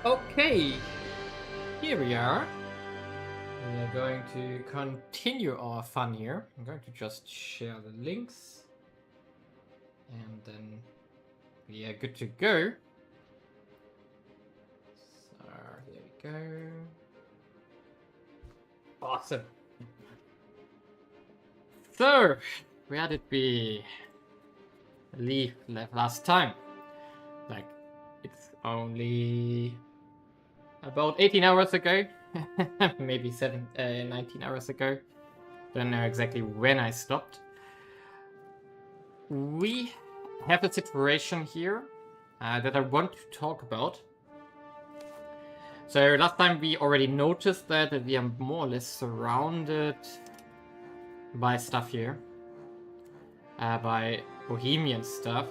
Okay, here we are. We are going to continue our fun here. I'm going to just share the links. And then we are good to go. So, here we go. Awesome. So, where did we leave last time? Like, it's only about 18 hours ago. Maybe 19 hours ago. Don't know exactly when I stopped. We have a situation here that I want to talk about. So last time we already noticed that we are more or less surrounded by stuff here. By Bohemian stuff.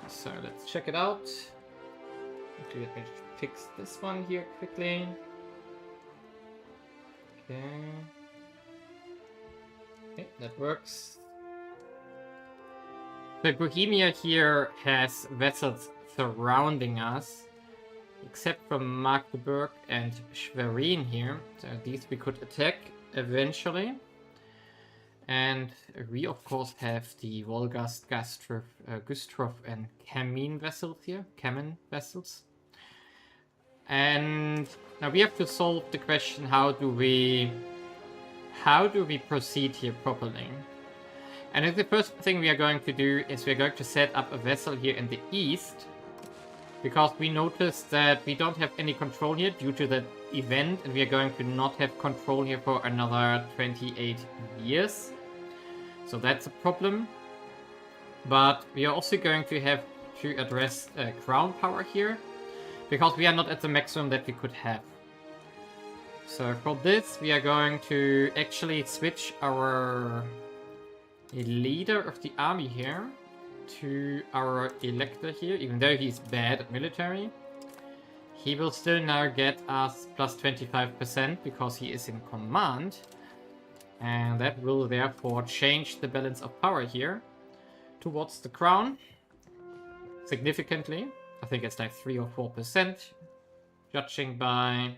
So let's check it out. Okay, let me fix this one here quickly. Okay, that works. So Bohemia here has vessels surrounding us, except for Magdeburg and Schwerin here. So these we could attack eventually. And we of course have the Wolgast, Güstrow and Kamin vessels here. Kamin vessels. And now we have to solve the question, how do we proceed here properly? And the first thing we are going to do is we're going to set up a vessel here in the east, because we noticed that we don't have any control here due to that event, and we are going to not have control here for another 28 years. So that's a problem. But we are also going to have to address crown power here, because we are not at the maximum that we could have. So for this, we are going to actually switch our leader of the army here to our elector here. Even though he's bad at military, he will still now get us plus 25% because he is in command. And that will therefore change the balance of power here towards the crown significantly. I think it's like 3 or 4%, judging by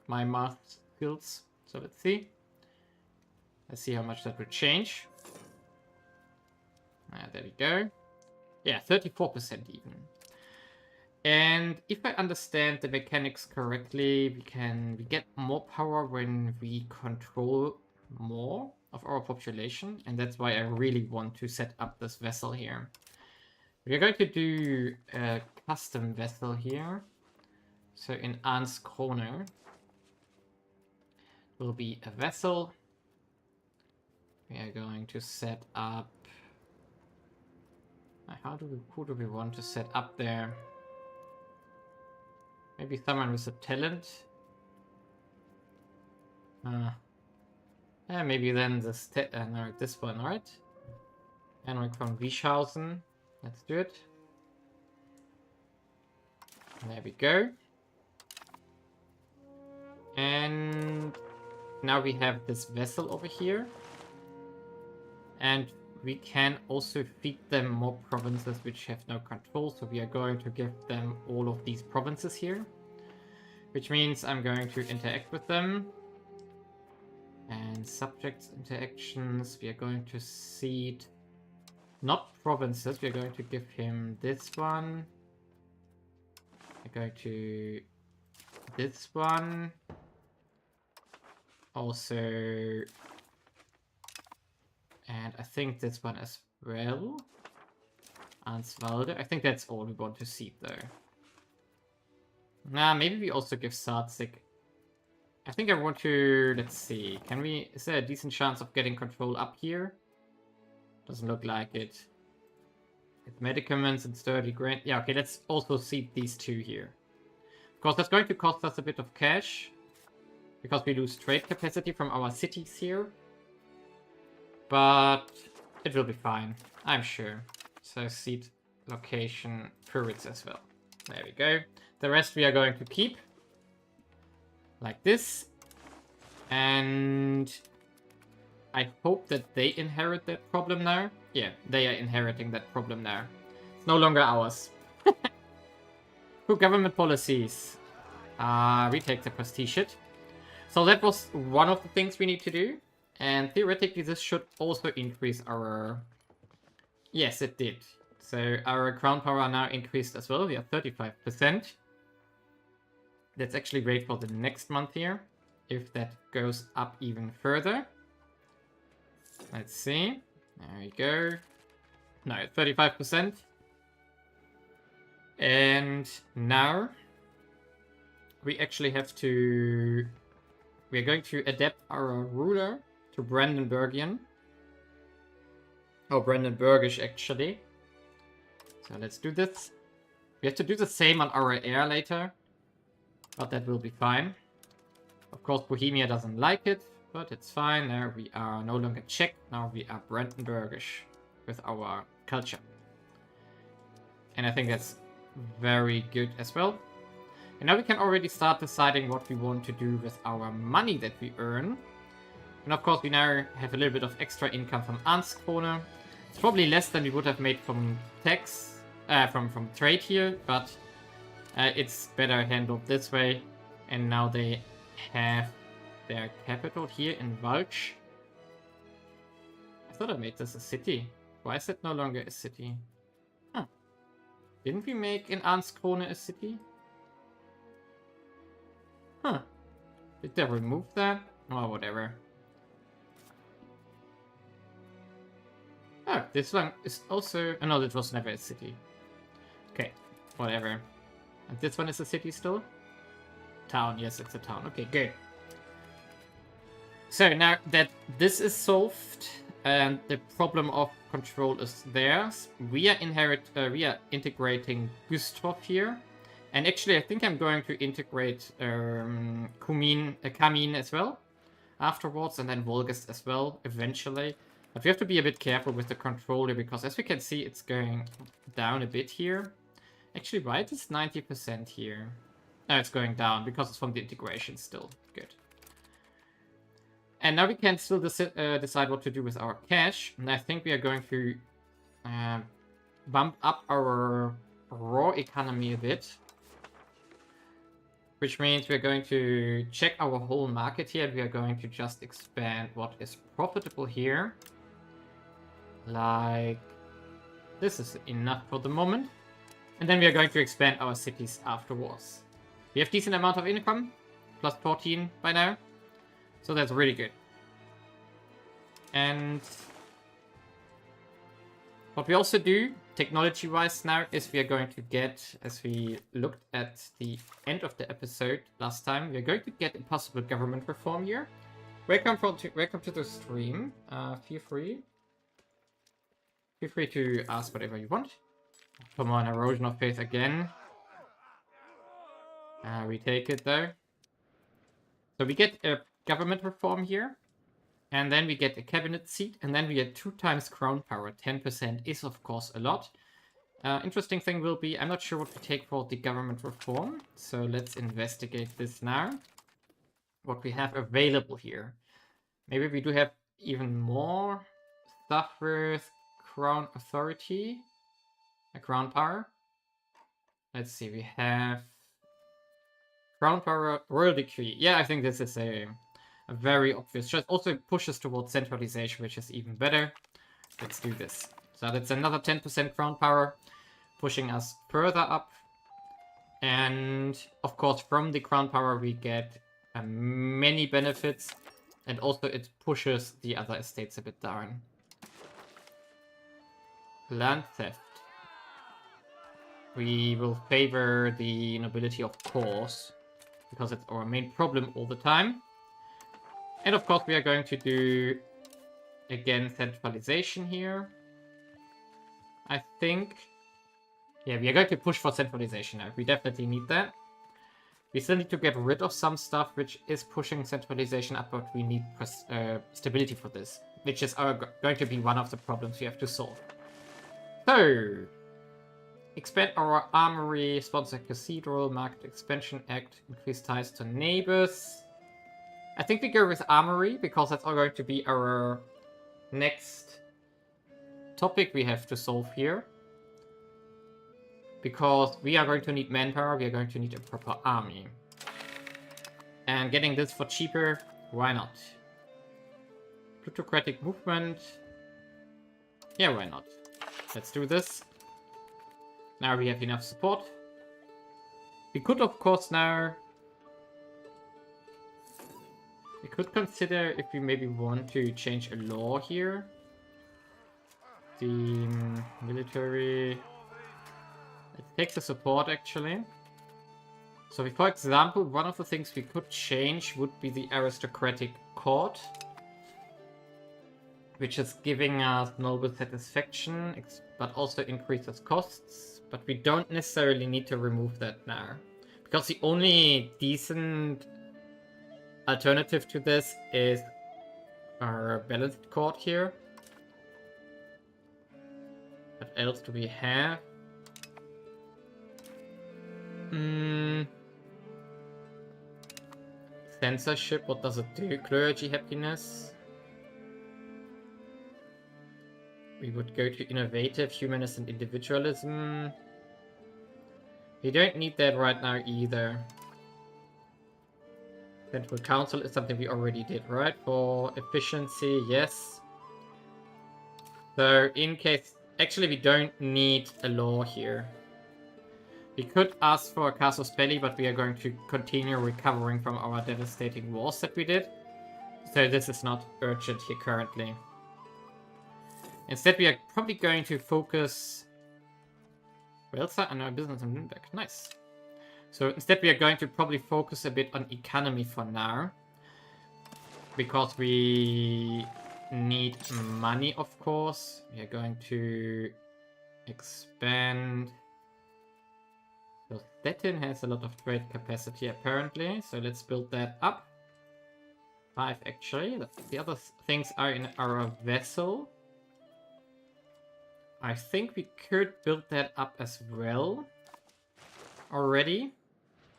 my math skills. So let's see. Let's see how much that would change. There we go. Yeah, 34% even. And if I understand the mechanics correctly, we get more power when we control more of our population, and that's why I really want to set up this vessel here. We're going to do a custom vessel here. So in Arnskrone will be a vessel. We are going to set up... who do we want to set up there? Maybe someone with a talent. Yeah, maybe then this this one, right? Henrik von Wischhausen. Let's do it. There we go. And now we have this vessel over here. And we can also feed them more provinces which have no control. So we are going to give them all of these provinces here. Which means I'm going to interact with them. And subjects interactions, we are going to seed, not provinces, we are going to give him this one. We're going to this one. Also, and I think this one as well. Answalde. I think that's all we want to seed though. Nah, maybe we also give Sarzik. I think I want to, let's see, is there a decent chance of getting control up here? Doesn't look like it. With medicaments and sturdy grain. Yeah, okay, let's also seed these two here. Of course, that's going to cost us a bit of cash, because we lose trade capacity from our cities here. But it will be fine, I'm sure. So seed location pirates as well. There we go. The rest we are going to keep. Like this. And I hope that they inherit that problem now. Yeah, they are inheriting that problem now. It's no longer ours. Good government policies. retake the prestige hit. So that was one of the things we need to do. And theoretically, this should also increase our... Yes, it did. So our crown power are now increased as well. We are 35%. That's actually great for the next month here, if that goes up even further. Let's see. There we go. No, 35%. And now we actually have to... We're going to adapt our ruler to Brandenburgian. Oh, Brandenburgish, actually. So let's do this. We have to do the same on our heir later, but that will be fine. Of course, Bohemia doesn't like it, but it's fine. Now we are no longer Czech. Now we are Brandenburgish with our culture. And I think that's very good as well. And now we can already start deciding what we want to do with our money that we earn. And of course, we now have a little bit of extra income from Arnskrone. It's probably less than we would have made from tax, from trade here, but it's better handled this way. And now they have their capital here in Valch. I thought I made this a city. Why is it no longer a city? Huh. Didn't we make in Arnskrone a city? Huh. Did they remove that? Oh, whatever. Oh, this one is also... Oh, no, that was never a city. Okay, whatever. And this one is a city still? Town, yes, it's a town. Okay, good. So, now that this is solved, and the problem of control is theirs, we are integrating Güstrow here. And actually, I think I'm going to integrate Kamin as well afterwards, and then Volgest as well, eventually. But we have to be a bit careful with the controller, because as we can see, it's going down a bit here. Actually, why is this 90% here? No, it's going down, because it's from the integration still. Good. And now we can still decide what to do with our cash. And I think we are going to bump up our raw economy a bit. Which means we're going to check our whole market here. We are going to just expand what is profitable here. Like, this is enough for the moment. And then we are going to expand our cities afterwards. We have decent amount of income, plus 14 by now. So that's really good. And what we also do, technology-wise now, is we are going to get, as we looked at the end of the episode last time, we are going to get a possible government reform here. Welcome to the stream. Feel free to ask whatever you want. Come on, erosion of faith again. We take it though. So we get a government reform here. And then we get a cabinet seat, and then we get 2 times crown power. 10% is, of course, a lot. Interesting thing will be, I'm not sure what we take for the government reform. So let's investigate this now. What we have available here. Maybe we do have even more stuff with crown authority. A crown power. Let's see, we have crown power, royal decree. Yeah, I think this is a very obvious choice. Also pushes towards centralization, which is even better. Let's do this. So that's another 10% crown power, pushing us further up. And of course, from the crown power, we get many benefits. And also it pushes the other estates a bit down. Land theft. We will favor the nobility, of course, because it's our main problem all the time. And of course, we are going to do, again, centralization here. I think. Yeah, we are going to push for centralization now. We definitely need that. We still need to get rid of some stuff which is pushing centralization up, but we need stability for this, which is going to be one of the problems we have to solve. So, expand our armory, sponsor cathedral, market expansion act, increase ties to neighbors. I think we go with armory, because that's all going to be our next topic we have to solve here. Because we are going to need manpower, we are going to need a proper army. And getting this for cheaper, why not? Plutocratic movement. Yeah, why not? Let's do this. Now we have enough support. We could, of course, now... We could consider if we maybe want to change a law here. The military... Let's take the support, actually. So, for example, one of the things we could change would be the aristocratic court, which is giving us noble satisfaction, but also increases costs. But we don't necessarily need to remove that now, because the only decent alternative to this is our balanced court here. What else do we have? Censorship, what does it do? Clergy happiness. We would go to innovative, humanist, and individualism. We don't need that right now either. Central Council is something we already did, right? For efficiency, yes. So in case... Actually, we don't need a law here. We could ask for a casus belli, but we are going to continue recovering from our devastating wars that we did. So this is not urgent here currently. Instead, we are probably going to focus... Welsa and our business in Nürnberg. Nice. So instead, we are going to probably focus a bit on economy for now. Because we need money, of course. We are going to expand... So Stettin has a lot of trade capacity apparently, so let's build that up. 5 actually. The other things are in our vessel. I think we could build that up as well. Already.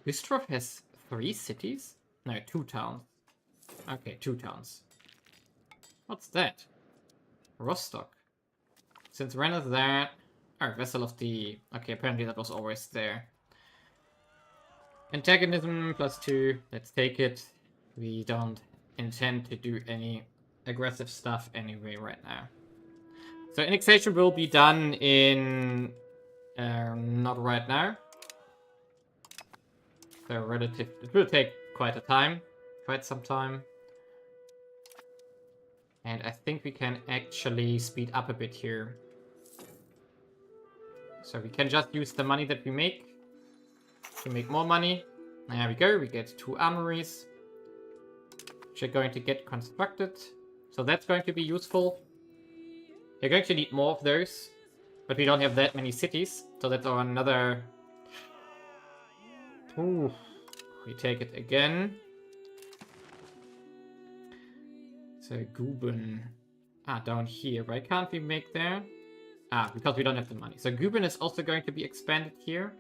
Bistrov has 3 cities? No, 2 towns. Okay, 2 towns. What's that? Rostock. Since when is that? Oh, vessel of the... Okay, apparently that was always there. Antagonism +2. Let's take it. We don't intend to do any aggressive stuff anyway right now. So annexation will be done in... not right now. So relative... It will take quite some time. And I think we can actually speed up a bit here. So we can just use the money that we make to make more money. There we go, we get 2 armories, which are going to get constructed. So that's going to be useful. We're going to need more of those, but we don't have that many cities. So that's our another... Ooh, we take it again. So Guben. Ah, down here. Why can't we make there? Ah, because we don't have the money. So Guben is also going to be expanded here.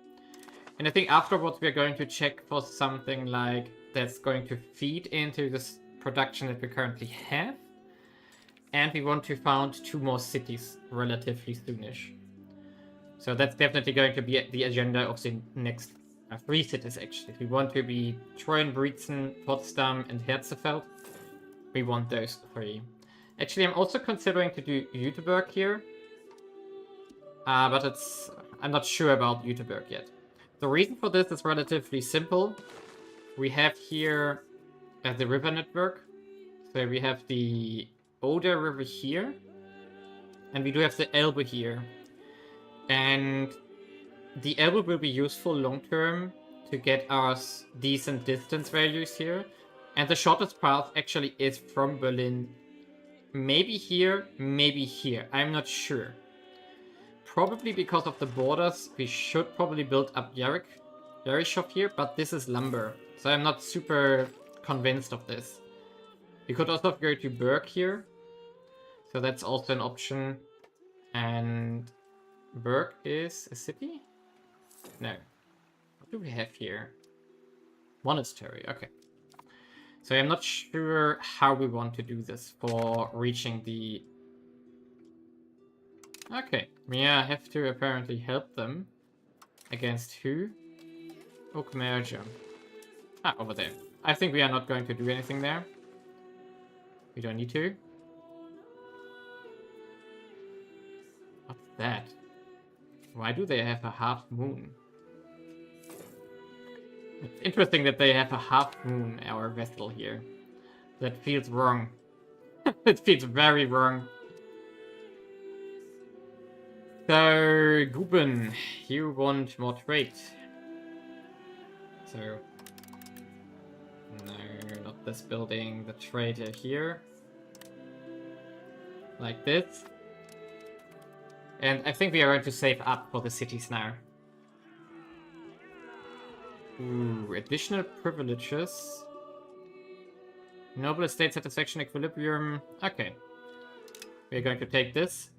And I think afterwards we're going to check for something like that's going to feed into this production that we currently have. And we want to found 2 more cities relatively soonish. So that's definitely going to be the agenda of the next 3 cities actually. We want to be Troyen, Brietzen, Potsdam, and Herzfeld. We want those 3. Actually, I'm also considering to do Jüterbog here. But I'm not sure about Jüterbog yet. The reason for this is relatively simple. We have here the river network. So we have the Oder River here. And we do have the Elbe here. And the Elbe will be useful long term to get us decent distance values here. And the shortest path actually is from Berlin. Maybe here, maybe here. I'm not sure. Probably because of the borders, we should probably build up Jerichow here, but this is lumber. So I'm not super convinced of this. We could also go to Berg here. So that's also an option. And Berg is a city? No. What do we have here? Monastery, okay. So I'm not sure how we want to do this for reaching the... Okay, we have to apparently help them. Against who? Oak Merger. Ah, over there. I think we are not going to do anything there. We don't need to. What's that? Why do they have a half moon? It's interesting that they have a half moon, our vessel here. That feels wrong. It feels very wrong. So, Guben, you want more trade. So, no, not this building, the trader here. Like this. And I think we are going to save up for the cities now. Ooh, additional privileges. Noble estate satisfaction equilibrium. Okay. We're going to take this.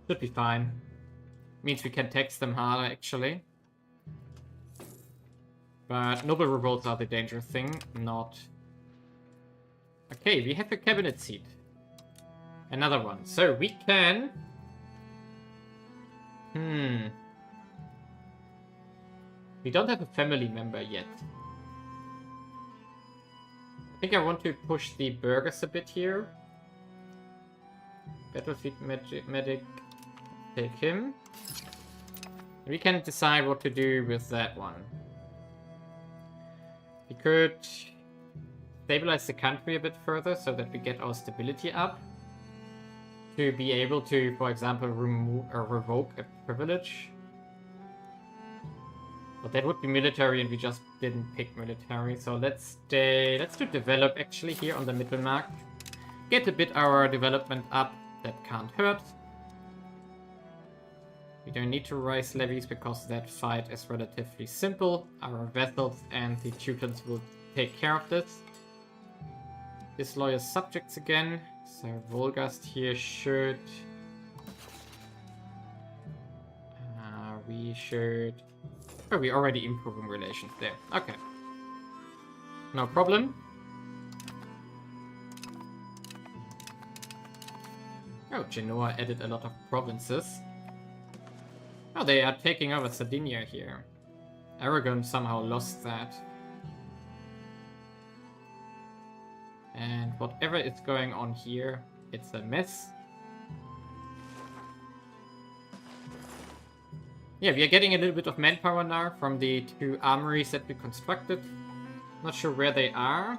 Should be fine. Means we can tax them harder, actually. But noble revolts are the dangerous thing, not... Okay, we have a cabinet seat. Another one. So we can... We don't have a family member yet. I think I want to push the burghers a bit here. Battlefield medic. Take him. We can decide what to do with that one. We could stabilize the country a bit further so that we get our stability up. To be able to, for example, remove or revoke a privilege. But that would be military and we just didn't pick military. So let's do develop actually here on the Mittelmark. Get a bit our development up. That can't hurt. We don't need to raise levies because that fight is relatively simple. Our vessels and the Teutons will take care of this. Disloyal subjects again. So Volgast here should... we should... Oh, we're already improving relations there. Okay. No problem. Oh, Genoa added a lot of provinces. Oh, they are taking over Sardinia here. Aragon somehow lost that. And whatever is going on here, it's a mess. Yeah, we are getting a little bit of manpower now from the 2 armories that we constructed. Not sure where they are.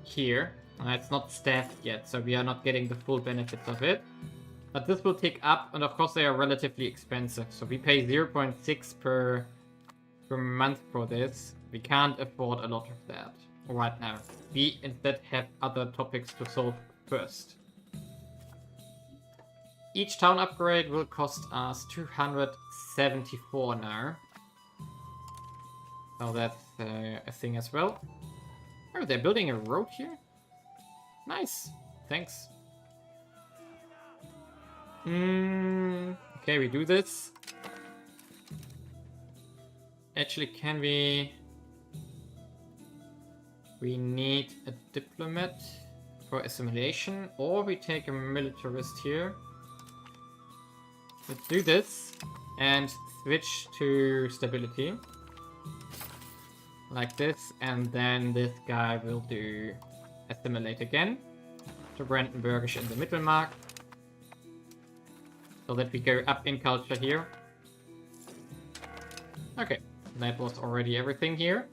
Here. It's not staffed yet, so we are not getting the full benefits of it. But this will tick up, and of course they are relatively expensive. So we pay 0.6 per month for this. We can't afford a lot of that right now. We instead have other topics to solve first. Each town upgrade will cost us 274 now. So that's a thing as well. Oh, they're building a road here? Nice. Thanks. Okay, we do this. Actually, can we... We need a diplomat for assimilation, or we take a militarist here. Let's do this and switch to stability. Like this, and then this guy will do assimilate again to Brandenburgisch in the Mittelmark. So that we go up in culture here. Okay, that was already everything here.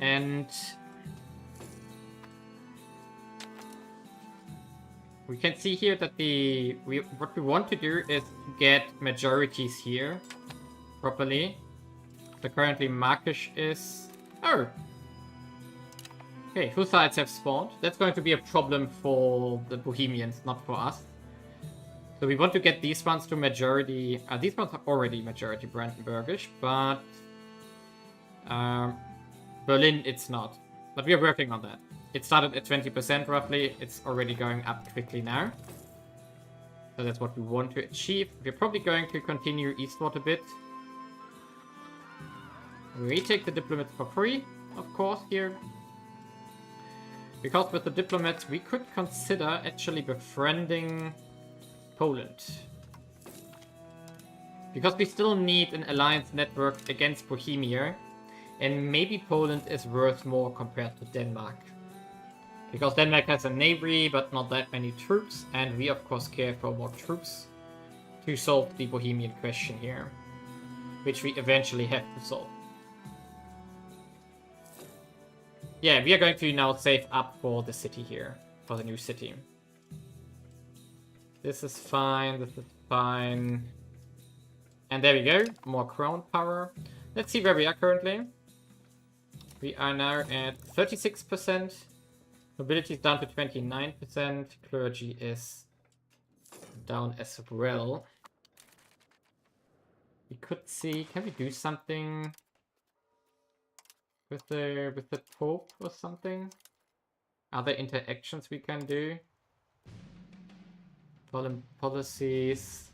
And we can see here that what we want to do is get majorities here properly. So currently Markish is... Oh! Okay, Hussites have spawned. That's going to be a problem for the Bohemians, not for us. So we want to get these ones to majority... these ones are already majority Brandenburgish, but... Berlin, it's not. But we are working on that. It started at 20% roughly. It's already going up quickly now. So that's what we want to achieve. We're probably going to continue eastward a bit. We take the diplomats for free, of course, here. Because with the diplomats, we could consider actually befriending Poland. Because we still need an alliance network against Bohemia. And maybe Poland is worth more compared to Denmark. Because Denmark has a navy, but not that many troops. And we, of course, care for more troops to solve the Bohemian question here. Which we eventually have to solve. Yeah, we are going to now save up for the city here. For the new city. This is fine, this is fine. And there we go, more crown power. Let's see where we are currently. We are now at 36%. Nobility is down to 29%. Clergy is down as well. We could see, can we do something with the Pope or something? Other interactions we can do? Foreign policies.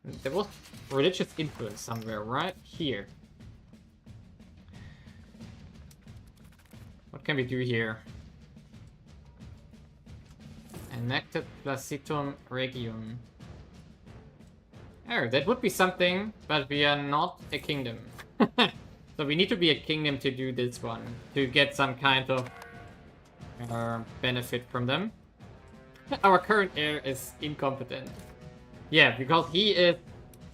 There was religious influence somewhere, right? Here. What can we do here? Enacted Placitum Regium. Oh, that would be something, but we are not a kingdom. So we need to be a kingdom to do this one. To get some kind of benefit from them. Our current heir is incompetent. Yeah, because he is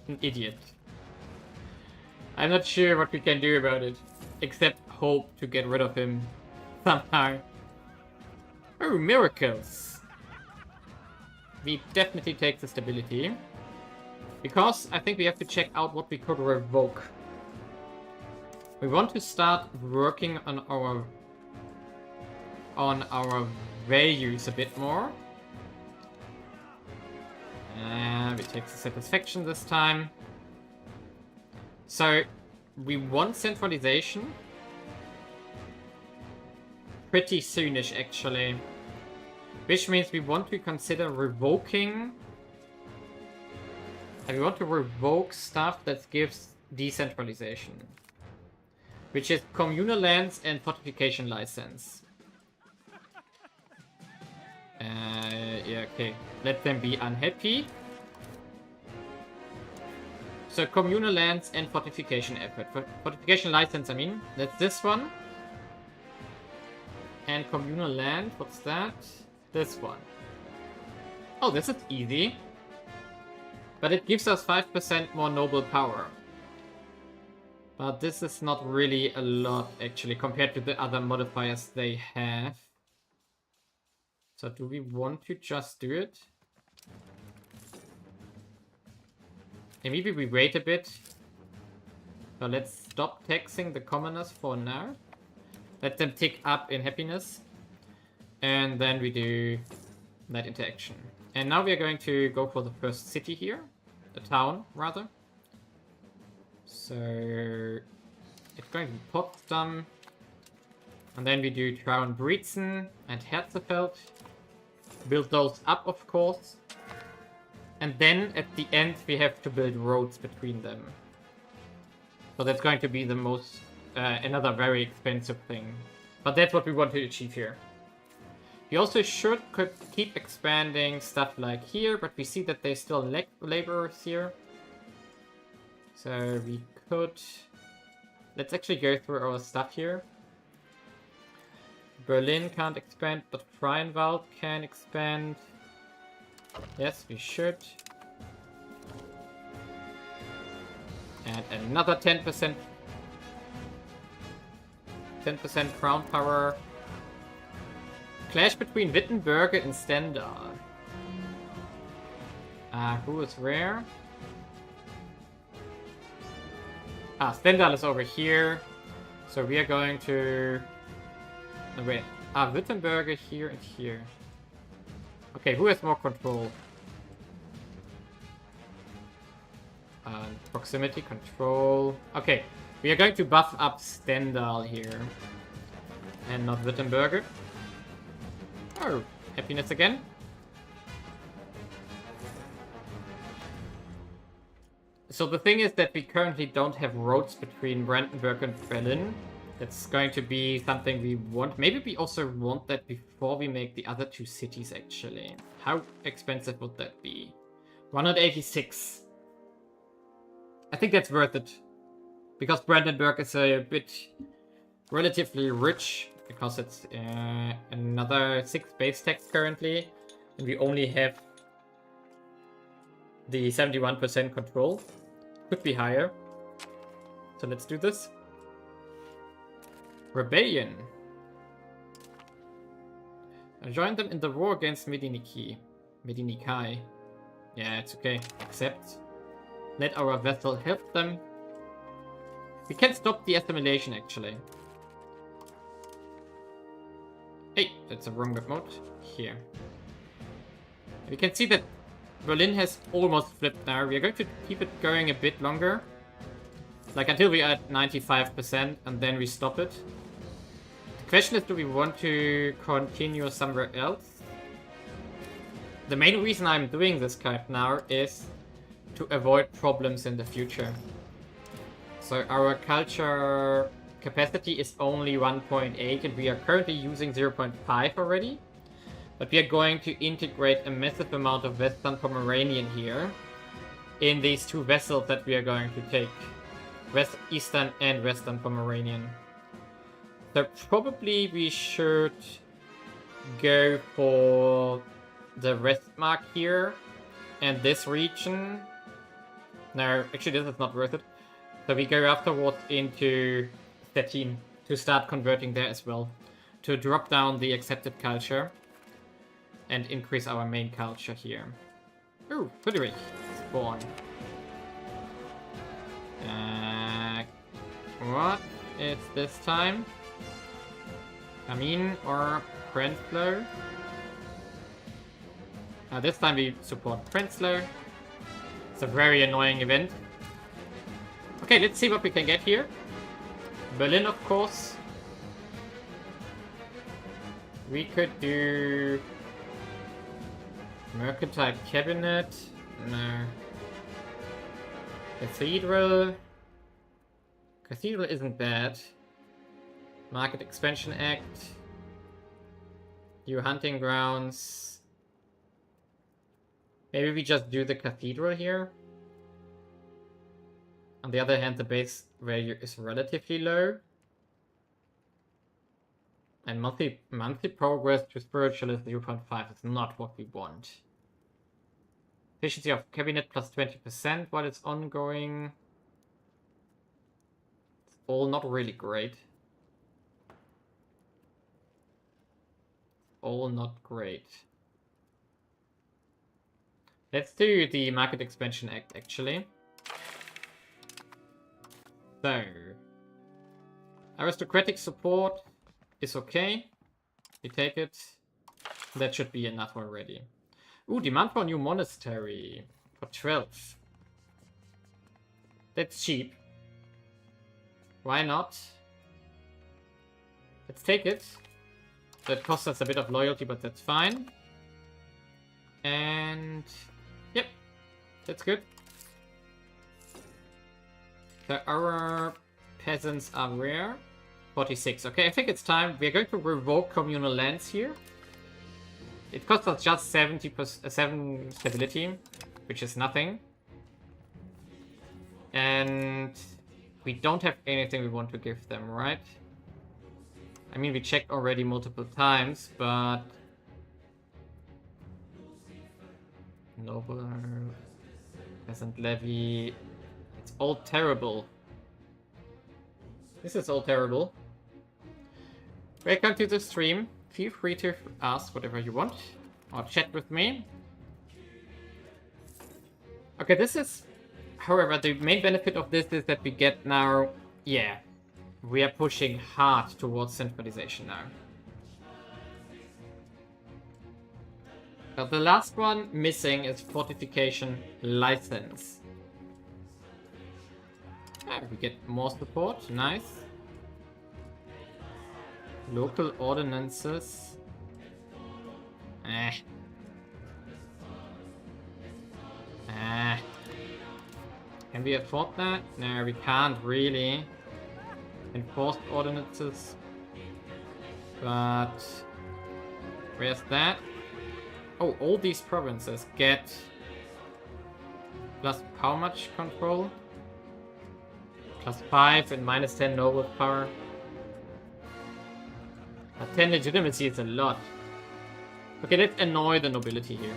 an idiot. I'm not sure what we can do about it. Except hope to get rid of him somehow. Oh, miracles. We definitely take the stability. Because I think we have to check out what we could revoke. We want to start working on our values a bit more. And we take the satisfaction this time. So we want centralization. Pretty soonish actually. Which means we want to consider revoking. And we want to revoke stuff that gives decentralization. Which is communal lands and fortification license. Yeah, okay. Let them be unhappy. So communal lands and fortification effort. Fortification license, I mean. That's this one. And communal land, what's that? This one. Oh, this is easy. But it gives us 5% more noble power. But this is not really a lot, actually, compared to the other modifiers they have. So do we want to just do it? And maybe we wait a bit. So let's stop taxing the commoners for now. Let them tick up in happiness. And then we do that interaction. And now we are going to go for the first city here. The town, rather. So it's going to be Potsdam. And then we do Traun-Brietzen and Herzfeld. Build those up, of course. And then at the end we have to build roads between them. So that's going to be the most another very expensive thing. But that's what we want to achieve here. We also could keep expanding stuff like here, but we see that they still lack laborers here. So we could... Let's actually go through our stuff here. Berlin can't expand, but Freienwald can expand. Yes, we should. And another 10%. 10% crown power. Clash between Wittenberg and Stendal. Who is where? Stendal is over here. So we are going to... No, wait. Wittenberg here and here. Okay, who has more control? Proximity control. Okay, we are going to buff up Stendal here. And not Wittenberg. Oh, happiness again. So the thing is that we currently don't have roads between Brandenburg and Berlin. That's going to be something we want. Maybe we also want that before we make the other two cities, actually. How expensive would that be? 186. I think that's worth it. Because Brandenburg is a bit relatively rich, because it's another 6 base tax currently, and we only have the 71% control. Could be higher. So let's do this. Rebellion. I joined them in the war against Medinikai. Yeah, it's okay. Accept. Let our vessel help them. We can stop the assimilation, actually. Hey, that's a wrong mode. Here. We can see that Berlin has almost flipped now. We are going to keep it going a bit longer. Like until we are at 95% and then we stop it. The question is, do we want to continue somewhere else? The main reason I'm doing this kind now is to avoid problems in the future. So our culture capacity is only 1.8 and we are currently using 0.5 already. But we are going to integrate a massive amount of Western Pomeranian here in these 2 vessels that we are going to take. Eastern and Western Pomeranian. So probably we should go for the Westmark here and this region. No, actually this is not worth it. So we go afterwards into Stettin to start converting there as well. To drop down the accepted culture and increase our main culture here. Ooh, Friedrich spawn. What is this time? Kamin or Prenzlau? This time we support Prenzlau. It's a very annoying event. Okay, let's see what we can get here. Berlin, of course. We could do Mercantile Cabinet. No. Cathedral. Cathedral isn't bad. Market Expansion Act. New hunting grounds. Maybe we just do the cathedral here. On the other hand, the base value is relatively low. And monthly progress to spiritualist 0.5 is not what we want. Efficiency of cabinet plus 20% while it's ongoing. It's all not really great. All not great. Let's do the Market Expansion Act, actually. So, aristocratic support is okay. We take it. That should be enough already. Ooh, demand for a new monastery. For 12. That's cheap. Why not? Let's take it. That costs us a bit of loyalty, but that's fine. And yep, that's good. So our peasants are rare. 46. Okay, I think it's time. We're going to revoke communal lands here. It costs us just 7 stability, which is nothing. And we don't have anything we want to give them, right? I mean, we checked already multiple times, but... Noble... Peasant levy... It's all terrible. This is all terrible. Welcome to the stream. Feel free to ask whatever you want. Or chat with me. Okay, this is... However, the main benefit of this is that we get now... Yeah. We are pushing hard towards centralization now. But the last one missing is fortification license. We get more support, nice. Local ordinances. Can we afford that? No, we can't really. Enforced ordinances. But where's that? Oh, all these provinces get plus how much control? +5 and -10 noble power. 10 legitimacy is a lot. Okay, let's annoy the nobility here.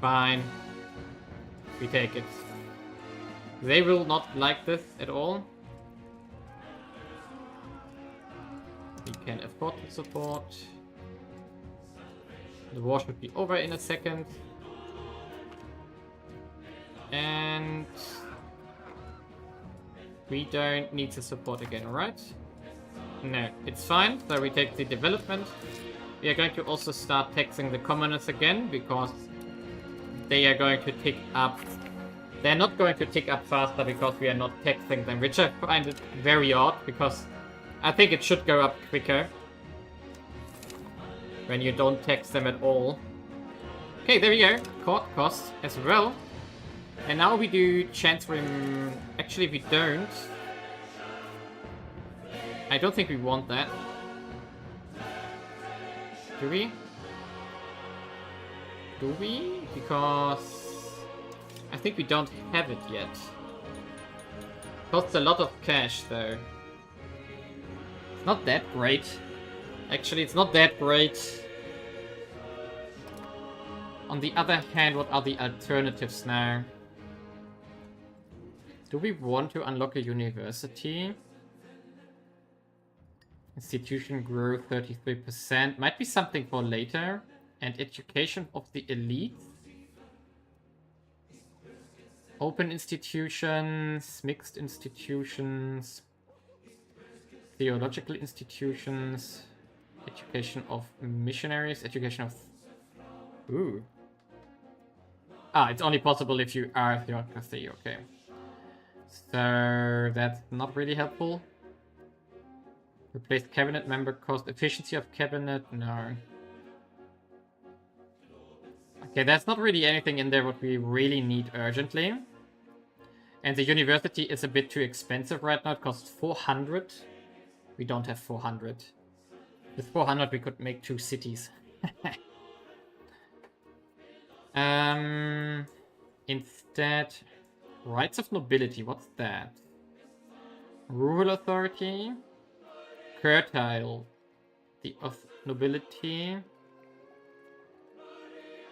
Fine. We take it. They will not like this at all. We can afford the support. The war should be over in a second. And we don't need the support again, right? No, it's fine. So we take the development. We are going to also start taxing the commoners again, because they are going to tick up. They're not going to tick up faster because we are not taxing them, which I find it very odd, because I think it should go up quicker when you don't tax them at all. Okay, there we go. Court costs as well. And now we do chancery. Actually, we don't. I don't think we want that. Do we? Do we? Because I think we don't have it yet. Costs a lot of cash, though. It's not that great. Actually, it's not that great. On the other hand, what are the alternatives now? Do we want to unlock a university? Institution growth 33%. Might be something for later. And education of the elite. Open institutions, mixed institutions, theological institutions, education of missionaries, education of... Ooh. Ah, it's only possible if you are a theocracy, okay. So that's not really helpful. Replace cabinet member cost, efficiency of cabinet, no. Okay, there's not really anything in there what we really need urgently. And the university is a bit too expensive right now. It costs 400. We don't have 400. With 400 we could make 2 cities. Instead, rights of nobility, what's that? Rural authority. Curtail the of nobility.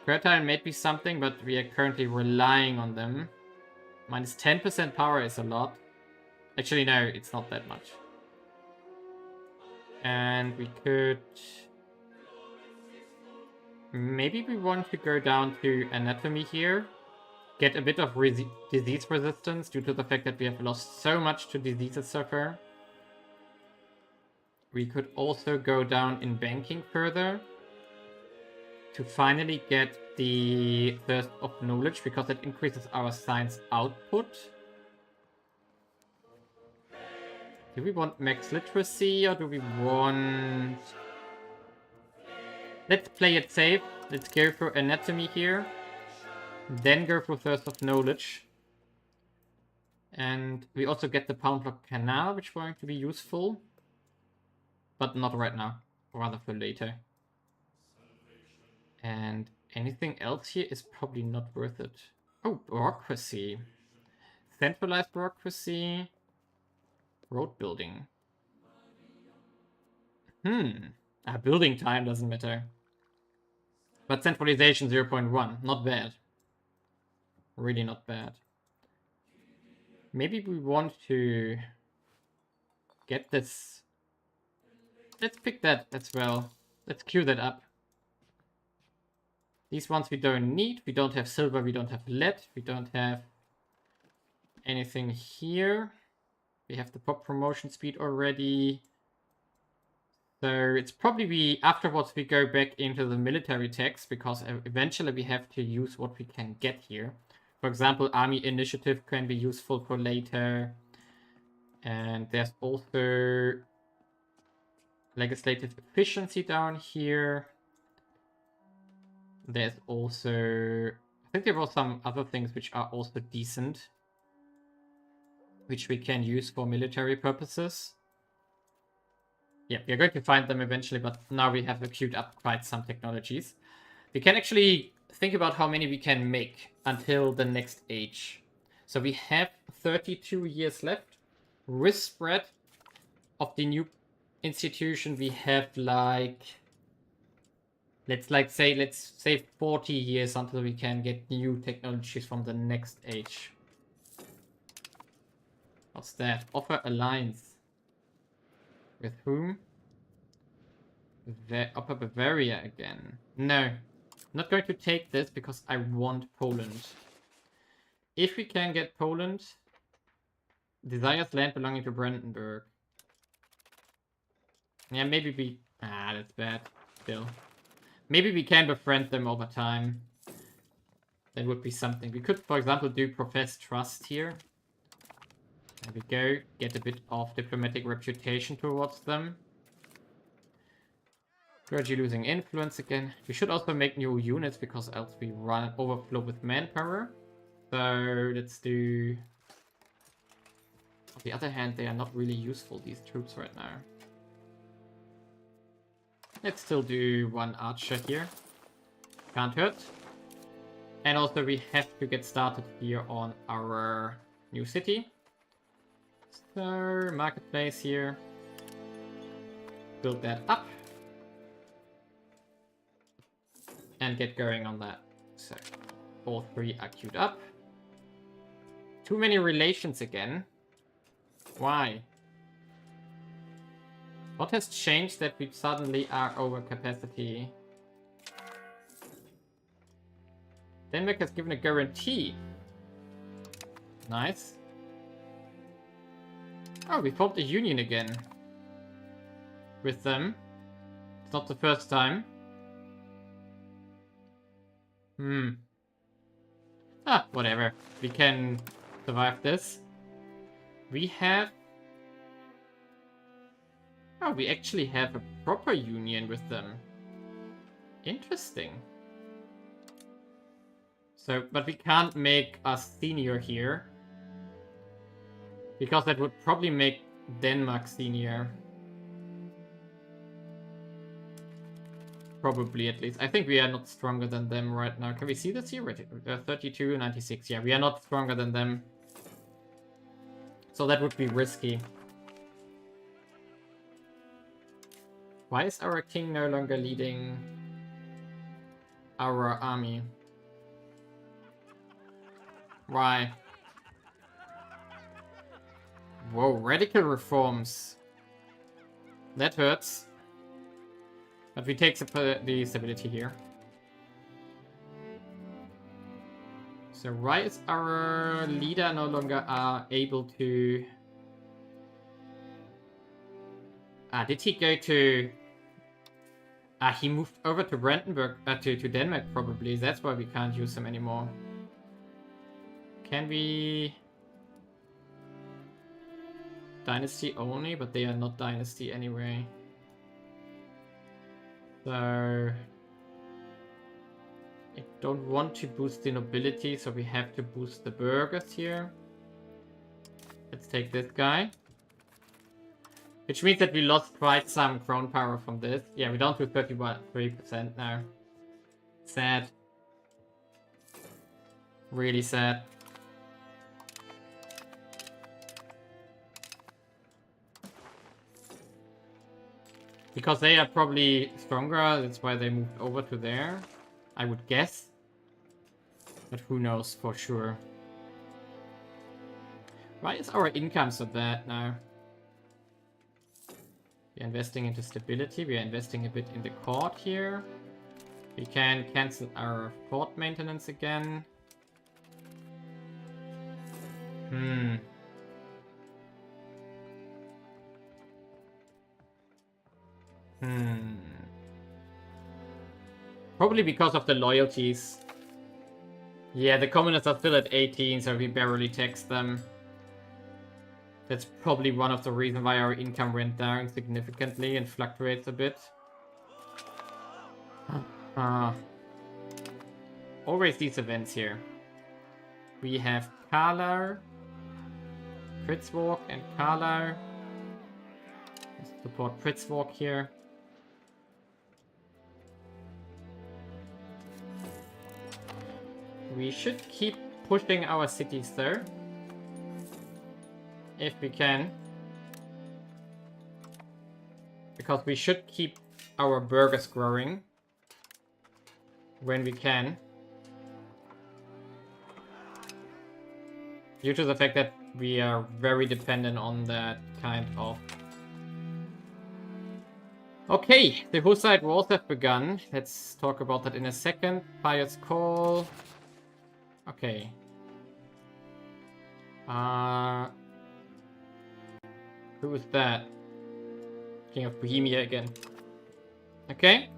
Curtail may be something, but we are currently relying on them. Minus 10% power is a lot. Actually, no, it's not that much. And we could... Maybe we want to go down to anatomy here. Get a bit of disease resistance due to the fact that we have lost so much to diseases so far. We could also go down in banking further to finally get the thirst of knowledge, because it increases our science output. Do we want max literacy or do we want... Let's play it safe. Let's go for anatomy here. Then go for thirst of knowledge. And we also get the Pound Block Canal, which is going to be useful. But not right now. Rather for later. And anything else here is probably not worth it. Oh, bureaucracy. Centralized bureaucracy. Road building. Building time doesn't matter. But centralization 0.1. Not bad. Really not bad. Maybe we want to get this. Let's pick that as well. Let's queue that up. These ones we don't need. We don't have silver, we don't have lead, we don't have anything here. We have the pop promotion speed already. So it's probably afterwards we go back into the military tax, because eventually we have to use what we can get here. For example, army initiative can be useful for later. And there's also legislative efficiency down here. There's also... I think there were some other things which are also decent, which we can use for military purposes. Yeah, we're going to find them eventually, but now we have queued up quite some technologies. We can actually think about how many we can make until the next age. So we have 32 years left. risk spread of the new institution, we have like, let's say 40 years until we can get new technologies from the next age. What's that? Offer alliance. With whom? Upper Bavaria again. No. Not going to take this because I want Poland. If we can get Poland, desires land belonging to Brandenburg. Yeah, maybe we... Ah, that's bad. Still. Maybe we can befriend them over time. That would be something. We could, for example, do profess trust here. There we go. Get a bit of diplomatic reputation towards them. Gradually losing influence again. We should also make new units because else we run overflow with manpower. So let's do... On the other hand, they are not really useful, these troops right now. Let's still do one archer here. Can't hurt. And also we have to get started here on our new city. So, marketplace here. Build that up. And get going on that. So, all three are queued up. Too many relations again. Why? What has changed that we suddenly are over capacity? Denmark has given a guarantee. Nice. Oh, we formed a union again. With them. It's not the first time. Ah, whatever. We can survive this. We have... Oh, we actually have a proper union with them. Interesting. So, but we can't make us senior here. Because that would probably make Denmark senior. Probably, at least. I think we are not stronger than them right now. Can we see this here? 32, 96. Yeah, we are not stronger than them. So that would be risky. Why is our king no longer leading our army? Why? Whoa, radical reforms. That hurts. But we take the stability here. So why is our leader no longer able to... did he go to... he moved over to Brandenburg, to Denmark probably. That's why we can't use him anymore. Can we... Dynasty only, but they are not dynasty anyway. So... I don't want to boost the nobility, so we have to boost the burghers here. Let's take this guy. Which means that we lost quite some crown power from this. Yeah, we're down to 33% now. Sad. Really sad. Because they are probably stronger, that's why they moved over to there. I would guess. But who knows for sure. Why is our income so bad now? We're investing into stability. We are investing a bit in the court here. We can cancel our court maintenance again. Probably because of the loyalties. Yeah, the communists are still at 18, so we barely tax them. That's probably one of the reasons why our income went down significantly and fluctuates a bit. Always these events here. We have Karlau, Pritzwalk, and Karlau. Let's support Pritzwalk here. We should keep pushing our cities though. if we can. Because we should keep our burgers growing when we can. Due to the fact that we are very dependent on that kind of... Okay, the Hussite wars have begun. Let's talk about that in a second. Pious call. Okay. Who is that? King of Bohemia again. Okay.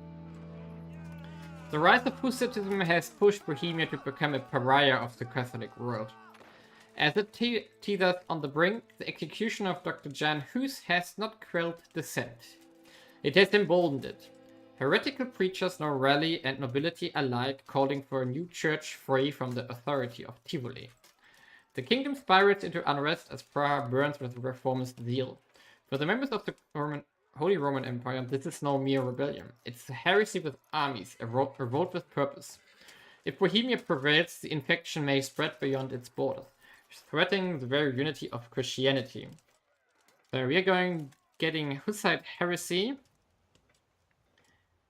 The rise of Hussitism has pushed Bohemia to become a pariah of the Catholic world. As it teeters on the brink, the execution of Dr. Jan Hus has not quelled dissent. It has emboldened it. Heretical preachers now rally and nobility alike, calling for a new church free from the authority of Tivoli. The kingdom spirals into unrest as Praha burns with reformist zeal. For the members of the Holy Roman Empire, this is no mere rebellion. It's a heresy with armies, a revolt with purpose. If Bohemia prevails, the infection may spread beyond its borders, threatening the very unity of Christianity. So we are getting Hussite heresy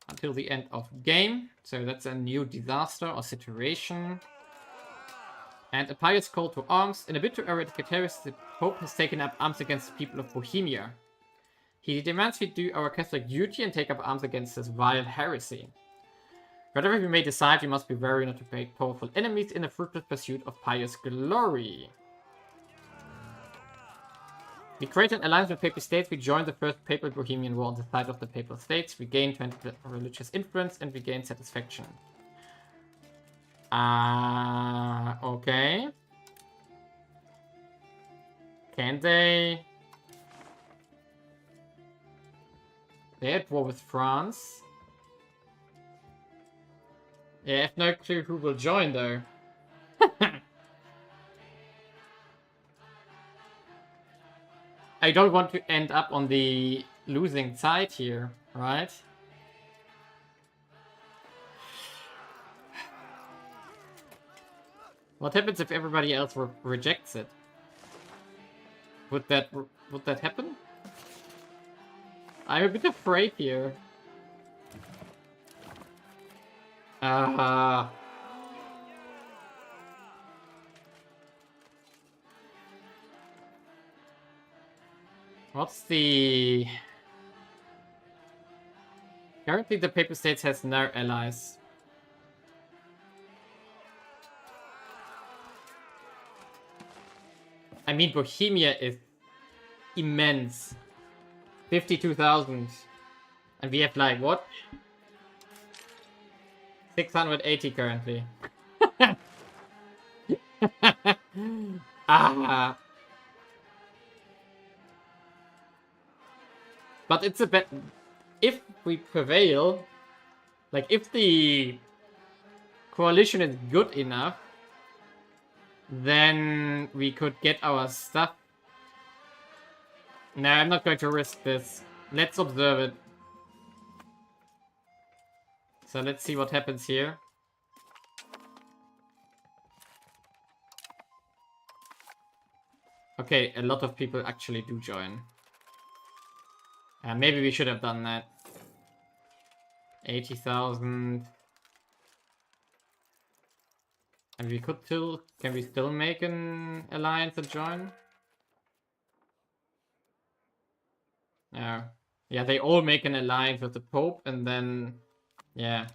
until the end of game. So that's a new disaster or situation. And a pious call to arms. In a bid to eradicate heresy, the Pope has taken up arms against the people of Bohemia. He demands we do our Catholic duty and take up arms against this vile heresy. Whatever we may decide, we must be wary not to make powerful enemies in a fruitless pursuit of pious glory. We create an alliance with Papal States. We join the First Papal Bohemian War on the side of the Papal States. We gain 20 religious influence and we gain satisfaction. Okay. Can they... They're at war with France. Yeah, I have no clue who will join though. I don't want to end up on the losing side here, right? What happens if everybody else rejects it? Would that happen? I'm a bit afraid here. What's the... Currently the Papal States has no allies. I mean, Bohemia is immense. 52,000. And we have like, what? 680 currently. But it's a bit... If we prevail, like if the coalition is good enough, then we could get our stuff. No, I'm not going to risk this. Let's observe it. So let's see what happens here. Okay, a lot of people actually do join. Maybe we should have done that. 80,000. And we could still... Can we still make an alliance and join? No. Yeah, they all make an alliance with the Pope and then... Yeah.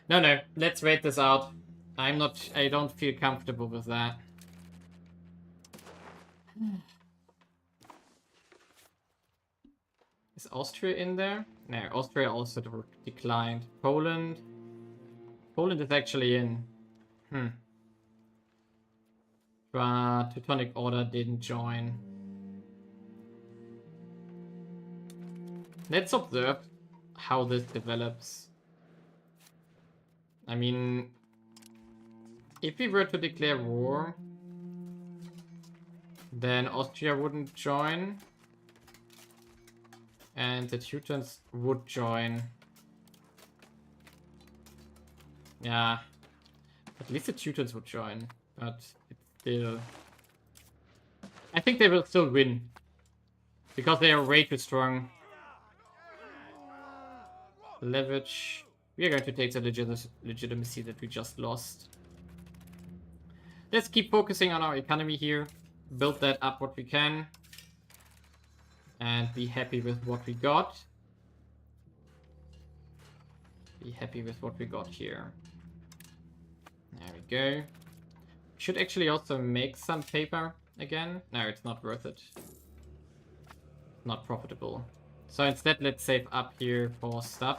No, let's wait this out. I don't feel comfortable with that. Is Austria in there? No, Austria also declined. Poland is actually in. But Teutonic Order didn't join. Let's observe how this develops. I mean, if we were to declare war, then Austria wouldn't join. And the Teutons would join. Yeah. At least the Teutons would join. But it's still... I think they will still win. Because they are way too strong. Leverage. We are going to take the legitimacy that we just lost. Let's keep focusing on our economy here. Build that up what we can. And be happy with what we got. Be happy with what we got here. There we go. Should actually also make some paper again. No, it's not worth it. Not profitable. So instead, let's save up here for stuff.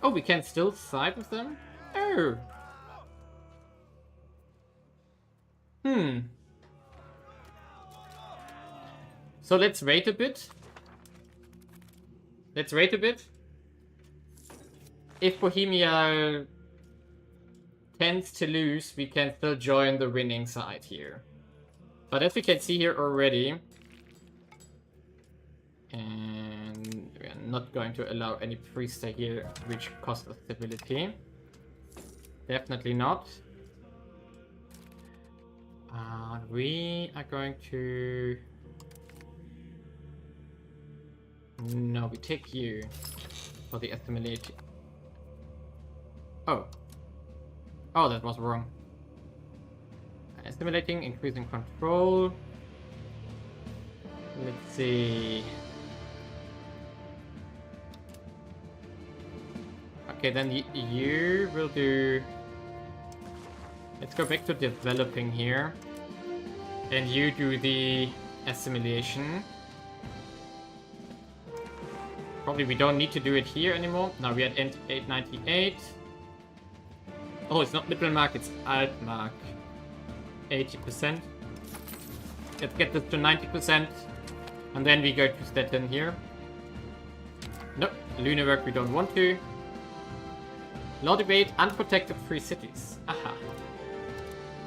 Oh, we can still side with them? Oh! So let's wait a bit. Let's wait a bit. If Bohemia tends to lose, we can still join the winning side here. But as we can see here already, and we are not going to allow any priester here to reach cost of stability. Definitely not. We are going to... No, we take you for the assimilation. Oh. Oh, that was wrong. Assimilating, increasing control. Let's see. Okay, then you will do... Let's go back to developing here. And you do the assimilation. Probably we don't need to do it here anymore. Now we're at 898. Oh, it's not Mittelmark, it's Altmark. 80%. Let's get this to 90%. And then we go to Stettin here. Nope, Lüneburg we don't want to. Law debate, unprotected free cities. Aha.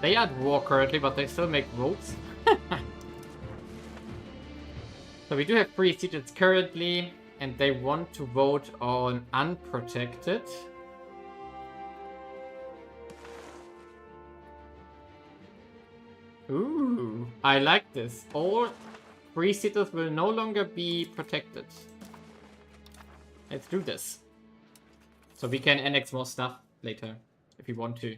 They are at war currently, but they still make votes. So we do have free cities currently, and they want to vote on unprotected. Ooh, I like this. All free cities will no longer be protected. Let's do this. So we can annex more stuff later, if we want to.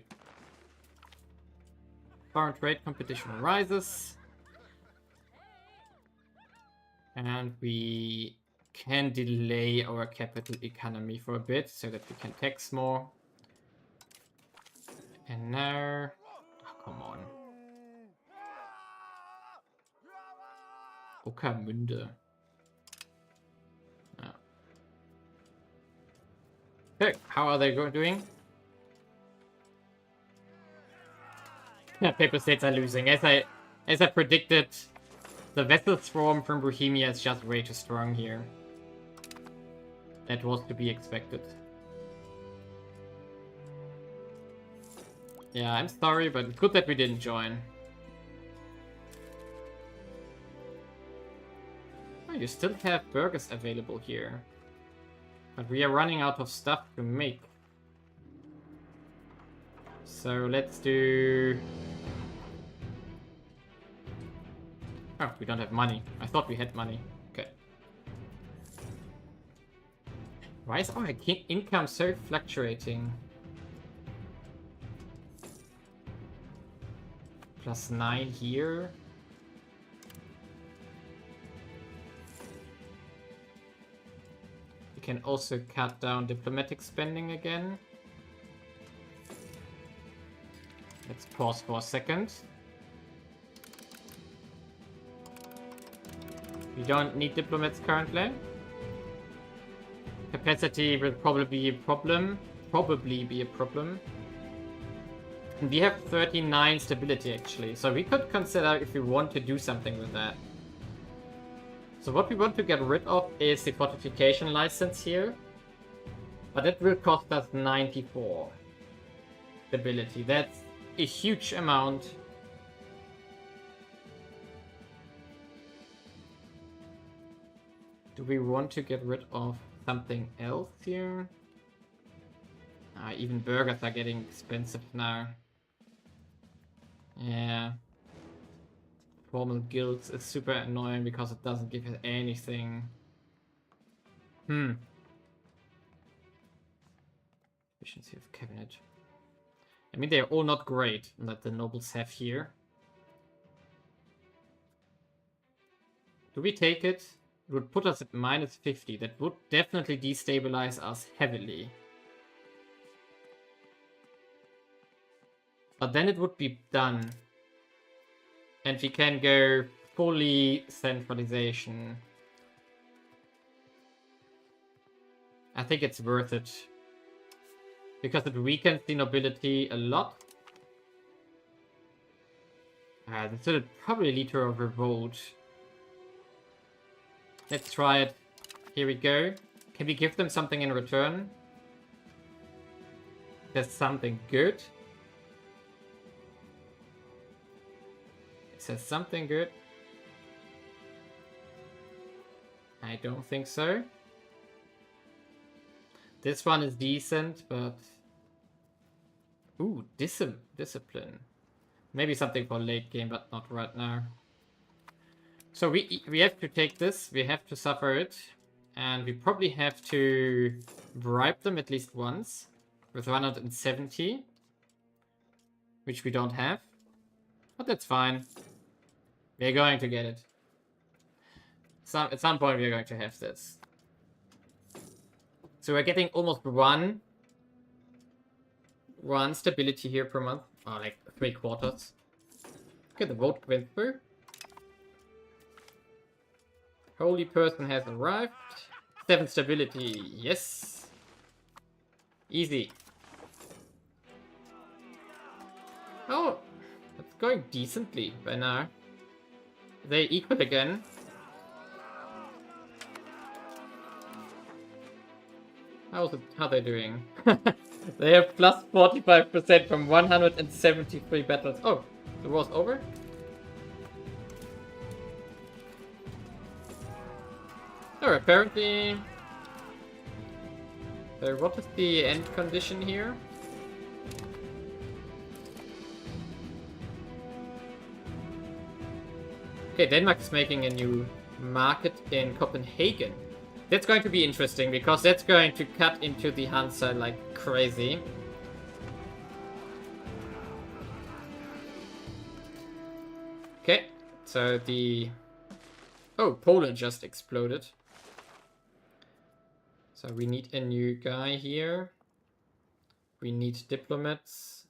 Foreign trade competition rises. And we can delay our capital economy for a bit, so that we can tax more. And now... Oh, come on. Ueckermünde. Oh. Okay, how are they doing? Yeah, Paper States are losing. As I predicted, the vessel swarm from Bohemia is just way too strong here. That was to be expected. Yeah, I'm sorry, but it's good that we didn't join. Oh, you still have burgers available here. But we are running out of stuff to make. So let's do... Oh, we don't have money. I thought we had money. Okay. Why is our income so fluctuating? +9 here. We can also cut down diplomatic spending again. Let's pause for a second. We don't need diplomats currently. Capacity will probably be a problem. And we have 39 stability actually, so we could consider if we want to do something with that. So what we want to get rid of is the fortification license here. But it will cost us 94 stability. That's a huge amount. Do we want to get rid of something else here? Even burgers are getting expensive now. Yeah. formal guilds is super annoying because it doesn't give you anything. Efficiency of cabinet. I mean, they're all not great that the nobles have here. Do we take it? It would put us at -50. That would definitely destabilize us heavily. But then it would be done. And we can go fully centralization. I think it's worth it. Because it weakens the nobility a lot. This would probably lead to a revolt. Let's try it. Here we go. Can we give them something in return? There's something good. It says something good. I don't think so. This one is decent, but... Ooh, discipline. Maybe something for late game, but not right now. So we have to take this, we have to suffer it, and we probably have to bribe them at least once with 170, which we don't have, but that's fine. We're going to get it. At some point we're going to have this. So we're getting almost one stability here per month, or like 3/4. Okay, the vote went through. Holy person has arrived. 7 stability, yes. Easy. Oh, it's going decently by now. They equal again. How are they doing? They have plus 45% from 173 battles. Oh, the war's over? Oh, apparently... So what is the end condition here? Okay, Denmark is making a new market in Copenhagen. That's going to be interesting, because that's going to cut into the Hansa like crazy. Okay, so the... Oh, Poland just exploded. So we need a new guy here. We need diplomats.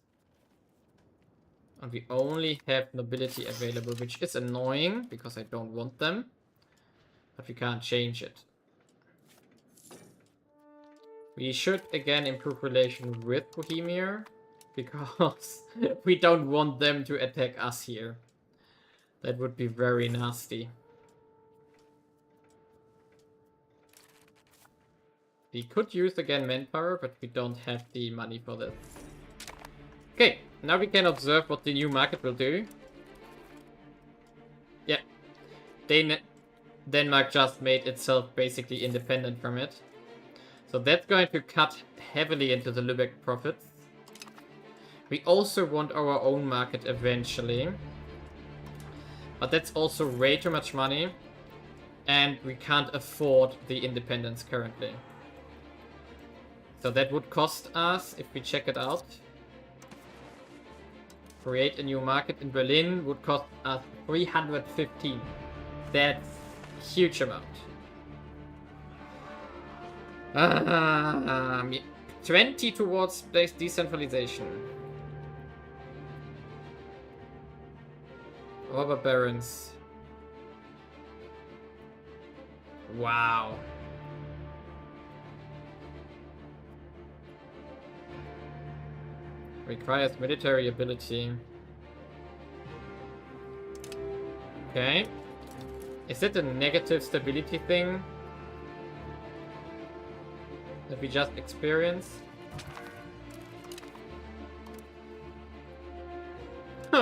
And we only have nobility available, which is annoying, because I don't want them. But we can't change it. We should again improve relation with Bohemia, because we don't want them to attack us here. That would be very nasty. We could use again manpower, but we don't have the money for this. Okay, now we can observe what the new market will do. Yeah, Denmark just made itself basically independent from it. So that's going to cut heavily into the Lübeck profits. We also want our own market eventually. But that's also way too much money. And we can't afford the independence currently. So that would cost us, if we check it out. Create a new market in Berlin would cost us 315. That's a huge amount. 20 towards decentralization. Robber barons. Wow. Requires military ability. Okay. Is it a negative stability thing that we just experienced?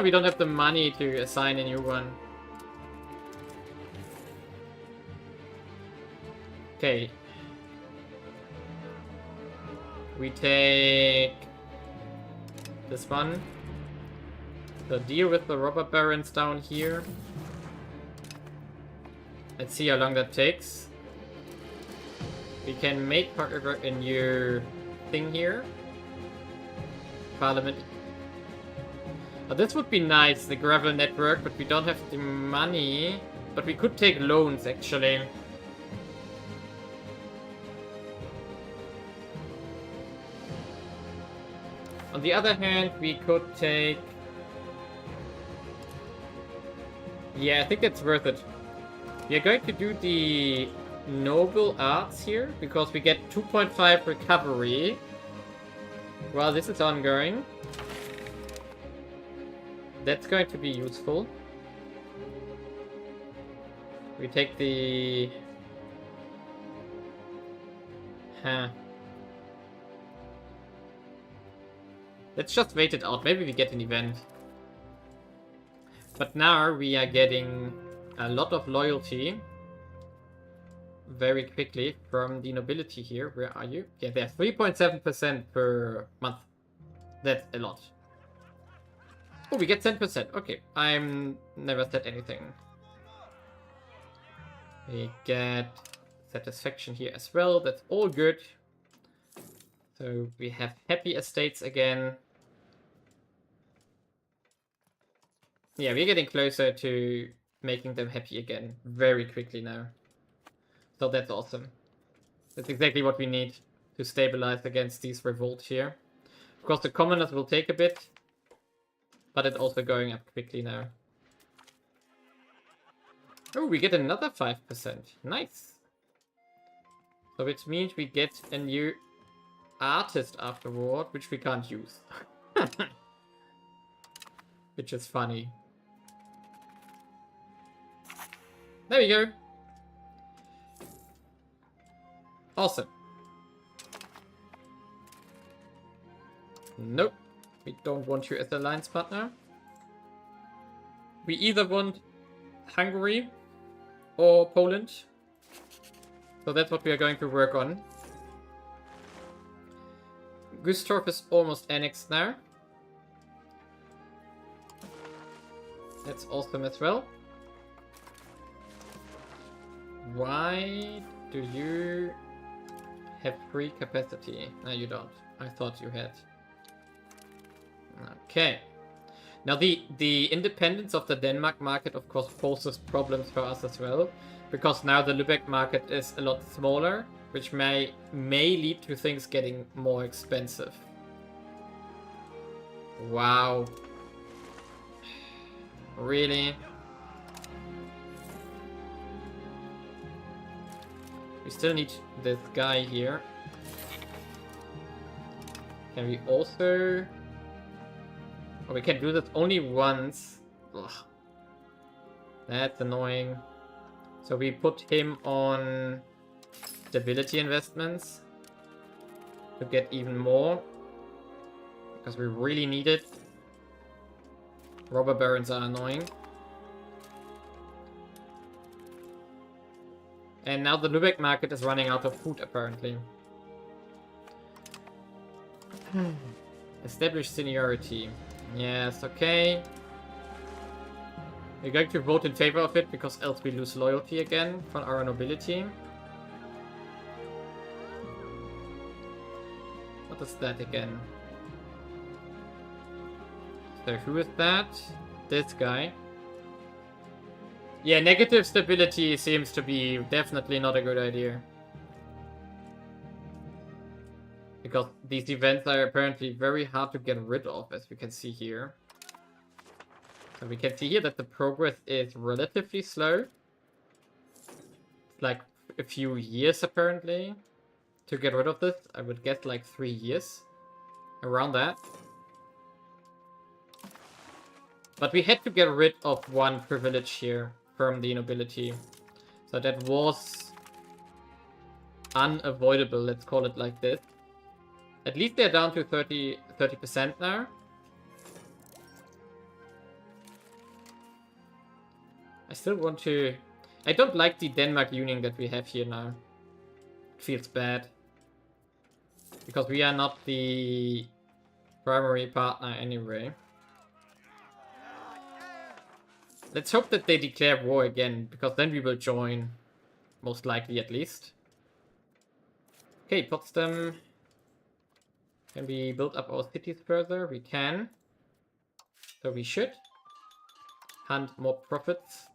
We don't have the money to assign a new one. Okay. We take this one. So deal with the robber barons down here. Let's see how long that takes. We can make, however, a new thing here. Parliament. Oh, this would be nice, the gravel network, but we don't have the money. But we could take loans, actually. On the other hand, we could take... Yeah, I think it's worth it. We are going to do the noble arts here, because we get 2.5 recovery while this is ongoing. That's going to be useful. We take the... Let's just wait it out. Maybe we get an event. But now we are getting a lot of loyalty very quickly from the nobility here. Where are you? Yeah, they're 3.7% per month. That's a lot. Oh, we get 10%. Okay, I'm never said anything. We get satisfaction here as well. That's all good. So we have happy estates again. Yeah, we're getting closer to making them happy again very quickly now. So that's awesome. That's exactly what we need to stabilize against these revolts here. Of course, the commoners will take a bit, but it's also going up quickly now. Oh, we get another 5%. Nice. So which means we get a new artist afterward, which we can't use. Which is funny. There we go. Awesome. Nope. We don't want you as alliance partner. We either want Hungary or Poland. So that's what we are going to work on. Güstrow is almost annexed now. That's awesome as well. Why do you have free capacity? No, you don't. I thought you had. Okay. Now the independence of the Denmark market, of course, poses problems for us as well, because now the Lübeck market is a lot smaller, which may lead to things getting more expensive. Wow. Really? We still need this guy here. Can we also... Oh, we can do this only once. Ugh. That's annoying. So we put him on stability investments to get even more, because we really need it. Robber barons are annoying. And now the Lübeck market is running out of food, apparently. Establish seniority. Yes, okay. We're going to vote in favor of it, because else we lose loyalty again from our nobility. What is that again? So who is that? This guy. Yeah, negative stability seems to be definitely not a good idea. Because these events are apparently very hard to get rid of, as we can see here. So we can see here that the progress is relatively slow. It's like a few years, apparently, to get rid of this. I would guess like 3 years. Around that. But we had to get rid of one privilege here from the nobility. So that was unavoidable, let's call it like this. At least they're down to 30% now. I still want to... I don't like the Denmark union that we have here now. It feels bad. Because we are not the primary partner anyway. Let's hope that they declare war again, because then we will join. Most likely, at least. Okay, Potsdam. Can we build up our cities further? We can. So we should. Hunt more profits.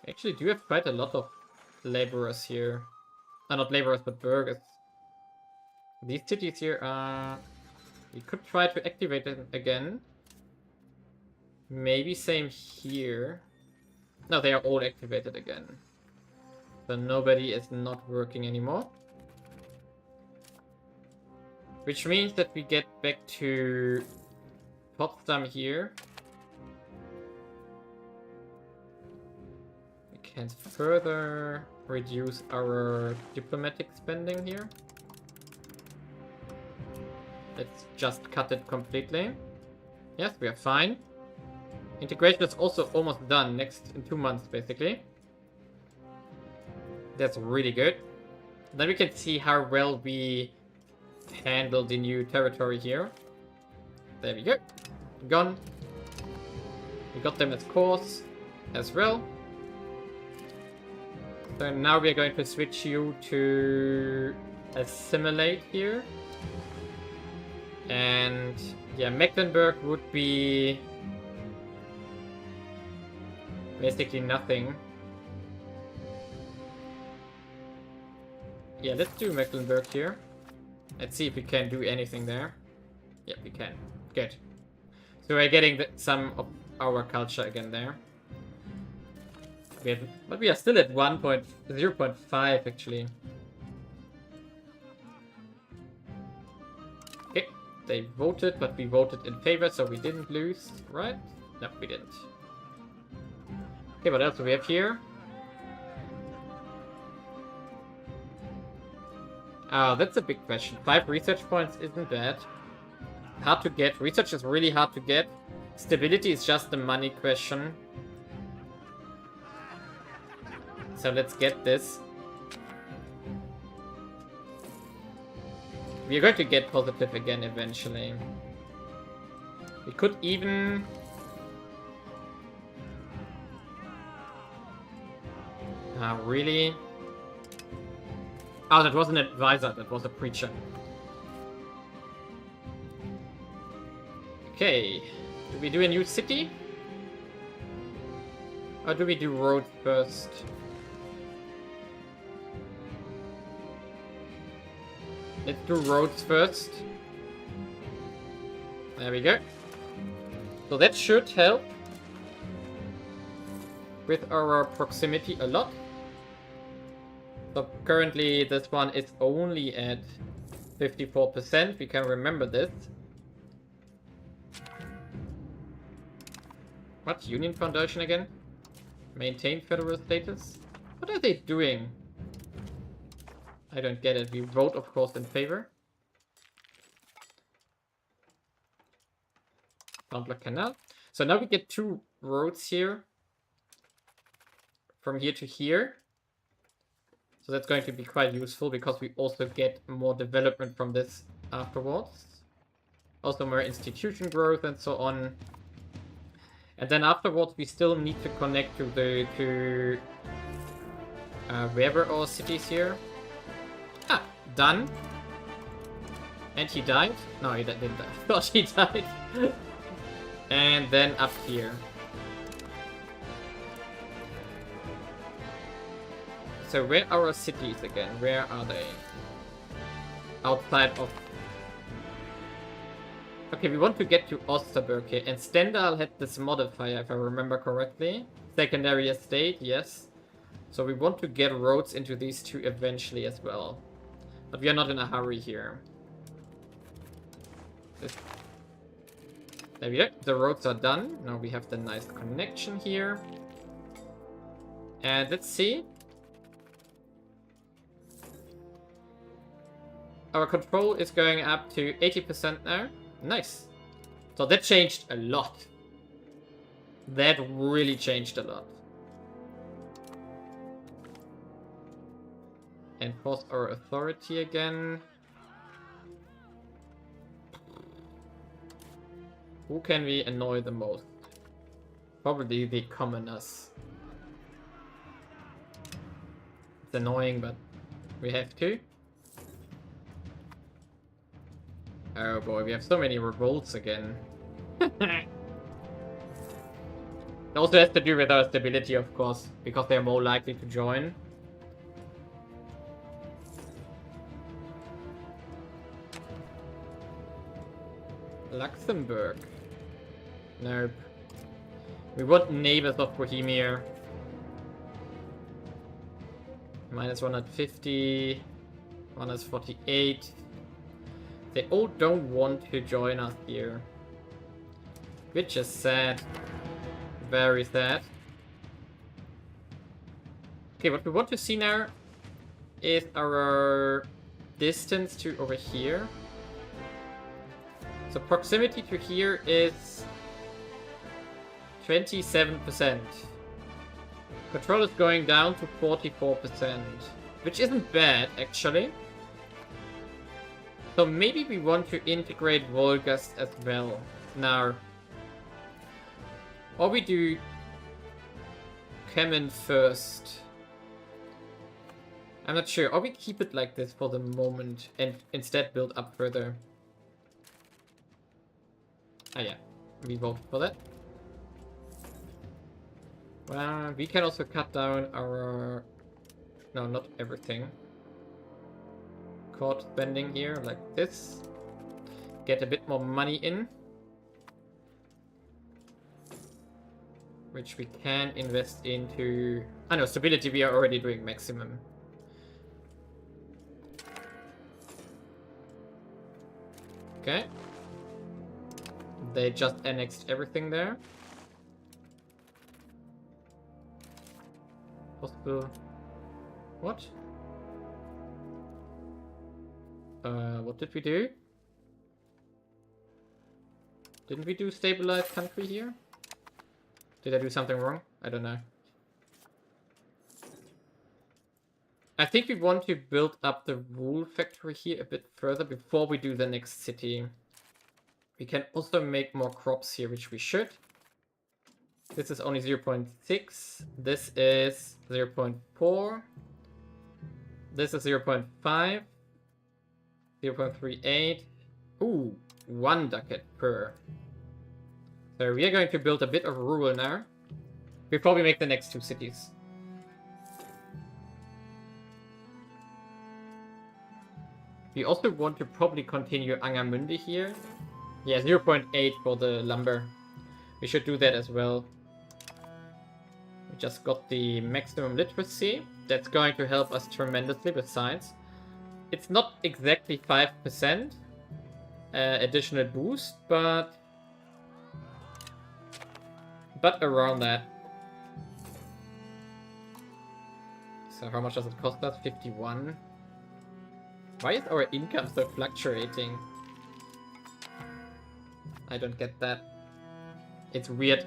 We actually do have quite a lot of laborers here. Not laborers, but burghers. These cities here are... We could try to activate them again. Maybe same here. No, they are all activated again. So nobody is not working anymore. Which means that we get back to Potsdam here. We can further reduce our diplomatic spending here. Let's just cut it completely. Yes, we are fine. Integration is also almost done in 2 months, basically. That's really good. Then we can see how well we handle the new territory here. There we go. Gone. We got them as cores as well. So now we are going to switch you to assimilate here. And yeah, Mecklenburg would be basically nothing. Yeah, let's do Mecklenburg here. Let's see if we can do anything there. Yeah, we can. Good. So we're getting some of our culture again there. But we are still at 0.5 actually. Okay, they voted, but we voted in favor, so we didn't lose, right? No, we didn't. Okay, what else do we have here? Oh, that's a big question. 5 research points isn't bad. Hard to get. Research is really hard to get. Stability is just a money question. So let's get this. We are going to get positive again eventually. We could even... really? Oh, that wasn't an advisor, that was a preacher. Okay. Do we do a new city? Or do we do roads first? Let's do roads first. There we go. So that should help with our proximity a lot. So currently this one is only at 54%. We can remember this. What? Union Foundation again? Maintain federal status? What are they doing? I don't get it. We vote, of course, in favor. Complex Canal. So now we get 2 roads here. From here to here. So that's going to be quite useful because we also get more development from this afterwards. Also more institution growth and so on. And then afterwards we still need to connect to where were our cities here? Ah, done. And he died? No, he didn't die. I thought he died. And then up here. So where are our cities again? Where are they? Outside of... Okay, we want to get to Osterburg here. And Stendhal had this modifier, if I remember correctly. Secondary estate, yes. So we want to get roads into these 2 eventually as well. But we are not in a hurry here. There we go. The roads are done. Now we have the nice connection here. And let's see. Our control is going up to 80% now. Nice. So that changed a lot. That really changed a lot. Enforce our authority again. Who can we annoy the most? Probably the commoners. It's annoying, but we have to. Oh boy, we have so many revolts again. It also has to do with our stability, of course, because they're more likely to join. Luxembourg. Nope. We want neighbors of Bohemia. Minus 150. Minus 48. They all don't want to join us here. Which is sad. Very sad. Okay, what we want to see now is our distance to over here. So proximity to here is 27%. Control is going down to 44%, which isn't bad actually. So maybe we want to integrate Wolgast as well now. Or we do Kemen first. I'm not sure. Or we keep it like this for the moment and instead build up further. Ah yeah, we vote for that. Well, we can also cut down our... No, not everything. Court spending here, like this. Get a bit more money in. Which we can invest into... Ah no, stability we are already doing maximum. Okay. They just annexed everything there. Possible... What? What did we do? Didn't we do stabilized country here? Did I do something wrong? I don't know. I think we want to build up the wool factory here a bit further before we do the next city. We can also make more crops here, which we should. This is only 0.6. This is 0.4. This is 0.5. 0.38. Ooh, 1 ducat per. So we are going to build a bit of rural now. Before we make the next two cities. We also want to probably continue Angermünde here. Yeah, 0.8 for the lumber. We should do that as well. We just got the maximum literacy. That's going to help us tremendously with science. It's not exactly 5% additional boost, but around that. So how much does it cost us? 51. Why is our income so fluctuating? I don't get that. It's weird.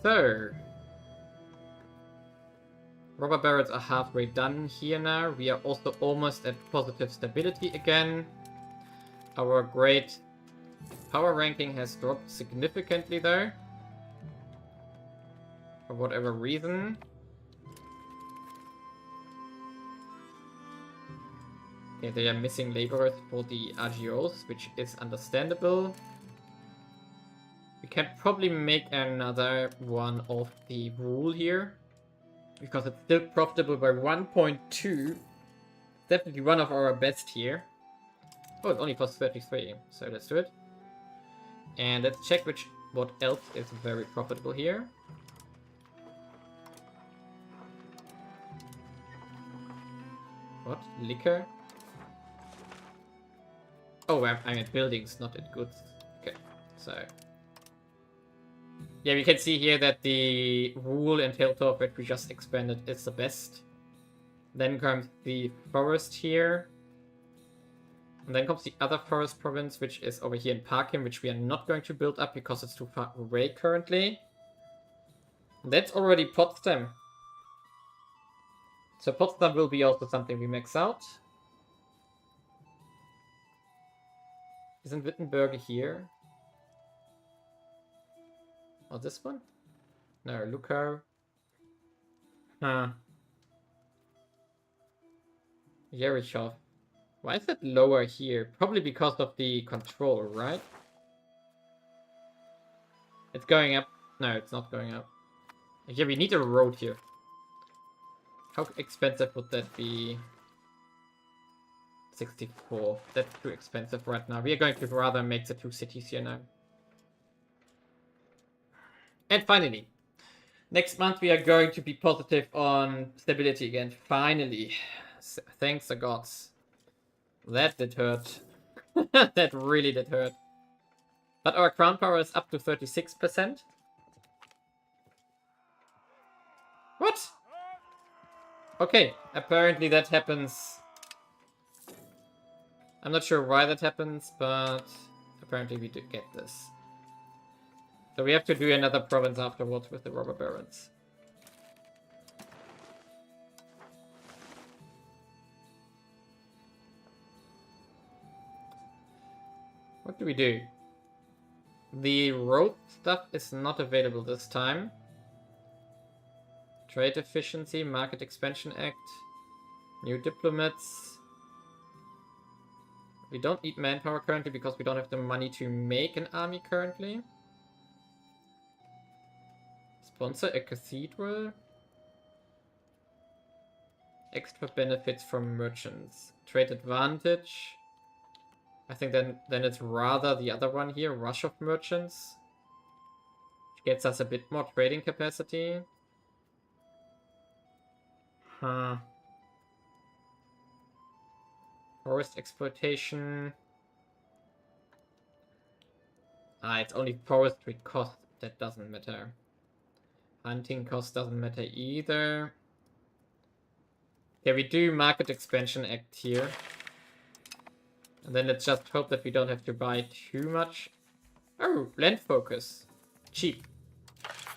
So, rubber barrels are halfway done here now. We are also almost at positive stability again. Our great power ranking has dropped significantly though. For whatever reason. Okay, they are missing laborers for the RGOs, which is understandable. We can probably make another one of the wool here. Because it's still profitable by 1.2. Definitely one of our best here. Oh, it only costs 33, so let's do it. And let's check what else is very profitable here. What? Liquor? Oh, I'm at buildings, not at goods. Okay, so... Yeah, we can see here that the wool and hilltop that we just expanded is the best. Then comes the forest here. And then comes the other forest province, which is over here in Parchim, which we are not going to build up because it's too far away currently. That's already Potsdam. So Potsdam will be also something we max out. Isn't Wittenberg here? Or this one? No, Lucar. Huh. Jerichov. Why is it lower here? Probably because of the control, right? It's going up. No, it's not going up. Yeah, we need a road here. How expensive would that be? 64. That's too expensive right now. We are going to rather make the 2 cities here now. And finally, next month we are going to be positive on stability again. Finally. Thanks the gods. That did hurt. That really did hurt. But our crown power is up to 36%. What? Okay, apparently that happens. I'm not sure why that happens, but apparently we do get this. So we have to do another province afterwards with the robber barons. What do we do? The road stuff is not available this time. Trade efficiency, market expansion act, new diplomats. We don't need manpower currently because we don't have the money to make an army currently. Sponsor a cathedral. Extra benefits from merchants. Trade advantage. I think then it's rather the other one here, rush of merchants. Which gets us a bit more trading capacity. Huh. Forest exploitation. Ah, it's only forestry cost. That doesn't matter. Hunting cost doesn't matter either. Yeah, we do market expansion act here. And then let's just hope that we don't have to buy too much. Oh, land focus. Cheap.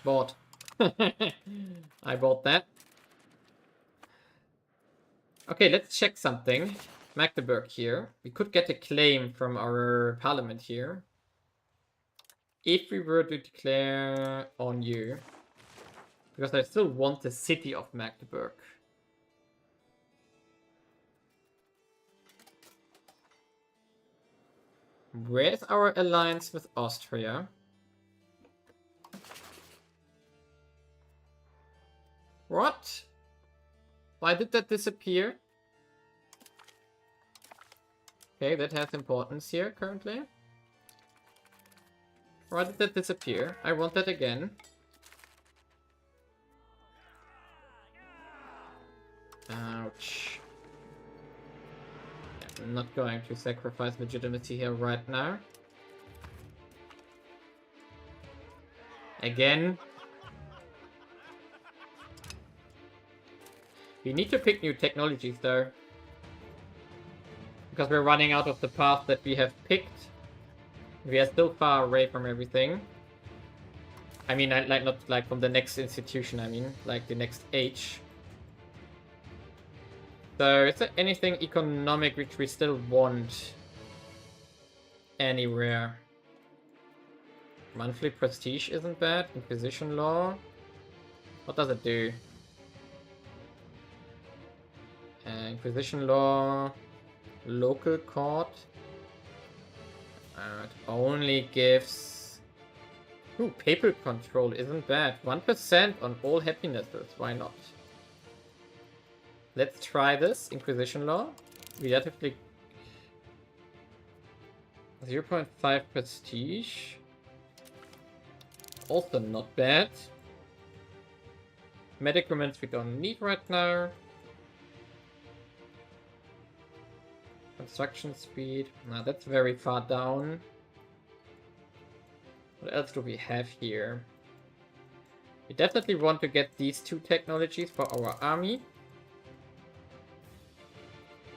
Bought. I bought that. Okay, let's check something. Magdeburg here. We could get a claim from our parliament here. If we were to declare on you. Because I still want the city of Magdeburg. Where's our alliance with Austria? What? Why did that disappear? Okay, that has importance here currently. Why did that disappear? I want that again. Ouch. Yeah, I'm not going to sacrifice legitimacy here right now. Again. We need to pick new technologies though. Because we're running out of the path that we have picked. We are still far away from everything. I mean, like not like from the next institution, I mean, like the next age. So, is there anything economic which we still want anywhere? Monthly prestige isn't bad. Inquisition law. What does it do? Inquisition law. Local court. It only gives... Ooh, papal control isn't bad. 1% on all happinesses. Why not? Let's try this. Inquisition law. Relatively 0.5 prestige. Also not bad. Medicaments we don't need right now. Construction speed. Nah, that's very far down. What else do we have here? We definitely want to get these two technologies for our army.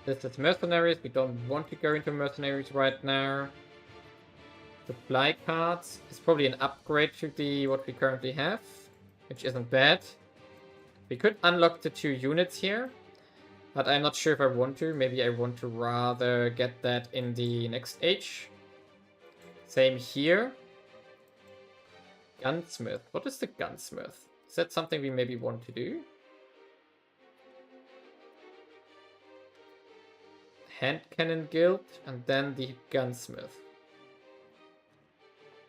This is mercenaries. We don't want to go into mercenaries right now. Supply cards is probably an upgrade to the what we currently have, which isn't bad. We could unlock the 2 units here, but I'm not sure if I want to. Maybe I want to rather get that in the next age. Same here. Gunsmith. What is the gunsmith? Is that something we maybe want to do? Hand cannon guild and then the gunsmith.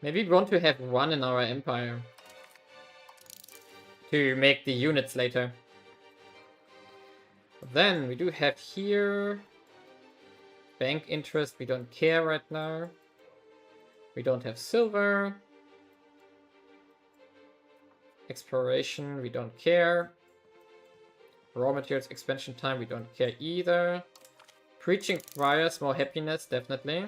Maybe we want to have one in our empire to make the units later. Then we do have here bank interest. We don't care right now. We don't have silver. Exploration, we don't care. Raw materials expansion time, we don't care either. Preaching friars, more happiness, definitely.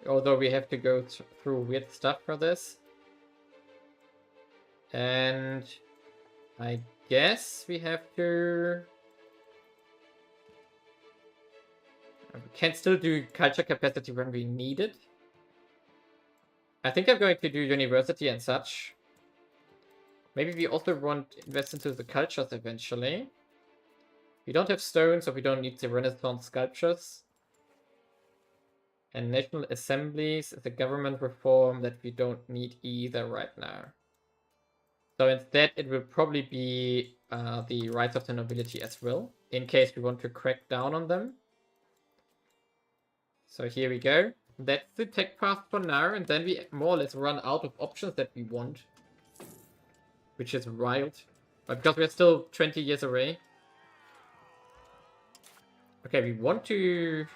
Although we have to go through weird stuff for this. And I guess we have to... We can still do culture capacity when we need it. I think I'm going to do university and such. Maybe we also want to invest into the cultures eventually. We don't have stone, so we don't need the Renaissance sculptures. And national assemblies is a government reform that we don't need either right now. So instead, it will probably be the rights of the nobility as well, in case we want to crack down on them. So here we go. That's the tech path for now, and then we more or less run out of options that we want. Which is wild. But because we're still 20 years away. Okay, we want to...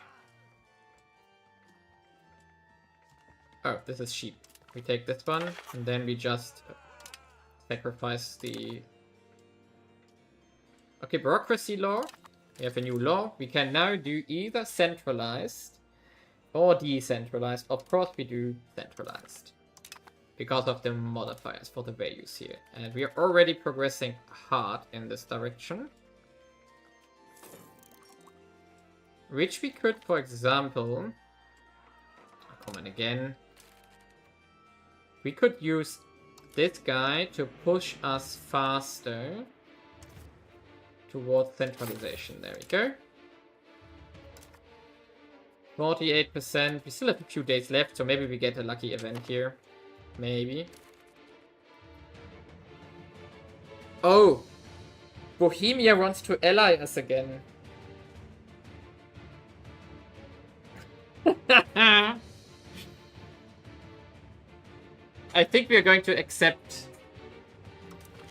Oh, this is cheap. We take this one, and then we just sacrifice the... Okay, bureaucracy law. We have a new law. We can now do either centralized or decentralized. Of course we do centralized. Because of the modifiers for the values here. And we are already progressing hard in this direction. Which we could, for example... I'll come in again. We could use this guy to push us faster towards centralization. There we go. 48%. We still have a few days left, so maybe we get a lucky event here. Maybe. Oh! Bohemia wants to ally us again. I think we are going to accept.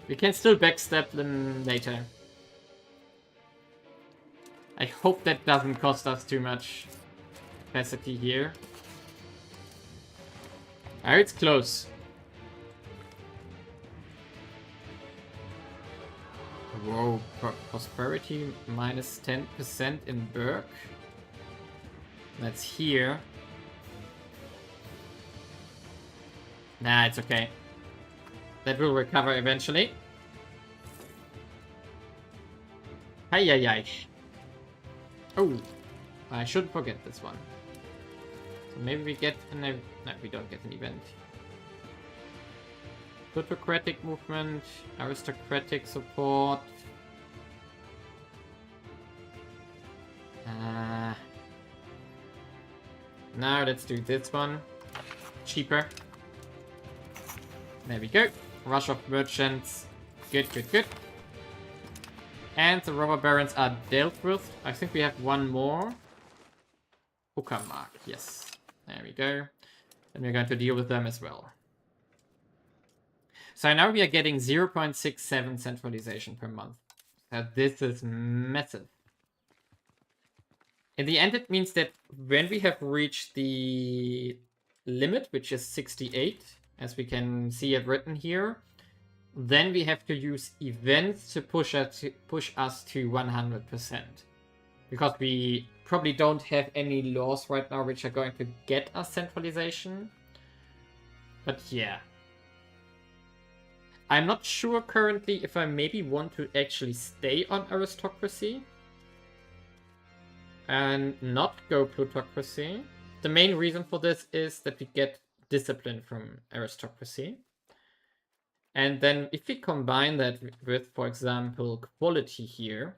We can still backstab them later. I hope that doesn't cost us too much capacity here. Ah, it's close. Whoa, prosperity minus 10% in Berg. That's here. Nah, it's okay. That will recover eventually. Hi. Oh, I shouldn't forget this one. So maybe we get an... No, we don't get an event. Plutocratic movement, aristocratic support. Now let's do this one. Cheaper. There we go. Rush of merchants. Good. And the robber barons are dealt with. I think we have one more. Uckermark, yes. There we go. And we're going to deal with them as well. So now we are getting 0.67 centralization per month. So this is massive. In the end, it means that when we have reached the limit, which is 68, as we can see it written here, then we have to use events to push us to 100%. Because we probably don't have any laws right now which are going to get us centralization. But yeah. I'm not sure currently if I maybe want to actually stay on aristocracy and not go plutocracy. The main reason for this is that we get discipline from aristocracy. And then if we combine that with, for example, quality here,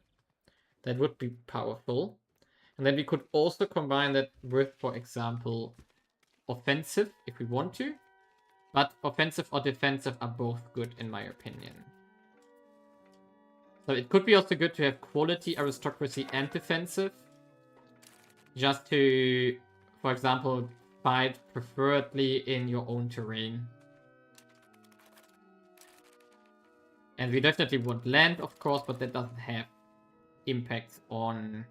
that would be powerful. And then we could also combine that with, for example, offensive if we want to. But offensive or defensive are both good in my opinion. So it could be also good to have quality, aristocracy, and defensive. Just to, for example, fight preferably in your own terrain. And we definitely want land, of course, but that doesn't have impacts on...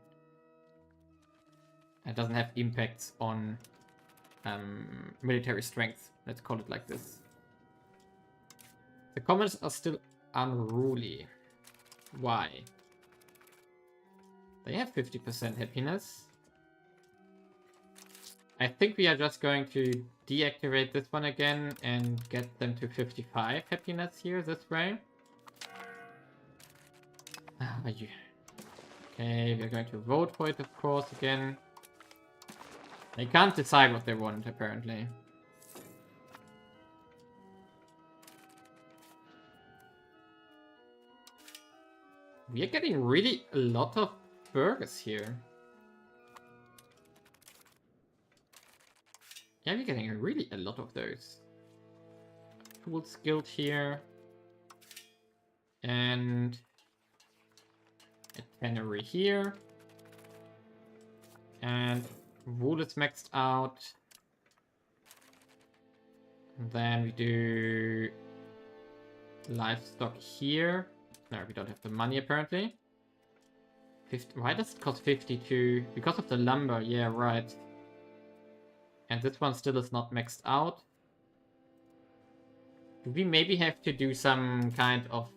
It doesn't have impacts on military strength. Let's call it like this. The commons are still unruly. Why? They have 50% happiness. I think we are just going to deactivate this one again and get them to 55 happiness here this way. Okay, we're going to vote for it, of course, again. They can't decide what they want, apparently. We are getting really a lot of burgers here. Yeah, we're getting really a lot of those. Tools guild here. And a tannery here. And wool is maxed out. And then we do livestock here. No, we don't have the money apparently. 50, why does it cost 52? Because of the lumber, yeah, right. And this one still is not maxed out. Do we maybe have to do some kind of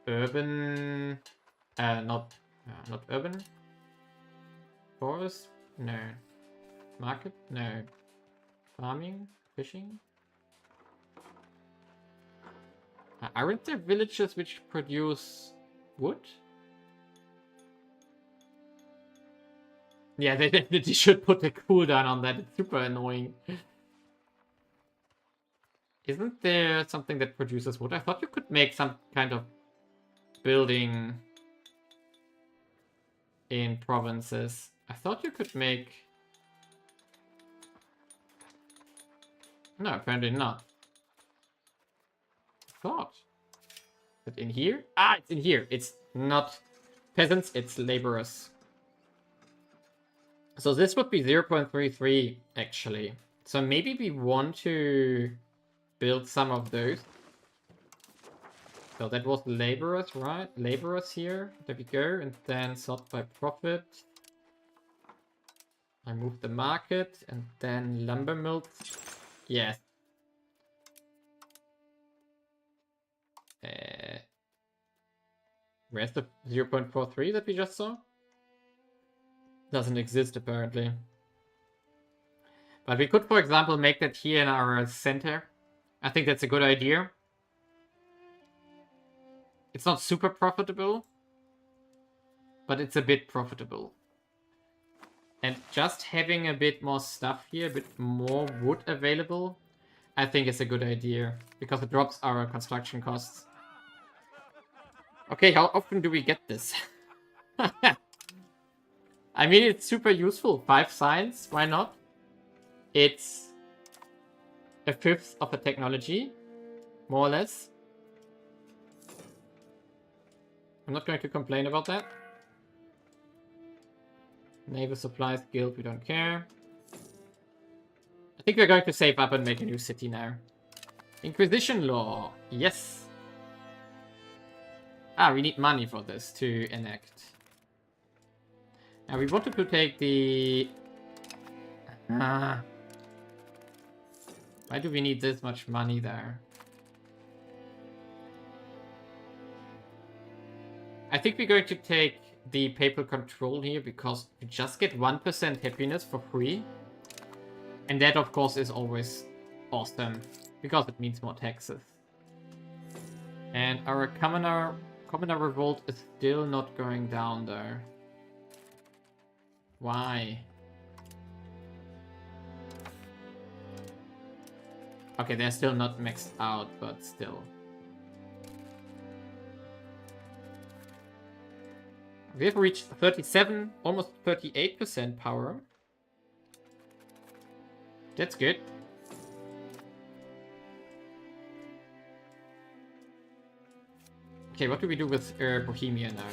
urban... not urban? Forest? No. Market? No. Farming? Fishing? Aren't there villages which produce wood? Yeah, they definitely should put a cooldown on that. It's super annoying. Isn't there something that produces wood? I thought you could make some kind of building in provinces. I thought you could make... No, apparently not. I thought. Is it in here? Ah, it's in here. It's not peasants, it's laborers. So this would be 0.33 actually. So maybe we want to build some of those. So that was laborers, right? Laborers here. There we go. And then sort by profit. I move the market and then lumber mills. Yes. Where's the 0.43 that we just saw? Doesn't exist apparently. But we could, for example, make that here in our center. I think that's a good idea. It's not super profitable, but it's a bit profitable. And just having a bit more stuff here, a bit more wood available, I think is a good idea. Because it drops our construction costs. Okay, how often do we get this? I mean, it's super useful. 5 science, why not? It's a fifth of a technology, more or less. I'm not going to complain about that. Naval Supplies Guild, we don't care. I think we're going to save up and make a new city now. Inquisition Law, yes. Ah, we need money for this to enact. Now we wanted to take the... Why do we need this much money there? I think we're going to take the papal control here because we just get 1% happiness for free. And that, of course, is always awesome because it means more taxes. And our commoner revolt is still not going down there. Why? Okay, they're still not maxed out, but still. We have reached 37, almost 38% power. That's good. Okay, what do we do with Bohemia now?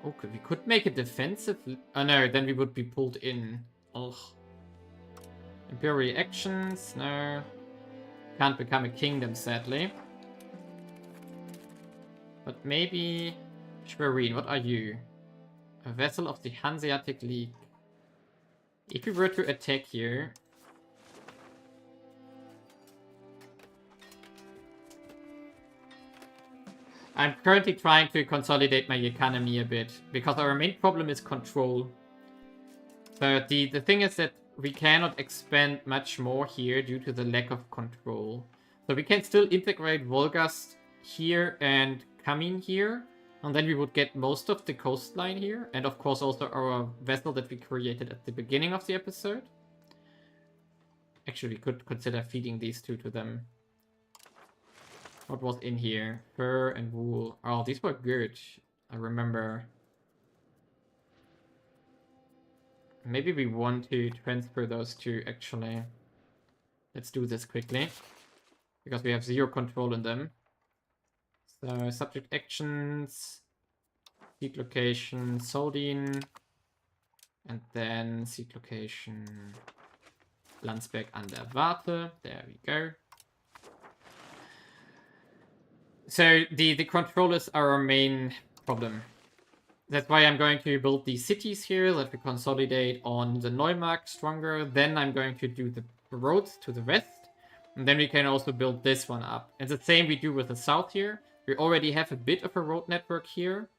Okay, we could make a defensive... Oh no, then we would be pulled in. Ugh. Imperial actions, no. Can't become a kingdom, sadly. But maybe... Schwerin, what are you? A vessel of the Hanseatic League. If we were to attack here... I'm currently trying to consolidate my economy a bit, because our main problem is control. So the thing is that we cannot expand much more here due to the lack of control. So we can still integrate Wolgast here and Kamin here, and then we would get most of the coastline here, and of course also our vessel that we created at the beginning of the episode. Actually, we could consider feeding these two to them. What was in here? Fur and wool. Oh, these were good. I remember. Maybe we want to transfer those two, actually. Let's do this quickly. Because we have 0 control in them. So, subject actions. Seat location, Sodin. And then seat location, Landsberg an der Warthe. There we go. So the controllers are our main problem. That's why I'm going to build these cities here that we consolidate on the Neumarkt stronger. Then I'm going to do the roads to the west. And then we can also build this one up. And the same we do with the south here. We already have a bit of a road network here.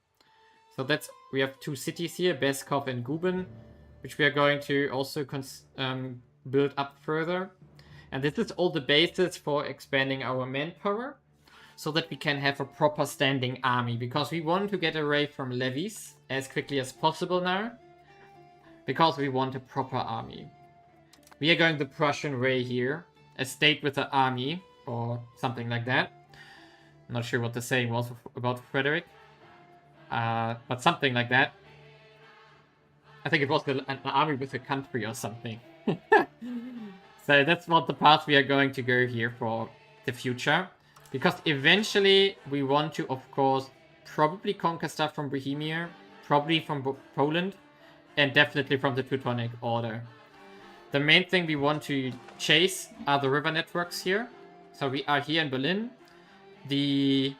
So that's, we have 2 cities here, Beskov and Guben, which we are going to also build up further. And this is all the basis for expanding our manpower, so that we can have a proper standing army, because we want to get away from levies as quickly as possible now, because we want a proper army. We are going the Prussian way here, a state with an army, or something like that. I'm not sure what the saying was about Frederick, but something like that. I think it was an army with a country or something. So that's what the path we are going to go here for the future. Because eventually we want to, of course, probably conquer stuff from Bohemia, probably from Poland, and definitely from the Teutonic Order. The main thing we want to chase are the river networks here. So we are here in Berlin. The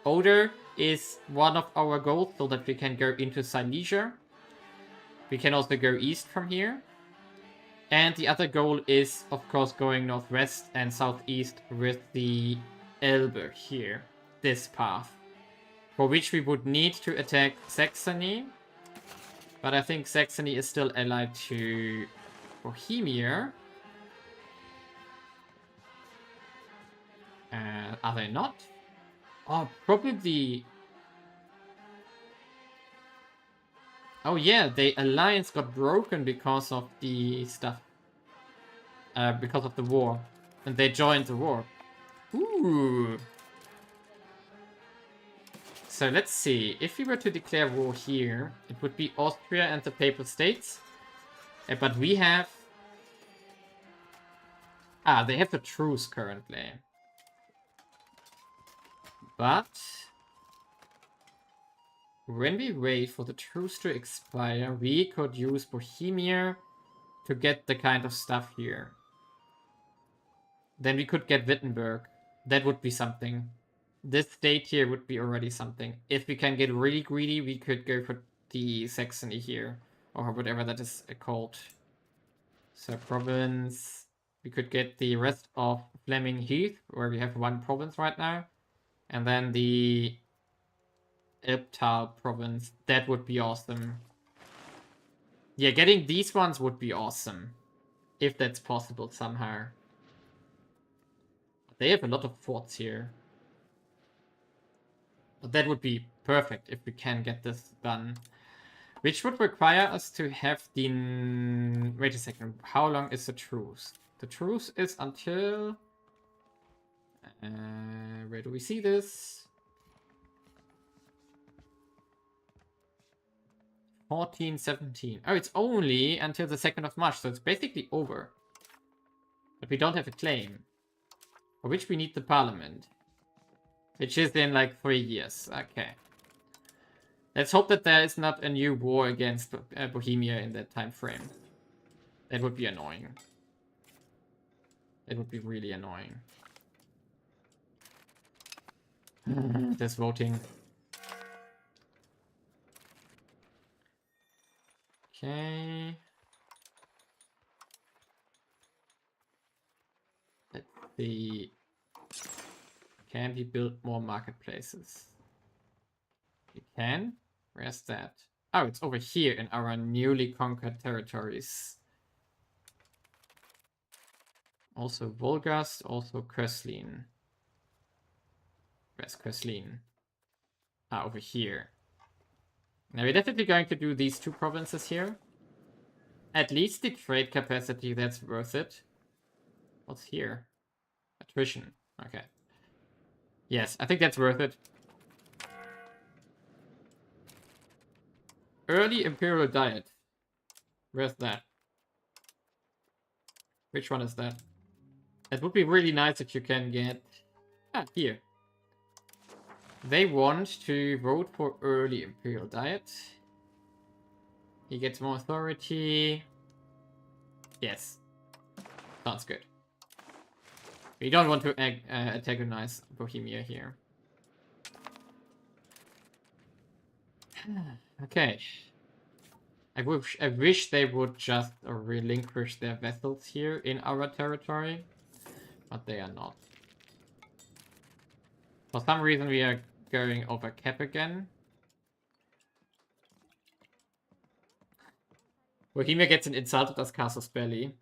Oder is one of our goals, so that we can go into Silesia. We can also go east from here. And the other goal is, of course, going northwest and southeast with the Elbe here, this path, for which we would need to attack Saxony, but I think Saxony is still allied to Bohemia. Are they not? Oh, probably. Oh yeah, the alliance got broken because of the stuff, because of the war, and they joined the war. Ooh. So let's see. If we were to declare war here, it would be Austria and the Papal States. But we have... they have a truce currently. But... when we wait for the truce to expire, we could use Bohemia to get the kind of stuff here. Then we could get Wittenberg. That would be something. This state here would be already something. If we can get really greedy, we could go for the Saxony here. Or whatever that is called. So province. We could get the rest of Fleming Heath, where we have 1 province right now. And then the Elbtal province. That would be awesome. Yeah, getting these ones would be awesome. If that's possible somehow. They have a lot of forts here. But that would be perfect if we can get this done. Which would require us to have the... Wait a second. How long is the truce? The truce is until... where do we see this? 14, 17. Oh, it's only until the 2nd of March, so it's basically over. But we don't have a claim. For which we need the parliament. Which is in like 3 years. Okay. Let's hope that there is not a new war against Bohemia in that time frame. That would be annoying. It would be really annoying. This voting. Okay. Let's see. Can we build more marketplaces? We can. Where's that? Oh, it's over here in our newly conquered territories. Also Wolgast, also Köslin. Where's Köslin? Ah, over here. Now we're definitely going to do these 2 provinces here. At least the trade capacity, that's worth it. What's here? Attrition. Okay. Yes, I think that's worth it. Early Imperial Diet. Where's that? Which one is that? It would be really nice if you can get... Ah, here. They want to vote for Early Imperial Diet. He gets more authority. Yes. Sounds good. We don't want to antagonize Bohemia here. Okay. I wish they would just relinquish their vessels here in our territory, but they are not. For some reason we are going over cap again. Bohemia gets an insulted as Casus Belli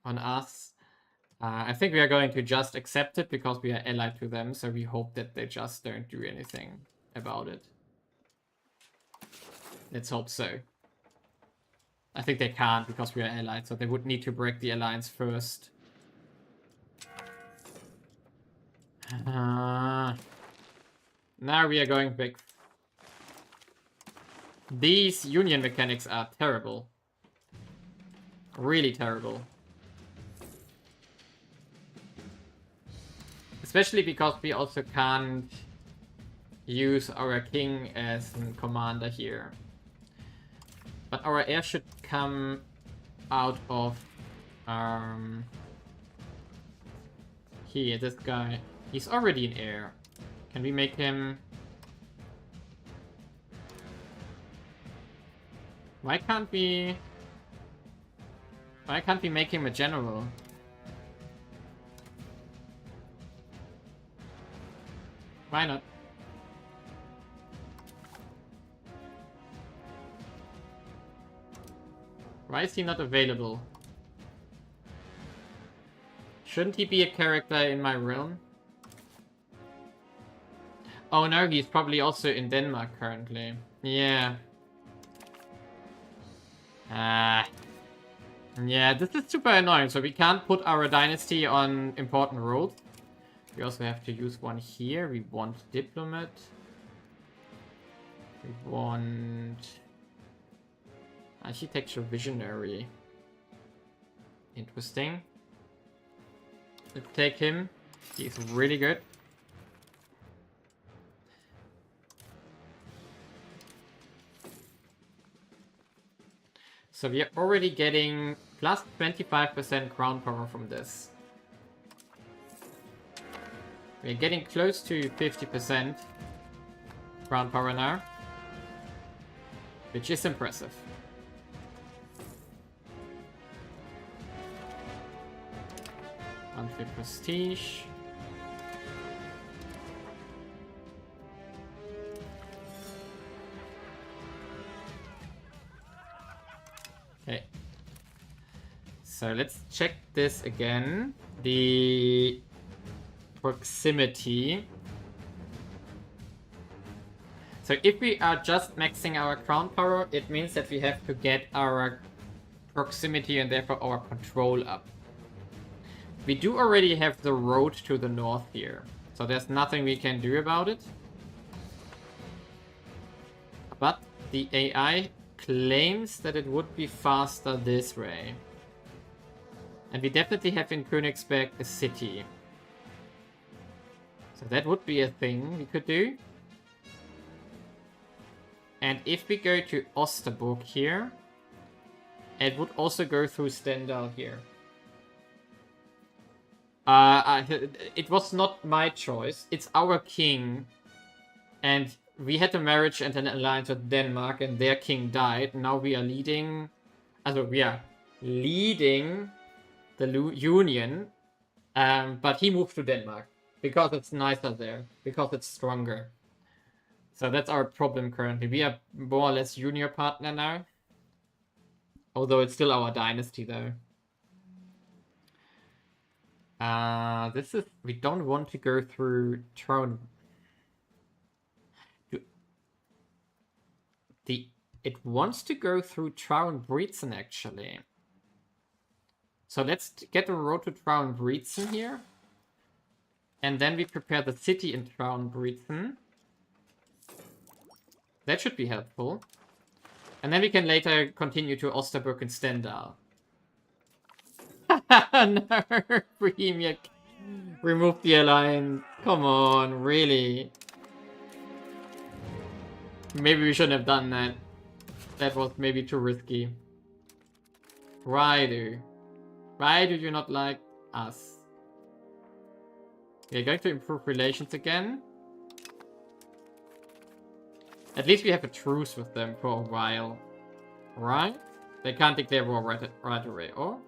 on us. I think we are going to just accept it because we are allied to them, so we hope that they just don't do anything about it. Let's hope so. I think they can't because we are allied, so they would need to break the alliance first. Now we are going back. These union mechanics are terrible. Really terrible. Especially because we also can't use our king as a commander here. But our heir should come out of here, this guy. He's already an heir. Can we make him... Why can't we make him a general? Why not? Why is he not available? Shouldn't he be a character in my realm? Oh no, he's probably also in Denmark currently. Yeah. Yeah, this is super annoying. So we can't put our dynasty on important roles. We also have to use one here. We want diplomat. We want architecture visionary. Interesting. Let's take him. He's really good. So we are already getting plus 25% crown power from this. We're getting close to 50% crown power now, which is impressive. Monthly prestige. Okay. So let's check this again. The proximity. So if we are just maxing our crown power, it means that we have to get our proximity and therefore our control up. We do already have the road to the north here, so there's nothing we can do about it. But the AI claims that it would be faster this way. And we definitely have in Königsberg a city. So that would be a thing we could do. And if we go to Osterburg here, it would also go through Stendal here. It was not my choice. It's our king. And we had a marriage and an alliance with Denmark, and their king died. Now we are leading... Also, we are leading the union. But he moved to Denmark. Because it's nicer there. Because it's stronger. So that's our problem currently. We are more or less junior partner now. Although it's still our dynasty, though. This is... We don't want to go through Traun. It wants to go through Traun-Brietzen, actually. So let's get a road to Traun-Brietzen here. And then we prepare the city in Traun-Brietzen. That should be helpful. And then we can later continue to Osterburg and Stendal. No, Bohemia. Remove the alliance. Come on, really? Maybe we shouldn't have done that. That was maybe too risky. Why do you not like us? We're going to improve relations again. At least we have a truce with them for a while. Right? They can't declare war right away. Oh?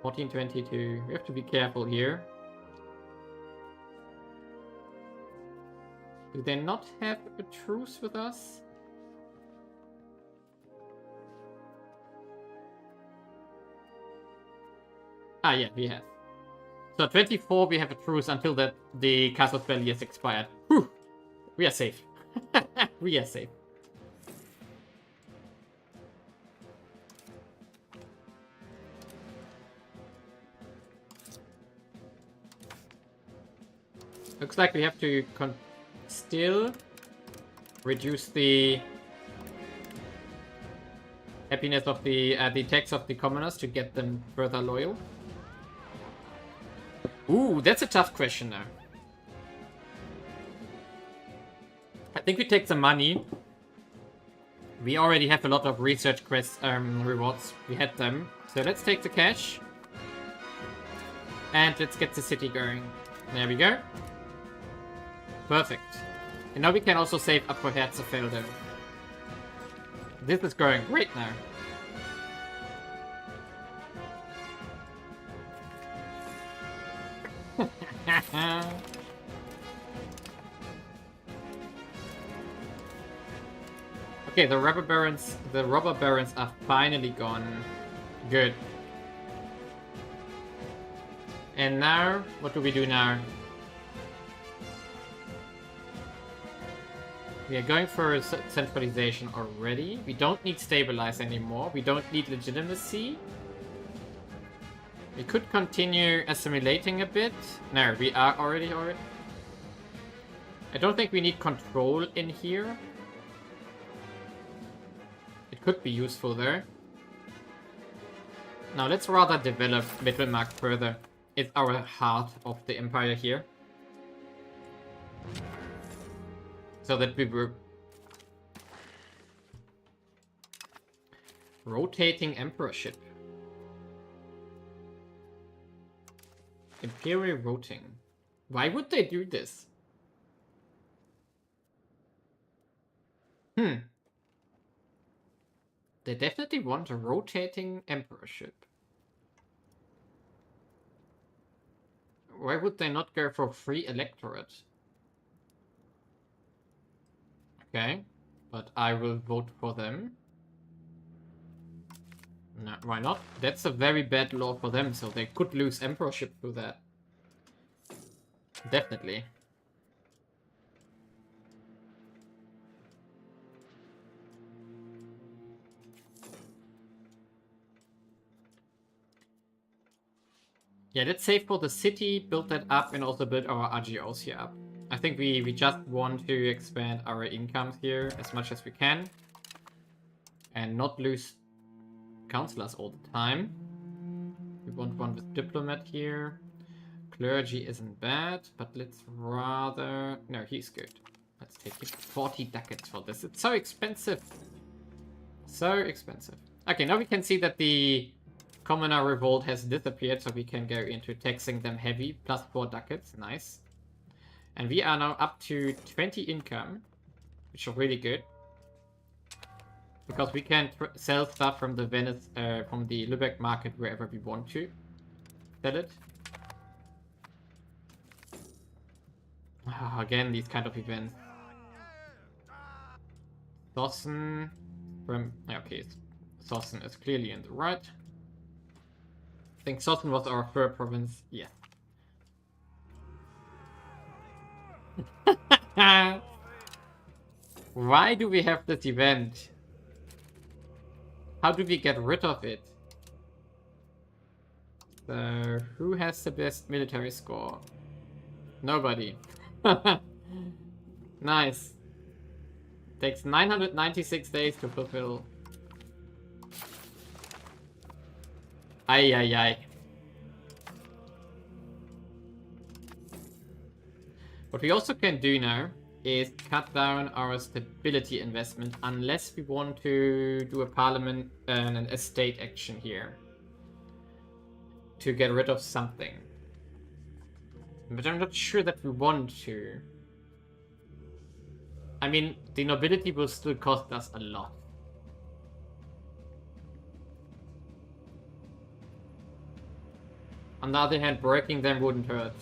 1422. We have to be careful here. Do they not have a truce with us? Ah, yeah, we have. So 24, we have a truce until the Casus Belli is expired. Whew! We are safe. We are safe. Looks like we have to still reduce the happiness of the tax of the commoners to get them further loyal. Ooh, that's a tough question now. I think we take the money. We already have a lot of research quest rewards. We had them. So let's take the cash. And let's get the city going. There we go. Perfect. And now we can also save up for Herzfelde. This is going great now. Okay, the robber barons are finally gone. Good. And now, what do we do now? We are going for centralization already. We don't need stabilize anymore. We don't need legitimacy. We could continue assimilating a bit. No, we are already. I don't think we need control in here. It could be useful there. Now let's rather develop Mittelmark further. It's our heart of the empire here. So that we were rotating emperorship. Imperial voting. Why would they do this? They definitely want a rotating emperorship. Why would they not go for free electorate? Okay, but I will vote for them. No, why not? That's a very bad law for them, so they could lose emperorship through that. Definitely. Yeah, let's save for the city, build that up, and also build our AGOs here up. I think we just want to expand our incomes here as much as we can. And not lose councillors all the time. We want one with diplomat here. Clergy isn't bad, but let's rather... No, he's good. Let's take 40 ducats for this. It's so expensive. So expensive. Okay, now we can see that the Commoner Revolt has disappeared, so we can go into taxing them heavy. Plus 4 ducats. Nice. And we are now up to 20 income, which is really good. Because we can sell stuff from the from the Lübeck market wherever we want to sell it. Again, these kind of events. Sossen from... Okay, Sossen is clearly in the right. I think Sossen was our third province. Yes. Why do we have this event? How do we get rid of it? So, who has the best military score? Nobody. Nice. Takes 996 days to fulfill. Ay, ay, ay. What we also can do now is cut down our stability investment unless we want to do a parliament and an estate action here to get rid of something. But I'm not sure that we want to. I mean, the nobility will still cost us a lot. On the other hand, breaking them wouldn't hurt.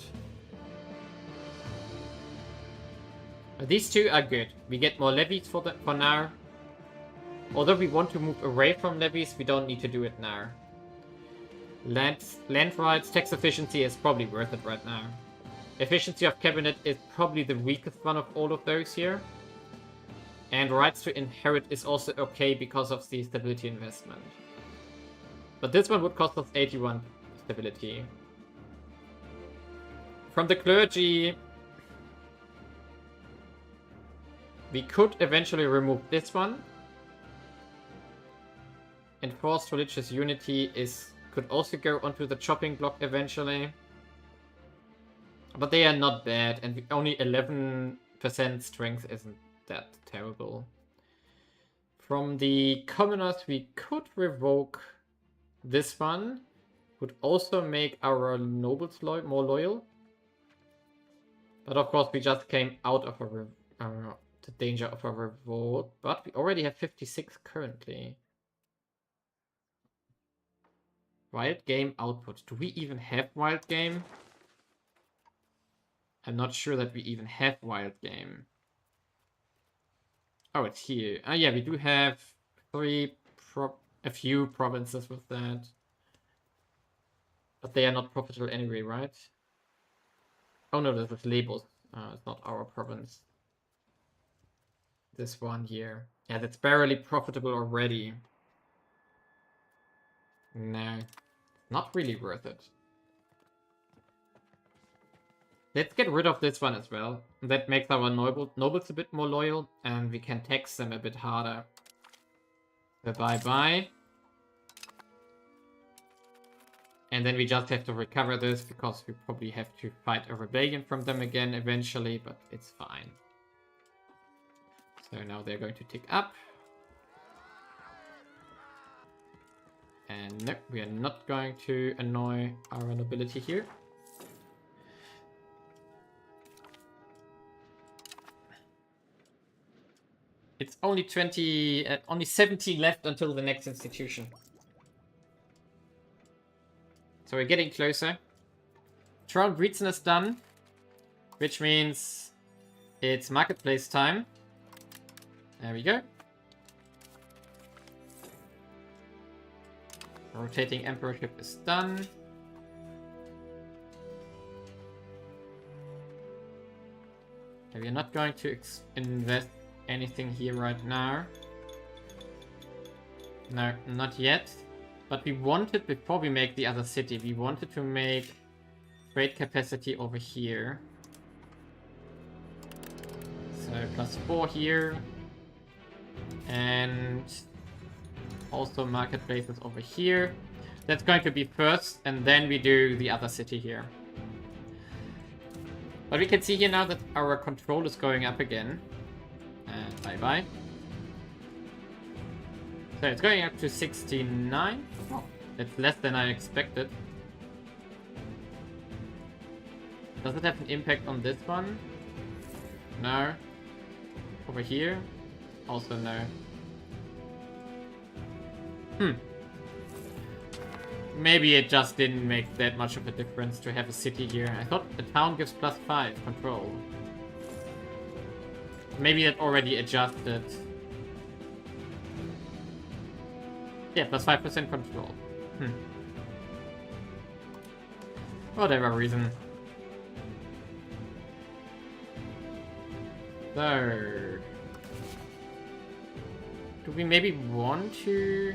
These two are good. We get more levies for now. Although we want to move away from levies, we don't need to do it now. Land rights, tax efficiency is probably worth it right now. Efficiency of cabinet is probably the weakest one of all of those here. And rights to inherit is also okay because of the stability investment. But this one would cost us 81 stability. From the clergy... we could eventually remove this one. Enforced religious unity could also go onto the chopping block eventually. But they are not bad, and only 11% strength isn't that terrible. From the commoners, we could revoke this one. Would also make our nobles more loyal. But of course, we just came out of the danger of a revolt. But we already have 56 currently. Wild game output. Do we even have wild game? I'm not sure that we even have wild game. Oh, it's here. Oh yeah, we do have a few provinces with that. But they are not profitable anyway, right? Oh no, this is labels. It's not our province. This one here. Yeah, that's barely profitable already. No, not really worth it. Let's get rid of this one as well. That makes our nobles a bit more loyal, and we can tax them a bit harder. So bye-bye. And then we just have to recover this, because we probably have to fight a rebellion from them again eventually, but it's fine. So now they're going to tick up. And no, we are not going to annoy our nobility here. It's only 70 left until the next institution. So we're getting closer. Trial Breedson is done, which means it's marketplace time. There we go. Rotating emperorship is done. Okay, we're not going to invest anything here right now. No, not yet. But we wanted, before we make the other city, we wanted to make trade capacity over here. So +4 here. And also marketplaces over here. That's going to be first, and then we do the other city here. But we can see here now that our control is going up again. And bye-bye. So it's going up to 69. Oh, that's less than I expected. Does it have an impact on this one? No. Over here? Also no. Maybe it just didn't make that much of a difference to have a city here. I thought the town gives +5 control. Maybe that already adjusted. Yeah, +5% control. Whatever reason. So, do we maybe want to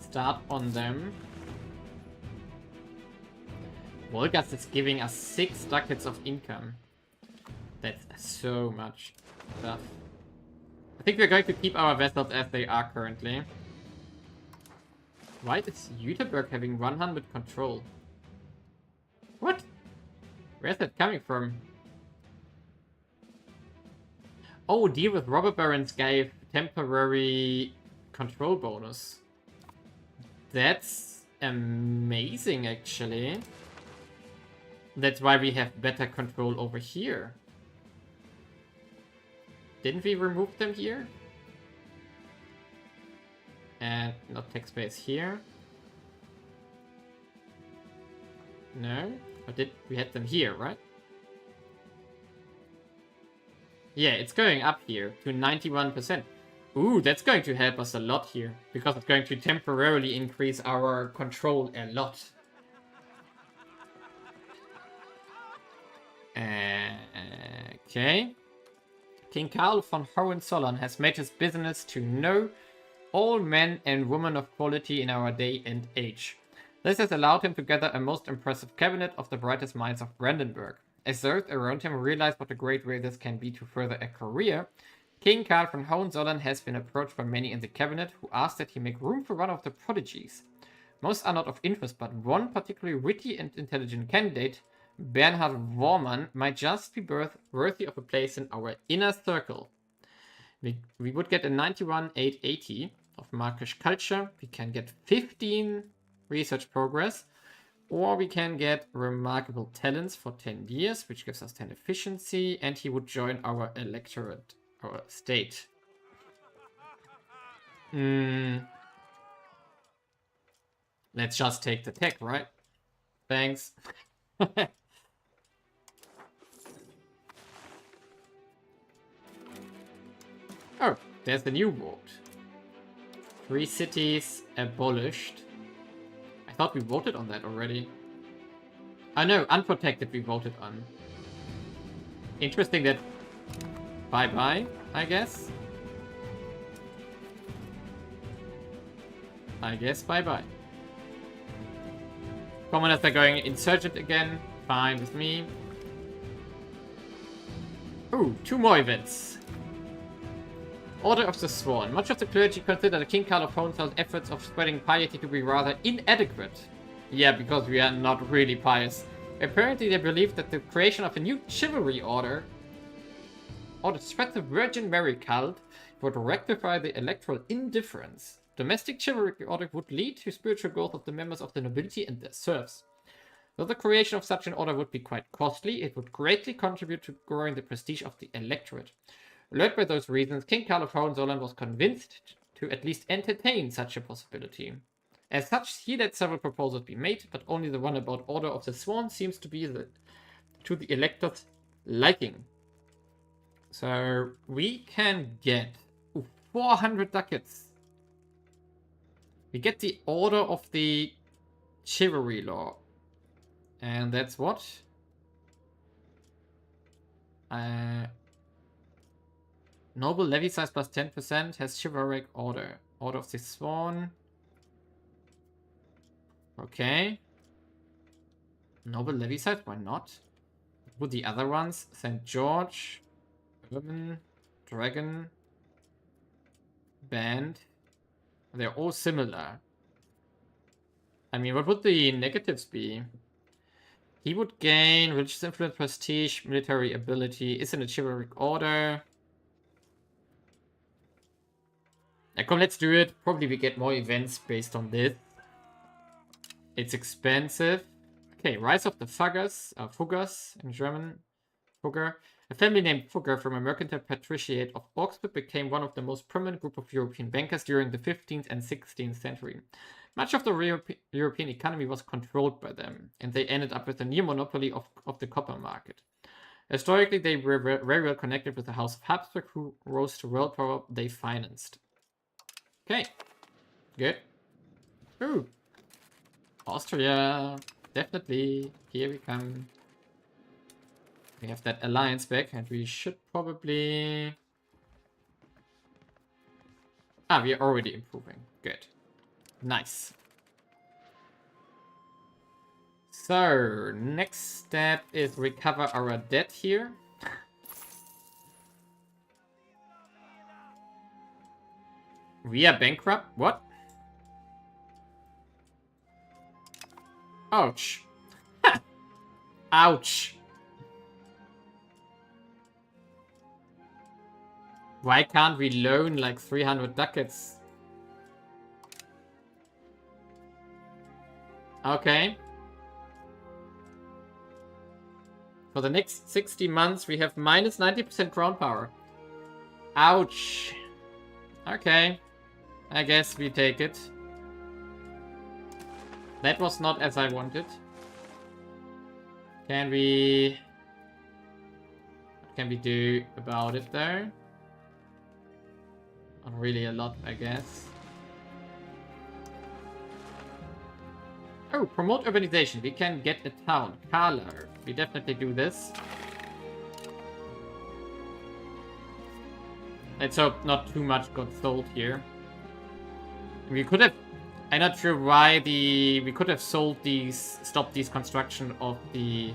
start on them? Wolgast is giving us 6 ducats of income. That's so much stuff. I think we're going to keep our vessels as they are currently. Why is Jüterberg having 100 control? What? Where's that coming from? Oh, deal with robber barons gave temporary control bonus. That's amazing, actually. That's why we have better control over here. Didn't we remove them here? And not tech space here. No? Or did we had them here, right? Yeah, it's going up here to 91%. Ooh, that's going to help us a lot here. Because it's going to temporarily increase our control a lot. Okay. King Karl von Hohenzollern has made his business to know all men and women of quality in our day and age. This has allowed him to gather a most impressive cabinet of the brightest minds of Brandenburg. As those around him realize what a great way this can be to further a career, King Karl von Hohenzollern has been approached by many in the cabinet who ask that he make room for one of the prodigies. Most are not of interest, but one particularly witty and intelligent candidate, Bernhard Wormann, might just be worthy of a place in our inner circle. We would get a 91,880 of Markish culture. We can get 15 research progress. Or we can get remarkable talents for 10 years, which gives us 10 efficiency. And he would join our electorate, our state. Let's just take the tech, right? Thanks. Oh, there's the new vote. 3 cities abolished. I thought we voted on that already. Oh no, unprotected we voted on. Interesting that... Bye-bye, I guess. I guess bye-bye. Commoners are going insurgent again. Fine with me. Ooh, 2 more events. Order of the Sworn. Much of the clergy consider the King Karl of Hohenzollern's efforts of spreading piety to be rather inadequate. Yeah, because we are not really pious. Apparently they believe that the creation of a new chivalry order, or the spread the Virgin Mary cult, would rectify the electoral indifference. Domestic chivalry order would lead to spiritual growth of the members of the nobility and their serfs. Though the creation of such an order would be quite costly, it would greatly contribute to growing the prestige of the electorate. Alert by those reasons, King Karl of Hohenzollern was convinced to at least entertain such a possibility. As such, he let several proposals be made, but only the one about Order of the Sworn seems to be to the elector's liking. So we can get 400 ducats. We get the Order of the Chivalry Law. And that's what? Noble levy size plus 10% has chivalric order. Order of the Sworn. Okay. Noble levy size, why not? What the other ones? St. George, Urban, Dragon, Band. They're all similar. I mean, what would the negatives be? He would gain religious influence, prestige, military ability, is in a chivalric order. Yeah, come, let's do it. Probably we get more events based on this. It's expensive. Okay, Rise of the Fuggers in German. Fugger. A family named Fugger from a mercantile patriciate of Augsburg became one of the most prominent group of European bankers during the 15th and 16th century. Much of the European economy was controlled by them, and they ended up with a near monopoly of the copper market. Historically, they were very well connected with the House of Habsburg, who rose to world power they financed. Okay, good. Ooh, Austria, definitely. Here we come. We have that alliance back, and we should probably... Ah, we are already improving. Good. Nice. So, next step is recover our debt here. We are bankrupt? What? Ouch. Ouch. Why can't we loan like 300 ducats? Okay. For the next 60 months, we have minus 90% crown power. Ouch. Okay. I guess we take it. That was not as I wanted. Can we... What can we do about it though? Not really a lot, I guess. Oh, promote urbanization. We can get a town. Color. We definitely do this. Let's hope not too much got sold here. We could have... I'm not sure why we could have sold these... Stopped these construction of the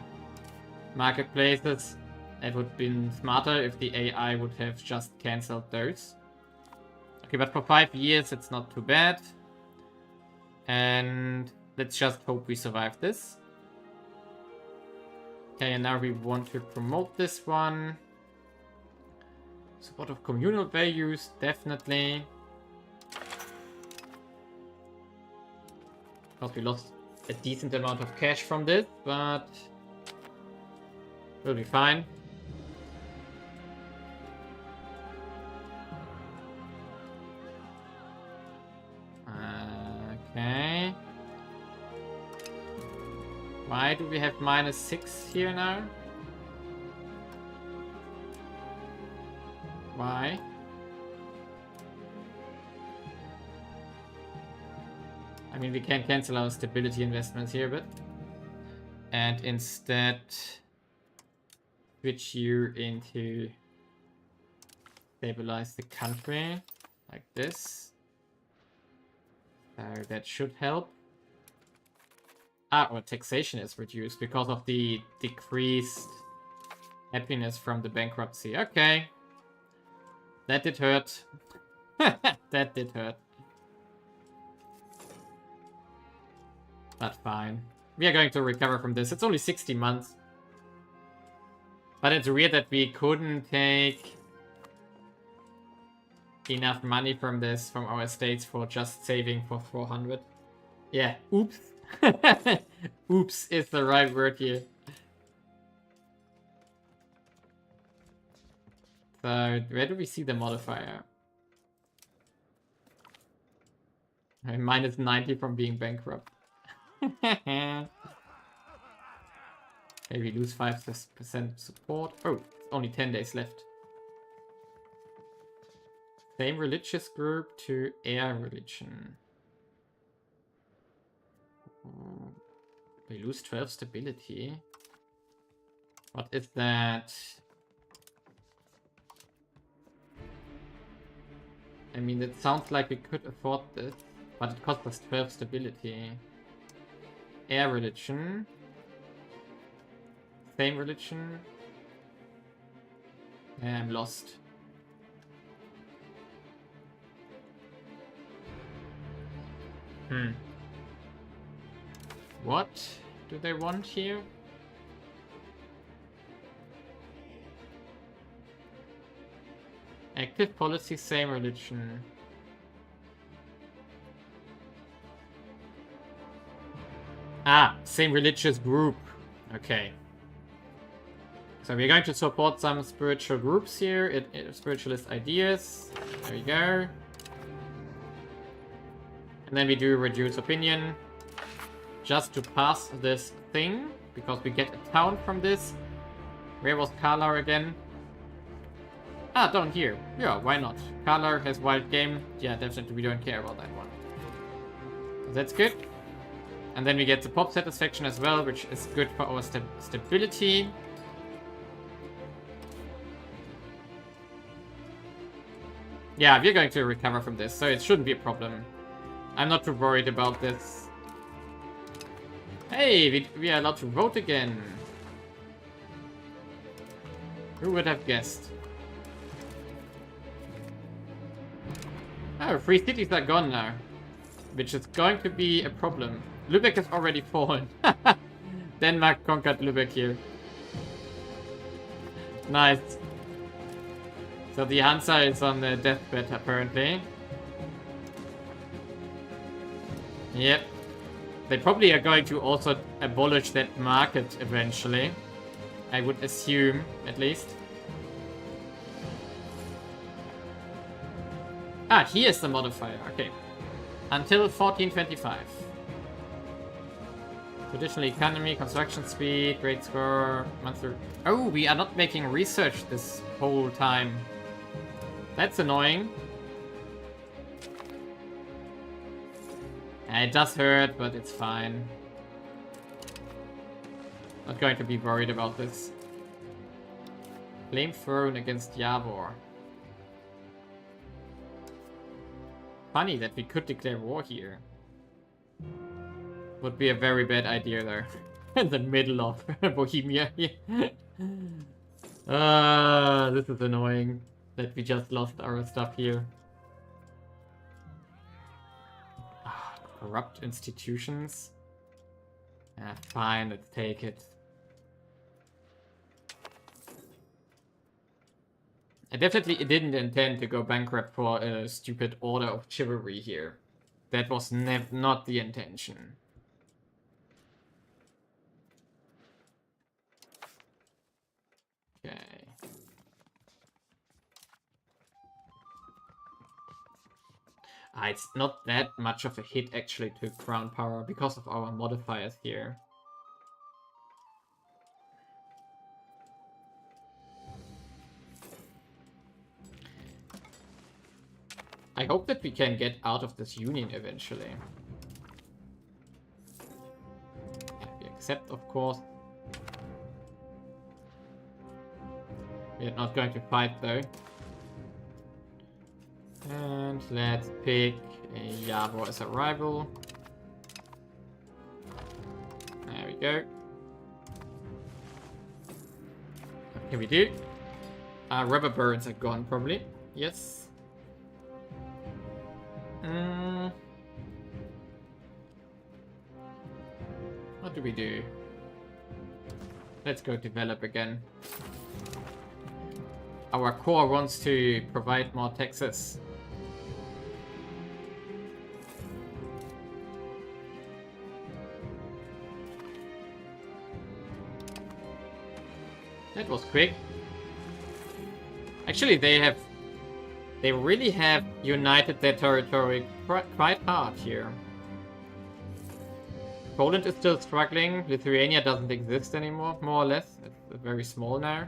marketplaces. It would have been smarter if the AI would have just cancelled those. Okay, but for 5 years it's not too bad. And... let's just hope we survive this. Okay, and now we want to promote this one. Support of communal values, definitely. Because we lost a decent amount of cash from this, but we'll be fine. Okay. Why do we have -6 here now? Why? I mean, we can cancel our stability investments here, but... And instead... switch you into... stabilize the country. Like this. So that should help. Ah, or taxation is reduced because of the decreased happiness from the bankruptcy. Okay. That did hurt. That did hurt. But fine. We are going to recover from this. It's only 60 months. But it's weird that we couldn't take enough money from this, from our estates, for just saving for 400. Yeah, oops. Oops is the right word here. So, where do we see the modifier? -90 from being bankrupt. Maybe lose 5% support. Oh, only 10 days left. Same religious group to air religion. We lose 12 stability. What is that? I mean, it sounds like we could afford this, but it costs us 12 stability. Air religion. Same religion. Yeah, I'm lost. What do they want here? Active policy, same religion. Ah, same religious group. Okay. So we're going to support some spiritual groups here, spiritualist ideas. There we go. And then we do reduce opinion. Just to pass this thing, because we get a town from this. Where was Kalar again? Ah, down here. Yeah, why not? Kalar has wild game. Yeah, definitely we don't care about that one. That's good. And then we get the pop satisfaction as well, which is good for our stability. Yeah, we're going to recover from this, so it shouldn't be a problem. I'm not too worried about this. Hey, we are allowed to vote again. Who would have guessed? Oh, 3 cities are gone now. Which is going to be a problem. Lübeck has already fallen. Denmark conquered Lübeck here. Nice. So the Hansa is on the deathbed apparently. Yep. They probably are going to also abolish that market eventually. I would assume, at least. Ah, here's the modifier. Okay. Until 1425. Traditional economy, construction speed, grade score, monthly... Oh, we are not making research this whole time. That's annoying. It does hurt, but it's fine. Not going to be worried about this. Flame thrown against Yavor. Funny that we could declare war here. Would be a very bad idea there. In the middle of Bohemia here. This is annoying that we just lost our stuff here. Corrupt institutions. Fine, let's take it. I definitely didn't intend to go bankrupt for a stupid order of chivalry here. That was not the intention. Okay. It's not that much of a hit actually to crown power because of our modifiers here. I hope that we can get out of this union eventually. We accept, of course. We are not going to fight though. And let's pick Yavor as a rival. There we go. What can we do? Rubber burns are gone probably. Yes. What do we do? Let's go develop again. Our core wants to provide more taxes. That was quick. Actually, they really have united their territory quite hard here. Poland is still struggling. Lithuania doesn't exist anymore, more or less. It's very small now.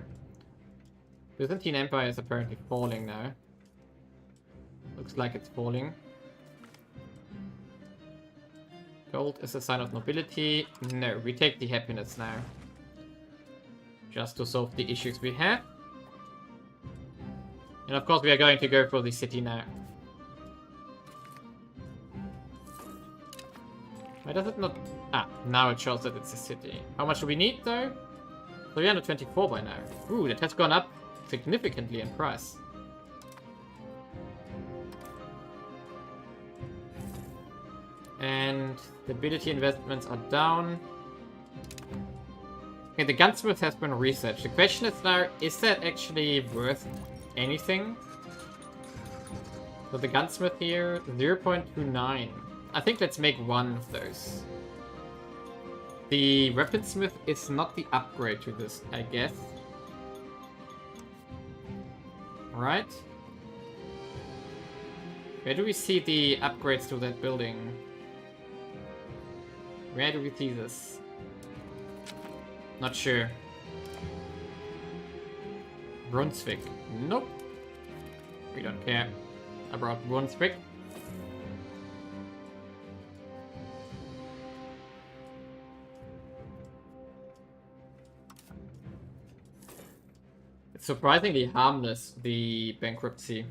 Byzantine Empire is apparently falling now. Looks like it's falling. Gold is a sign of nobility. No, we take the happiness now. Just to solve the issues we have. And of course we are going to go for the city now. Why does it not... Ah, now it shows that it's a city. How much do we need though? 324 by now. Ooh, that has gone up significantly in price. And the ability investments are down. Okay, the gunsmith has been researched. The question is now, is that actually worth anything? So the gunsmith here, 0.29. I think let's make one of those. The weaponsmith is not the upgrade to this, I guess. Right? Where do we see the upgrades to that building? Where do we see this? Not sure. Brunswick. Nope. We don't care about Brunswick. It's surprisingly harmless, the bankruptcy.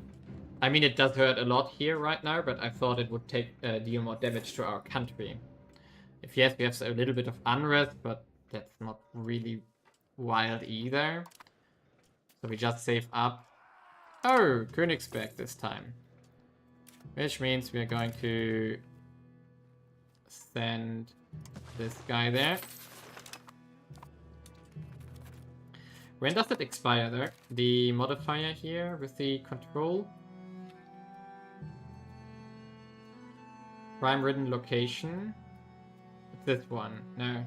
I mean, it does hurt a lot here right now, but I thought it would deal more damage to our country. If yes, we have a little bit of unrest, but that's not really wild either. So we just save up. Oh, Königsberg this time. Which means we are going to send this guy there. When does it expire there? The modifier here with the control. Crime-ridden location. It's this one. No.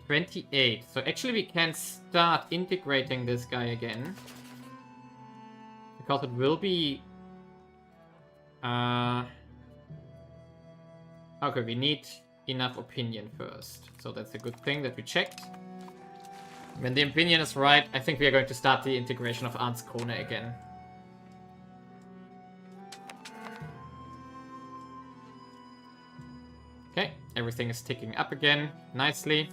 28. So actually we can start integrating this guy again. Because it will be... Okay, we need enough opinion first. So that's a good thing that we checked. When the opinion is right, I think we are going to start the integration of Arnskrone again. Okay, everything is ticking up again nicely.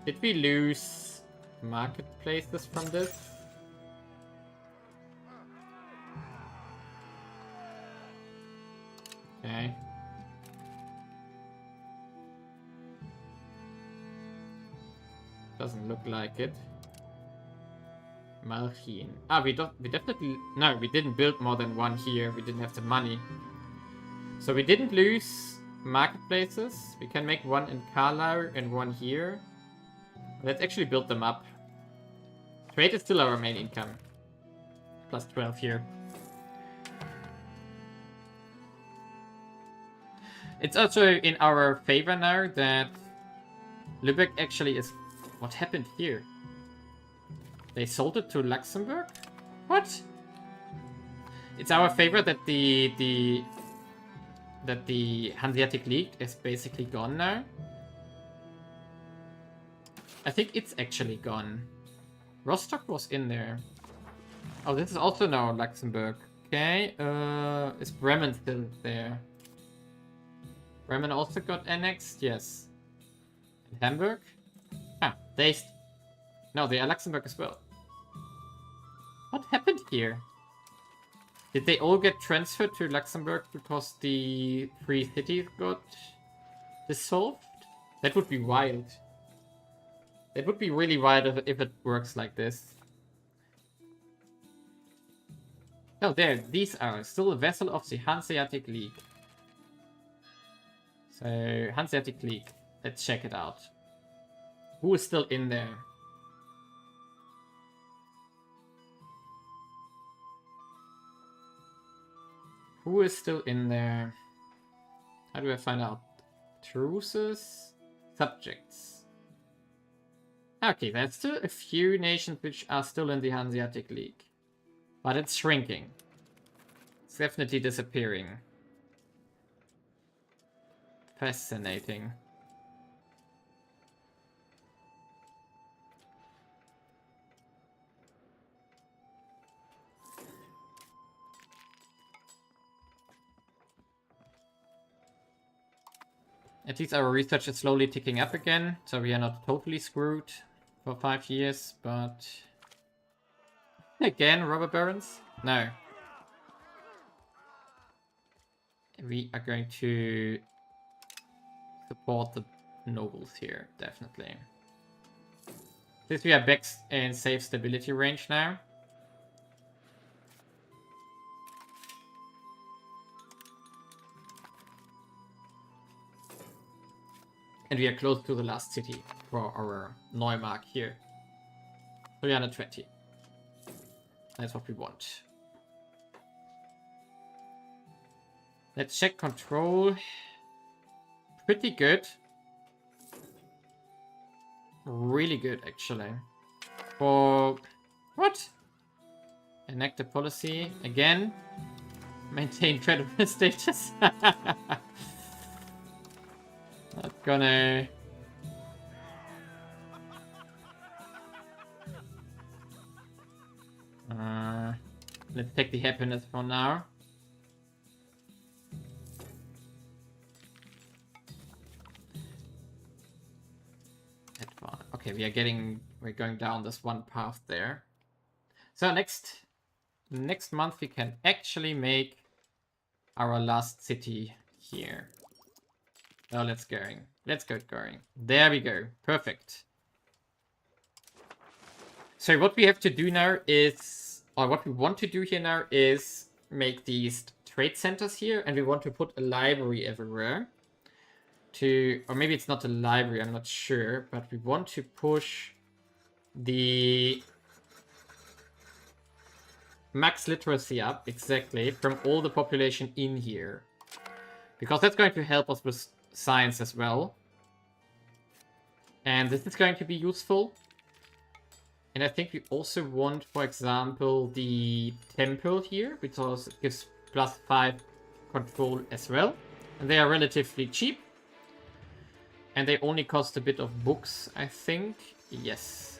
Did we lose marketplaces from this? Okay. Doesn't look like it. Malchin. Ah, we definitely... No, we didn't build more than one here. We didn't have the money. So we didn't lose marketplaces. We can make one in Carlisle and one here. Let's actually build them up. Trade is still our main income. Plus 12 here. It's also in our favor now that Lübeck actually is... What happened here? They sold it to Luxembourg? What? It's our favor that the Hanseatic League is basically gone now. I think it's actually gone. Rostock was in there. Oh, this is also now Luxembourg. Okay, is Bremen still there? Bremen also got annexed? Yes. And Hamburg? Ah, they are Luxembourg as well. What happened here? Did they all get transferred to Luxembourg because the three cities got dissolved? That would be wild. That would be really wild if it works like this. Oh, there, these are still a vessel of the Hanseatic League. So, Hanseatic League. Let's check it out. Who is still in there? Who is still in there? How do I find out? Truces? Subjects. Okay, there's still a few nations which are still in the Hanseatic League. But it's shrinking. It's definitely disappearing. Fascinating. At least our research is slowly ticking up again, so we are not totally screwed for 5 years, but... Again, robber barons? No. We are going to support the nobles here, definitely. Since we are back in safe stability range now. And we are close to the last city for our Neumark here. 320. That's what we want. Let's check control. Pretty good. Really good, actually. For... What? Enact a policy. Again. Maintain credible status. Not gonna... let's take the happiness for now. Okay, we're going down this one path there. So next month we can actually make our last city here. Oh, let's get going. There we go. Perfect. So what we have to do now is, or what we want to do here now is make these trade centers here, and we want to put a library everywhere. Or maybe it's not a library, I'm not sure, but we want to push the max literacy up, exactly, from all the population in here. Because that's going to help us with science as well. And this is going to be useful. And I think we also want, for example, the temple here, because it gives +5 control as well. And they are relatively cheap. And they only cost a bit of books, I think. Yes.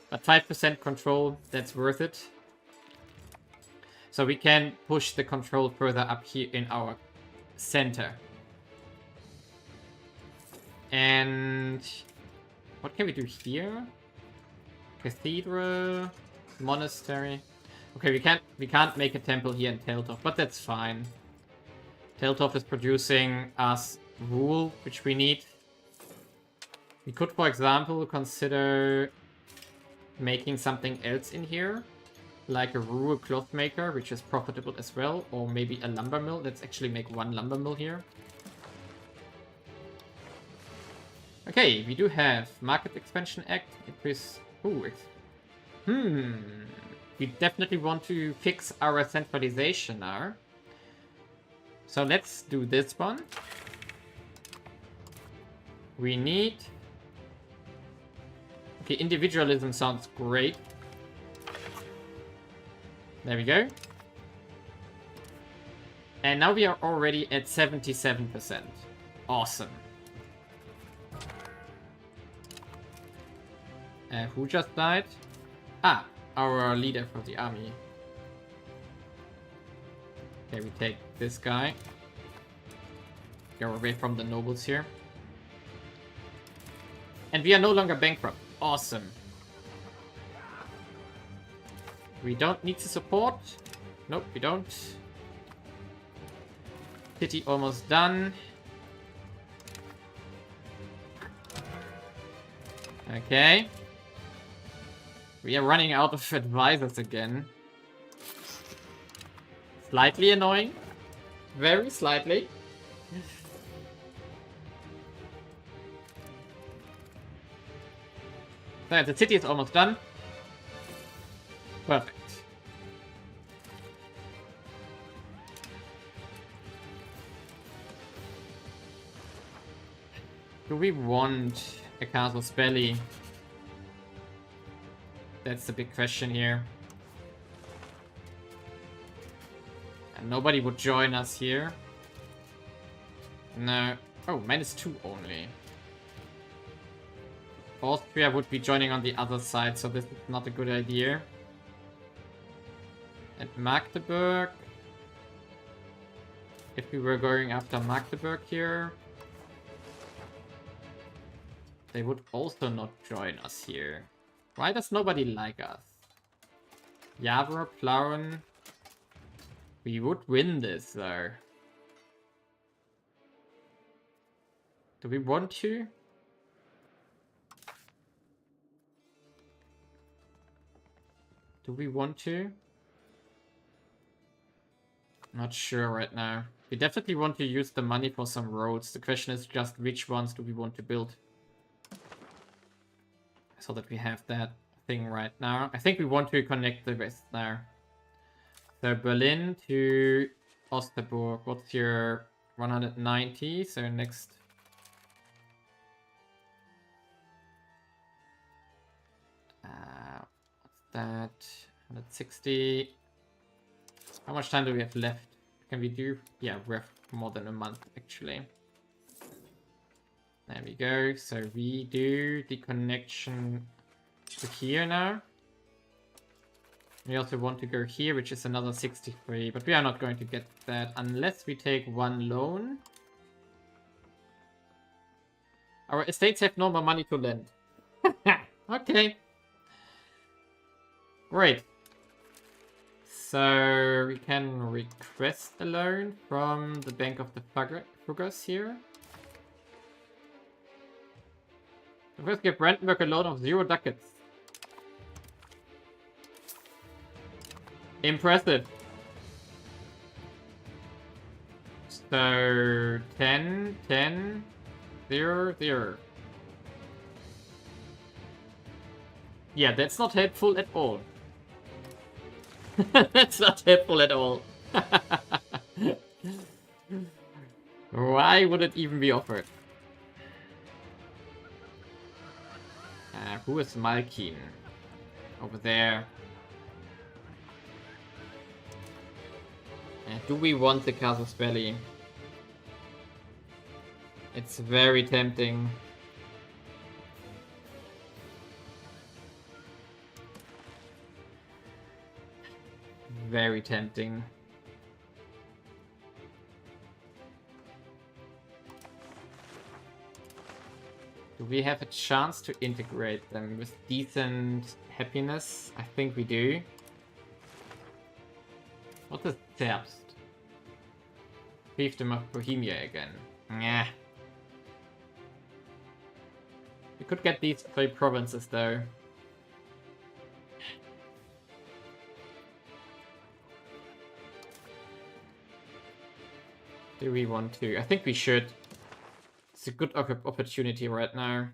But 5% control, that's worth it. So we can push the control further up here in our center. And what can we do here? Cathedral, monastery. Okay, we can't make a temple here in Teltow, but that's fine. Teltow is producing us wool, which we need. We could, for example, consider making something else in here, like a rural cloth maker, which is profitable as well, or maybe a lumber mill. Let's actually make one lumber mill here. Okay, we do have Market Expansion Act. Increase. Ooh, we definitely want to fix our centralization now. So let's do this one. We need... Okay, individualism sounds great. There we go. And now we are already at 77%. Awesome. Who just died? Ah, our leader for the army. Okay, we take this guy. Go away from the nobles here. And we are no longer bankrupt. Awesome. We don't need to support. Nope, we don't. City almost done. Okay. We are running out of advisors again. Slightly annoying. Very slightly. So the city is almost done. Perfect. Do we want a Casus Belli? That's the big question here. And nobody would join us here. No. Oh, -2 only. Austria would be joining on the other side, so this is not a good idea. And Magdeburg. If we were going after Magdeburg here, they would also not join us here. Why does nobody like us? Javor, Plauen. We would win this though. Do we want to? Do we want to? Not sure right now. We definitely want to use the money for some roads. The question is just which ones do we want to build? So that we have that thing right now. I think we want to connect the rest now. So Berlin to Osterburg. What's your 190? So next. What's that? 160. How much time do we have left? Can we do? Yeah, we have more than a month actually. There we go. So we do the connection to here now. We also want to go here, which is another 63, but we are not going to get that unless we take one loan. Our estates have no more money to lend. Okay. Great. So we can request a loan from the Bank of the Fuggers here. First, give Brandenburg a loan of 0 ducats. Impressive. So 10, 10, 0, 0. Yeah, that's not helpful at all. That's not helpful at all. Why would it even be offered? Who is Malkin? Over there. Do we want the Casus Belli? It's very tempting. Very tempting. Do we have a chance to integrate them with decent happiness? I think we do. What is Zerbst? Fiefdom of Bohemia again. Nah. We could get these 3 provinces though. Do we want to? I think we should. It's a good opportunity right now.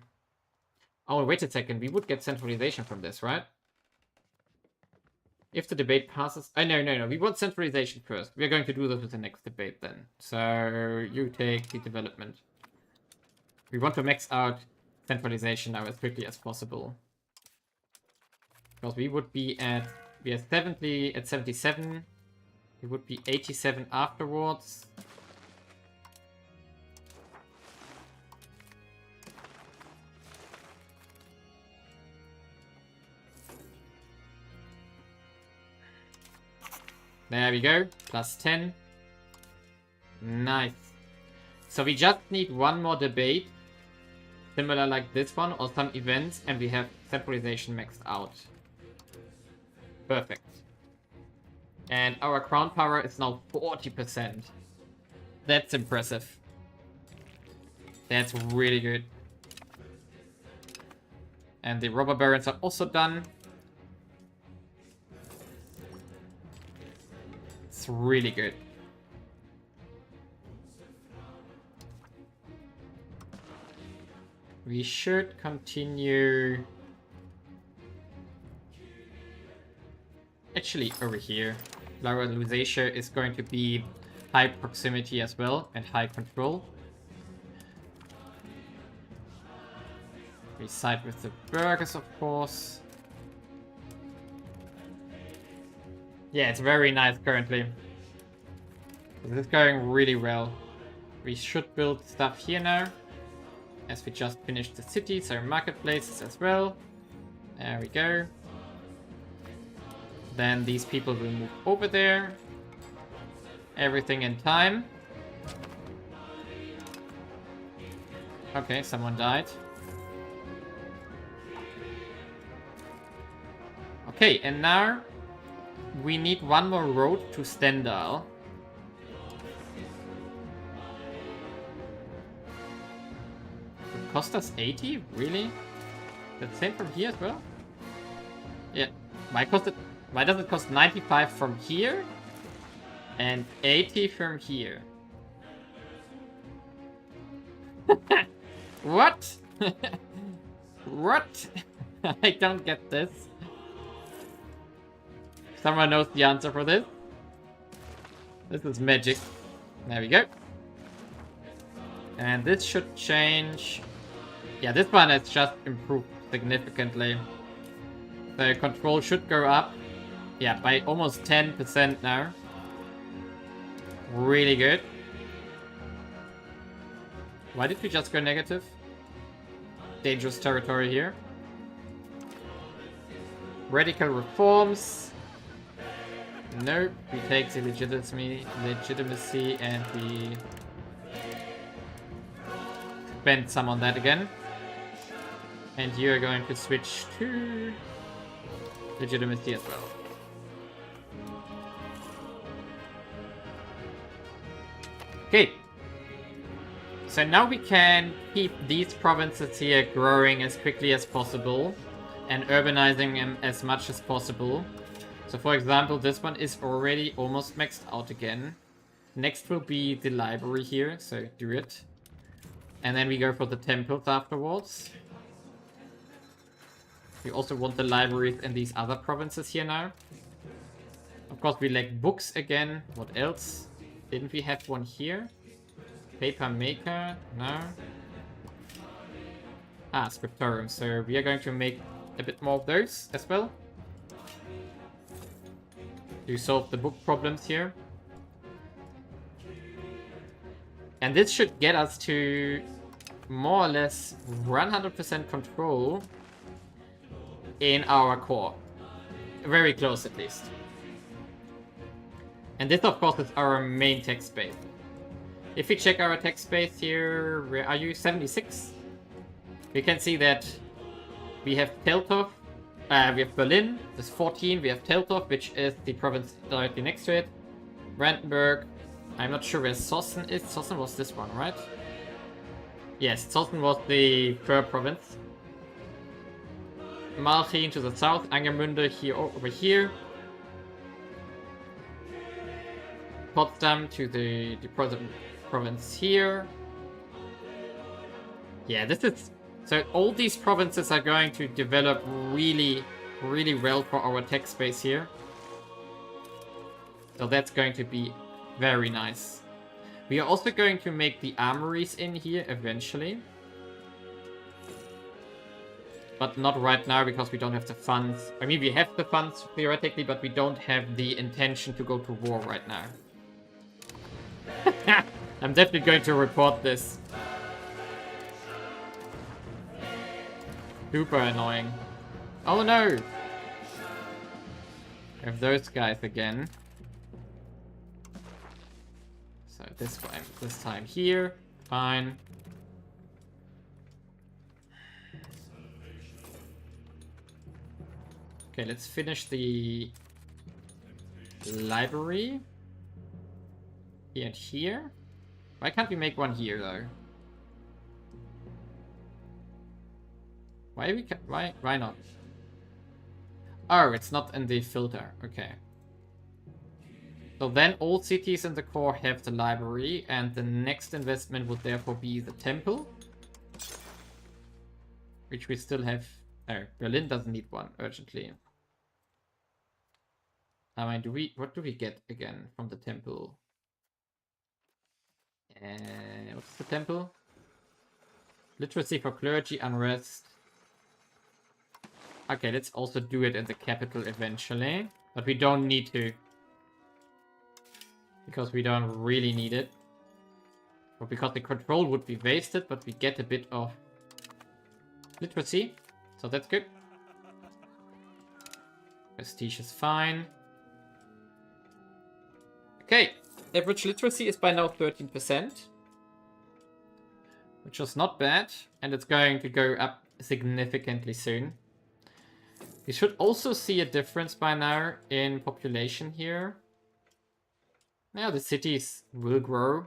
Oh, wait a second. We would get centralization from this, right? If the debate passes... Oh, no. We want centralization first. We are going to do this with the next debate then. So, you take the development. We want to max out centralization now as quickly as possible. Because we would be at... We are 70 at 77. We would be 87 afterwards. There we go. Plus 10. Nice. So we just need one more debate. Similar like this one, or some events, and we have centralization maxed out. Perfect. And our crown power is now 40%. That's impressive. That's really good. And the robber barons are also done. It's really good. We should continue... Actually, over here. Lara Lusatia is going to be high proximity as well, and high control. We side with the burghers, of course. Yeah, it's very nice currently. This is going really well. We should build stuff here now. As we just finished the cities, our marketplaces as well. There we go. Then these people will move over there. Everything in time. Okay, someone died. Okay, and now we need one more road to Stendal. It cost us 80? Really? That's same from here as well? Yeah. Why does it cost 95 from here? And 80 from here? What? What? I don't get this. Someone knows the answer for this? This is magic. There we go. And this should change. Yeah, this one has just improved significantly. The control should go up. Yeah, by almost 10% now. Really good. Why did we just go negative? Dangerous territory here. Radical reforms. Nope. We take the legitimacy and we spend some on that again. And you are going to switch to legitimacy as well. Okay. So now we can keep these provinces here growing as quickly as possible and urbanizing them as much as possible. So for example, this one is already almost maxed out again. Next will be the library here, so do it. And then we go for the temples afterwards. We also want the libraries in these other provinces here now. Of course, we lack books again. What else? Didn't we have one here? Paper maker? No. Ah, scriptorium. So we are going to make a bit more of those as well. To solve the book problems here. And this should get us to more or less 100% control in our core. Very close at least. And this of course is our main text space. If we check our text space here, where are you? 76? We can see that we have Teltow, we have Berlin, this 14, we have Teltow, which is the province directly next to it. Brandenburg, I'm not sure where Sossen is. Sossen was this one, right? Yes, Sossen was the third province. Malchin to the south, Angermünde here over here. Potsdam to the province here. Yeah, this is... So all these provinces are going to develop really, really well for our tech space here. So that's going to be very nice. We are also going to make the armories in here eventually. But not right now because we don't have the funds. I mean, we have the funds theoretically, but we don't have the intention to go to war right now. I'm definitely going to report this. Super annoying. Oh no! We have those guys again. So this time here. Fine. Okay, let's finish the library. Here and here. Why can't we make one here though? Why not? Oh, it's not in the filter. Okay. So then all cities in the core have the library, and the next investment would therefore be the temple. Which we still have. Oh, Berlin doesn't need one urgently. I mean, what do we get again from the temple? What's the temple? Literacy for clergy, unrest. Okay, let's also do it in the capital eventually. But we don't need to. Because we don't really need it. Or because the control would be wasted, but we get a bit of literacy. So that's good. Prestige is fine. Okay, average literacy is by now 13%. Which is not bad. And it's going to go up significantly soon. We should also see a difference by now in population here. Now the cities will grow.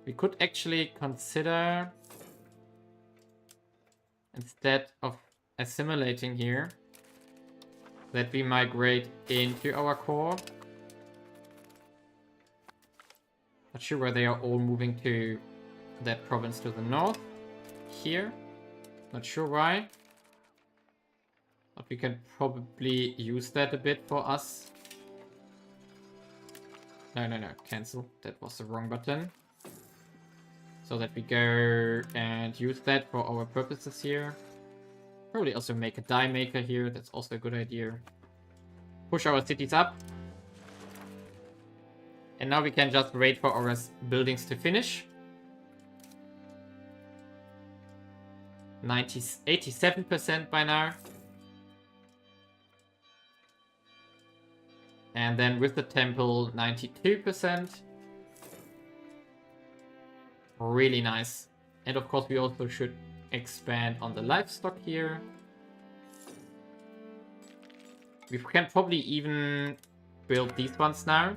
We could actually consider instead of assimilating here, that we migrate into our core. Not sure where they are all moving to that province to the north. Here. Not sure why. But we can probably use that a bit for us. No, cancel. That was the wrong button. So that we go and use that for our purposes here. Probably also make a die maker here. That's also a good idea. Push our cities up. And now we can just wait for our buildings to finish. 87% by now. And then with the temple, 92%. Really nice. And of course we also should expand on the livestock here. We can probably even build these ones now.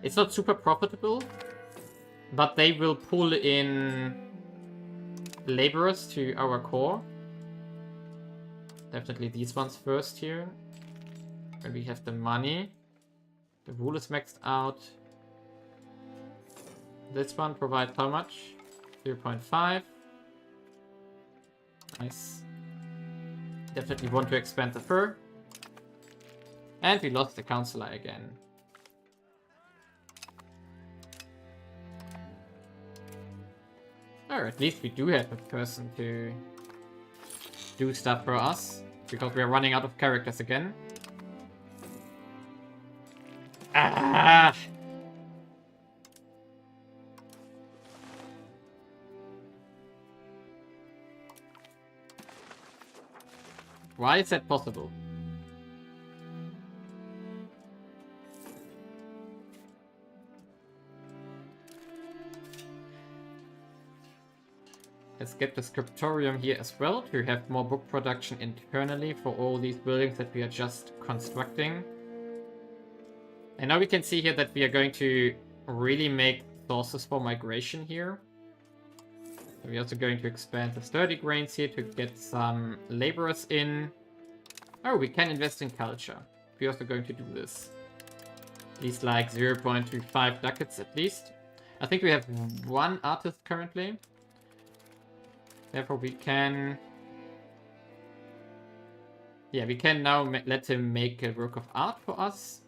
It's not super profitable, but they will pull in laborers to our core. Definitely these ones first here. When we have the money. The wool is maxed out. This one provides how much? 0.5. Nice. Definitely want to expand the fur. And we lost the counselor again. Or at least we do have a person to do stuff for us. Because we are running out of characters again. Ah! Why is that possible? Let's get the scriptorium here as well to have more book production internally for all these buildings that we are just constructing. And now we can see here that we are going to really make sources for migration here. So we're also going to expand the sturdy grains here to get some laborers in. Oh, we can invest in culture. We're also going to do this. At least like 0.25 ducats at least. I think we have one artist currently. Therefore we can... Yeah, we can now let him make a work of art for us.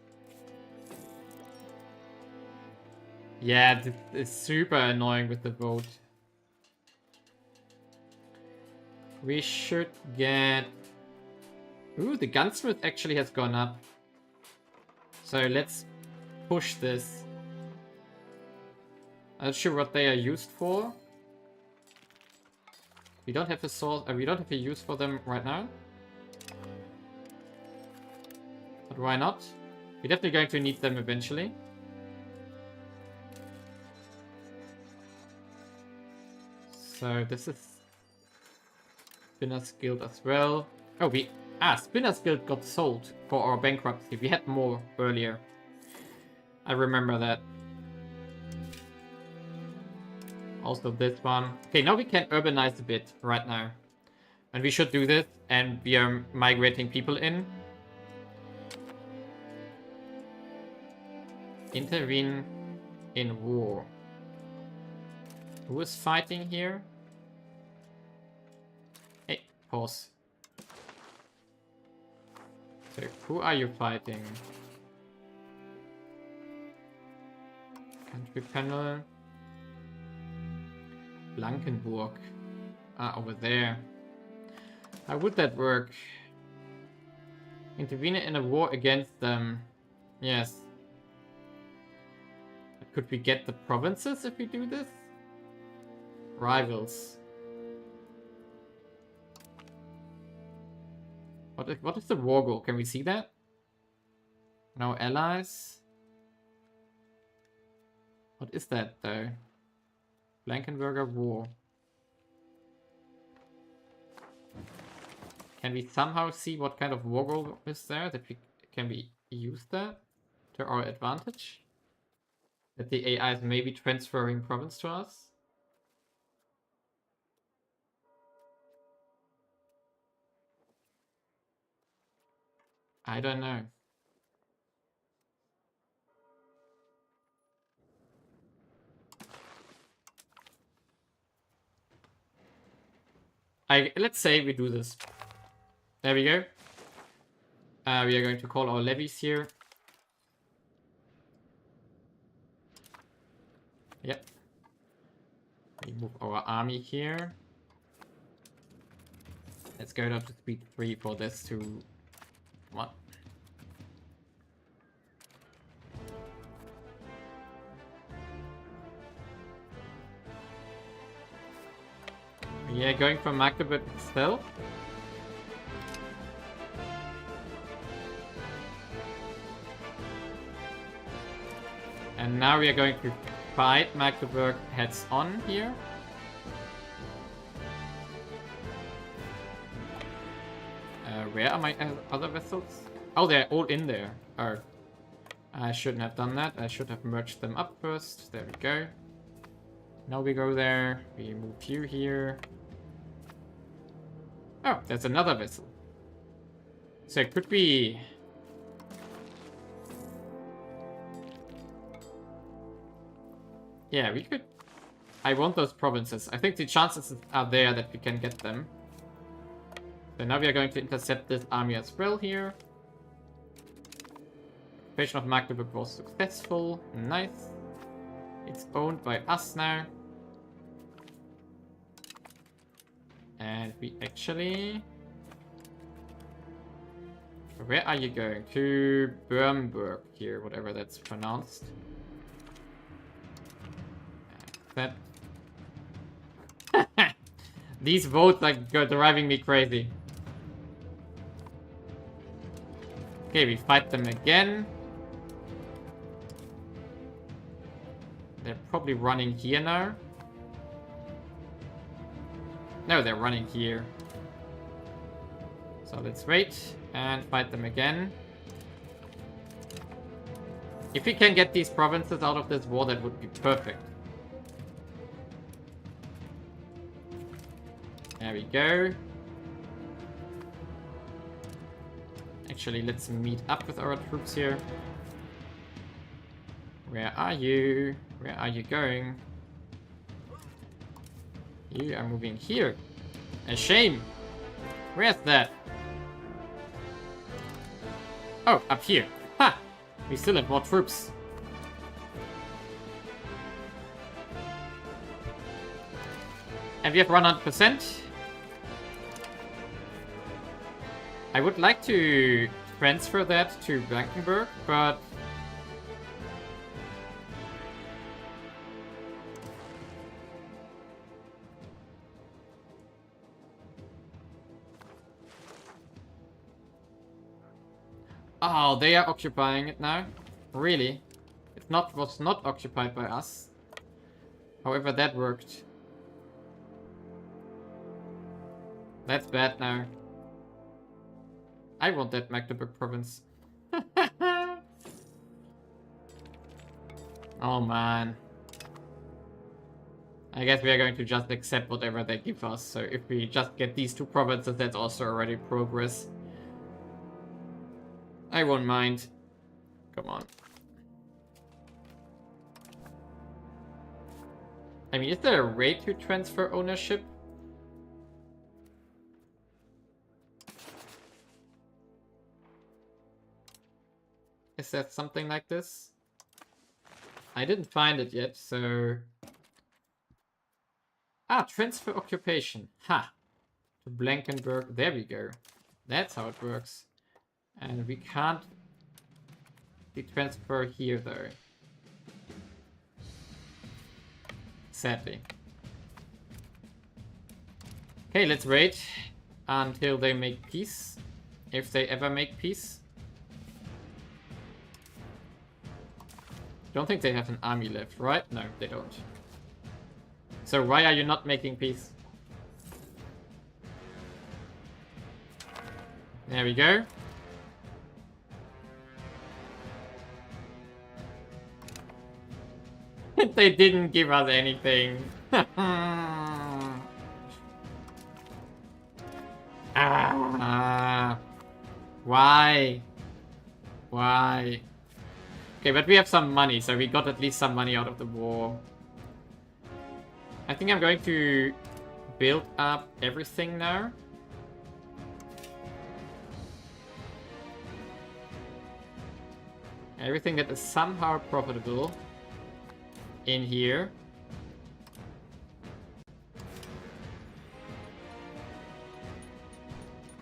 Yeah, this is super annoying with the vote. We should get... Ooh, the gunsmith actually has gone up. So let's push this. I'm not sure what they are used for. We don't have a source. We don't have a use for them right now. But why not? We're definitely going to need them eventually. So this is Spinner's Guild as well. Oh, Spinner's Guild got sold for our bankruptcy. We had more earlier. I remember that. Also this one. Okay, now we can urbanize a bit right now. And we should do this, and we are migrating people in. Intervene in war. Who is fighting here? Hey, pause. So, who are you fighting? Country panel. Blankenburg. Ah, over there. How would that work? Intervene in a war against them. Yes. Could we get the provinces if we do this? Rivals. What is the war goal? Can we see that? No allies. What is that though? Blankenburger War. Can we somehow see what kind of war goal is there? Can we use that to our advantage? That the AI is maybe transferring province to us? I don't know. Let's say we do this. There we go. We are going to call our levies here. Yep. We move our army here. Let's go down to speed 3 for this to... What? Yeah, going for Magdeburg itself. And now we are going to fight Magdeburg heads on here. Where are my other vessels? Oh, they're all in there. Oh, I shouldn't have done that. I should have merged them up first. There we go. Now we go there. We move you here. Oh, there's another vessel. So it could be... Yeah, we could... I want those provinces. I think the chances are there that we can get them. So now we are going to intercept this army as well here. Invasion of Magdeburg was successful. Nice. It's owned by us now. And we actually... Where are you going? To Brandenburg here, whatever that's pronounced. That... These votes are driving me crazy. Okay, we fight them again. They're probably running here now. No, they're running here. So let's wait and fight them again. If we can get these provinces out of this war, that would be perfect. There we go. Actually, let's meet up with our troops here. Where are you? Where are you going? You are moving here. A shame. Where's that? Oh, up here. Ha! We still have more troops. And we have 100%. I would like to transfer that to Brandenburg, but... Oh, they are occupying it now? Really? It was not occupied by us. However, that worked. That's bad now. I want that Magdeburg province. Oh man. I guess we are going to just accept whatever they give us. So if we just get these two provinces, that's also already progress. I won't mind. Come on. I mean, is there a way to transfer ownership? Is that something like this? I didn't find it yet, so... Ah, transfer occupation. Ha! To Blankenburg. There we go. That's how it works. And we can't transfer here, though. Sadly. Okay, let's wait until they make peace. If they ever make peace. Don't think they have an army left, right? No, they don't. So why are you not making peace? There we go. They didn't give us anything. Ah, why? Why? Okay, but we have some money, so we got at least some money out of the war. I think I'm going to build up everything now. Everything that is somehow profitable in here.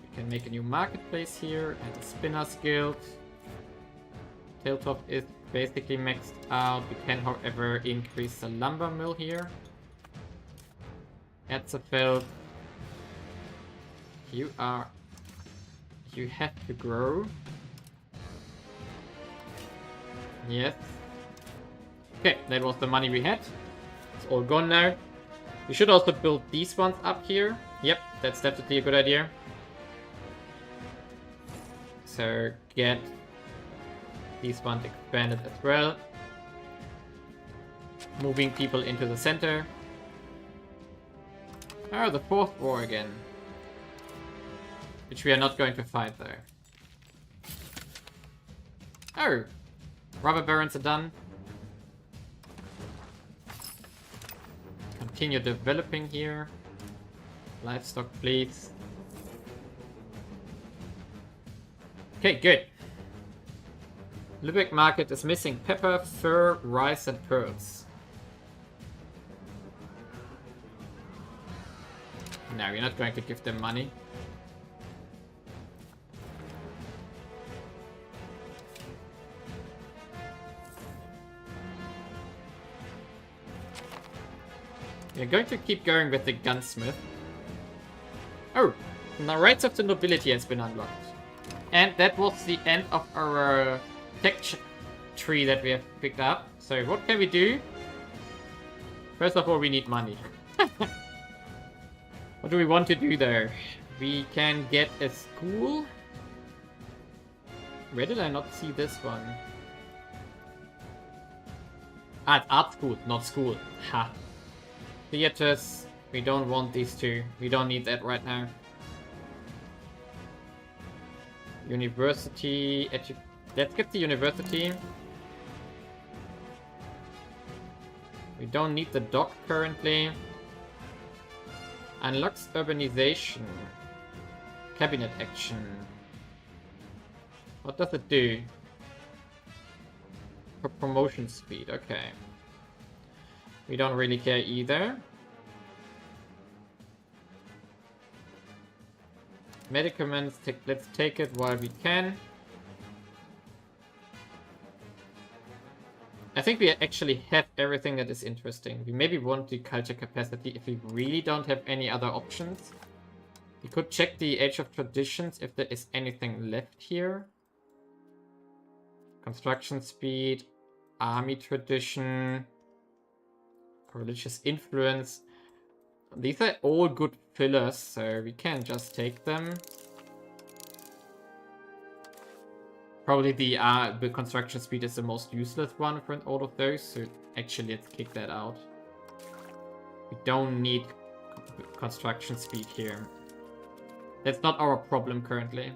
We can make a new marketplace here and a spinner's guild. Tailtop is basically maxed out. We can, however, increase the lumber mill here. Erzefeld. You have to grow. Yes. Okay, that was the money we had. It's all gone now. We should also build these ones up here. Yep, that's definitely a good idea. So get these ones expanded as well. Moving people into the center. Oh, the fourth war again. Which we are not going to fight though. Oh! Rubber barons are done. Continue developing here. Livestock, please. Okay, good. Lübeck market is missing pepper, fur, rice, and pearls. No, we're not going to give them money. We're going to keep going with the gunsmith. Oh, the rights of the nobility has been unlocked. And that was the end of our tech tree that we have picked up. So what can we do? First of all, we need money. What do we want to do there? We can get a school. Where did I not see this one? Ah, it's art school, not school. Ha. Theaters. We don't want these two. We don't need that right now. University. Let's get the university. We don't need the dock currently. Unlocks urbanization. Cabinet action. What does it do? For promotion speed, okay. We don't really care either. Medicaments, let's take it while we can. I think we actually have everything that is interesting. We maybe want the culture capacity if we really don't have any other options. We could check the Age of Traditions if there is anything left here. Construction speed, army tradition, religious influence. These are all good fillers, so we can just take them. Probably the construction speed is the most useless one for all of those, so actually let's kick that out. We don't need construction speed here. That's not our problem currently.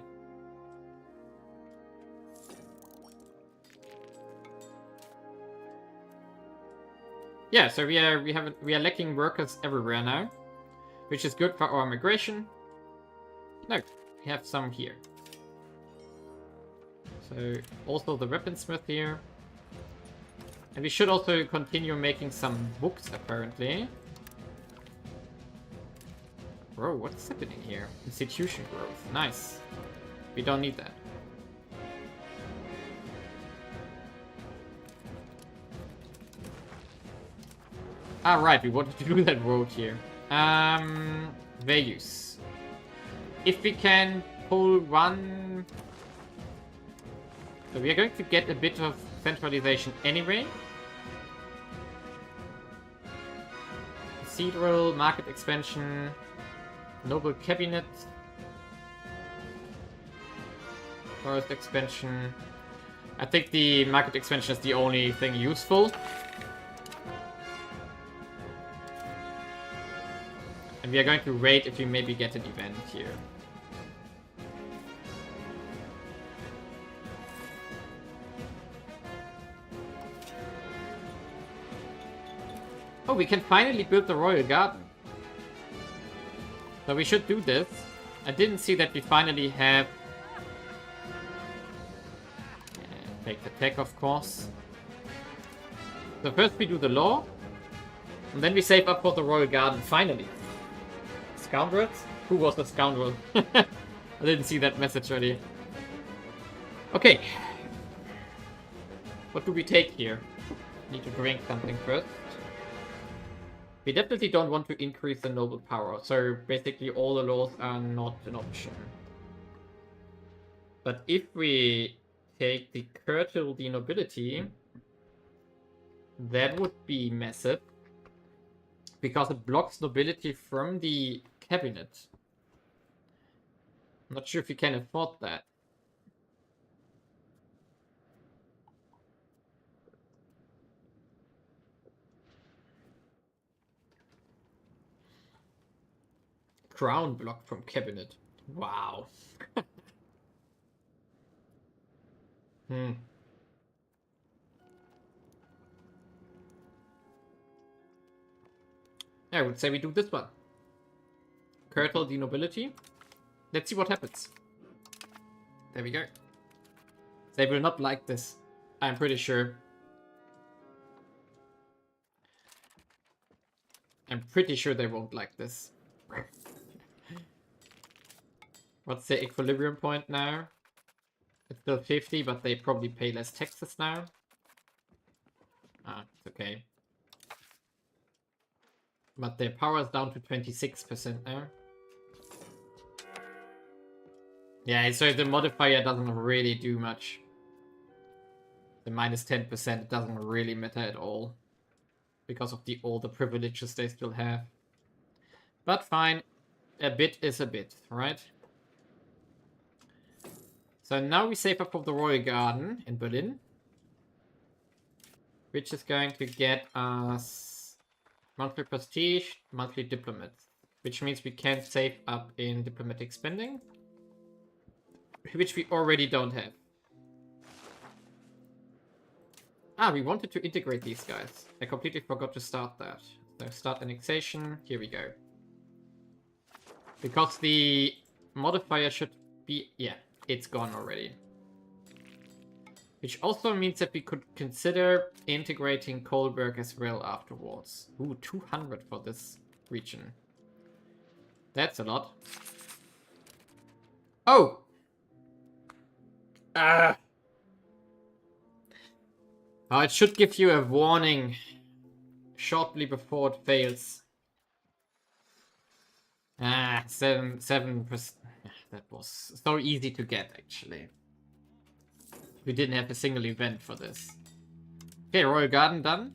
Yeah, so we are lacking workers everywhere now, which is good for our migration. No, we have some here. So also the weaponsmith here. And we should also continue making some books apparently. Bro, what's happening here? Institution growth. Nice. We don't need that. Ah, right, we wanted to do that road here. Values. If we can pull one... So we are going to get a bit of centralization anyway. Cathedral, market expansion, noble cabinet, forest expansion. I think the market expansion is the only thing useful. And we are going to raid if we maybe get an event here. we can finally build the royal garden. So we should do this. I didn't see that we finally have... Take the tech, of course. So first we do the law. And then we save up for the royal garden, finally. Scoundrels? Who was the scoundrel? I didn't see that message earlier. Okay. What do we take here? Need to drink something first. We definitely don't want to increase the noble power, so basically all the laws are not an option. But if we take the curtail the nobility, that would be massive. Because it blocks nobility from the cabinet. I'm not sure if we can afford that. Crown block from cabinet. Wow. I would say we do this one. Curtail the nobility. Let's see what happens. There we go. They will not like this. I'm pretty sure. I'm pretty sure they won't like this. What's the equilibrium point now? It's still 50, but they probably pay less taxes now. Ah, it's okay. But their power is down to 26% now. Yeah, so the modifier doesn't really do much. The minus 10% doesn't really matter at all. Because of all the privileges they still have. But fine. A bit is a bit, right? So now we save up for the Royal Garden in Berlin. Which is going to get us monthly prestige, monthly diplomat. Which means we can save up in diplomatic spending. Which we already don't have. Ah, we wanted to integrate these guys. I completely forgot to start that. So start annexation. Here we go. Because the modifier should be... Yeah, it's gone already. Which also means that we could consider integrating Kohlberg as well afterwards. Ooh, 200 for this region. That's a lot. Oh! Oh, it should give you a warning shortly before it fails. 7%. That was so easy to get, actually. We didn't have a single event for this. Okay, Royal Garden done.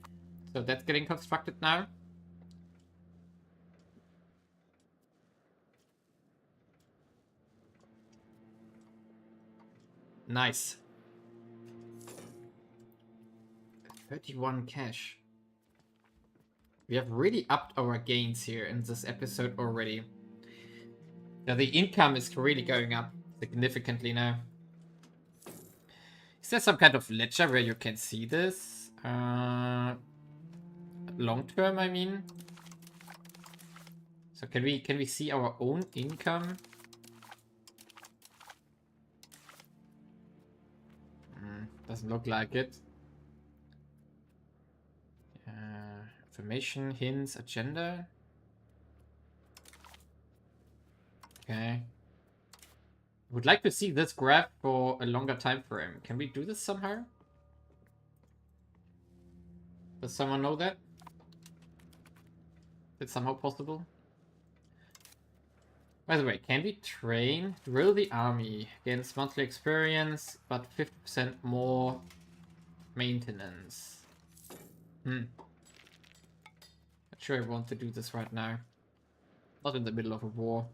So that's getting constructed now. Nice. 31 cash. We have really upped our gains here in this episode already. Now the income is really going up significantly now. Is there some kind of ledger where you can see this? Long term, I mean. So can we see our own income? Doesn't look like it. Information, hints, agenda. Okay. Would like to see this graph for a longer time frame. Can we do this somehow? Does someone know that? Is it somehow possible? By the way, can we train? Drill the army. Gains monthly experience, but 50% more maintenance. Not sure I want to do this right now. Not in the middle of a war.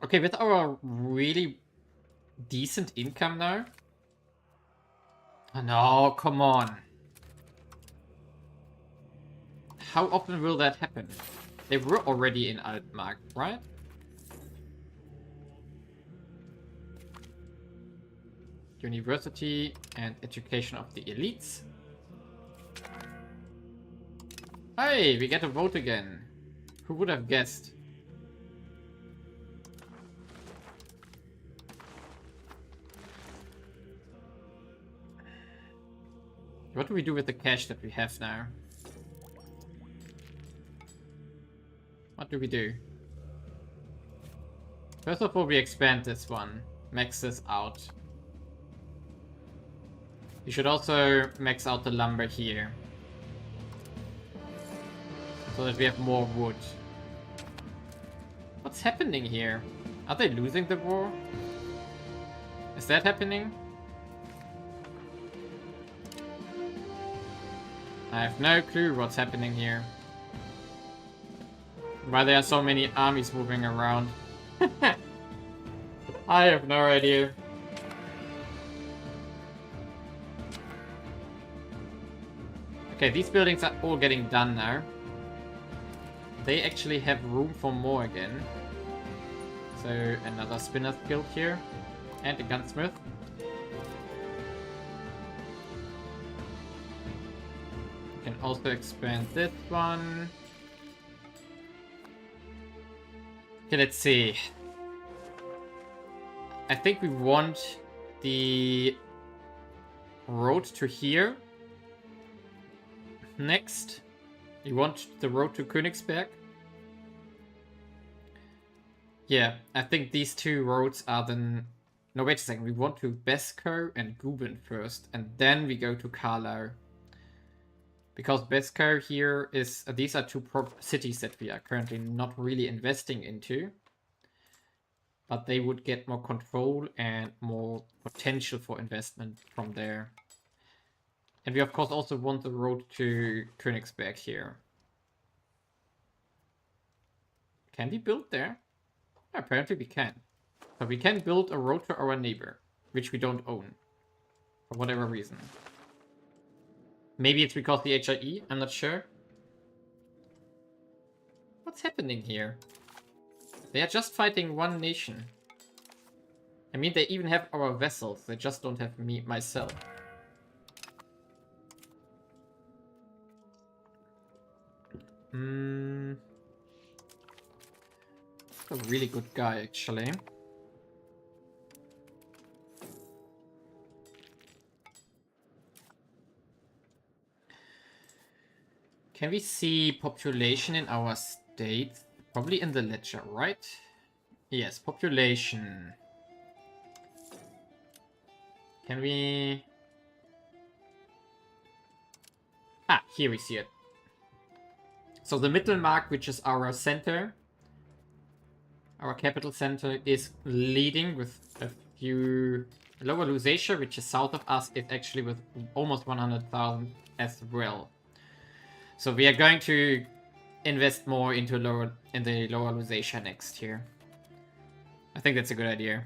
Okay, with our really decent income now. Oh no, come on. How often will that happen? They were already in Altmark, right? University and education of the elites. Hey, we get a vote again. Who would have guessed? What do we do with the cash that we have now? What do we do? First of all, we expand this one. Max this out. We should also max out the lumber here. So that we have more wood. What's happening here? Are they losing the war? Is that happening? I have no clue what's happening here. Why there are so many armies moving around. I have no idea. Okay, these buildings are all getting done now. They actually have room for more again. So another spinner guild here. And a gunsmith. Can also expand this one. Okay, let's see. I think we want the road to here. Next, we want the road to Königsberg. Yeah, I think these two roads are then... No, wait a second. We want to Beskow and Guben first, and then we go to Karlau. Because Beskow here is... these are two cities that we are currently not really investing into. But they would get more control and more potential for investment from there. And we of course also want the road to Königsberg here. Can we build there? Apparently we can. But we can build a road to our neighbor, which we don't own. For whatever reason. Maybe it's because the HIE, I'm not sure. What's happening here? They are just fighting one nation. I mean, they even have our vessels. They just don't have me, myself. A really good guy, actually. Can we see population in our state? Probably in the ledger, right? Yes, population. Can we... Ah, here we see it. So the Mittelmark, which is our center, our capital center, is leading with a few... Lower Lusatia, which is south of us, is actually with almost 100,000 as well. So we are going to invest more into the Lower Lusatia next year. I think that's a good idea.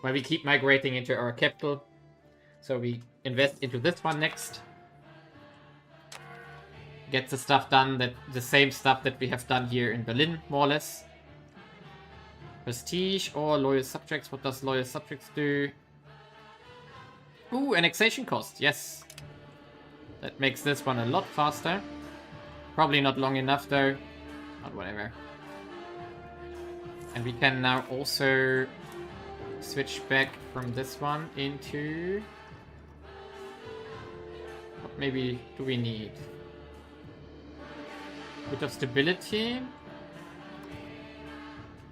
While we keep migrating into our capital. So we invest into this one next. Get the stuff done, the same stuff that we have done here in Berlin, more or less. Prestige or loyal subjects. What does loyal subjects do? Ooh, annexation cost, yes. That makes this one a lot faster. Probably not long enough though. But whatever. And we can now also switch back from this one into... What maybe do we need? A bit of stability.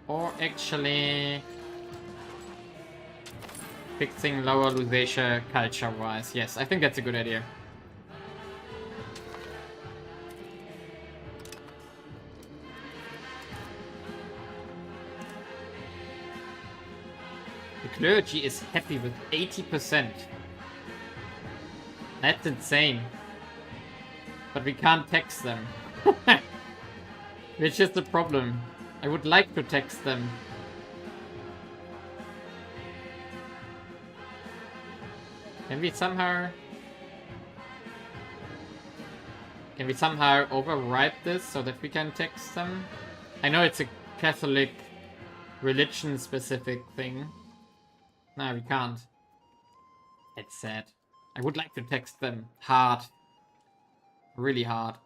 Or actually... fixing Lower Lusatia culture-wise. Yes, I think that's a good idea. The clergy is happy with 80%. That's insane. But we can't tax them. Which is the problem. I would like to tax them. Can we somehow override this so that we can tax them? I know it's a Catholic religion specific thing. No, we can't. It's sad. I would like to tax them hard. Really hard.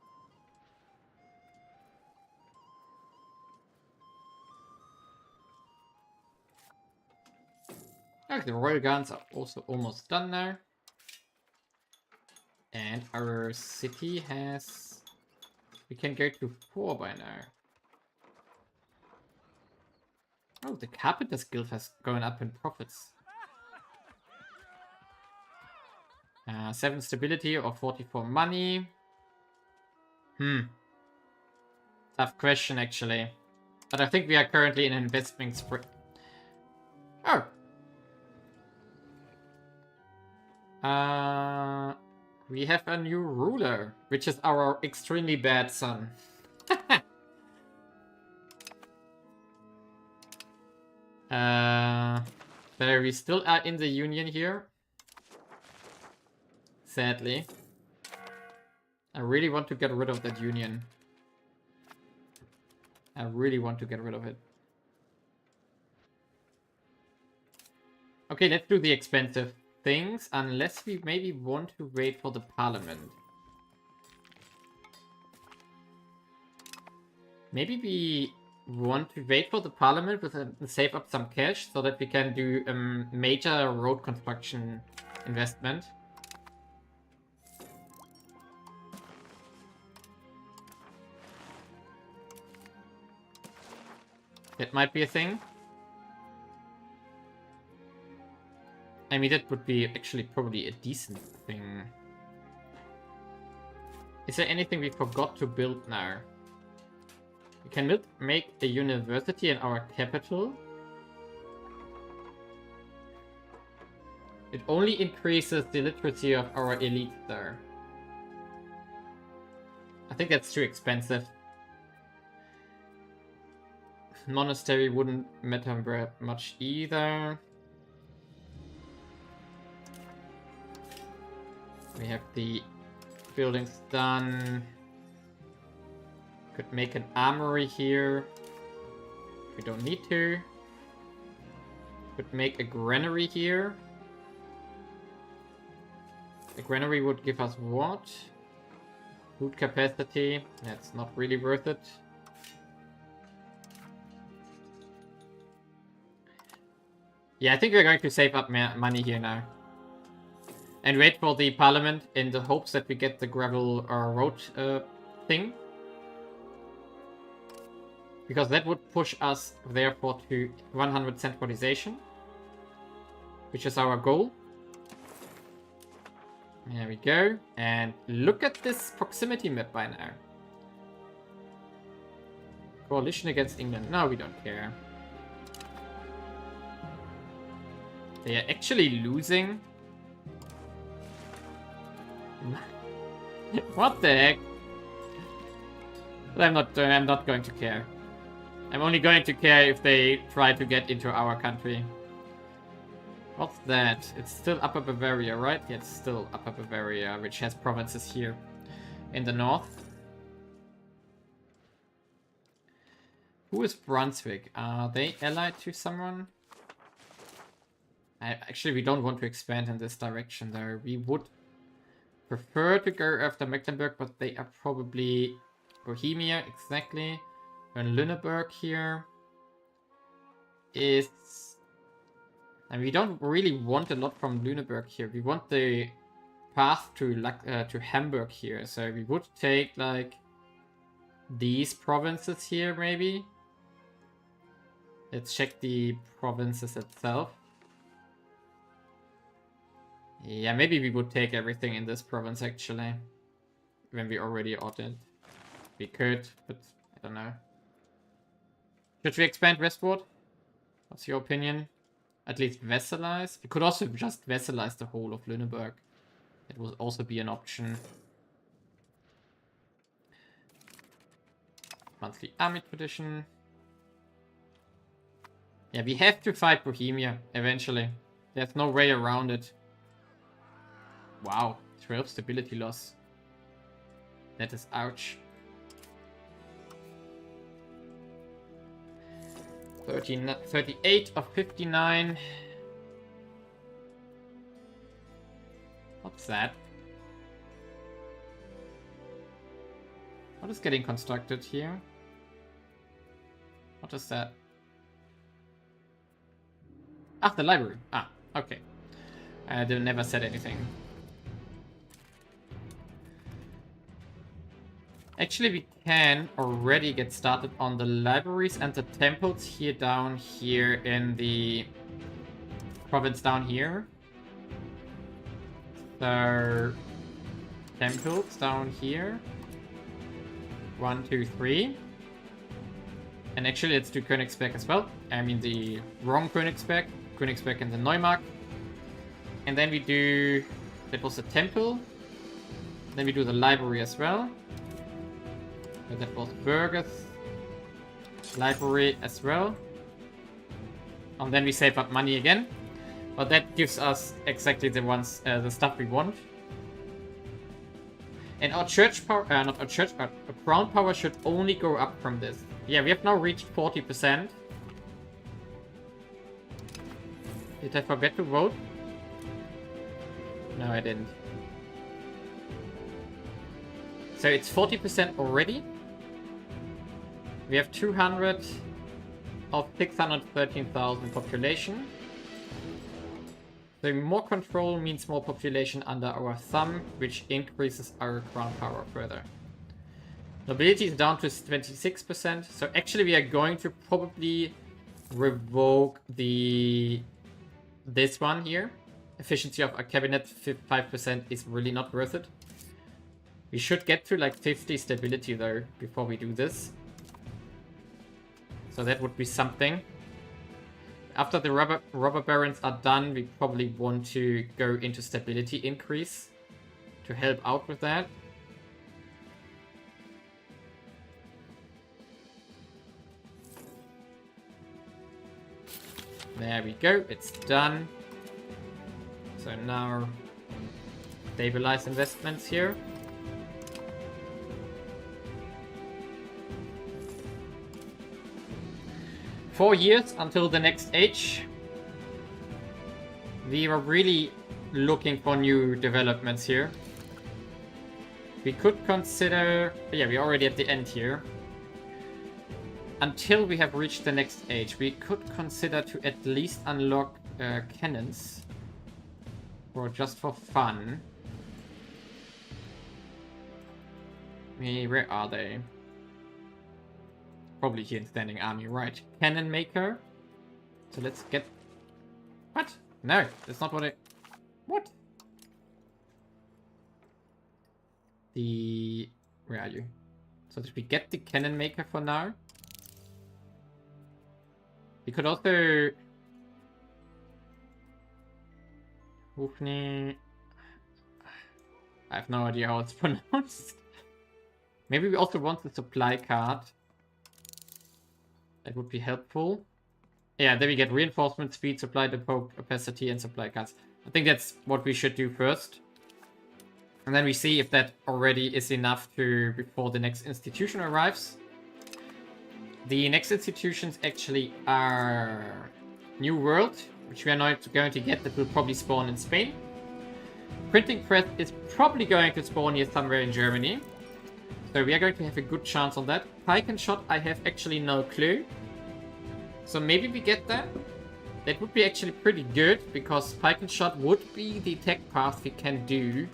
Okay, the royal guns are also almost done now. And our city has... We can go to 4 by now. Oh, the Carpenter's Guild has gone up in profits. 7 stability or 44 money. Tough question, actually. But I think we are currently in an investment spree. Oh. We have a new ruler, which is our extremely bad son. But we still are in the union here. Sadly. I really want to get rid of that union. I really want to get rid of it. Okay, let's do the expensive things, unless we maybe want to wait for the parliament. Maybe we want to wait for the parliament with save up some cash so that we can do a major road construction investment. That might be a thing. I mean, that would be actually probably a decent thing. Is there anything we forgot to build now? We can make a university in our capital. It only increases the literacy of our elite there. I think that's too expensive. Monastery wouldn't matter very much either. We have the buildings done. Could make an armory here. We don't need to. Could make a granary here. The granary would give us what? Food capacity. That's not really worth it. Yeah, I think we're going to save up money here now. And wait for the parliament in the hopes that we get the gravel road thing. Because that would push us, therefore, to 100 centralization. Which is our goal. There we go. And look at this proximity map by now. Coalition against England. No, we don't care. They are actually losing. What the heck? But I'm not going to care. I'm only going to care if they try to get into our country. What's that? It's still Upper Bavaria, right? Yeah, it's still Upper Bavaria, which has provinces here in the north. Who is Brunswick? Are they allied to someone? Actually, we don't want to expand in this direction though. We would prefer to go after Mecklenburg, but they are probably Bohemia, exactly. And Lüneburg here is... And we don't really want a lot from Lüneburg here. We want the path to Hamburg here. So we would take like these provinces here maybe. Let's check the provinces itself. Yeah, maybe we would take everything in this province actually. When we already ordered. We could, but I don't know. Should we expand westward? What's your opinion? At least vassalize? We could also just vassalize the whole of Lüneburg. It would also be an option. Monthly army tradition. Yeah, we have to fight Bohemia eventually. There's no way around it. Wow, 12 stability loss. That is ouch. 38 of 59. What's that? What is getting constructed here? What is that? Ah, the library. Ah, okay. They never said anything. Actually, we can already get started on the libraries and the temples here down here in the province down here. So, temples down here. 1, 2, 3. And actually, let's do Königsberg as well. I mean, the wrong Königsberg. Königsberg in the Neumark. And then we do... That was the temple. Then we do the library as well. So that was Burgers. Library as well. And then we save up money again. But that gives us exactly the stuff we want. And our church power, not our church, but our crown power should only go up from this. Yeah, we have now reached 40%. Did I forget to vote? No, I didn't. So it's 40% already. We have 200 of 613,000 population. So more control means more population under our thumb, which increases our crown power further. Nobility is down to 26%. So actually we are going to probably revoke this one here. Efficiency of our cabinet, 5% is really not worth it. We should get to like 50 stability though before we do this. So that would be something. After the robber barons are done, we probably want to go into stability increase to help out with that. There we go, it's done. So now stabilize investments here. Four years until the next age. We were really looking for new developments here. We could consider... Yeah, we're already at the end here. Until we have reached the next age, we could consider to at least unlock cannons. Or just for fun. Where are they? Probably here in standing army, right? Cannon maker. So let's get... What? No, that's not what I... What? Where are you? So did we get the cannon maker for now? We could also... Hufni... I have no idea how it's pronounced. Maybe we also want the supply card. That would be helpful. Yeah, then we get reinforcement, speed, supply depot capacity, and supply cards. I think that's what we should do first. And then we see if that already is enough before the next institution arrives. The next institutions actually are New World, which we are not going to get, that will probably spawn in Spain. Printing press is probably going to spawn here somewhere in Germany. So we are going to have a good chance on that. Pike and shot, I have actually no clue. So maybe we get that. That would be actually pretty good, because pike and shot would be the tech path we can do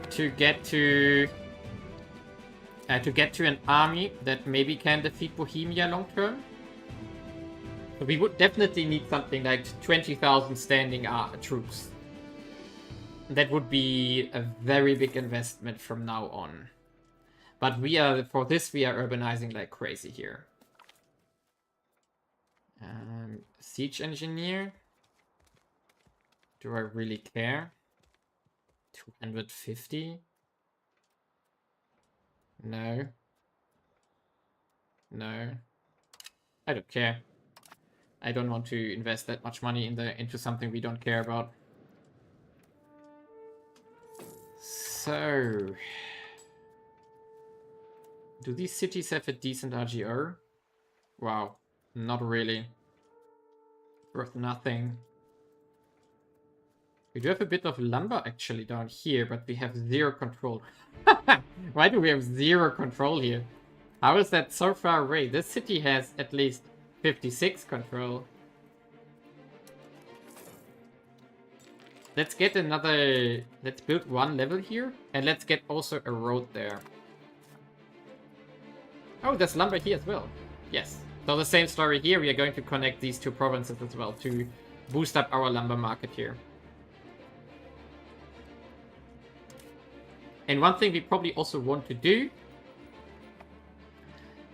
to get to an army that maybe can defeat Bohemia long term. So we would definitely need something like 20,000 standing troops. That would be a very big investment from now on. But for this we are urbanizing like crazy here. Siege engineer. Do I really care? 250? No. No. I don't care. I don't want to invest that much money into something we don't care about. So... Do these cities have a decent RGO? Wow, not really. Worth nothing. We do have a bit of lumber actually down here, but we have 0 control. Why do we have 0 control here? How is that so far away? This city has at least 56 control. Let's get another... Let's build 1 level here. And let's get also a road there. Oh, there's lumber here as well. Yes. So the same story here. We are going to connect these 2 provinces as well to boost up our lumber market here. And one thing we probably also want to do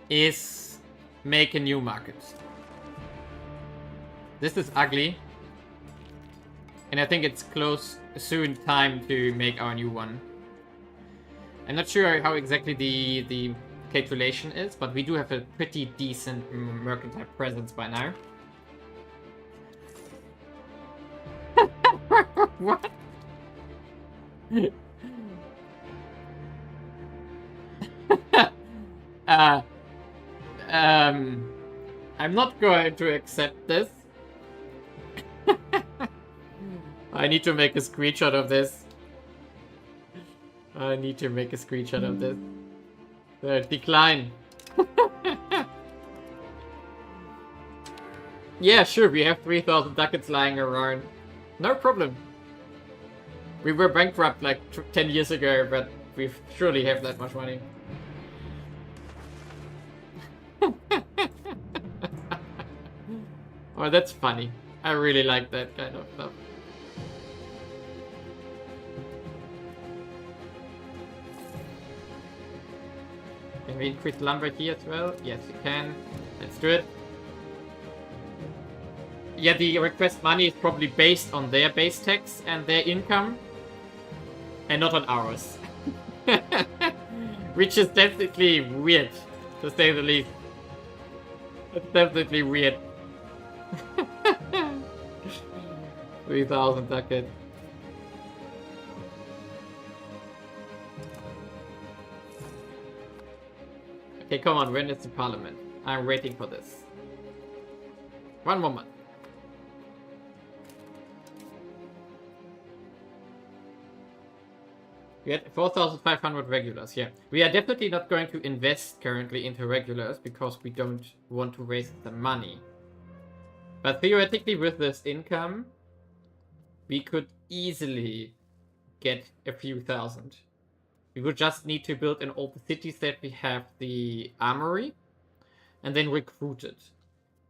is make a new market. This is ugly. And I think it's soon time to make our new one. I'm not sure how exactly the calculation is, but we do have a pretty decent mercantile presence by now. What? I'm not going to accept this. I need to make a screenshot of this. Decline. Yeah, sure, we have 3,000 ducats lying around. No problem. We were bankrupt like 10 years ago, but we surely have that much money. Oh, that's funny. I really like that kind of stuff. Can we increase lumber here as well? Yes, we can. Let's do it. Yeah, the request money is probably based on their base tax and their income, and not on ours. Which is definitely weird, to say the least. It's definitely weird. 3,000 ducats. Okay, come on, when is the parliament? I'm waiting for this. One moment. We had 4,500 regulars, yeah. We are definitely not going to invest currently into regulars because we don't want to waste the money. But theoretically, with this income, we could easily get a few thousand. We would just need to build in all the cities that we have the armory and then recruit it.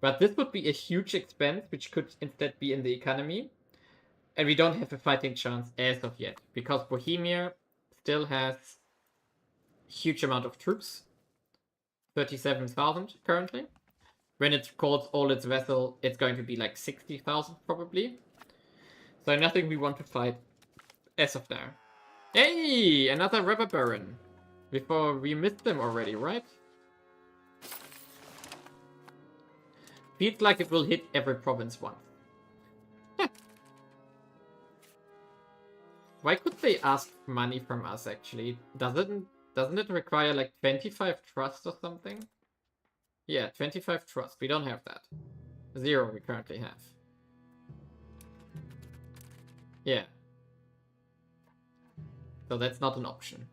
But this would be a huge expense, which could instead be in the economy. And we don't have a fighting chance as of yet, because Bohemia still has a huge amount of troops. 37,000 currently. When it calls all its vessel, it's going to be like 60,000 probably. So nothing we want to fight as of now. Hey, another rubber baron. Before we missed them already, right? Feels like it will hit every province once. Why could they ask money from us actually? Doesn't it require like 25 trust or something? Yeah, 25 trust. We don't have that. 0 we currently have. Yeah. So that's not an option.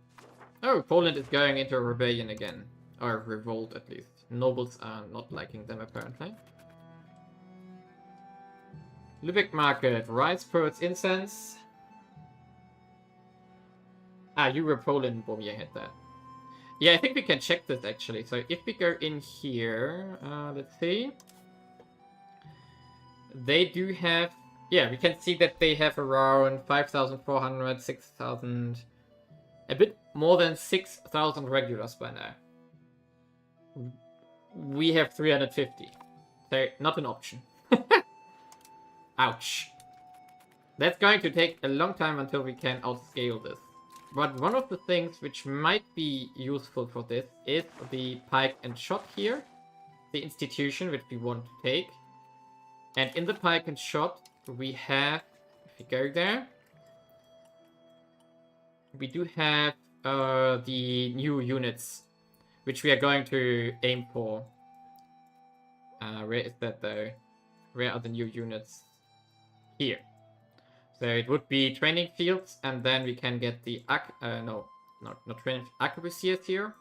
Oh, Poland is going into a rebellion again. Or revolt at least. Nobles are not liking them apparently. Lübeck market. Rice, pearls, incense. Ah, you were Poland, Bomia had that. Yeah, I think we can check this actually. So if we go in here, let's see. They do have... Yeah, we can see that they have around 5,400, 6,000... A bit more than 6,000 regulars by now. We have 350. So, not an option. Ouch. That's going to take a long time until we can outscale this. But one of the things which might be useful for this is the pike and shot here. The institution which we want to take. And in the pike and shot, we have, if we go there, we do have the new units, which we are going to aim for. Where is that though? Where are the new units? Here. So it would be training fields, and then we can get the not training arquebusiers here.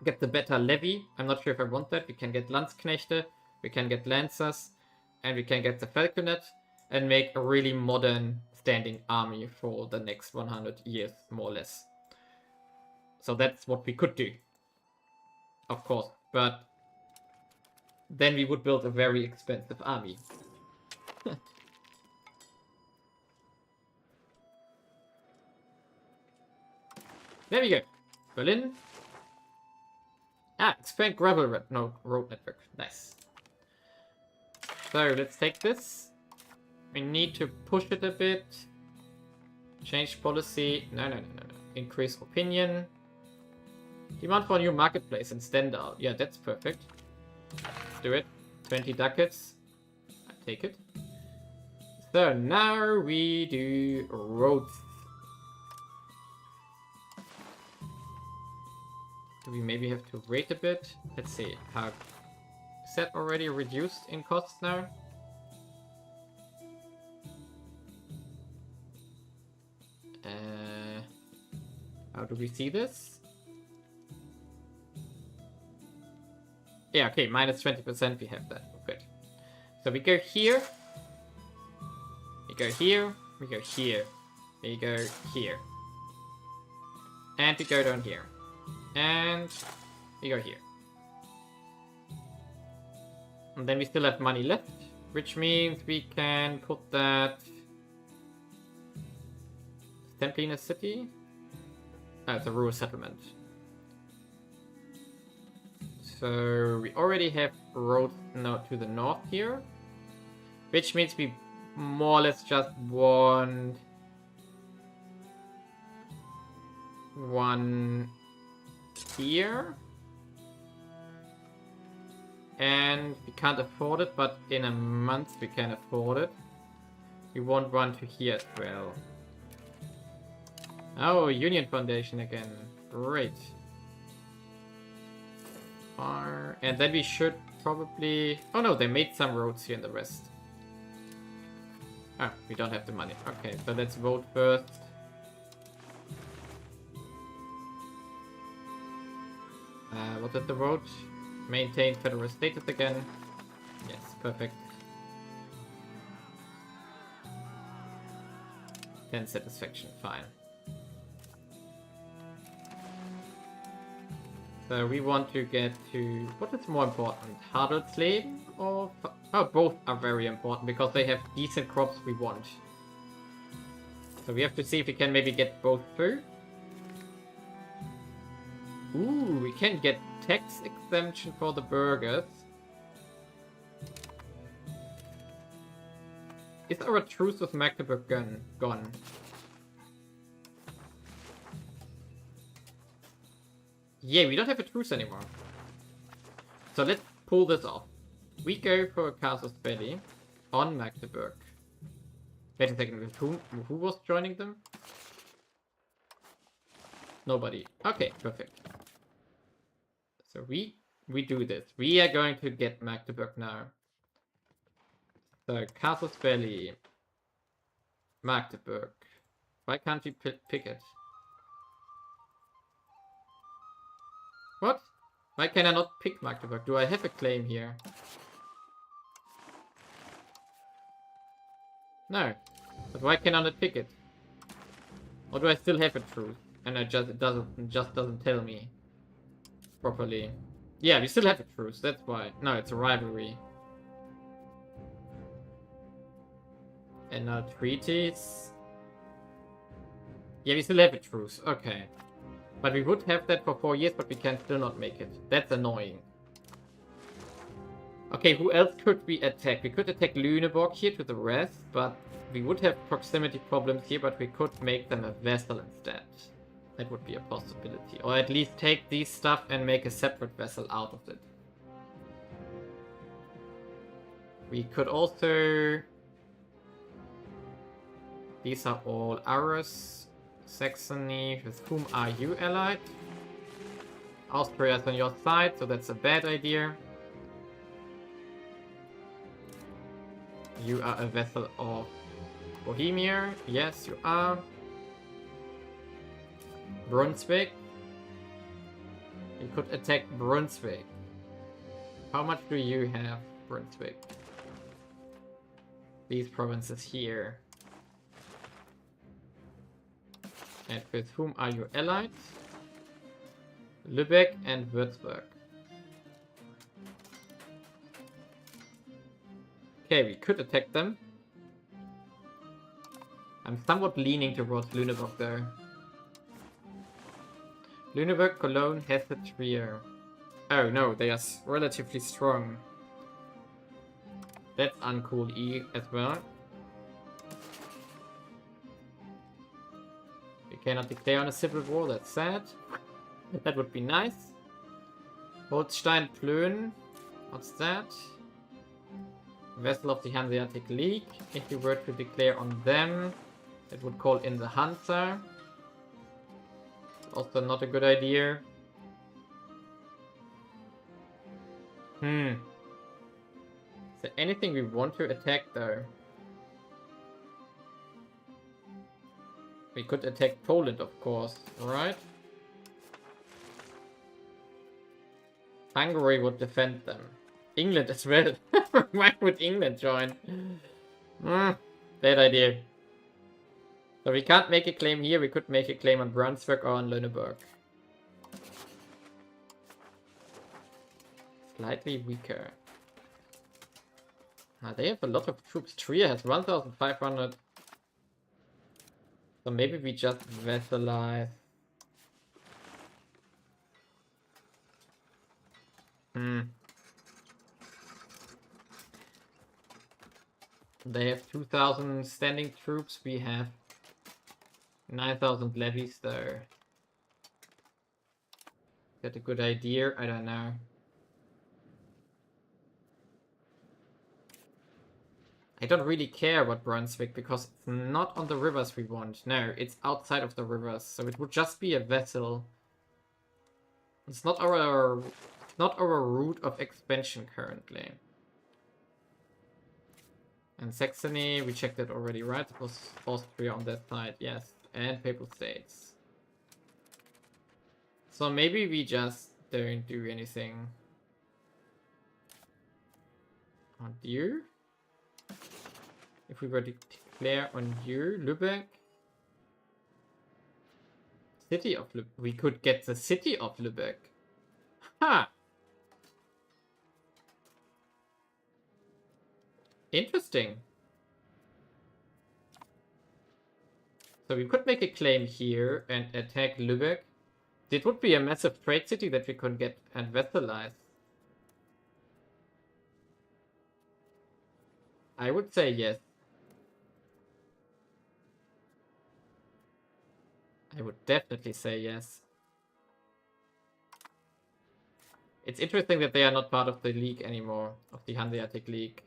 Get the better levy. I'm not sure if I want that. We can get Landsknechte, we can get Lancers, and we can get the Falconet, and make a really modern standing army for the next 100 years, more or less. So that's what we could do, of course, but then we would build a very expensive army. There we go. Berlin. Expand gravel road network. Nice. So let's take this. We need to push it a bit. Change policy. No. Increase opinion. Demand for a new marketplace in Stendhal. Yeah, that's perfect. Let's do it. 20 ducats. I take it. So now we do roads. Do we maybe have to wait a bit? Let's see. Is that already reduced in costs now? How do we see this? Yeah, okay, minus 20% we have that. Good. So we go here. We go here. We go here. We go here. And we go down here. And we go here. And then we still have money left, which means we can put that simply in a city. It's a rural settlement. So we already have roads now to the north here, which means we more or less just want one here. And we can't afford it, but in a month we can afford it. We want one to here as well. Oh, Union Foundation again. Great. And then we should probably... Oh no, they made some roads here in the west. Ah, we don't have the money. Okay, so let's vote first. What did the vote? Maintain federal status again. Yes, perfect. 10 satisfaction, fine. So we want to get to... What is more important? Hadelsleben or... Oh, both are very important because they have decent crops we want. So we have to see if we can maybe get both through. Ooh, we can get tax exemption for the burghers. Is our truce with Magdeburg gone? Yeah, we don't have a truce anymore. So let's pull this off. We go for a Casus Belli on Magdeburg. Wait a second, with who was joining them? Nobody. Okay, perfect. So we do this. We are going to get Magdeburg now. So Casus Belli, Magdeburg. Why can't we pick it? What? Why can I not pick Magdeburg? Do I have a claim here? No. But why can I not pick it? Or do I still have a truce? And it just doesn't tell me properly. Yeah, we still have a truce, that's why. No, it's a rivalry. And now treaties. Yeah, we still have a truce. Okay. But we would have that for 4 years, but we can still not make it. That's annoying. Okay, who else could we attack? We could attack Lüneburg here to the west, but we would have proximity problems here, but we could make them a vassal instead. That would be a possibility. Or at least take these stuff and make a separate vassal out of it. We could also... These are all ours. Saxony, with whom are you allied? Austria is on your side, so that's a bad idea. You are a vassal of Bohemia, yes, you are. Brunswick. You could attack Brunswick. How much do you have, Brunswick? These provinces here. And with whom are you allied? Lübeck and Würzburg. Okay, we could attack them. I'm somewhat leaning towards Lüneburg there. Lüneburg, Cologne, Hesse, Trier. Oh no, they are relatively strong. That's uncool E as well. We cannot declare on a civil war, that's sad. That would be nice. Holstein, Plön. What's that? Vessel of the Hanseatic League. If you were to declare on them, it would call in the Hansa. Also not a good idea. Is there anything we want to attack though? We could attack Poland, of course, right? Hungary would defend them. England as well. Why would England join? Bad idea. So we can't make a claim here. We could make a claim on Brunswick or on Lüneburg. Slightly weaker. Now they have a lot of troops. Trier has 1,500. So maybe we just vassalize. They have 2,000 standing troops. We have 9,000 levies there. Is that a good idea? I don't know. I don't really care about Brunswick because it's not on the rivers we want. No, it's outside of the rivers, so it would just be a vessel. It's not our route of expansion currently. And Saxony, we checked that already, right? It was Austria on that side, yes. And Papal States. So maybe we just don't do anything. On you? If we were to declare on you, Lübeck. City of Lübeck. We could get the city of Lübeck. Ha! Interesting. So we could make a claim here and attack Lübeck. It would be a massive trade city that we could get and vassalize. I would say yes. I would definitely say yes. It's interesting that they are not part of the league anymore, of the Hanseatic League.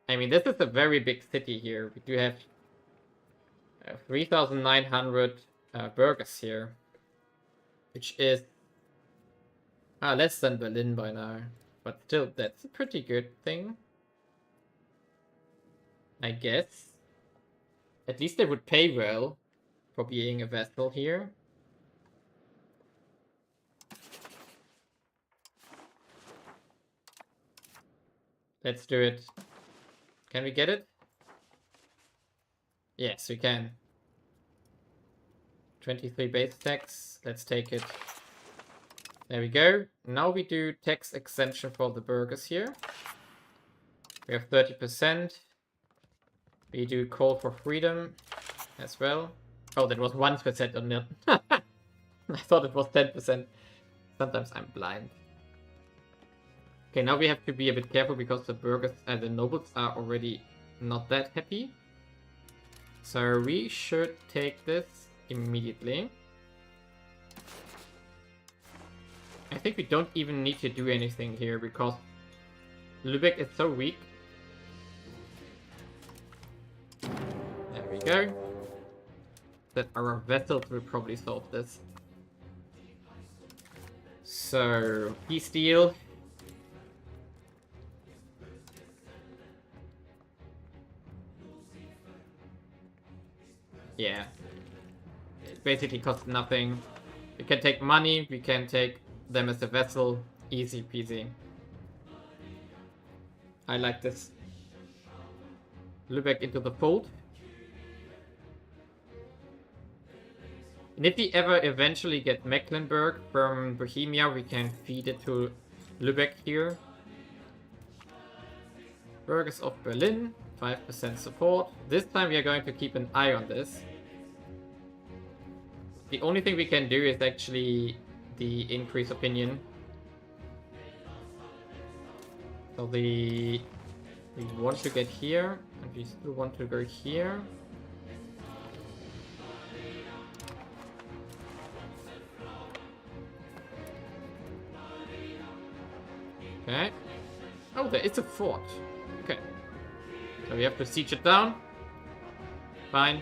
I mean, this is a very big city here. We do have 3,900 burghers here, which is less than Berlin by now. But still, that's a pretty good thing, I guess. At least they would pay well for being a vassal here. Let's do it. Can we get it? Yes, we can. 23 base tax. Let's take it. There we go. Now we do tax exemption for the burghers here. We have 30%. We do call for freedom as well. Oh, that was 1% on that. I thought it was 10%. Sometimes I'm blind. Okay, now we have to be a bit careful because the burghers and the nobles are already not that happy. So we should take this immediately. I think we don't even need to do anything here because Lübeck is so weak. There we go. That our vessels will probably solve this. So, peace deal. basically costs nothing. We can take money, we can take them as a vessel. Easy peasy. I like this. Lübeck into the fold. And if we ever eventually get Mecklenburg from Bohemia, we can feed it to Lübeck here. Burgers of Berlin, 5% support. This time we are going to keep an eye on this. The only thing we can do is actually the increase opinion. So we want to get here, and we still want to go here. Okay. Oh, there is a fort. Okay. So we have to siege it down. Fine.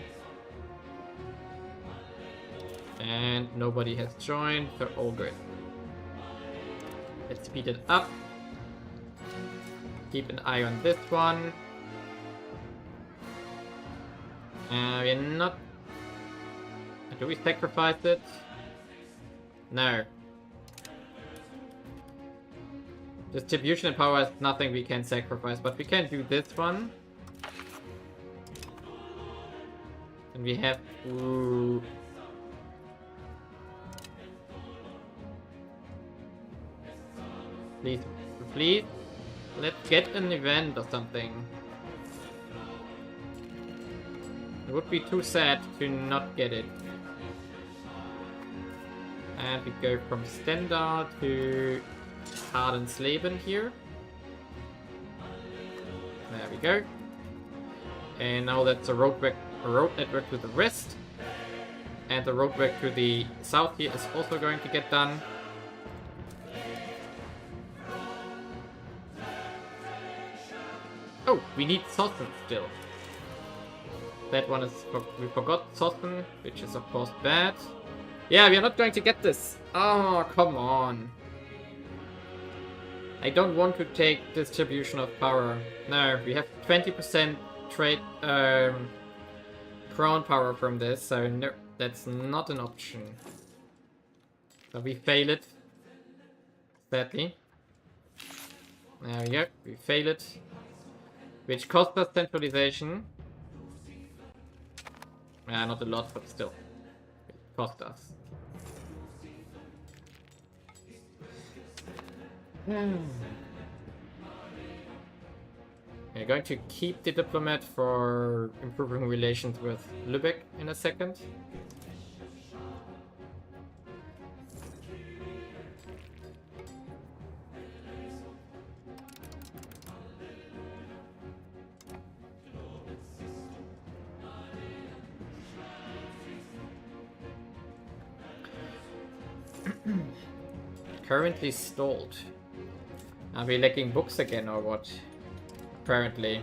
And nobody has joined, so all good. Let's speed it up. Keep an eye on this one. We're not... Do we sacrifice it? No. Distribution and power is nothing we can sacrifice, but we can do this one. And we have to... Please, please, let's get an event or something. It would be too sad to not get it. And we go from Stendal to Hardensleben here. There we go. And now that's a road network to the west. And the roadwork to the south here is also going to get done. Oh, we need Sossen still. That one is... we forgot Sossen, which is of course bad. Yeah, we are not going to get this. Oh, come on. I don't want to take distribution of power. No, we have 20% trade crown power from this, so no, that's not an option. So we fail it. Sadly. There we go, we fail it. Which cost us centralization. Not a lot, but still. It cost us. We're going to keep the diplomat for improving relations with Lübeck in a second. Currently stalled. Are we lacking books again or what? Apparently.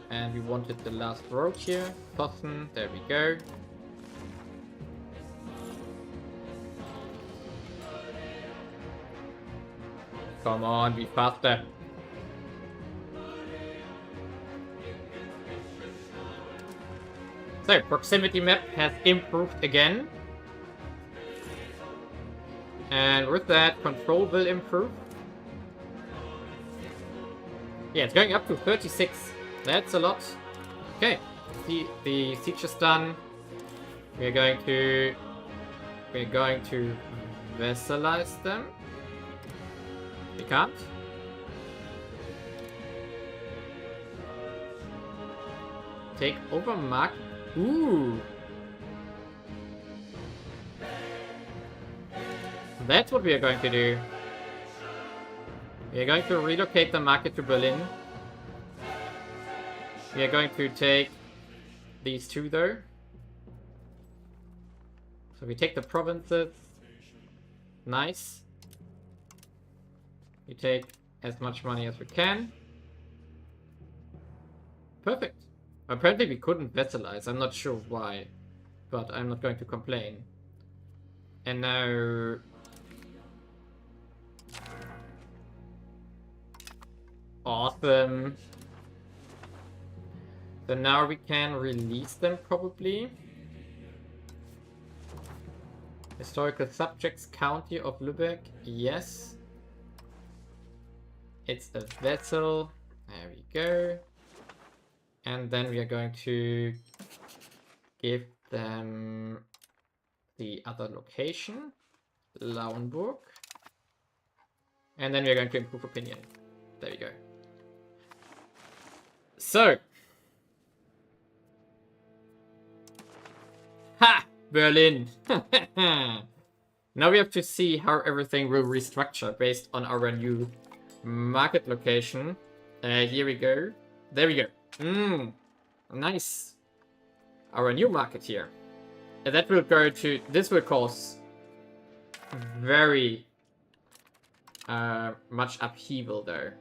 And we wanted the last road here. Possen, there we go. Come on, be faster. So, proximity map has improved again. And with that, control will improve. Yeah, it's going up to 36. That's a lot. Okay, the siege is done. We're going to vassalize them. We can't. Take over Mark. Ooh. That's what we are going to do. We are going to relocate the market to Berlin. We are going to take these two though. So we take the provinces. Nice. We take as much money as we can. Perfect. Apparently we couldn't vassalize. I'm not sure why. But I'm not going to complain. And now... Awesome. So now we can release them probably. Historical subjects county of Lübeck. Yes. It's a vessel. There we go. And then we are going to give them the other location, Lauenburg. And then we are going to improve opinion. There we go. So. Ha! Berlin! Now we have to see how everything will restructure based on our new market location. Here we go. There we go. Nice. Our new market here. And that will go to... This will cause very much upheaval though.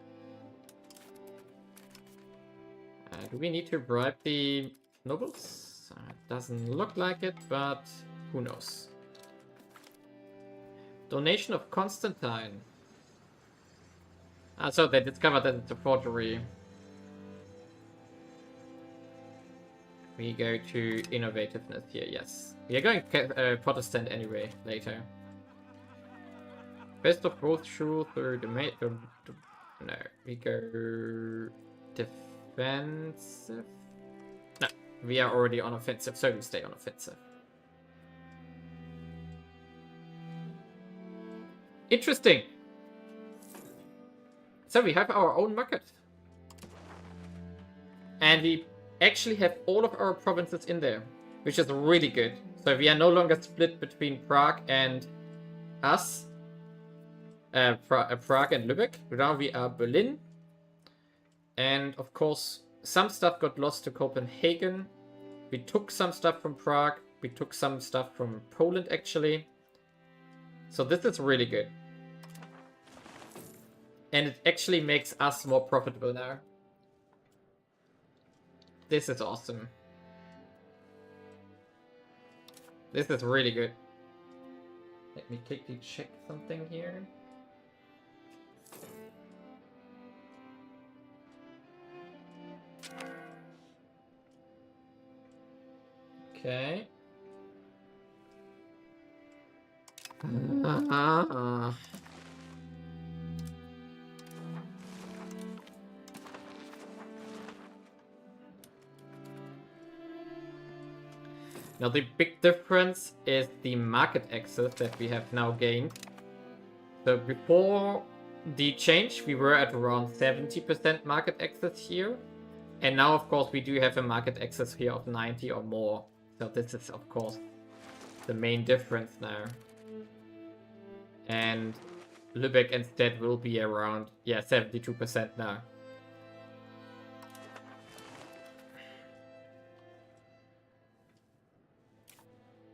Do we need to bribe the nobles? Doesn't look like it, but who knows. Donation of Constantine. So they discovered that it's a forgery. We go to innovativeness here, yes. We are going Protestant anyway, later. Best of both true through the no, we go defensive. No, we are already on offensive, so we stay on offensive. Interesting. So we have our own market. And we actually have all of our provinces in there, which is really good. So we are no longer split between Prague and us. Prague and Lübeck. Now we are Berlin. And of course, some stuff got lost to Copenhagen. We took some stuff from Prague. We took some stuff from Poland, actually. So this is really good. And it actually makes us more profitable now. This is awesome. This is really good. Let me quickly check something here. Okay. Now the big difference is the market access that we have now gained. So before the change, we were at around 70% market access here. And now, of course, we do have a market access here of 90 or more. So this is, of course, the main difference now. And Lübeck instead will be around, yeah, 72% now.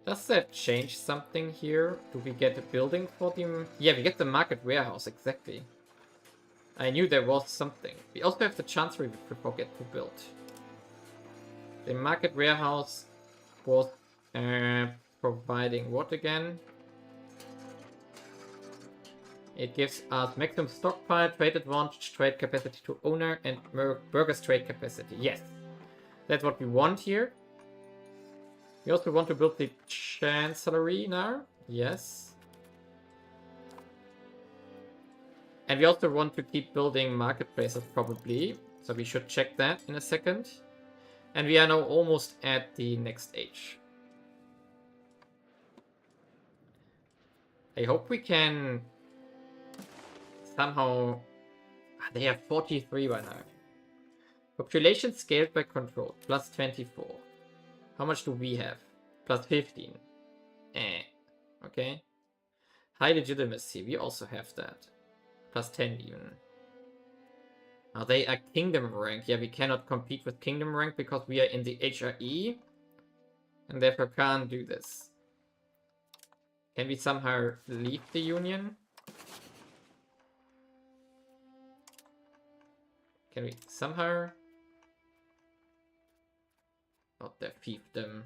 Does that change something here? Do we get a building for the... Yeah, we get the market warehouse, exactly. I knew there was something. We also have the chancery we forget to build. The market warehouse was providing what again? It gives us maximum stockpile, trade advantage, trade capacity to owner, and burgers trade capacity. Yes, that's what we want here. We also want to build the chancellery now. Yes. And we also want to keep building marketplaces probably. So we should check that in a second. And we are now almost at the next age. I hope we can somehow... They have 43 by now. Population scaled by control, plus 24. How much do we have? Plus 15. Okay. High legitimacy, we also have that. Plus 10 even. Now they are kingdom rank. Yeah, we cannot compete with kingdom rank because we are in the HRE. And therefore can't do this. Can we somehow leave the union? Can we somehow... Not their fiefdom.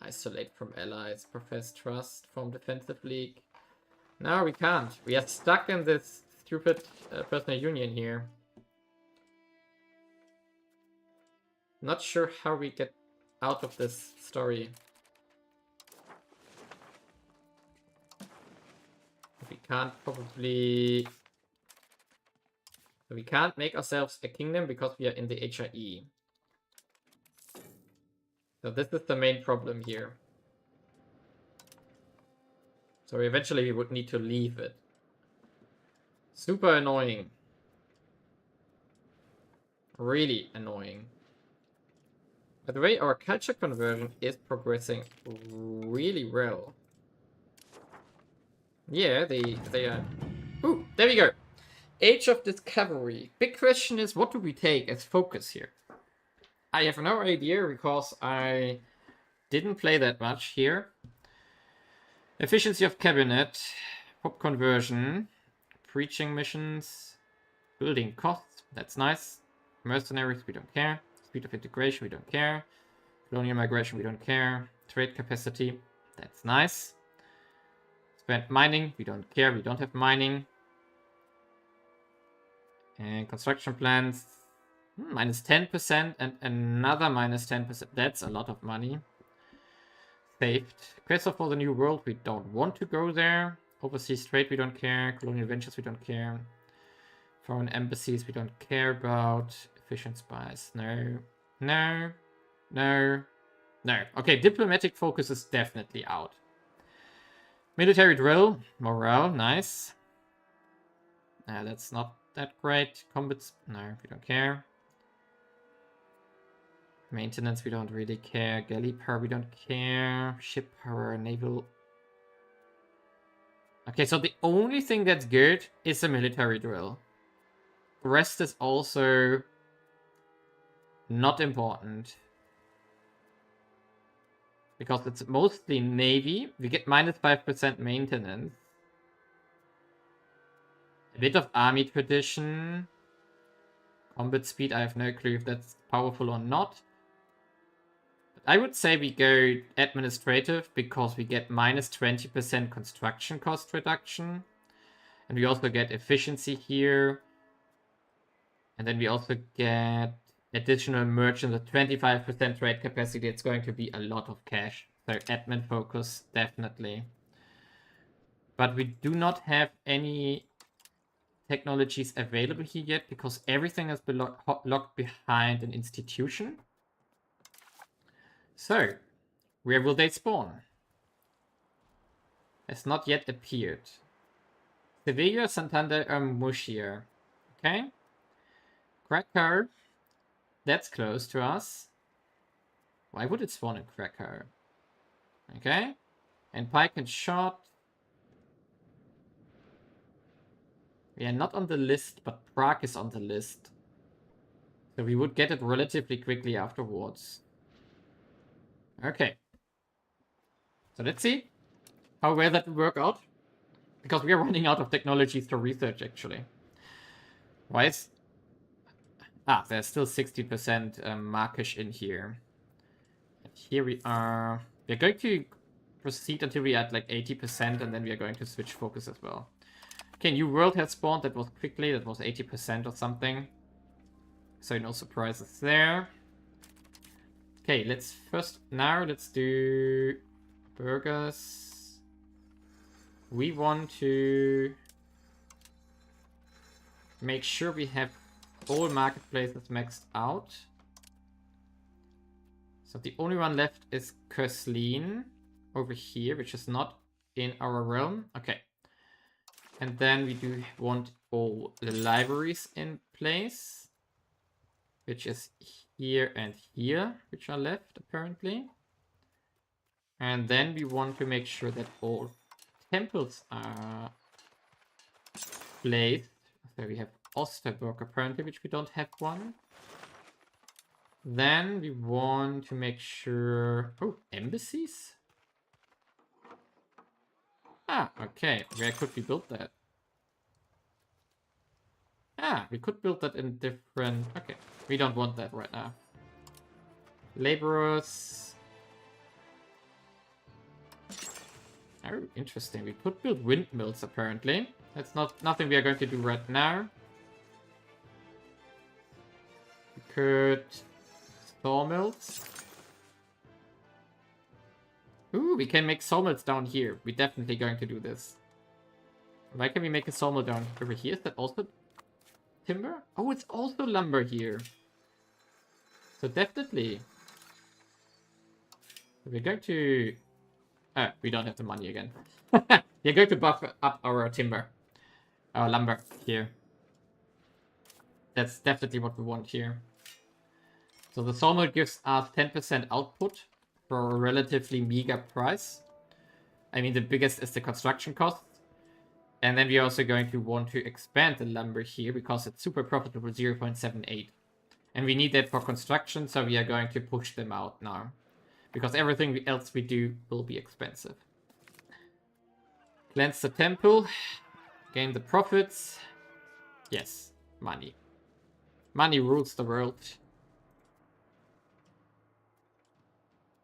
Isolate from allies. Profess trust. Form defensive league. No, we can't. We are stuck in this stupid personal union here. Not sure how we get out of this story. we can't probably... We can't make ourselves a kingdom because we are in the HIE. So this is the main problem here. So eventually we would need to leave it. Super annoying. Really annoying. By the way, our culture conversion is progressing really well. Yeah, they are... Ooh, there we go. Age of Discovery. Big question is, what do we take as focus here? I have no idea because I didn't play that much here. Efficiency of cabinet, pop conversion, preaching missions, building costs, that's nice. Mercenaries, we don't care. Speed of integration, we don't care. Colonial migration, we don't care. Trade capacity, that's nice. Spend mining, we don't care, we don't have mining. And construction plans, minus 10% and another minus 10%. That's a lot of money. Saved. Quest for the New World, we don't want to go there. Overseas trade, we don't care. Colonial ventures, we don't care. Foreign embassies, we don't care about. Efficient spies, no. No. No. No. Okay, diplomatic focus is definitely out. Military drill, morale, nice. That's not that great. Combats, no, we don't care. Maintenance, we don't really care. Galley power, we don't care. Ship power, naval. Okay, so the only thing that's good is a military drill. The rest is also not important. Because it's mostly navy. We get minus 5% maintenance. A bit of army tradition. Combat speed, I have no clue if that's powerful or not. I would say we go administrative because we get minus 20% construction cost reduction. And we also get efficiency here. And then we also get additional merchants at 25% trade capacity. It's going to be a lot of cash. So admin focus, definitely. But we do not have any technologies available here yet because everything has been locked behind an institution. So, where will they spawn? Has not yet appeared. Sevilla, Santander, or Murcia. Okay. Krakow. That's close to us. Why would it spawn in Krakow? Okay. And pike and shot. We are not on the list, but Prague is on the list. So we would get it relatively quickly afterwards. Okay. So let's see how well that will work out. Because we are running out of technologies to research, actually. Why is... Ah, there's still 60% markish in here. And here we are... We're going to proceed until we are at like 80%, and then we are going to switch focus as well. Okay, new world has spawned. That was quickly. That was 80% or something. So no surprises there. Okay, let's do burgers. We want to make sure we have all marketplaces maxed out. So the only one left is Köslin over here, which is not in our realm. Okay. And then we do want all the libraries in place, which is here and here, which are left apparently. And then we want to make sure that all temples are placed. So we have Osterburg apparently, which we don't have one. Then we want to make sure... Oh, embassies? Ah, okay. Where could we build that? Ah, we could build that in different... Okay, we don't want that right now. Laborers. Oh, interesting. We could build windmills, apparently. That's nothing we are going to do right now. We could... Sawmills. Ooh, we can make sawmills down here. We're definitely going to do this. Why can we make a sawmill down over here? Is that also timber? Oh, it's also lumber here. So definitely. We're going to... we don't have the money again. We're going to buff up our timber. Our lumber here. That's definitely what we want here. So the sawmill gives us 10% output for a relatively meager price. I mean, the biggest is the construction cost. And then we're also going to want to expand the lumber here because it's super profitable, 0.78. And we need that for construction, so we are going to push them out now. Because everything else we do will be expensive. Cleanse the temple. Gain the profits. Yes, money. Money rules the world.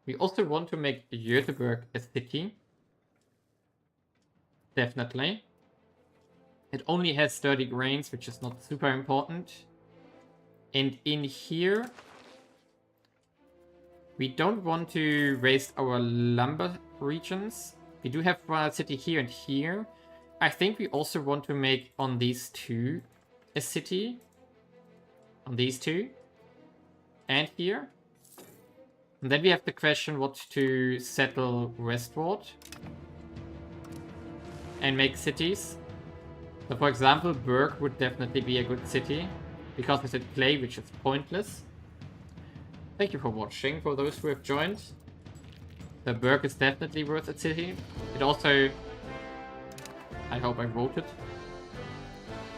We also want to make Göteborg a city. Definitely. It only has 30 grains, which is not super important. And in here, we don't want to waste our lumber regions. We do have one city here and here. I think we also want to make on these two a city. On these two. And here. And then we have the question what to settle westward. And make cities. So for example, Berg would definitely be a good city. Because it's a clay, which is pointless. Thank you for watching, for those who have joined. The Berg is definitely worth a city. It also... I hope I voted.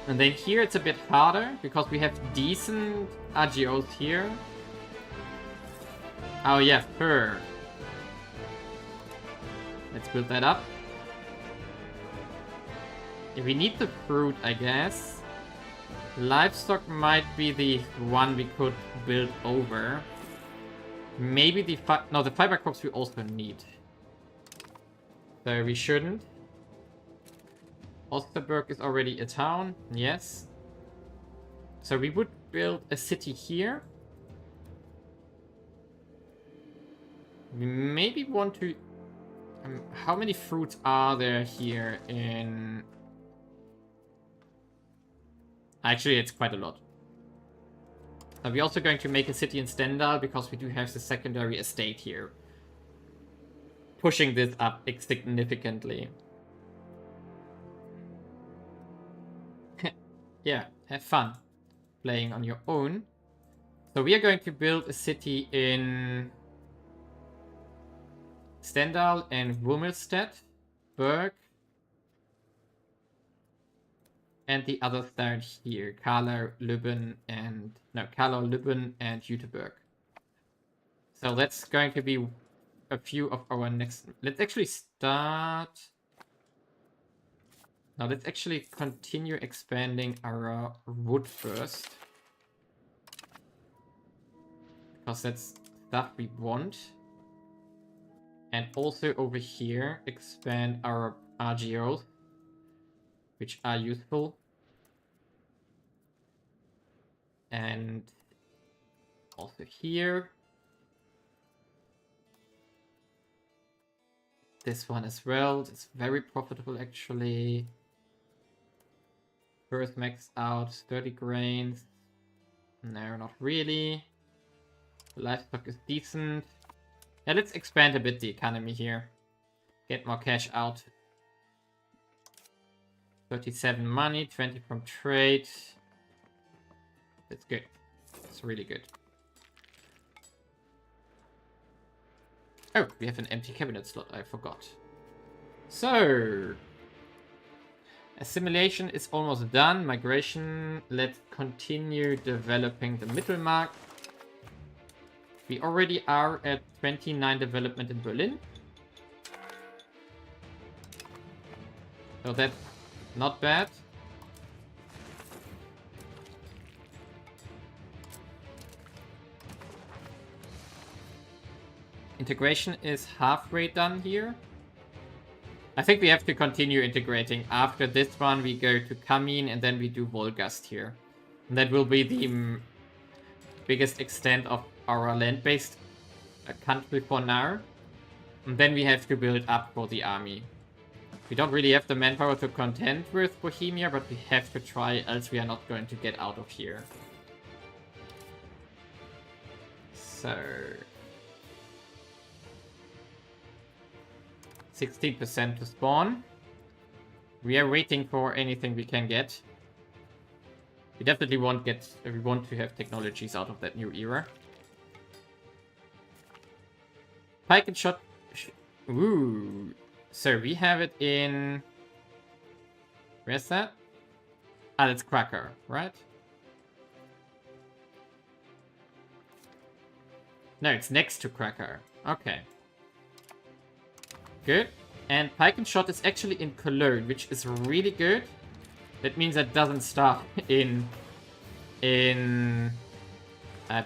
And then here it's a bit harder, because we have decent RGOs here. Oh yeah, fur. Let's build that up. If we need the fruit, I guess. Livestock might be the one we could build over. Maybe the the fiber crops we also need. So we shouldn't. Osterberg is already a town, yes. So we would build a city here. We maybe want to... how many fruits are there here in... Actually, it's quite a lot. We're also going to make a city in Stendal because we do have the secondary estate here. Pushing this up significantly. Yeah, have fun playing on your own. So we are going to build a city in Stendal and Wummelstedt, Berg. And the others down here, Karlau, Lübben, and... no, Karlau, Lübben, and Jüterbog. So that's going to be a few of our next... Let's actually start... Now let's actually continue expanding our wood first. Because that's stuff we want. And also over here, expand our RGOs. Which are useful. And also here. This one as well. It's very profitable actually. First max out 30 grains. No, not really. The livestock is decent. Yeah, let's expand a bit the economy here. Get more cash out. 37 money, 20 from trade. That's good. It's really good. Oh, we have an empty cabinet slot, I forgot. So, assimilation is almost done. Migration, let's continue developing the Mittelmark. We already are at 29 development in Berlin. So that's not bad. Integration is halfway done here. I think we have to continue integrating. After this one, we go to Kamin and then we do Wolgast here. And that will be the biggest extent of our land-based country for now. And then we have to build up for the army. We don't really have the manpower to contend with Bohemia, but we have to try, else we are not going to get out of here. So... 16% to spawn. We are waiting for anything we can get. We definitely won't get... We want to have technologies out of that new era. Pike and shot... Ooh... So we have it in... Where's that? Ah, that's Cracker, right? No, it's next to Cracker. Okay. Good. And Pike and Shot is actually in Cologne, which is really good. That means that doesn't start in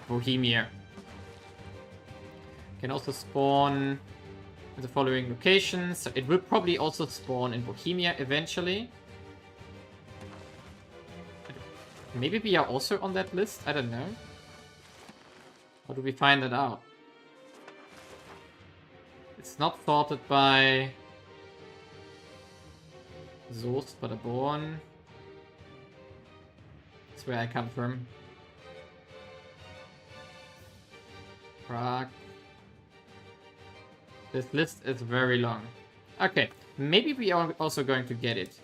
Bohemia. Can also spawn in the following locations. So it will probably also spawn in Bohemia eventually. Maybe we are also on that list? I don't know. How do we find that out? It's not sorted by Soest, but born. That's where I come from. Prague. This list is very long. Okay, maybe we are also going to get it.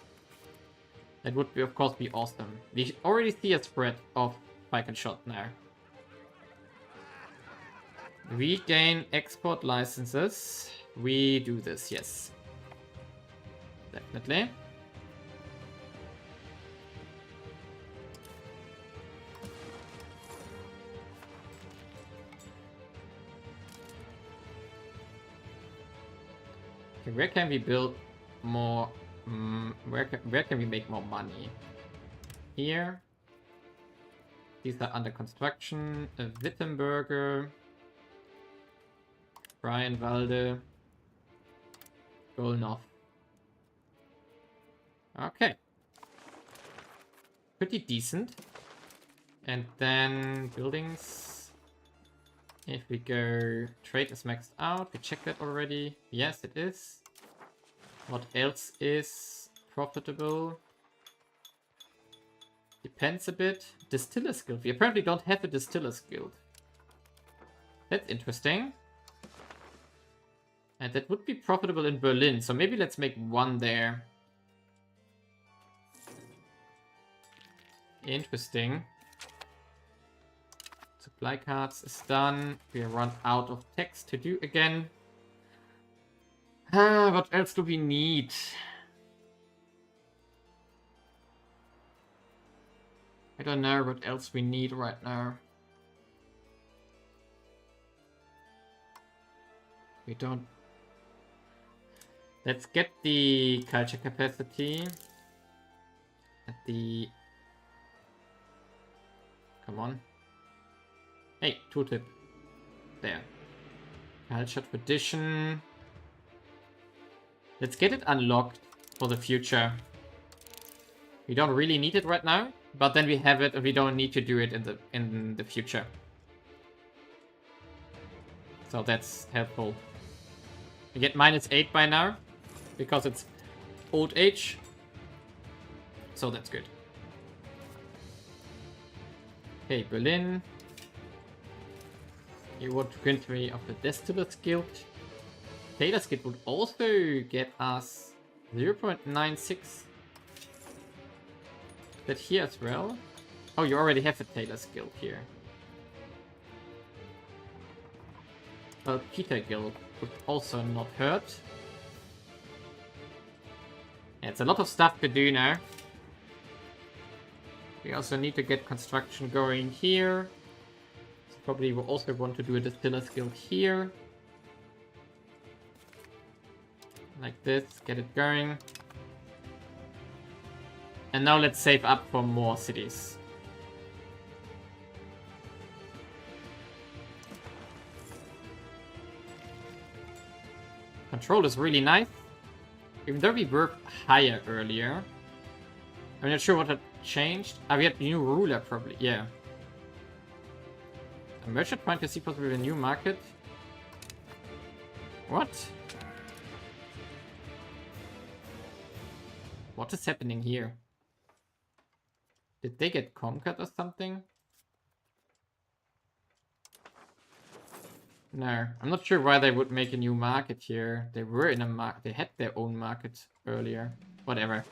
That would be, of course, be awesome. We already see a spread of Pike and Shot now. We gain export licenses. We do this, yes. Definitely. Okay, where can we build more? Where can we make more money? Here. These are under construction. Wittenberger. Bryanwalde. Golnoff. Okay. Pretty decent. And then buildings. If we go, trade is maxed out. We checked that already. Yes, it is. What else is profitable? Depends a bit. Distiller's Guild. We apparently don't have a Distiller's Guild. That's interesting. And that would be profitable in Berlin. So maybe let's make one there. Interesting. Supply cards is done. We run out of text to do again. What else do we need? I don't know what else we need right now. We don't... Let's get the culture capacity. At the... Come on. Hey, tooltip. There. Culture tradition. Let's get it unlocked for the future. We don't really need it right now, but then we have it and we don't need to do it in the future. So that's helpful. We get -8 by now because it's old age. So that's good. Okay, Berlin. You want to grant me of the Distiller's Guild. Tailor's Guild would also get us 0.96. That here as well. Oh, you already have a Tailor's Guild here. Well, Peter Guild would also not hurt. Yeah, it's a lot of stuff to do now. We also need to get construction going here. So probably we'll also want to do a Distiller's Guild here. Like this, get it going. And now let's save up for more cities. Control is really nice. Even though we were higher earlier. I'm not sure what had changed. Ah, we had a new ruler probably, yeah. A merchant trying to see possibly a new market. What? What is happening here? Did they get conquered or something? No, I'm not sure why they would make a new market here. They were in a market. They had their own market earlier. Whatever.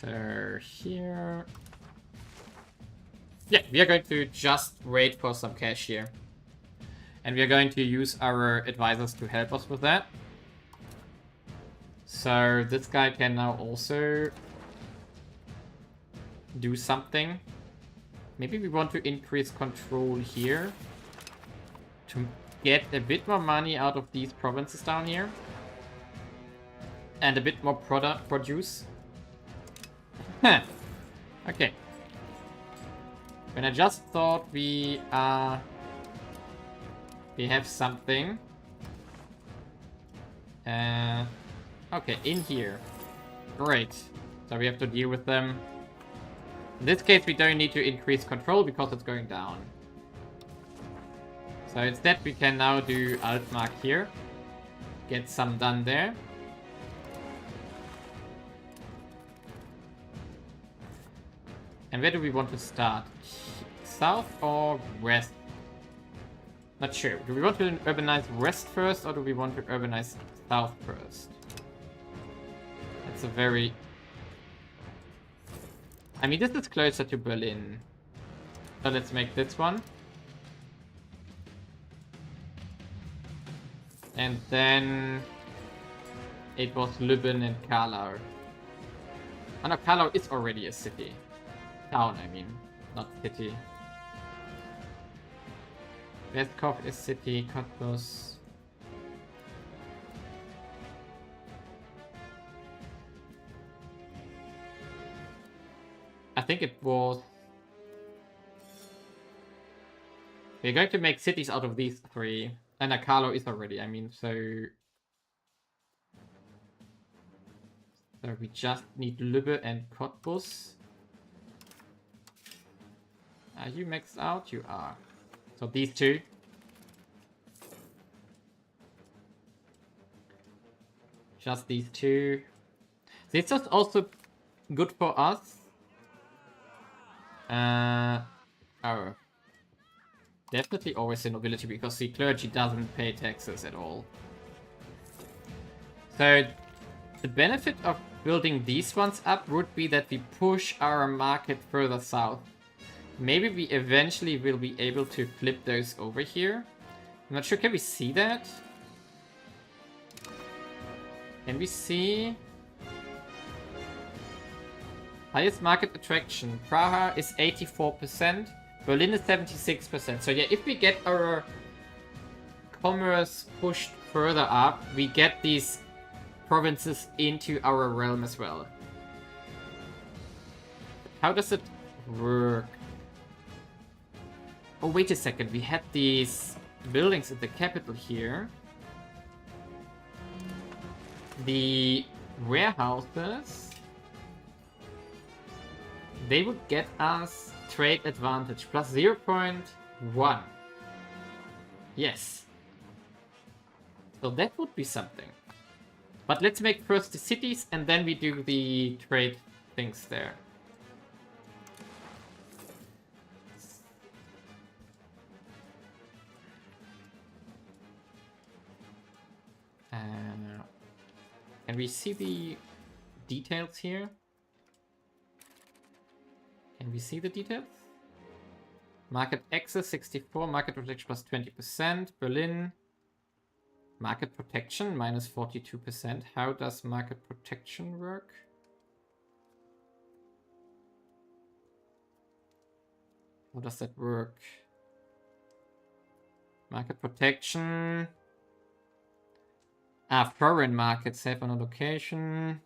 So here... Yeah, we are going to just wait for some cash here. And we are going to use our advisors to help us with that. So this guy can now also do something. Maybe we want to increase control here to get a bit more money out of these provinces down here. And a bit more produce. Okay. When I just thought we have something. Okay, in here. Great. So we have to deal with them. In this case, we don't need to increase control because it's going down. So instead, we can now do Altmark here. Get some done there. And where do we want to start? South or west? Not sure. Do we want to urbanize west first or do we want to urbanize south first? That's a very... I mean, this is closer to Berlin. So let's make this one. And then... it was Lübben and Karlau. Oh no, Karlau is already a city. Town, I mean. Not city. Westkopf is city, Cottbus. I think it was... We're going to make cities out of these three. And Karlau is already, I mean, so... So we just need Lübbe and Cottbus. Are you maxed out? You are. So these two. Just these two. This is also good for us. Oh. Definitely always the nobility because the clergy doesn't pay taxes at all. So the benefit of building these ones up would be that we push our market further south. Maybe we eventually will be able to flip those over here. I'm not sure, can we see that? Can we see? Highest market attraction. Praha is 84%. Berlin is 76%. So yeah, if we get our commerce pushed further up, we get these provinces into our realm as well. How does it work? Oh, wait a second. We had these buildings at the capital here. The warehouses. They would get us trade advantage plus 0.1. Yes. So that would be something. But let's make first the cities and then we do the trade things there. Can we see the details here? Can we see the details? Market access 64, market protection plus 20%, Berlin. Market protection minus 42%. How does market protection work? How does that work? Market protection. Foreign market, save on a location.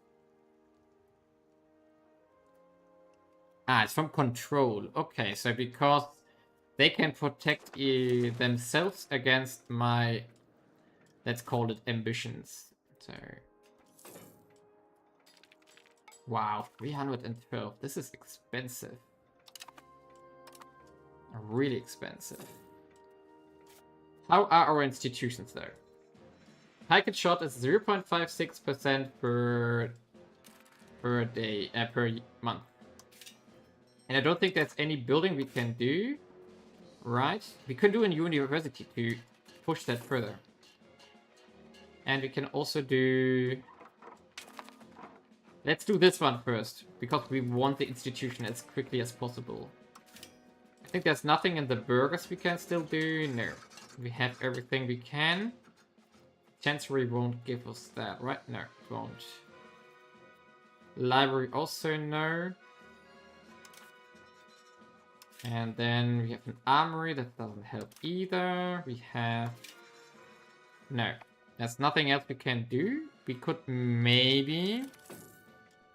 It's from control. Okay, so because they can protect themselves against my, let's call it ambitions. So, wow, 312. This is expensive. Really expensive. How are our institutions though? Packet shot is 0.56% per day, per month. And I don't think there's any building we can do. Right? We could do a university to push that further. And we can also do... Let's do this one first, because we want the institution as quickly as possible. I think there's nothing in the burgers we can still do. No. We have everything we can. Chancery won't give us that, right? No, it won't. Library also no. And then we have an armory, that doesn't help either. We have... No. There's nothing else we can do. We could maybe...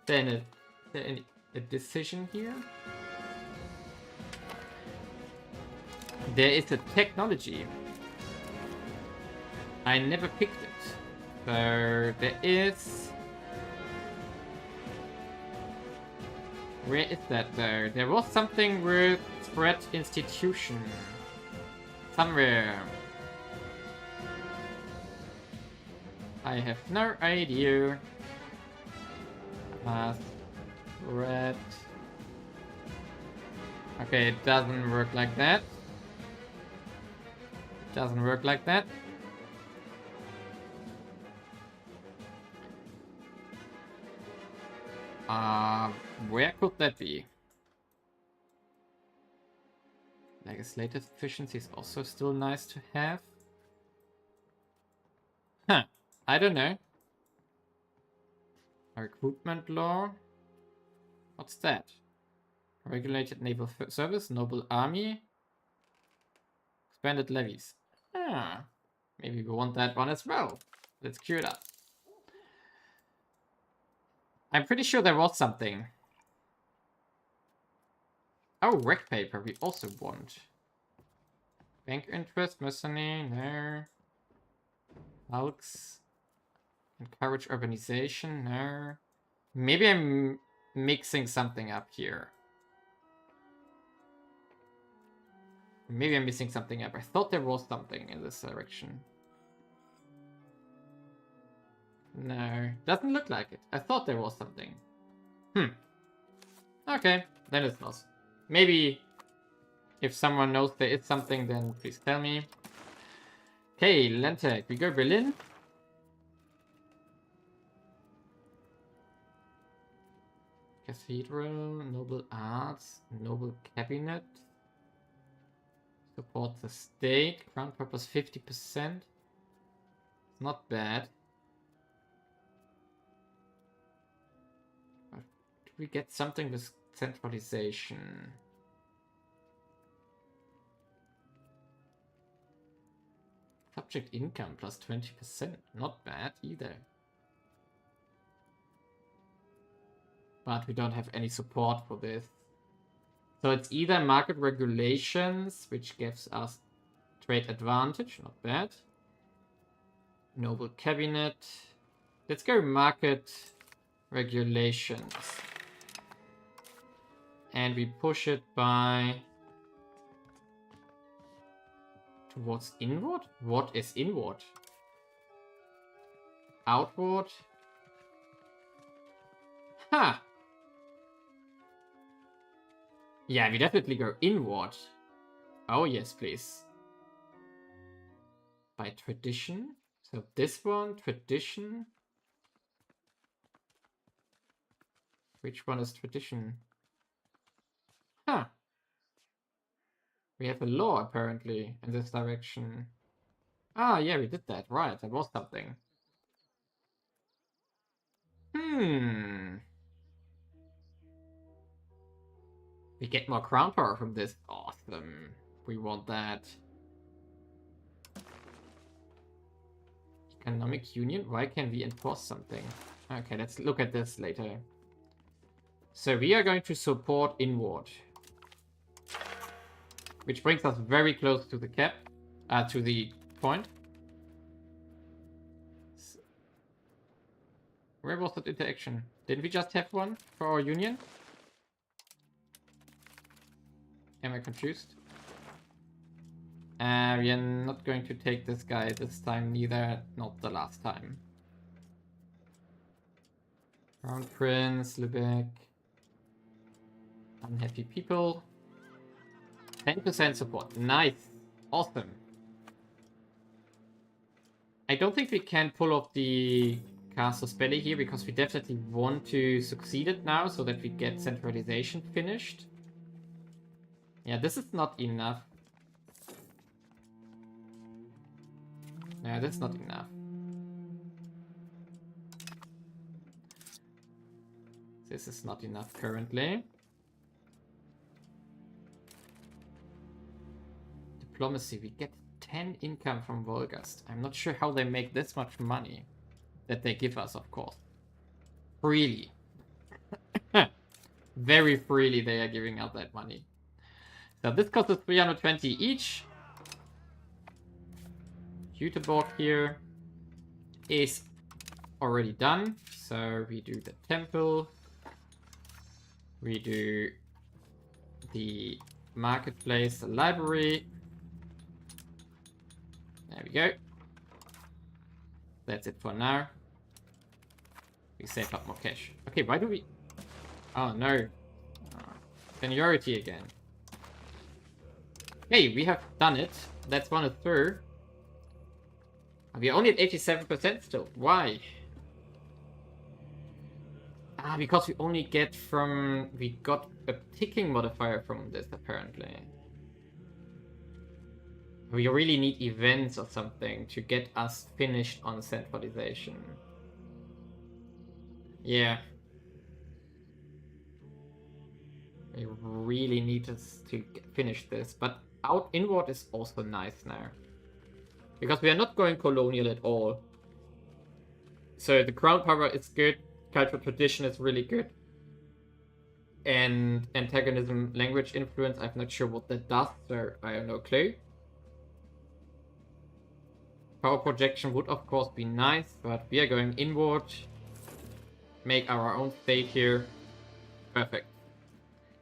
Then a decision here. There is a technology. I never picked it. So there is... Where is that though? There was something with spread institution. Somewhere. I have no idea. Spread. Okay, it doesn't work like that. It doesn't work like that. Where could that be? Legislative efficiency is also still nice to have. Huh. I don't know. Recruitment law. What's that? Regulated naval service, noble army. Expanded levies. Ah. Maybe we want that one as well. Let's queue it up. I'm pretty sure there was something. Oh, rec paper we also want. Bank interest, mercenary, no. Hulks. Encourage urbanization, no. Maybe I'm mixing something up here. Maybe I'm missing something up. I thought there was something in this direction. No, doesn't look like it. I thought there was something. Okay, then it's not. Maybe if someone knows there is something, then please tell me. Okay, Landtag. We go Berlin. Cathedral, Noble Arts, Noble Cabinet. Support the state. Crown purpose 50%. It's not bad. But do we get something with centralization? Subject income plus 20%. Not bad either. But we don't have any support for this. So it's either market regulations, which gives us trade advantage. Not bad. Noble cabinet. Let's go market regulations. And we push it by... towards inward? What is inward? Outward? Ha! Yeah, we definitely go inward. Oh, yes, please. By tradition? So this one, tradition. Which one is tradition? Huh. We have a law, apparently, in this direction. Ah, yeah, we did that. Right, there was something. We get more crown power from this. Awesome. We want that. Economic union? Why can't we enforce something? Okay, let's look at this later. So we are going to support inward. Which brings us very close to the cap. To the point. Where was that interaction? Didn't we just have one for our union? Am I confused? We are not going to take this guy this time, neither. Not the last time. Crown Prince, Lübeck. Unhappy people. 10% support. Nice. Awesome. I don't think we can pull off the Casus Belli here because we definitely want to succeed it now so that we get centralization finished. Yeah, this is not enough. No, that's not enough. This is not enough currently. Diplomacy, we get 10 income from Volgast. I'm not sure how they make this much money. That they give us, of course. Freely. Very freely they are giving out that money. So this costs us 320 each. Göteborg here is already done. So we do the temple. We do the marketplace, the library. There we go. That's it for now. We save up more cash. Okay, why do we... Oh, no. Seniority again. Hey, we have done it. That's one through. We're only at 87% still. Why? Ah, because we only get from... We got a ticking modifier from this, apparently. We really need events or something to get us finished on centralization. Yeah. We really need us to finish this. But out inward is also nice now. Because we are not going colonial at all. So the crown power is good. Cultural tradition is really good. And antagonism, language influence, I'm not sure what that does, so I have no clue. Power projection would of course be nice, but we are going inward. Make our own state here. Perfect.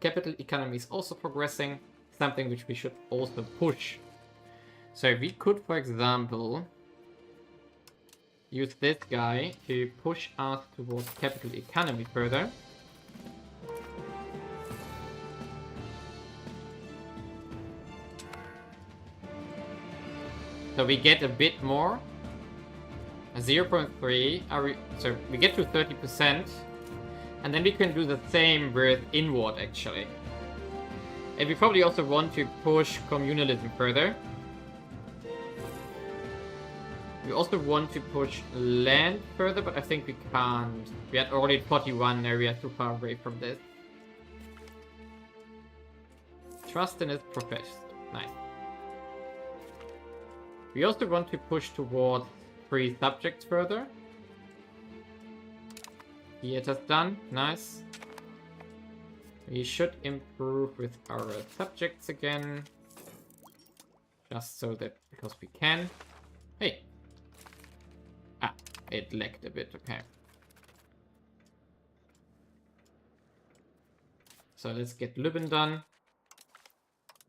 Capital economy is also progressing, something which we should also push. So we could, for example, use this guy to push us towards capital economy further. So we get a bit more. 0.3. So we get to 30%. And then we can do the same with inward, actually. And we probably also want to push communalism further. We also want to push land further, but I think we can't. We are already at 41, now we are too far away from this. Trust in its profession. Nice. We also want to push towards 3 subjects further. Theater's done. Nice. We should improve with our subjects again. Just so that, because we can. Hey. Ah, it lagged a bit. Okay. So let's get Lübben done.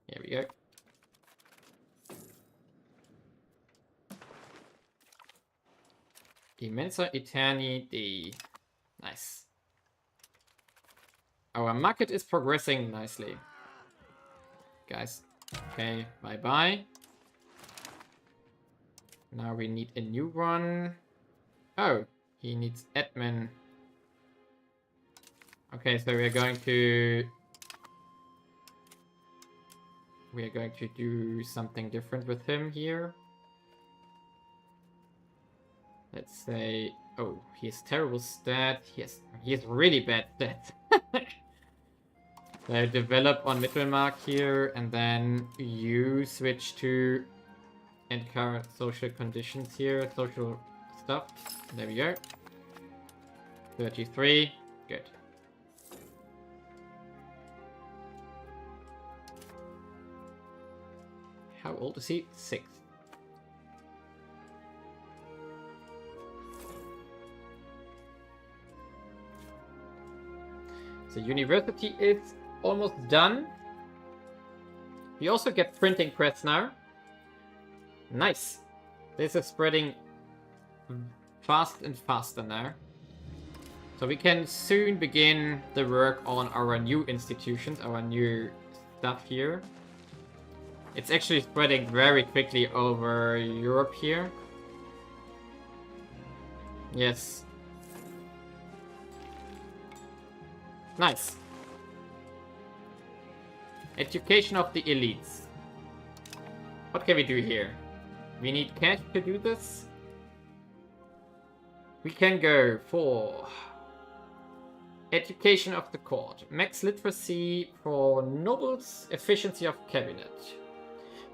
Here we go. Immensa Eternity. Nice. Our market is progressing nicely. Guys. Okay, bye-bye. Now we need a new one. Oh, he needs admin. Okay, so we are going to do something different with him here. Let's say, oh, he has terrible stat. He has really bad stats. So develop on Mittelmark here, and then you switch to and current social conditions here, social stuff. There we go. 33, good. How old is he? 6. So university is almost done. We also get printing press now. Nice. This is spreading fast and faster now. So we can soon begin the work on our new institutions, our new stuff here. It's actually spreading very quickly over Europe here. Yes. Nice. Education of the elites. What can we do here? We need cash to do this. We can go for education of the court, max literacy for nobles, efficiency of cabinet.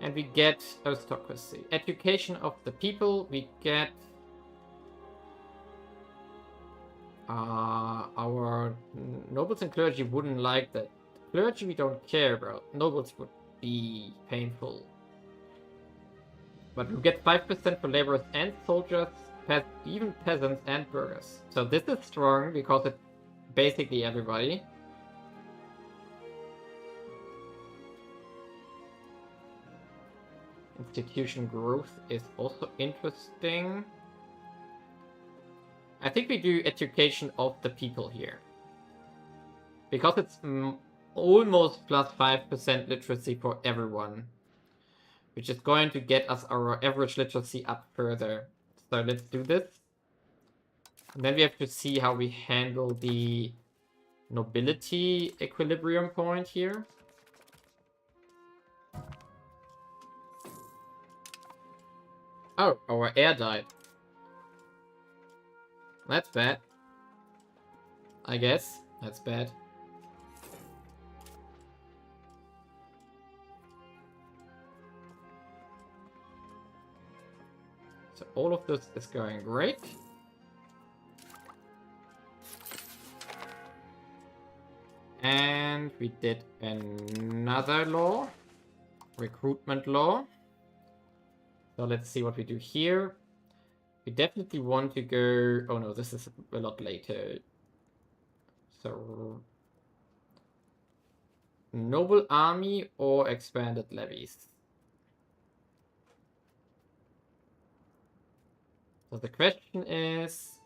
And we get aristocracy. Education of the people, we get our nobles and clergy wouldn't like that. Clergy we don't care about. Nobles would be painful. But we get 5% for laborers and soldiers, even peasants and burghers. So this is strong because it's basically everybody. Institution growth is also interesting. I think we do education of the people here. Because it's almost plus 5% literacy for everyone. Which is going to get us our average literacy up further. So let's do this. And then we have to see how we handle the nobility equilibrium point here. Oh, our heir died. That's bad. I guess. That's bad. So all of this is going great. And we did another law. Recruitment law. So let's see what we do here. We definitely want to go... Oh no, this is a lot later. So... Noble army or expanded levies? So the question is...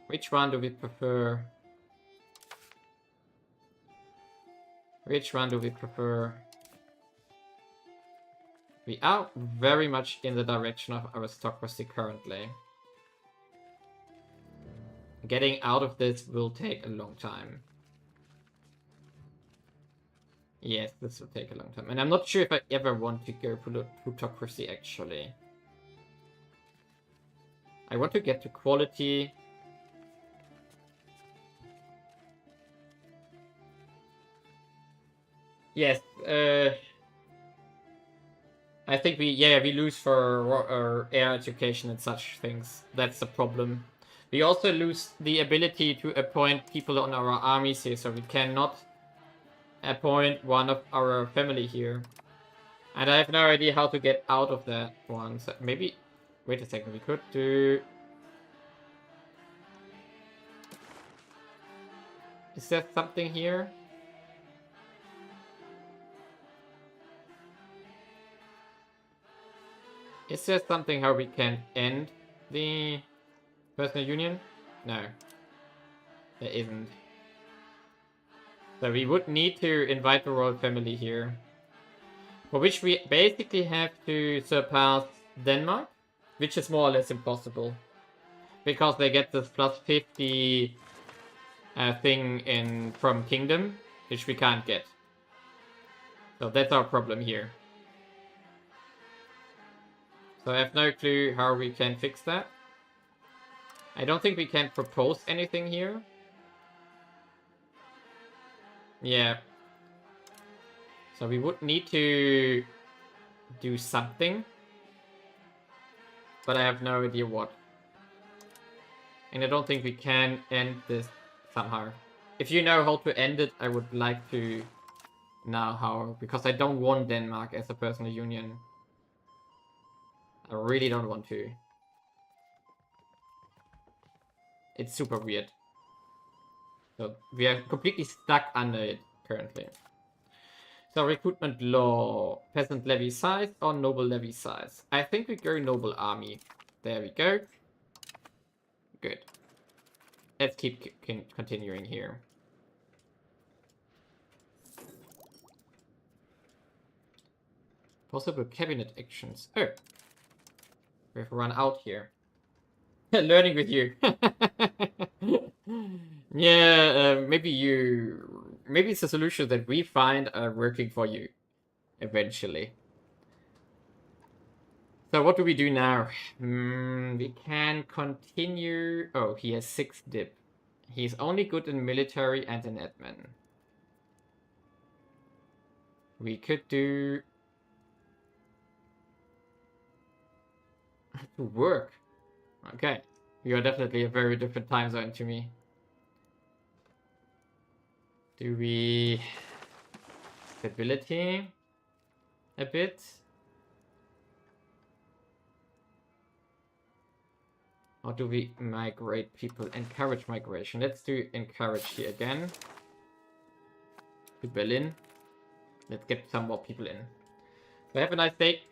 Which one do we prefer? Which one do we prefer? We are very much in the direction of aristocracy currently. Getting out of this will take a long time. Yes, this will take a long time. And I'm not sure if I ever want to go plutocracy actually. I want to get to quality. Yes, I think we lose for air education and such things. That's the problem. We also lose the ability to appoint people on our armies here, so we cannot appoint one of our family here. And I have no idea how to get out of that one. So maybe... Wait a second, we could do... Is there something here? Is there something how we can end the personal union? No. There isn't. So we would need to invite the royal family here. For which we basically have to surpass Denmark. Which is more or less impossible. Because they get this plus 50 thing from Kingdom. Which we can't get. So that's our problem here. So I have no clue how we can fix that. I don't think we can propose anything here. Yeah. So we would need to do something. But I have no idea what. And I don't think we can end this somehow. If you know how to end it, I would like to know how. Because I don't want Denmark as a personal union. I really don't want to. It's super weird. So we are completely stuck under it currently. So recruitment law, peasant levy size or noble levy size? I think we go noble army. There we go. Good. Let's keep continuing here. Possible cabinet actions. Oh. We've run out here. Learning with you. Yeah, maybe it's a solution that we find working for you eventually. So what do we do now? We can continue. Oh, he has 6 dip. He's only good in military and in admin. We could do to work. Okay, you are definitely a very different time zone to me. Do we stability a bit? Or do we migrate people? Encourage migration. Let's do encourage here again. To Berlin. Let's get some more people in. So have a nice day.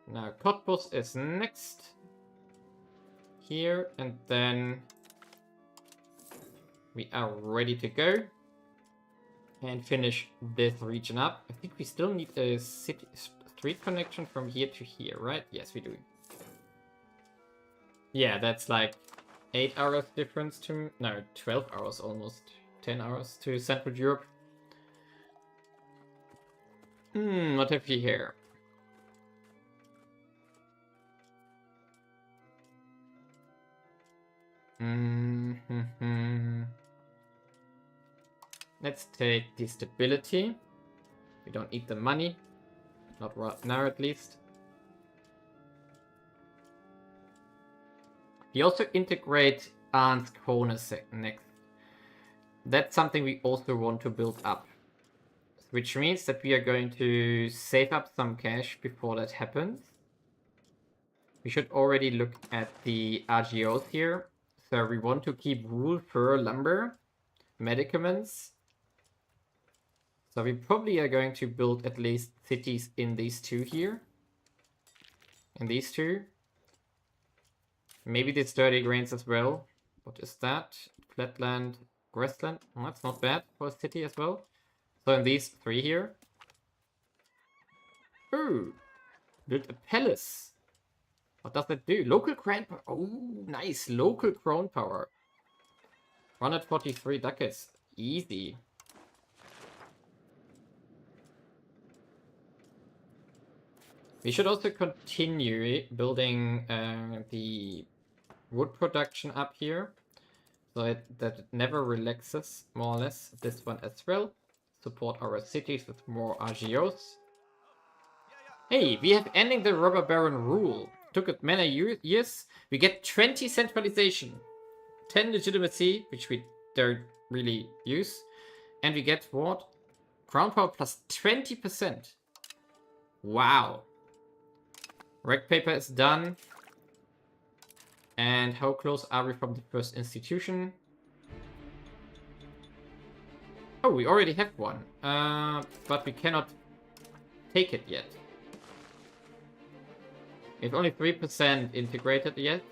Now Cottbus is next. Here, and then we are ready to go. And finish this region up. I think we still need a street connection from here to here, right? Yes, we do. Yeah, that's like 8 hours difference to... No, 12 hours almost. 10 hours to Central Europe. What have we here? Let's take the stability. We don't need the money. Not right now, at least. We also integrate Arn's Krone next. That's something we also want to build up. Which means that we are going to save up some cash before that happens. We should already look at the RGOs here. So we want to keep wool, fur, lumber, medicaments. So we probably are going to build at least cities in these two here. In these two. Maybe the sturdy grains as well. What is that? Flatland, grassland. Oh, that's not bad for a city as well. So in these 3 here. Ooh, build a palace. What does that do? Local crown power. Oh, nice. Local crown power. 143 ducats. Easy. We should also continue building the wood production up here. So that it never relaxes, more or less. This one as well. Support our cities with more RGOs. Hey, we have ending the robber baron rule. Took it many years. We get 20 centralization, 10 legitimacy, which we don't really use, and we get what? Crown power plus 20%. Wow. Rec paper is done. And how close are we from the first institution? Oh, we already have one, but we cannot take it yet. We have only 3% integrated yet.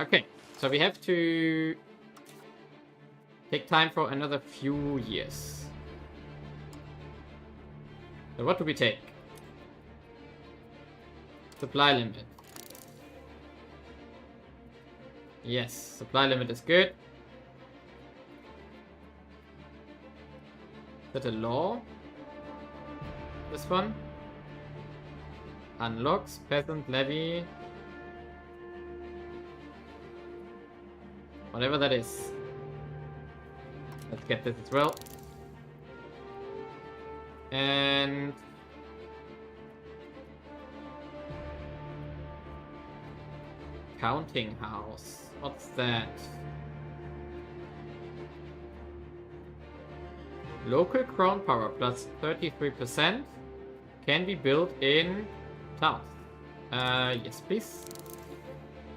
Okay, so we have to take time for another few years. So what do we take? Supply limit. Yes, supply limit is good. Is that a law? This one? Unlocks, peasant levy. Whatever that is. Let's get this as well. And counting house. What's that? Local crown power plus 33% can be built in towns. Yes, please.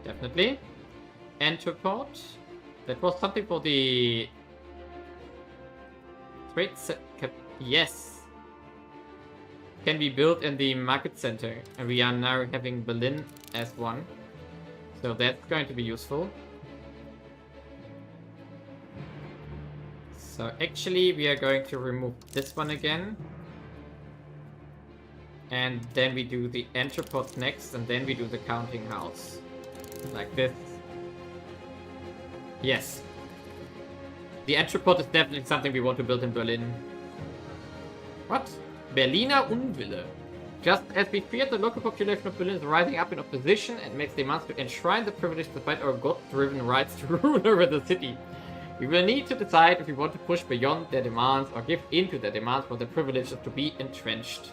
Definitely. Enter port. That was something for the trade yes. Can be built in the market center. And we are now having Berlin as one. So that's going to be useful. So actually we are going to remove this one again. And then we do the entrepot next, and then we do the counting house. Like this. Yes. The entrepot is definitely something we want to build in Berlin. What? Berliner Unwille. Just as we feared, the local population of Berlin is rising up in opposition and makes demands to enshrine the privilege despite our god-driven rights to rule over the city. We will need to decide if we want to push beyond their demands or give in to their demands for the privileges to be entrenched.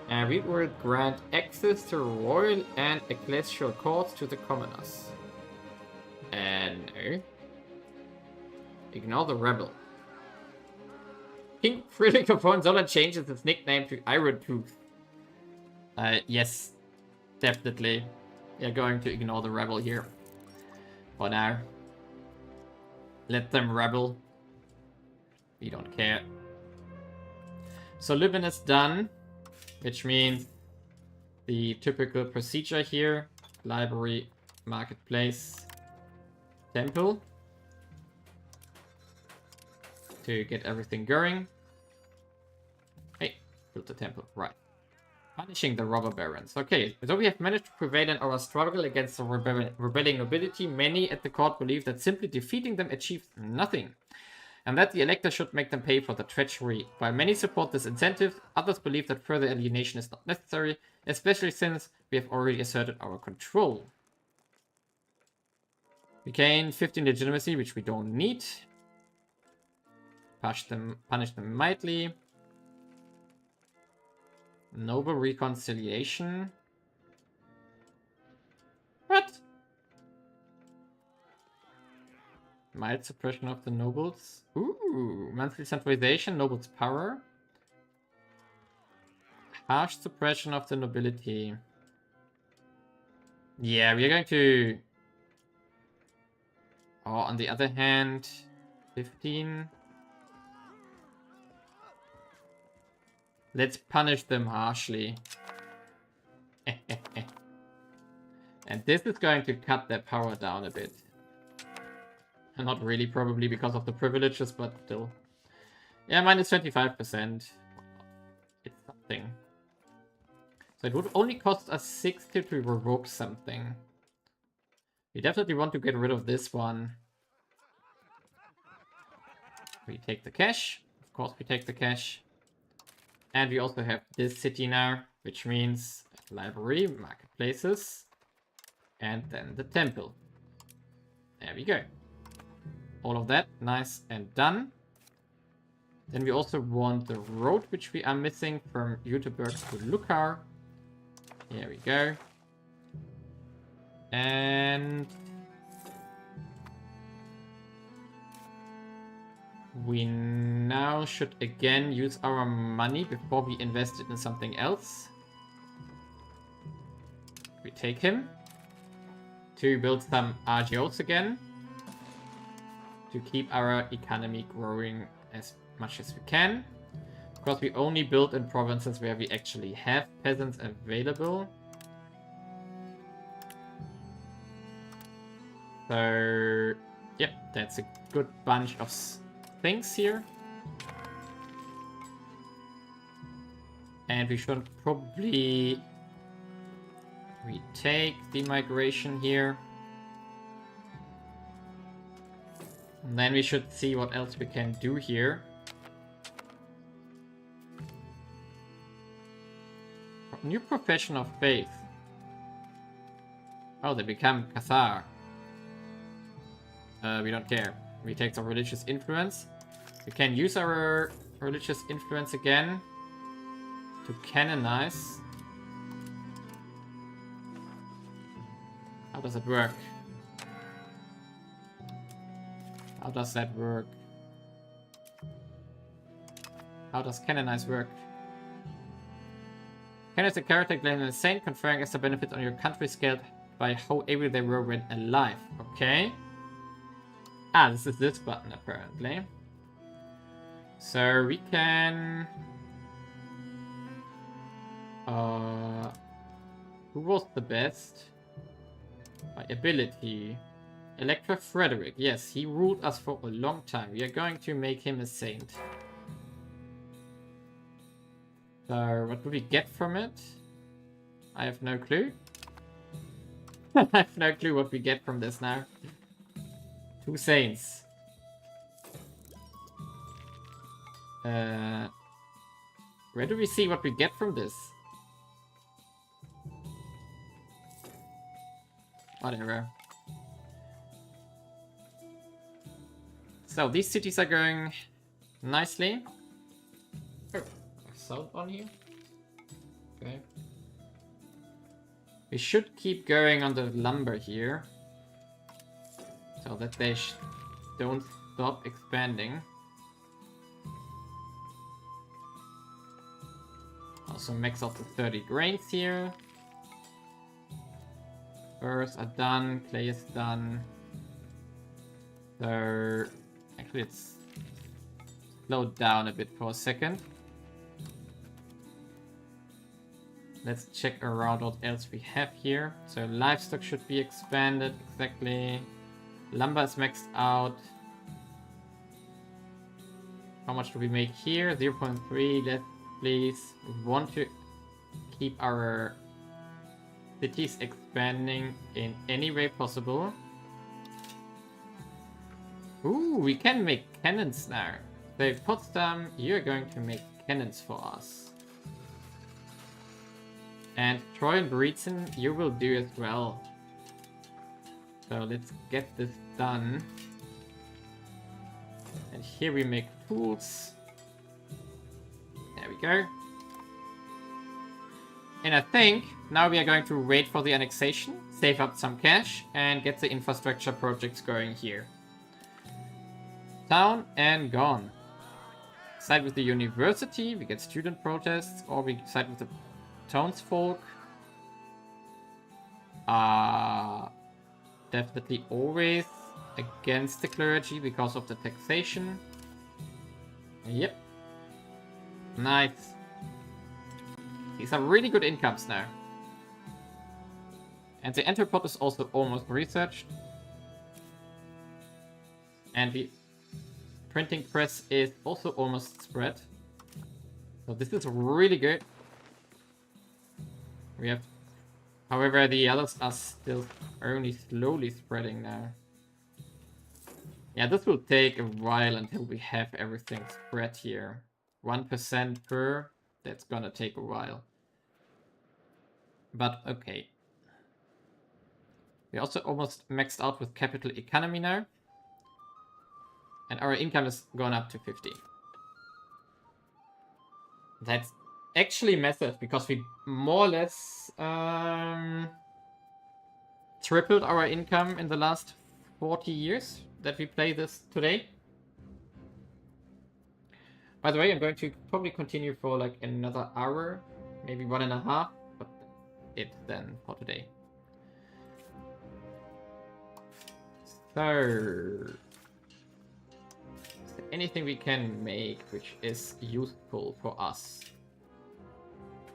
And we will grant access to royal and ecclesial courts to the commoners. And no. Ignore the rebel. King Friedrich of Hohenzollern changes his nickname to Iron Tooth. Yes. Definitely. We are going to ignore the rebel here. For now. Let them rebel. We don't care. So Lübben is done. Which means the typical procedure here. Library, marketplace, temple. To get everything going. Hey, build the temple. Right. Punishing the robber barons. Okay, so we have managed to prevail in our struggle against the rebelling nobility. Many at the court believe that simply defeating them achieves nothing, and that the elector should make them pay for the treachery. While many support this incentive, others believe that further alienation is not necessary, especially since we have already asserted our control. We gain 15 legitimacy, which we don't need. Punish them mightily. Noble reconciliation. What? Mild suppression of the nobles. Ooh, monthly centralization, nobles power. Harsh suppression of the nobility. Yeah, we are going to... Oh, on the other hand, 15. Let's punish them harshly. And this is going to cut their power down a bit. And not really, probably because of the privileges, but still. Yeah, minus 25%. It's something. So it would only cost us 60 to revoke something. We definitely want to get rid of this one. We take the cash. Of course we take the cash. And we also have this city now, which means library, marketplaces, and then the temple. There we go. All of that, nice and done. Then we also want the road, which we are missing from Jüterbog to Luckau. Here we go. And we now should again use our money before we invest it in something else. We take him to build some RGOs again to keep our economy growing as much as we can. Of course, we only build in provinces where we actually have peasants available. So, yep, that's a good bunch of things here. And we should probably retake the migration here. And then we should see what else we can do here. New profession of faith. Oh, they become Cathar. We don't care. We take some religious influence. We can use our religious influence again to canonize. How does it work? How does that work? How does canonize work? Canonize a character claiming a saint, conferring extra benefits on your country scaled by how able they were when alive. Okay. Ah, this is this button apparently. So we can... who was the best? By ability. Electra Frederick. Yes, he ruled us for a long time. We are going to make him a saint. So, what do we get from it? I have no clue. I have no clue what we get from this now. 2 saints. Where do we see what we get from this? Whatever. So, these cities are going nicely. Oh, salt on here. Okay. We should keep going on the lumber here. So that they don't stop expanding. Also max out the 30 grains here. Furs are done, clay is done. So actually it's slowed down a bit for a second. Let's check around what else we have here. So livestock should be expanded, exactly. Lumber is maxed out. How much do we make here? 0.3, let's please. We want to keep our cities expanding in any way possible. Ooh, we can make cannons now. So Potsdam, you're going to make cannons for us. And Troy and Breetzen, you will do as well. So let's get this done. And here we make tools. There we go. And I think now we are going to wait for the annexation, save up some cash, and get the infrastructure projects going here. Town and gone. Side with the university, we get student protests, or we side with the townsfolk. Definitely always against the clergy because of the taxation. Yep. Nice. These are really good incomes now. And the Enterpod is also almost researched. And the printing press is also almost spread. So this is really good. We have... However, the others are still only slowly spreading now. Yeah, this will take a while until we have everything spread here. 1% per, that's gonna take a while. But okay. We also almost maxed out with capital economy now. And our income is gone up to 50. That's actually massive because we more or less tripled our income in the last 40 years that we play this today. By the way, I'm going to probably continue for like another hour, maybe 1.5, but it then for today. So, is there anything we can make which is useful for us?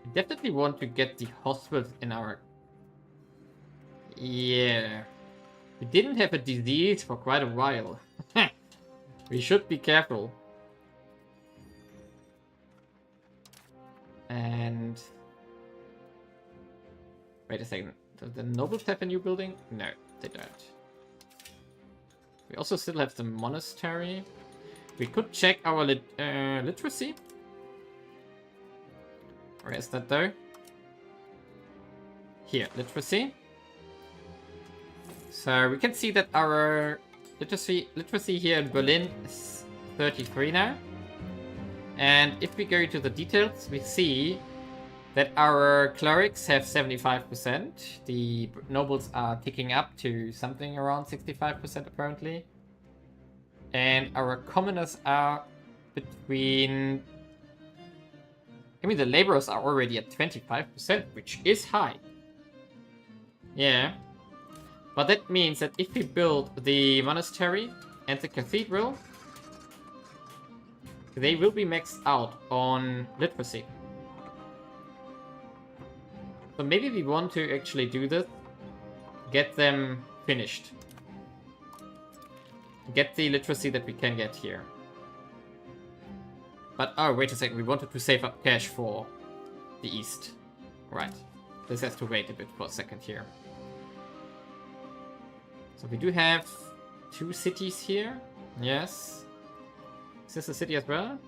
We definitely want to get the hospitals in our... Yeah. We didn't have a disease for quite a while. We should be careful. And... Wait a second. Do the nobles have a new building? No, they don't. We also still have the monastery. We could check our literacy. Where is that though? Here, literacy. So we can see that our literacy here in Berlin is 33 now. And if we go to the details, we see that our clerics have 75%. The nobles are ticking up to something around 65% apparently. And our commoners are between... I mean, the laborers are already at 25%, which is high. Yeah. But that means that if we build the monastery and the cathedral, they will be maxed out on literacy. So maybe we want to actually do this. Get them finished. Get the literacy that we can get here. But, oh, wait a second. We wanted to save up cash for the East. Right. This has to wait a bit for a second here. So we do have 2 cities here. Yes. Is this a city as well?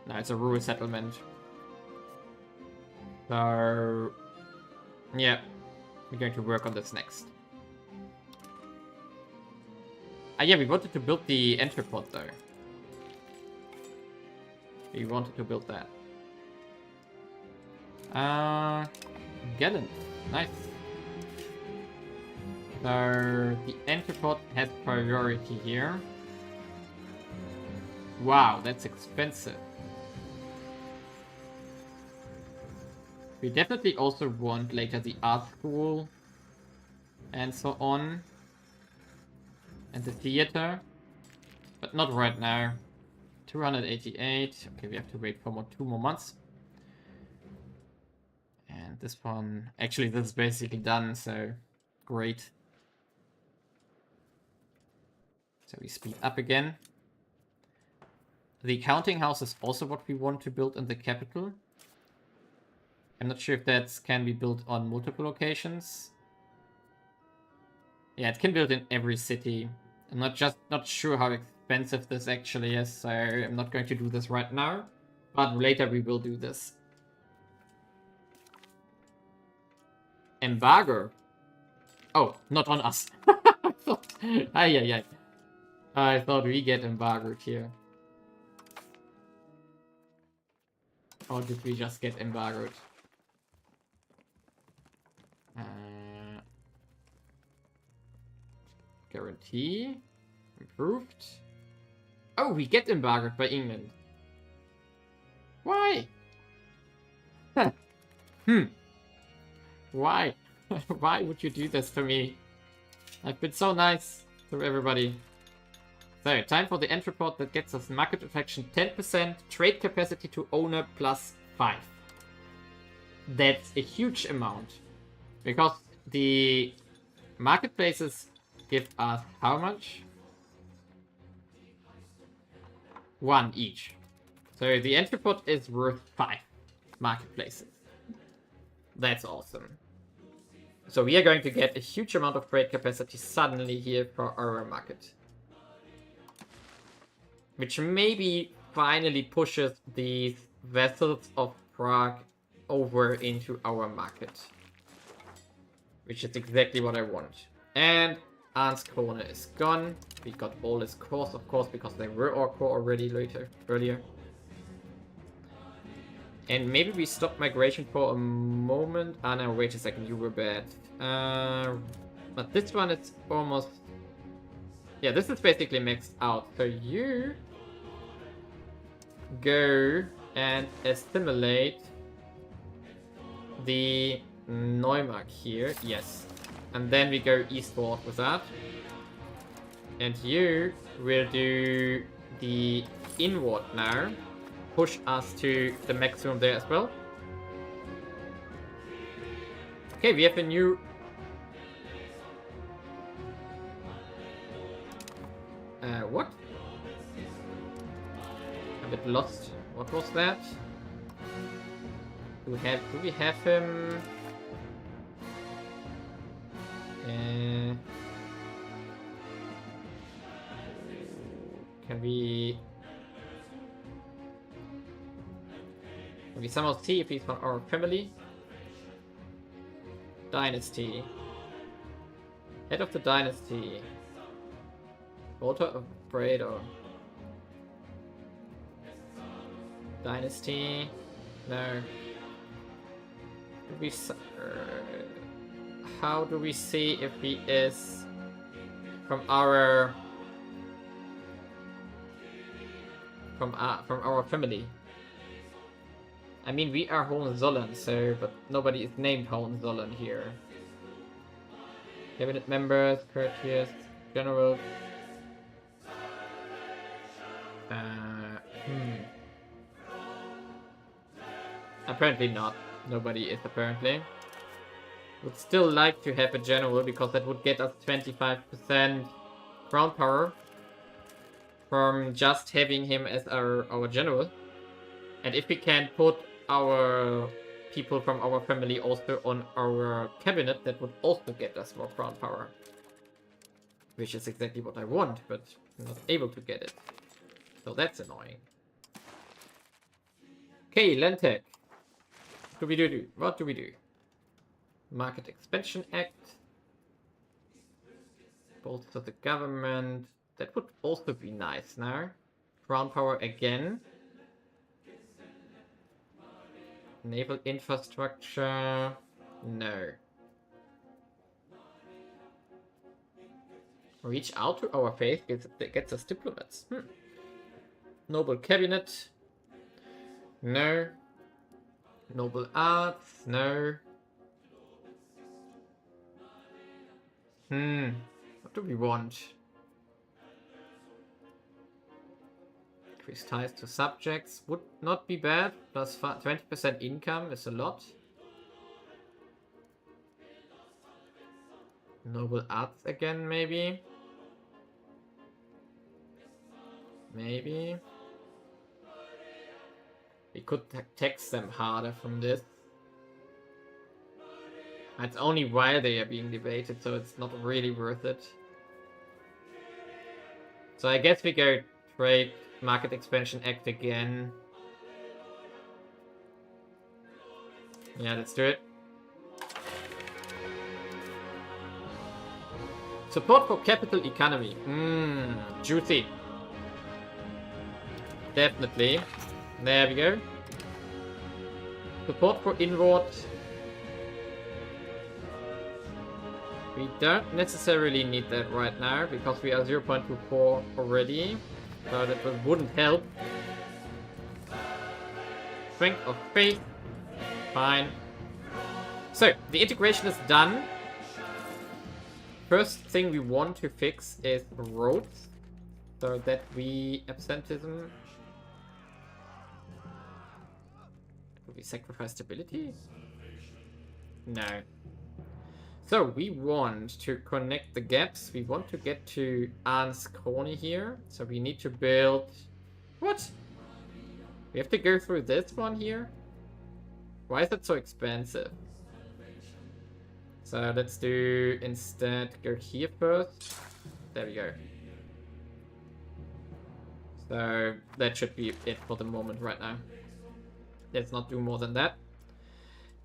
No, it's a rural settlement. So, yeah. We're going to work on this next. Ah, yeah, we wanted to build the entrepot though. We wanted to build that. Gallant. Nice. So, the entrepot has priority here. Wow, that's expensive. We definitely also want later the art school and so on. And the theater. But not right now. 288. Okay, we have to wait for 2 more months. And this one... Actually, this is basically done, so... Great. So we speed up again. The counting house is also what we want to build in the capital. I'm not sure if that can be built on multiple locations. Yeah, it can build in every city. I'm not sure how expensive this actually is, so I'm not going to do this right now. But later we will do this. Embargo. Oh, not on us. I thought we get embargoed here. Or did we just get embargoed? Guarantee. Improved. Oh, we get embargoed by England. Why? Why? Why would you do this to me? I've been so nice to everybody. So, time for the entrepot that gets us market attraction 10%, trade capacity to owner plus 5. That's a huge amount. Because the marketplaces give us how much? 1 each. So the entrepot is worth 5 marketplaces. That's awesome. So we are going to get a huge amount of trade capacity suddenly here for our market. Which maybe finally pushes these vessels of Prague over into our market. Which is exactly what I want. And Arn's corner is gone. We got all his cores, of course, because they were our core already earlier. And maybe we stop migration for a moment. Ah, no, wait a second, you were bad. But this one is almost... Yeah, this is basically maxed out. So you go and assimilate the Neumark here. Yes. And then we go eastward with that. And you will do the inward now. Push us to the maximum there as well. Okay, we have a new... what? A bit lost. What was that? Do we have him? Can we somehow see if he's from our family? Dynasty. Head of the dynasty. Daughter of Brado. Dynasty. No. How do we see if he is from our family? I mean, we are Hohenzollern, so but nobody is named Hohenzollern here. Cabinet members, courtiers, generals. Apparently not. Nobody is apparently. Would still like to have a general because that would get us 25% crown power from just having him as our general. And if we can put our people from our family also on our cabinet, that would also get us more crown power. Which is exactly what I want, but I'm not able to get it. So that's annoying. Okay, Lentec. What do we do? Market Expansion Act. Bolster the government. That would also be nice now. Crown power again. Naval infrastructure. No. Reach out to our faith gets us diplomats. Noble cabinet. No. Noble arts. No. What do we want? Increase ties to subjects. Would not be bad. Plus 20% income is a lot. Noble arts again, maybe. Maybe. We could tax them harder from this. It's only while they are being debated, so it's not really worth it. So I guess we go Trade Market Expansion Act again. Yeah, let's do it. Support for capital economy. Juicy. Definitely. There we go. Support for inward. We don't necessarily need that right now, because we are 0.24 already. So that wouldn't help. Strength of faith. Fine. So, the integration is done. First thing we want to fix is roads. So that we... absenteeism. Will we sacrifice stability? No. So we want to connect the gaps. We want to get to Arn's Krone here. So we need to build... What? We have to go through this one here? Why is it so expensive? So let's do instead go here first. There we go. So that should be it for the moment right now. Let's not do more than that.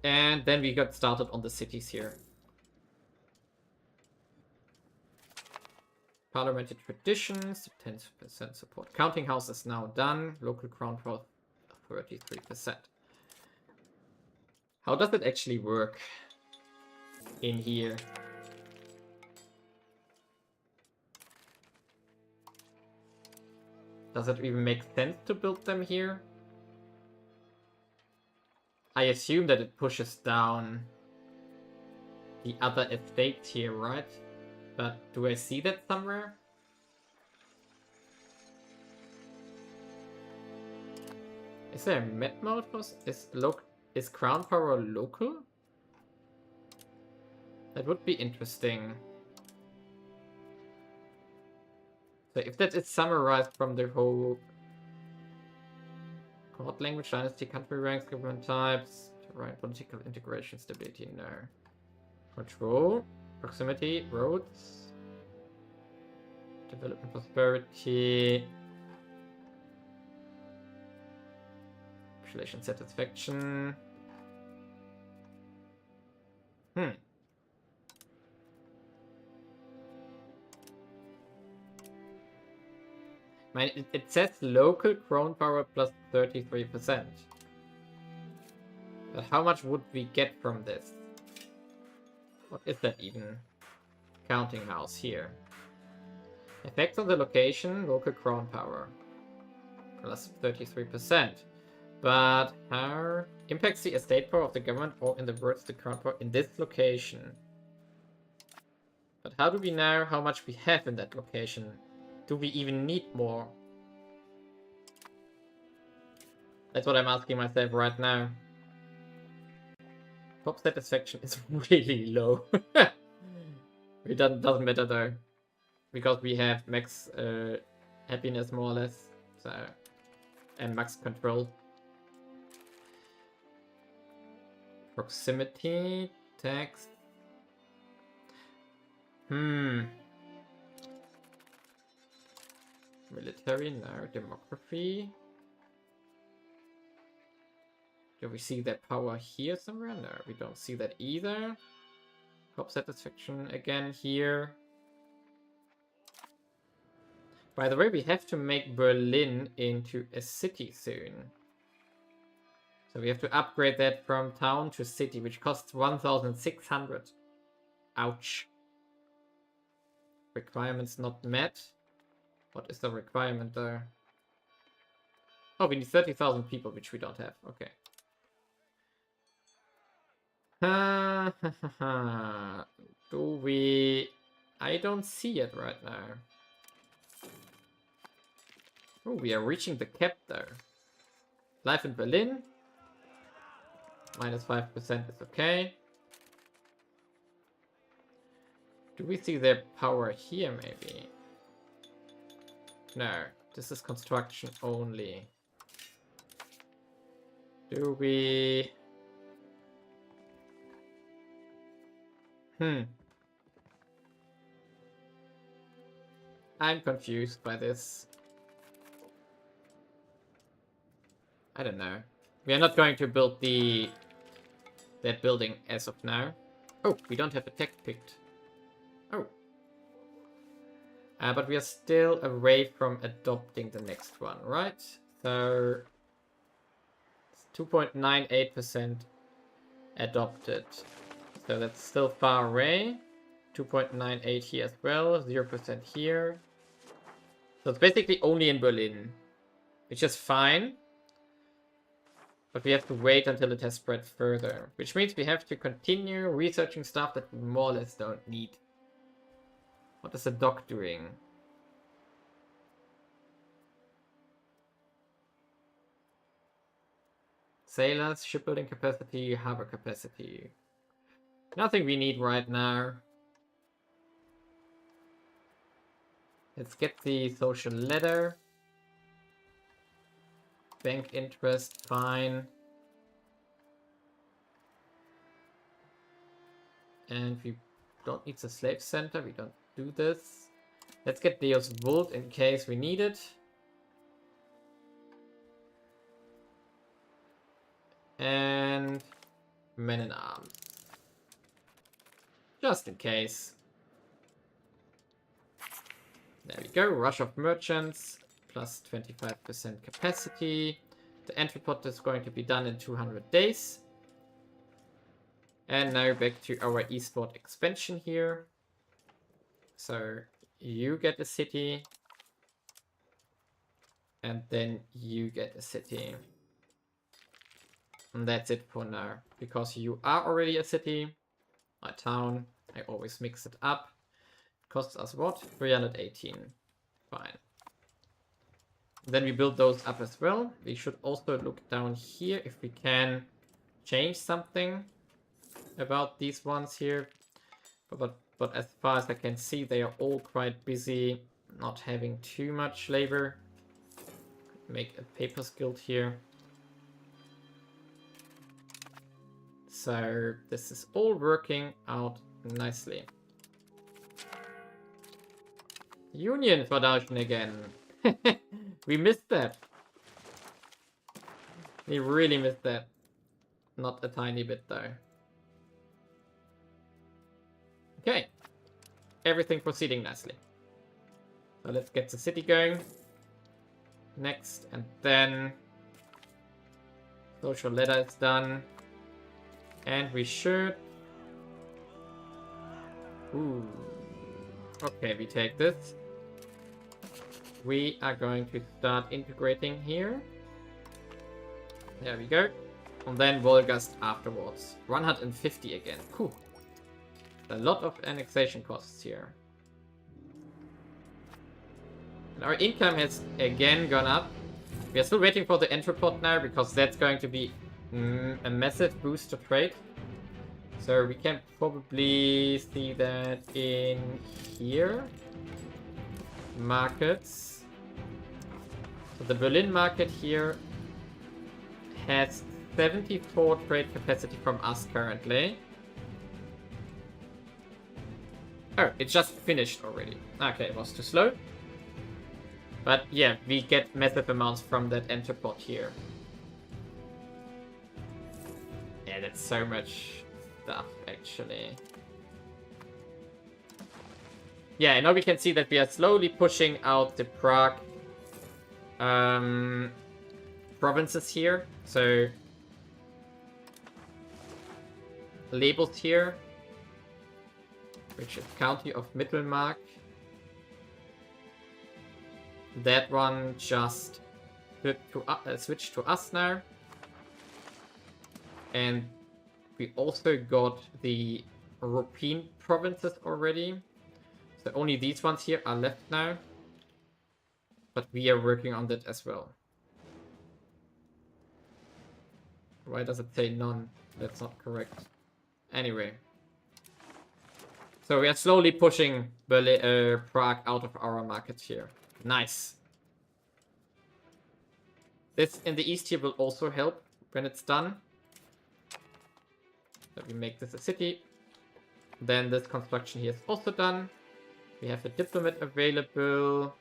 And then we got started on the cities here. Parliamentary traditions, 10% support. Counting house is now done. Local crown for 33%. How does it actually work in here? Does it even make sense to build them here? I assume that it pushes down the other estates here, right? But do I see that somewhere? Is there a met mode for is crown power local? That would be interesting. So if that is summarized from the whole court language, dynasty, country ranks, government types, right, political integration, stability, no. Control. Proximity, roads, development, prosperity, population satisfaction. I mean, it says local crown power plus 33%. But how much would we get from this? What is that even? Counting house here. Effects on the location, local crown power. Plus 33%. But how impacts the estate power of the government or in the words the crown power in this location? But how do we know how much we have in that location? Do we even need more? That's what I'm asking myself right now. Pop satisfaction is really low. It doesn't matter though. Because we have max happiness more or less. So, and max control. Proximity, text. Military, no. Demography. Do we see that power here somewhere? No, we don't see that either. Cop satisfaction again here. By the way, we have to make Berlin into a city soon. So we have to upgrade that from town to city, which costs 1,600. Ouch. Requirements not met. What is the requirement though? Oh, we need 30,000 people, which we don't have. Okay. Do we... I don't see it right now. Oh, we are reaching the cap though. Life in Berlin. Minus 5% is okay. Do we see their power here maybe? No, this is construction only. Do we... I'm confused by this. I don't know. We are not going to build that building as of now. Oh, we don't have a tech picked. Oh. But we are still away from adopting the next one, right? So 2.98% adopted. So that's still far away. 2.98 here as well, 0% here. So it's basically only in Berlin, which is fine. But we have to wait until it has spread further, which means we have to continue researching stuff that we more or less don't need. What is the dock doing? Sailors, shipbuilding capacity, harbor capacity. Nothing we need right now. Let's get the social letter. Bank interest, fine. And we don't need the slave center, we don't do this. Let's get Deus Vult in case we need it. And men in arms. Just in case. There we go, rush of merchants. Plus 25% capacity. The entry pot is going to be done in 200 days. And now back to our eastward expansion here. So you get a city. And then you get a city. And that's it for now. Because you are already a city. A town. I always mix it up. It costs us what? 318. Fine. Then we build those up as well. We should also look down here if we can change something about these ones here. But as far as I can see, they are all quite busy, not having too much labor. Make a papers guild here. So this is all working out nicely. Union production again. We missed that. We really missed that. Not a tiny bit though. Okay. Everything proceeding nicely. So let's get the city going. Next, and then social letter is done. And we should... Ooh. Okay, we take this. We are going to start integrating here. There we go. And then Volgast afterwards. 150 again. Cool. A lot of annexation costs here. And our income has again gone up. We are still waiting for the entrepot now, because that's going to be a massive boost to trade. So we can probably see that in here. Markets. So the Berlin market here has 74 trade capacity from us currently. Oh, it just finished already. Okay, it was too slow. But yeah, we get massive amounts from that entrepot here. Yeah, that's so much stuff, actually. Yeah, and now we can see that we are slowly pushing out the Prague provinces here. So, labeled here, which is County of Mittelmark. That one just switched to us now. And we also got the European provinces already. So only these ones here are left now. But we are working on that as well. Why does it say none? That's not correct. Anyway. So we are slowly pushing Prague out of our markets here. Nice. This in the east here will also help when it's done. So we make this a city. Then this construction here is also done. We have a diplomat available.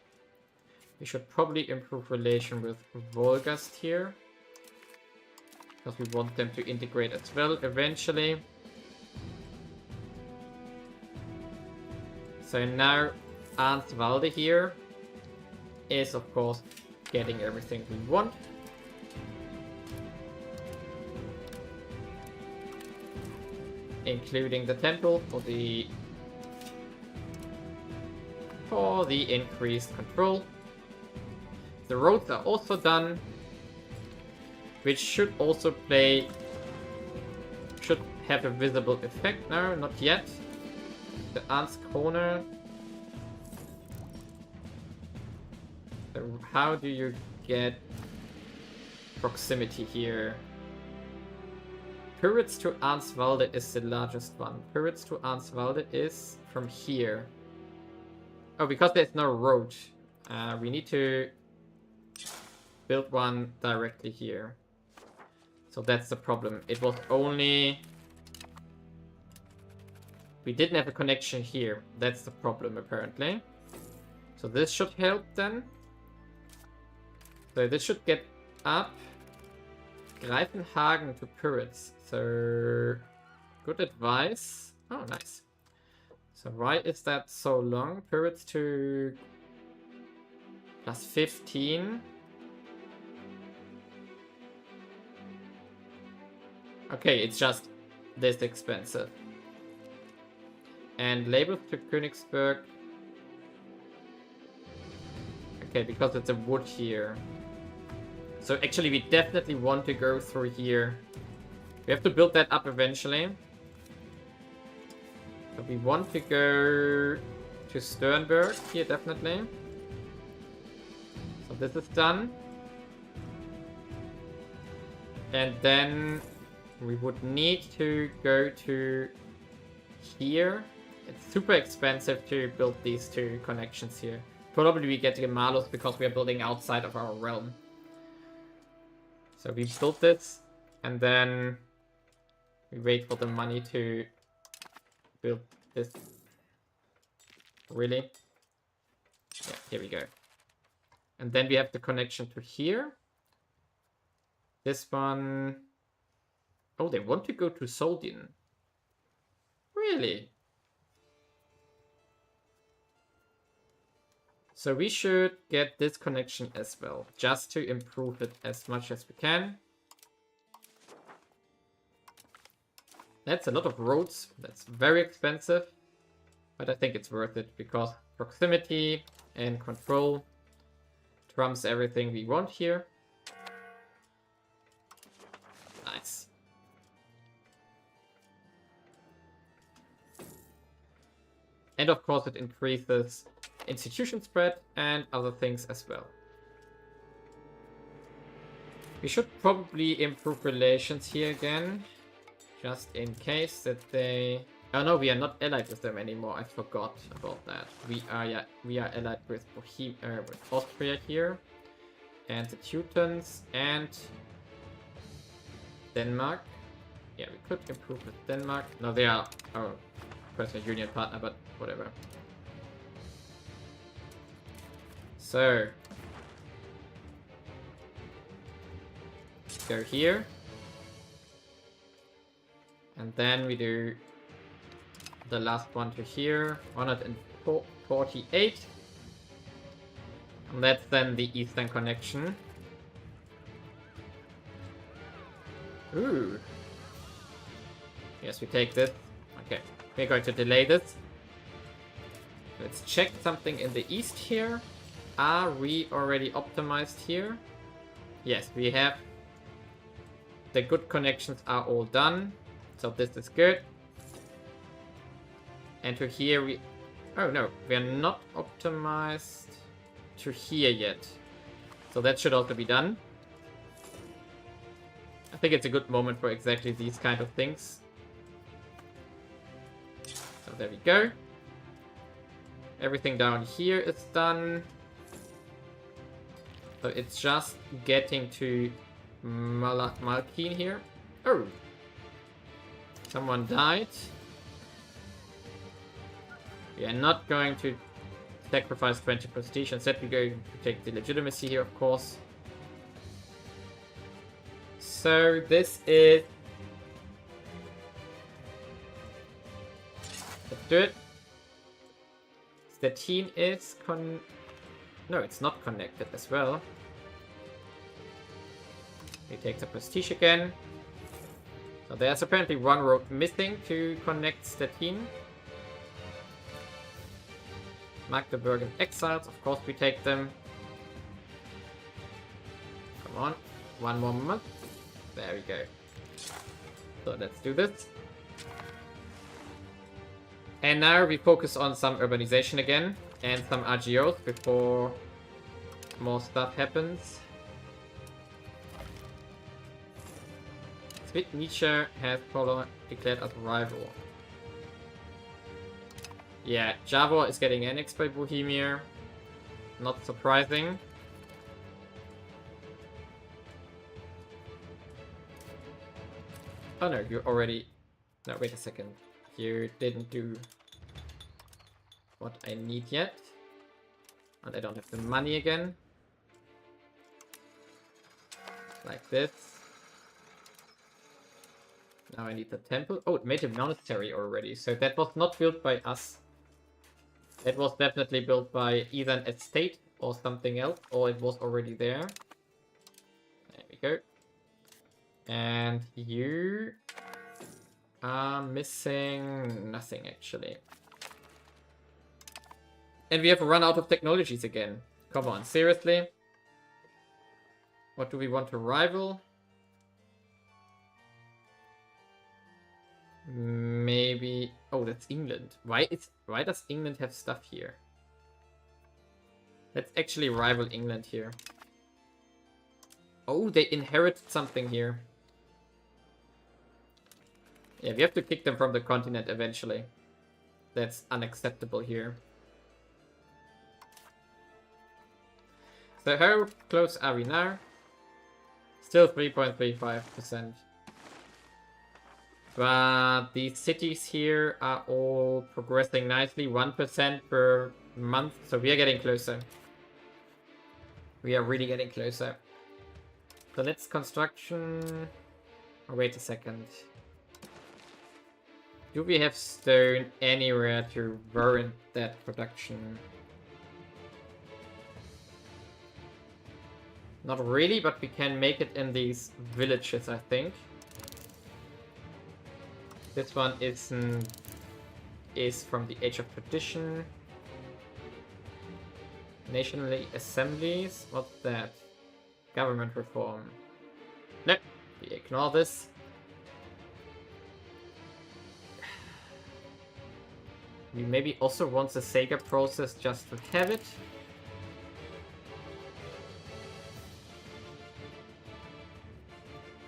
We should probably improve relation with Wolgast here, because we want them to integrate as well eventually. So now Arnswalde here is of course getting everything we want. Including the temple for the increased control. The roads are also done, which should also should have a visible effect. No, not yet. The Ernst corner. So how do you get proximity here? Pyrits to Arnswalde is the largest one. Pyrits to Arnswalde is from here. Oh, because there's no road. We need to build one directly here. So that's the problem. It was only... We didn't have a connection here. That's the problem, apparently. So this should help then. So this should get up. Greifenhagen to Pyrits. So, good advice. Oh, nice. So why is that so long? Pyrits to plus 15. Okay, it's just this expensive. And labels to Königsberg. Okay, because it's a wood here. So actually we definitely want to go through here. We have to build that up eventually. So we want to go to Sternberg here, definitely. So this is done. And then we would need to go to here. It's super expensive to build these two connections here. Probably we get Gemalos because we are building outside of our realm. So we built this, and then we wait for the money to build this. Really? Yeah, here we go. And then we have the connection to here. This one... Oh, they want to go to Soldin. Really? So we should get this connection as well, just to improve it as much as we can. That's a lot of roads. That's very expensive. But I think it's worth it because proximity and control trumps everything we want here. Nice. And of course it increases institution spread and other things as well. We should probably improve relations here again. Just in case that they... Oh no, we are not allied with them anymore. I forgot about that. We are allied with with Austria here. And the Teutons and Denmark. Yeah, we could improve with Denmark. No, they are our personal union partner, but whatever. So go here. And then we do the last one to here, 148. And that's then the eastern connection. Ooh. Yes, we take this. Okay, we're going to delay this. Let's check something in the east here. Are we already optimized here? Yes, we have. The good connections are all done. So this is good. And to here we... Oh no, we are not optimized to here yet. So that should also be done. I think it's a good moment for exactly these kind of things. So there we go. Everything down here is done. So it's just getting to Malkin here. Oh! Someone died. We are not going to sacrifice 20 prestige. Instead we're going to take the legitimacy here, of course. So this is... Let's do it. Stettin is No, it's not connected as well. We take the prestige again. So there's apparently one road missing to connect Stettin. Magdeburg and Exiles, of course we take them. Come on, one more month. There we go. So let's do this. And now we focus on some urbanization again and some RGOs before more stuff happens. Nietzsche has declared as rival. Yeah, Javor is getting annexed by Bohemia. Not surprising. Oh no, you already... No, wait a second. You didn't do what I need yet. And I don't have the money again. Like this. Now I need the temple. Oh, it made a monastery already. So that was not built by us. That was definitely built by either an estate or something else. Or it was already there. There we go. And you are missing nothing, actually. And we have run out of technologies again. Come on, seriously? What do we want to rival? Maybe... Oh, that's England. Why does England have stuff here? Let's actually rival England here. Oh, they inherited something here. Yeah, we have to kick them from the continent eventually. That's unacceptable here. So how close are we now? Still 3.35%. But these cities here are all progressing nicely. 1% per month. So we are getting closer. We are really getting closer. So let's construction... Oh, wait a second. Do we have stone anywhere to warrant that production? Not really, but we can make it in these villages, I think. This one is from the Age of Tradition. National Assemblies. What's that? Government reform. No, we ignore this. We maybe also want the Sega process just to have it.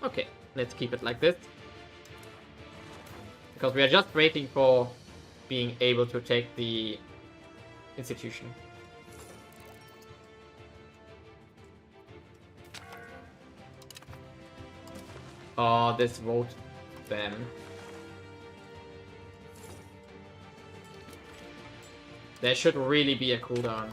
Okay, let's keep it like this. Because we are just waiting for being able to take the institution. Oh, this vote ban. There should really be a cooldown.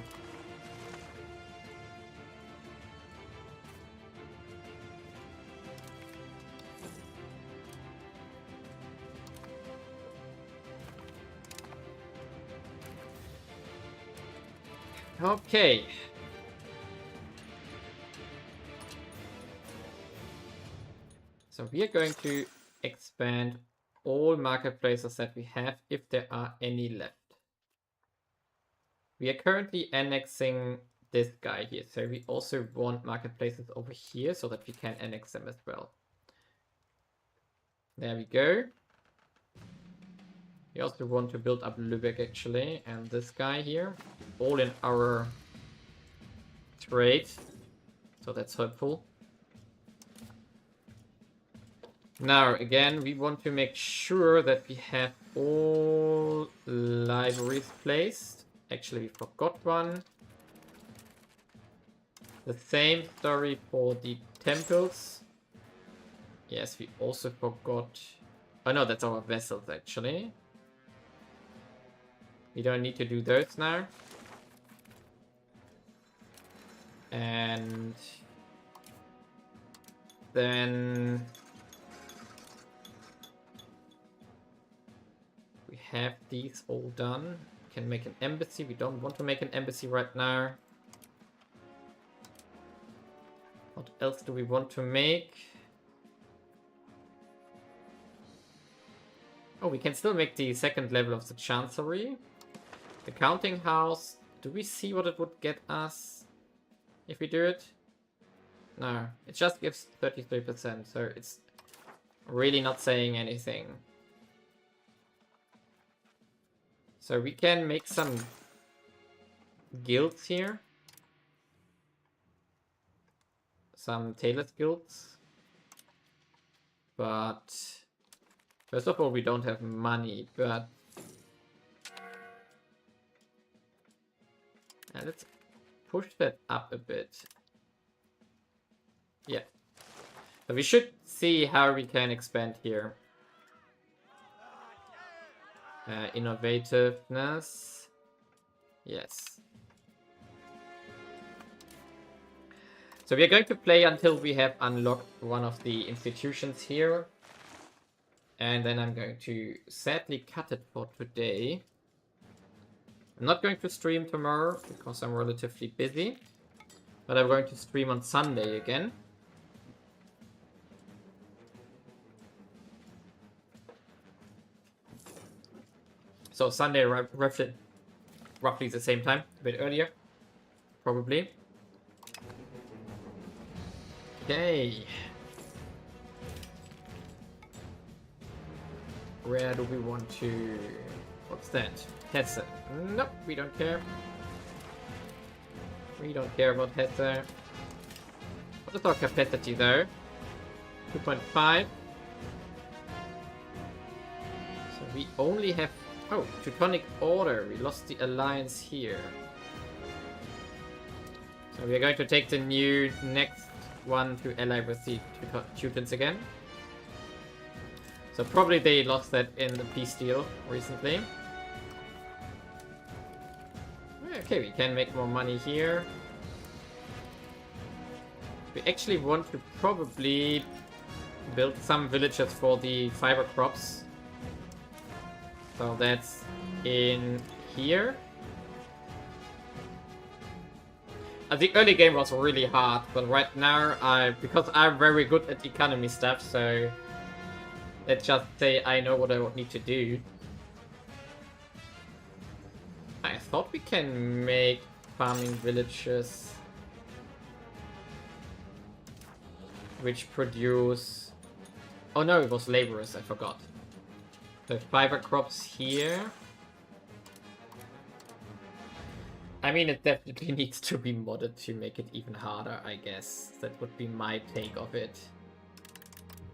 Okay. So we are going to expand all marketplaces that we have, if there are any left. We are currently annexing this guy here, so we also want marketplaces over here so that we can annex them as well. There we go. We also want to build up Lübeck actually, and this guy here, all in our trade, so that's helpful. Now again, we want to make sure that we have all libraries placed. Actually, we forgot one. The same story for the temples. Yes, we also forgot. Oh no, that's our vessels actually. We don't need to do those now. And then we have these all done. We can make an embassy. We don't want to make an embassy right now. What else do we want to make? Oh, we can still make the second level of the Chancery. The counting house. Do we see what it would get us if we do it? No, it just gives 33%, so it's really not saying anything. So we can make some guilds here. Some tailors guilds. But first of all, we don't have money, but let's push that up a bit. Yeah. So we should see how we can expand here. Innovativeness. Yes. So we are going to play until we have unlocked one of the institutions here. And then I'm going to sadly cut it for today. I'm not going to stream tomorrow because I'm relatively busy. But I'm going to stream on Sunday again. So Sunday roughly the same time, a bit earlier, probably. Okay. Where do we want to... What's that? Hesse. Nope, we don't care. We don't care about Hesse. What is our capacity though? 2.5. So we only have... Oh, Teutonic Order. We lost the alliance here. So we are going to take the new next one to ally with the Teutons again. So probably they lost that in the peace deal recently. Okay, we can make more money here. We actually want to probably build some villages for the fiber crops. So that's in here. The early game was really hard, but right now, because I'm very good at economy stuff, so let's just say I know what I would need to do. I thought we can make farming villages which produce... Oh no, it was laborers, I forgot. The fiber crops here. I mean, it definitely needs to be modded to make it even harder, I guess. That would be my take of it.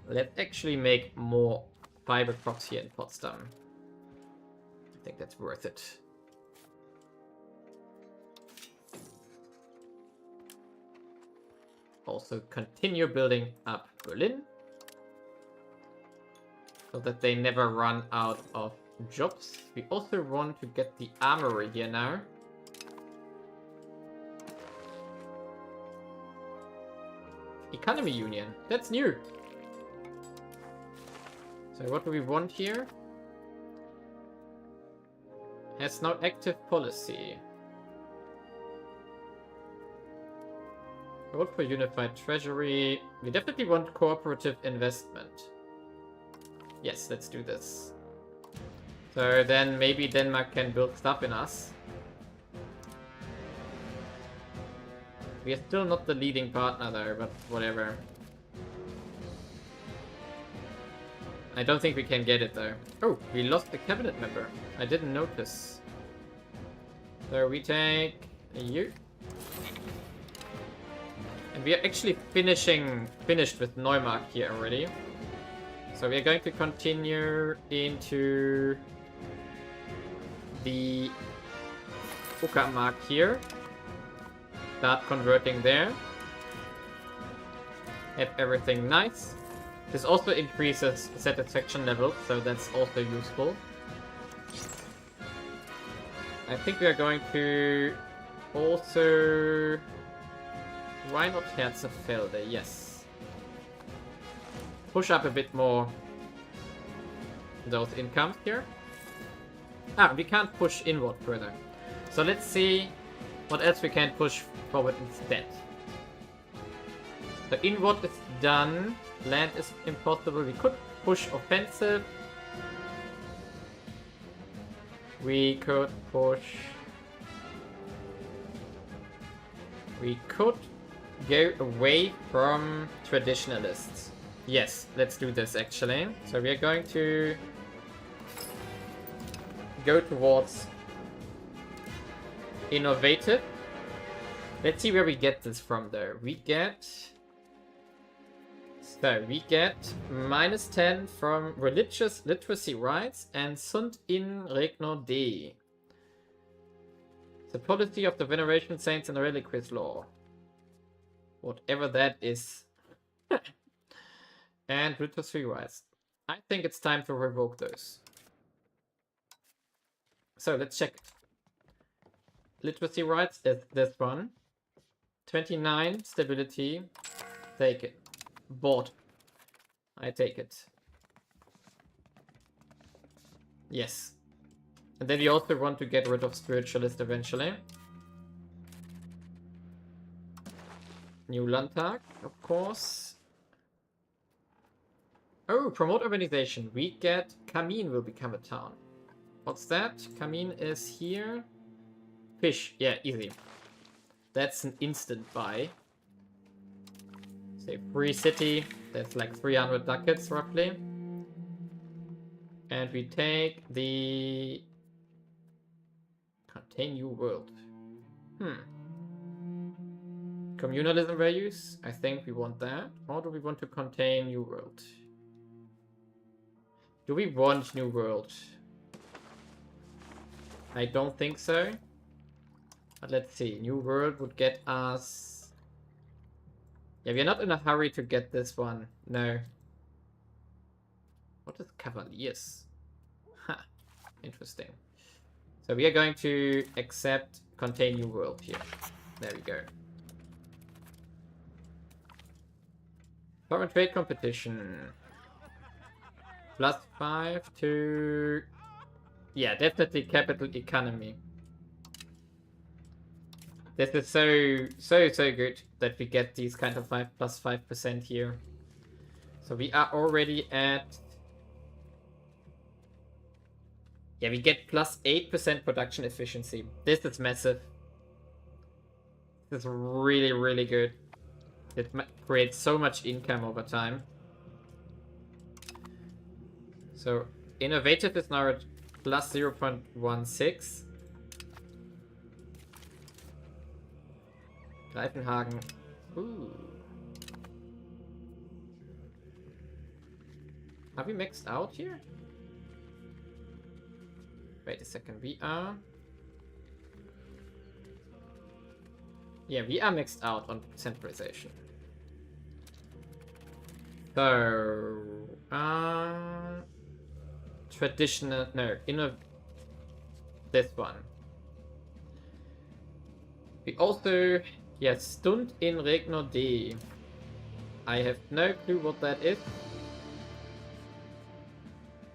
Let's actually make more fiber crops here in Potsdam. I think that's worth it. Also continue building up Berlin, so that they never run out of jobs. We also want to get the armory here now. Economy Union, that's new. So what do we want here? Has no active policy. Vote for Unified Treasury. We definitely want cooperative investment. Yes, let's do this. So then maybe Denmark can build stuff in us. We are still not the leading partner though, but whatever. I don't think we can get it though. Oh, we lost a cabinet member. I didn't notice. So we take you. And we are actually finished with Neumark here already. So we are going to continue into the Uckermark here. Start converting there. Have everything nice. This also increases satisfaction level, so that's also useful. I think we are going to also... Why not Herzfelde? Yes. Push up a bit more those incomes here. Ah, we can't push inward further. So let's see what else we can push forward instead. So inward is done. Land is impossible. We could push offensive. We could push... We could go away from traditionalists. Yes, let's do this actually. So we are going to go towards innovative. Let's see where we get this from though. We get -10 from religious literacy rights and sunt in regno Dei. The policy of the veneration saints and the reliquaries law. Whatever that is. And literacy rights. I think it's time to revoke those. So let's check. Literacy rights is this one. 29 stability. Take it. Bought. I take it. Yes. And then we also want to get rid of spiritualist eventually. New Landtag, of course. Oh, promote urbanization. We get Kamin will become a town. What's that? Kamin is here. Fish. Yeah, easy. That's an instant buy. Say free city. That's like 300 ducats roughly. And we take the... Contain new world. Communalism values. I think we want that. Or do we want to contain new world? Do we want new world? I don't think so. But let's see. New world would get us... Yeah, we're not in a hurry to get this one. No. What is Cavaliers? Ha. Interesting. So we are going to accept contain new world here. There we go. Foreign trade competition. +5 to... Yeah, definitely capital economy. This is so good that we get these kind of +5% here. So we are already at... Yeah, we get +8% production efficiency. This is massive. This is really, really good. It creates so much income over time. So innovative is now at +0.16. Greifenhagen. Ooh. Are we maxed out here? Wait a second, we are... Yeah, we are maxed out on centralization. So... traditional... No, this one. We also... Yes, Stund in Regno D. I have no clue what that is.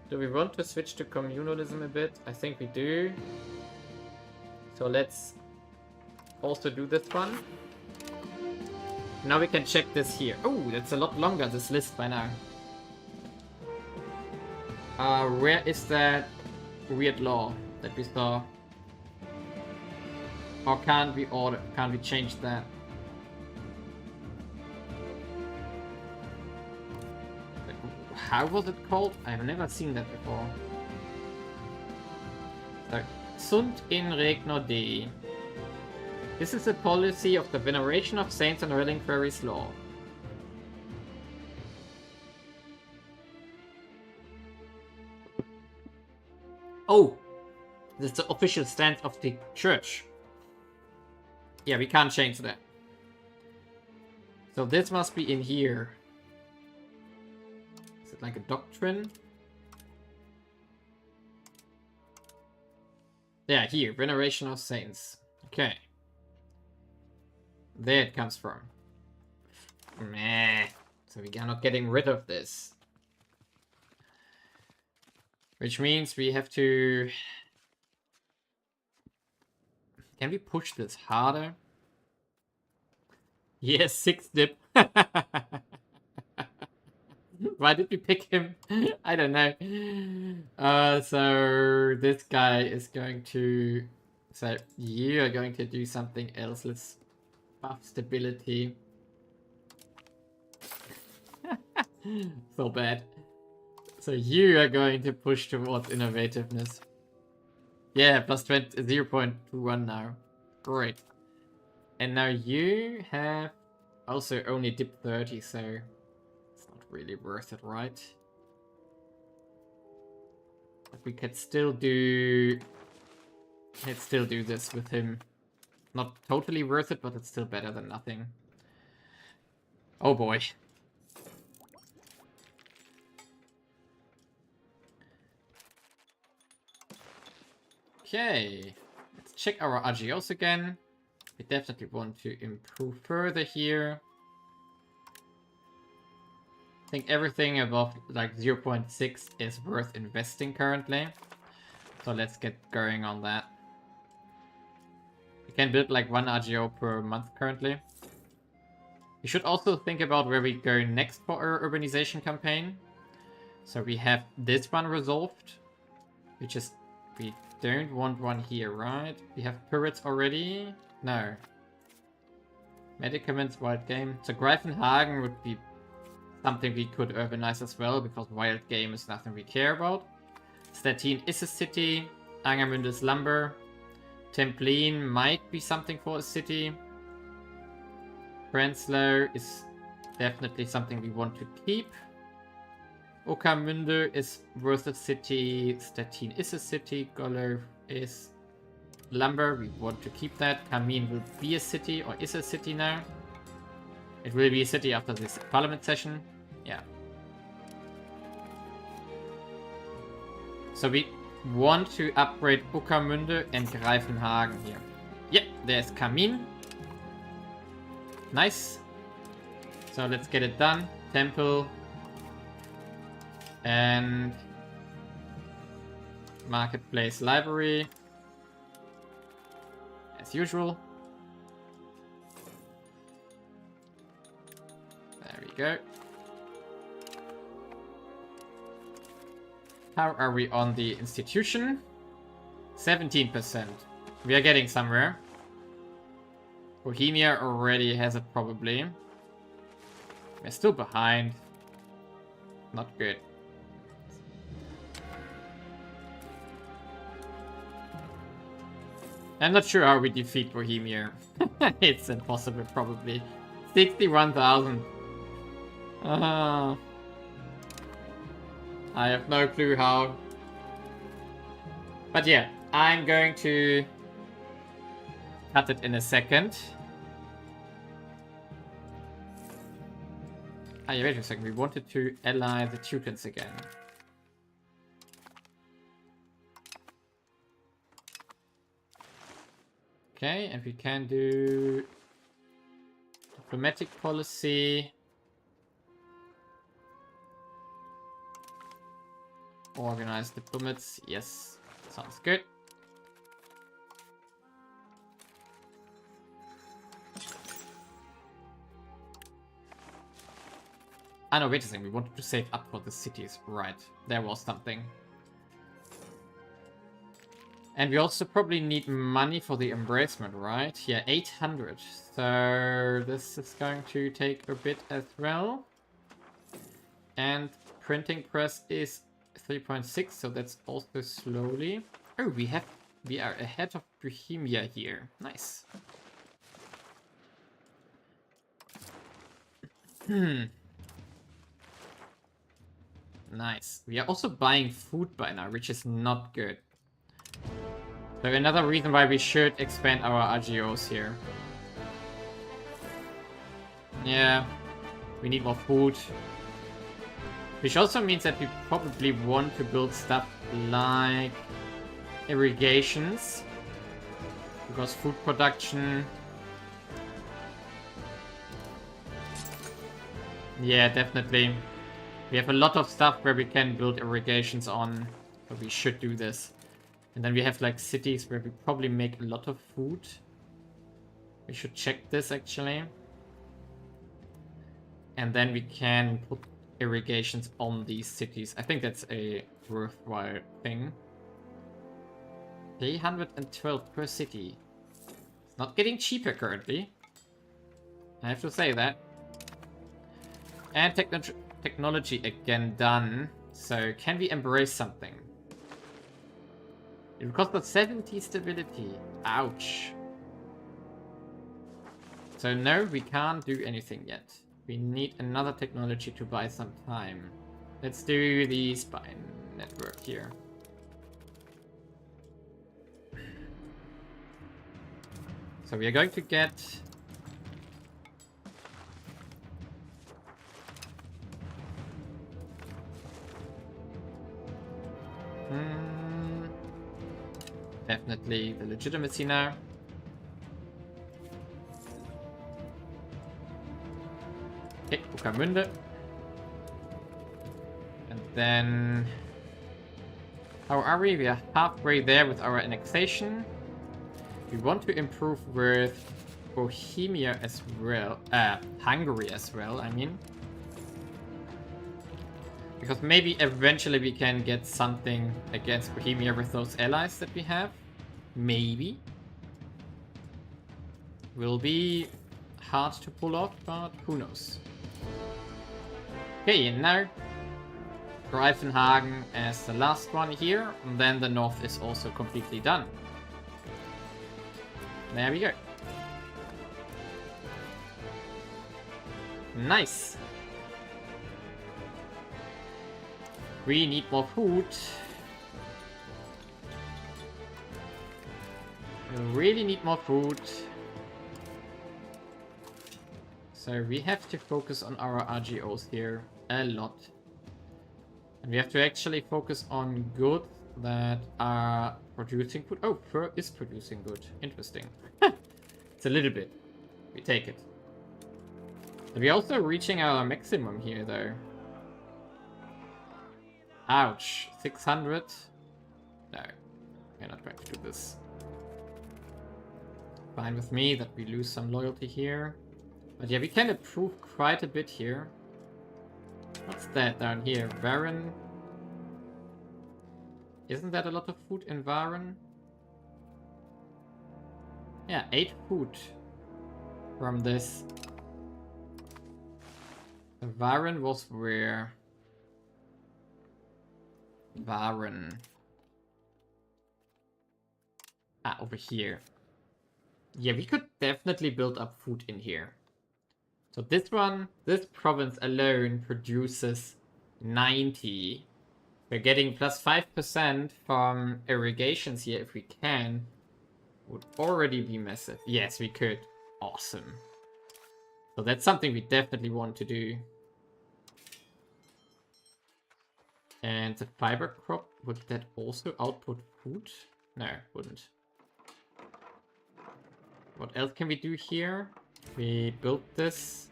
Do we want to switch to communalism a bit? I think we do. So let's also do this one. Now we can check this here. Oh, that's a lot longer, this list by now. Where is that weird law that we saw? Or can't we change that? How was it called? I've never seen that before. So, Sunt in Regno Dei. This is the policy of the veneration of saints and reliquaries law. Oh! This is the official stance of the church. Yeah, we can't change that. So this must be in here. Is it like a doctrine? Yeah, here. Veneration of saints. Okay. There it comes from. Meh. So we are not getting rid of this. Which means we have to... Can we push this harder? Yes, 6 dip. Why did we pick him? I don't know. So this guy is going to... So you are going to do something else. Let's buff stability. So bad. So you are going to push towards innovativeness. Yeah, plus 0.21 now. Great. And now you have also only dip 30, so it's not really worth it, right? But we could still do... Let's still do this with him. Not totally worth it, but it's still better than nothing. Oh boy. Okay, let's check our RGOs again. We definitely want to improve further here. I think everything above like 0.6 is worth investing currently. So let's get going on that. We can build like 1 RGO per month currently. We should also think about where we go next for our urbanization campaign. So we have this one resolved, which is... We don't want one here, right? We have turrets already? No. Medicaments, wild game. So Greifenhagen would be something we could urbanize as well, because wild game is nothing we care about. Stettin is a city. Angermünde is lumber. Templin might be something for a city. Prenzlau is definitely something we want to keep. Okermünde is worth a city. Stettin is a city. Golov is lumber. We want to keep that. Kamin will be a city, or is a city now. It will be a city after this parliament session. Yeah. So we want to upgrade Okermünde and Greifenhagen here. Yep, there's Kamin. Nice. So let's get it done. Temple. And marketplace library as usual. There we go. How are we on the institution? 17%. We are getting somewhere. Bohemia already has it probably. We're still behind. Not good. I'm not sure how we defeat Bohemia. It's impossible, probably. 61,000. I have no clue how. But yeah, I'm going to cut it in a second. Ah, yeah, wait a second. We wanted to ally the Teutons again. Okay, and we can do diplomatic policy. Organize diplomats. Yes, sounds good. Ah, no, wait a second. We wanted to save up for the cities. Right. There was something. And we also probably need money for the embracement, right? Yeah, 800. So this is going to take a bit as well. And printing press is 3.6, so that's also slowly. Oh, we are ahead of Bohemia here. Nice. Nice. We are also buying food by now, which is not good. So another reason why we should expand our RGOs here. Yeah, we need more food. Which also means that we probably want to build stuff like irrigations. Because food production... Yeah, definitely. We have a lot of stuff where we can build irrigations on. So we should do this. And then we have like cities where we probably make a lot of food. We should check this actually. And then we can put irrigations on these cities. I think that's a worthwhile thing. 312 per city. It's not getting cheaper currently. I have to say that. And technology again done. So can we embrace something? It will cost us 70 stability. Ouch. So no, we can't do anything yet. We need another technology to buy some time. Let's do the spine network here. So we are going to get... Definitely the legitimacy now. Okay, Ueckermünde. And then... How are we? We are halfway there with our annexation. We want to improve with Bohemia as well. Hungary as well, I mean. Because maybe eventually we can get something against Bohemia with those allies that we have. Maybe. Will be hard to pull off, but who knows. Okay, and now Greifenhagen as the last one here. And then the north is also completely done. There we go. Nice. We need more food. We really need more food. So we have to focus on our RGOs here a lot. And we have to actually focus on goods that are producing food. Oh, fur is producing good. Interesting. It's a little bit. We take it. And we're also reaching our maximum here though. Ouch. 600? No. We're not going to do this. Fine with me that we lose some loyalty here. But yeah, we can improve quite a bit here. What's that down here? Varan? Isn't that a lot of food in Varan? Yeah, 8 food from this. The Varan was where? Varan. Ah, over here. Yeah, we could definitely build up food in here. So this one, this province alone produces 90. We're getting plus 5% from irrigations here if we can. Would already be massive. Yes, we could. Awesome. So that's something we definitely want to do. And the fiber crop, would that also output food? No, wouldn't. What else can we do here? We built this.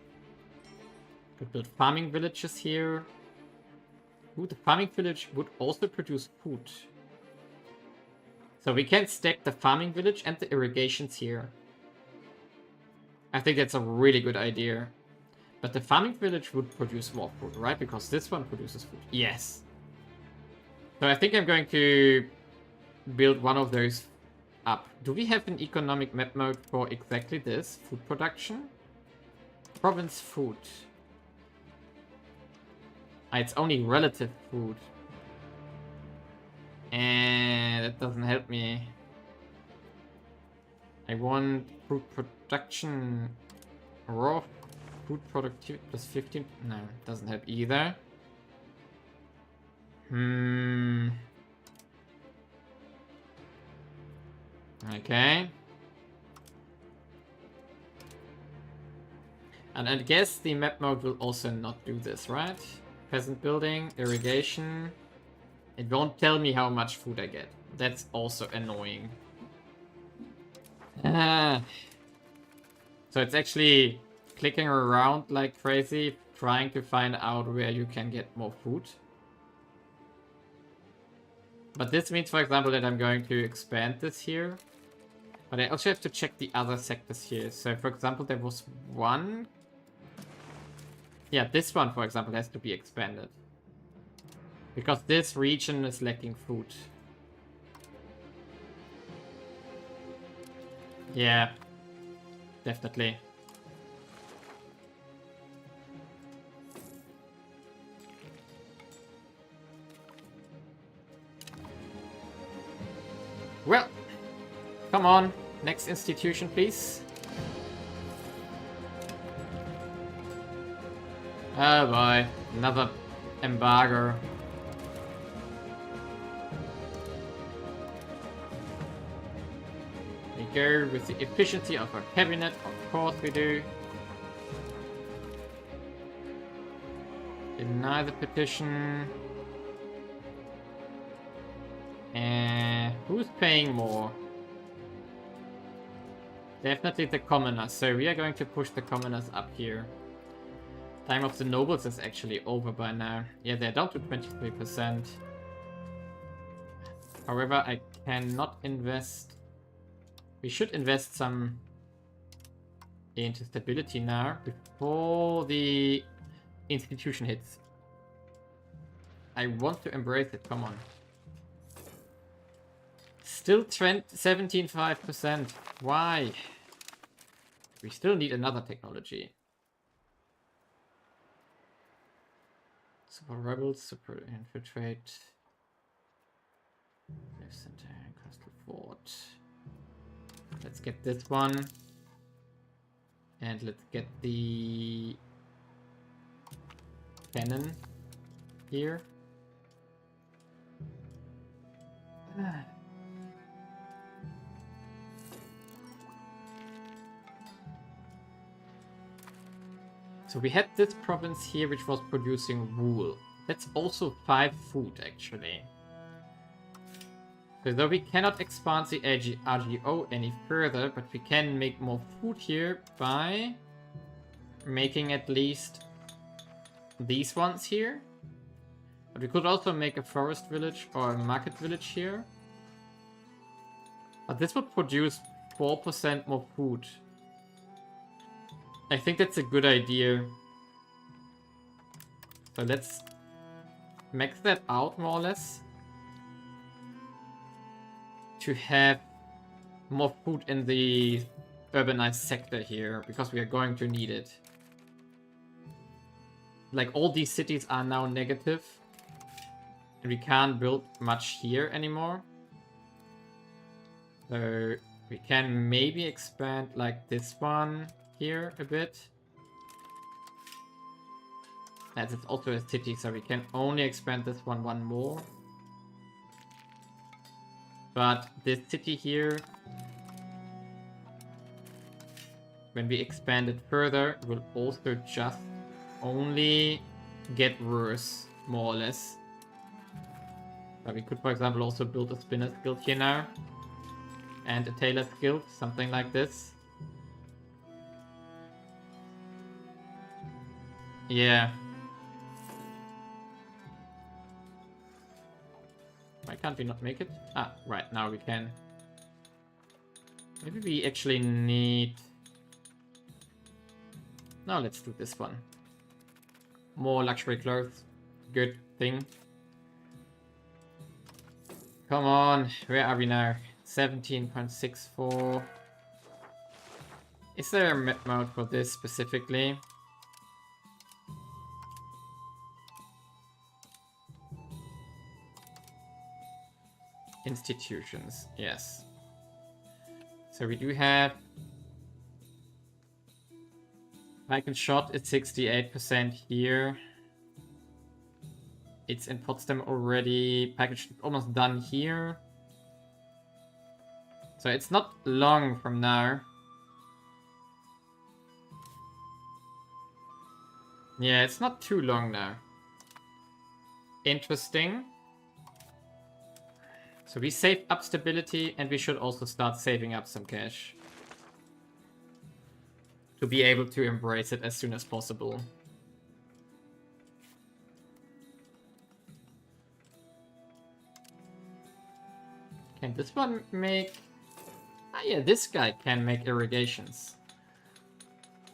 Could build farming villages here. Ooh, the farming village would also produce food. So we can stack the farming village and the irrigations here. I think that's a really good idea. But the farming village would produce more food, right? Because this one produces food. Yes. So I think I'm going to build one of those up. Do we have an economic map mode for exactly this? Food production? Province food. Ah, it's only relative food. And that doesn't help me. I want food production. Raw food productivity plus 15. No, it doesn't help either. Okay. And I guess the map mode will also not do this, right? Peasant building, irrigation. It won't tell me how much food I get. That's also annoying. So it's actually clicking around like crazy, trying to find out where you can get more food. But this means, for example, that I'm going to expand this here. But I also have to check the other sectors here. So, for example, there was one. Yeah, this one, for example, has to be expanded. Because this region is lacking food. Yeah, definitely. Well, come on. Next institution, please. Oh boy, another embargo. We go with the efficiency of our cabinet, of course we do. Deny the petition. And who's paying more? Definitely the commoners. So we are going to push the commoners up here. Time of the nobles is actually over by now. Yeah, they're down to 23%. However, I cannot invest. We should invest some into stability now before the institution hits. I want to embrace it. Come on. Still 17.5%. Why? We still need another technology. Super rebels, super infiltrate. Center, Castle Fort. Let's get this one. And let's get the cannon here. So we had this province here which was producing wool. That's also 5 food actually. So though we cannot expand the RGO any further, but we can make more food here by making at least these ones here. But we could also make a forest village or a market village here. But this would produce 4% more food. I think that's a good idea. So let's max that out more or less. To have more food in the urbanized sector here, because we are going to need it. Like all these cities are now negative. And we can't build much here anymore. So we can maybe expand like this one here a bit. As it's also a city, so we can only expand this one more. But this city here, when we expand it further, will also just only get worse, more or less. But we could, for example, also build a spinner guild here now. And a tailor's guild, something like this. Yeah. Why can't we not make it? Ah, right, now we can. Maybe we actually need... No, let's do this one. More luxury clothes. Good thing. Come on, where are we now? 17.64. Is there a map mode for this specifically? Institutions, yes. So we do have Pike and Shot at 68% here. It's in Potsdam already. Pike and Shot almost done here. So it's not long from now. Yeah, it's not too long now. Interesting. So we saved up stability, and we should also start saving up some cash to be able to embrace it as soon as possible. Can this one make... Ah yeah, this guy can make irrigations.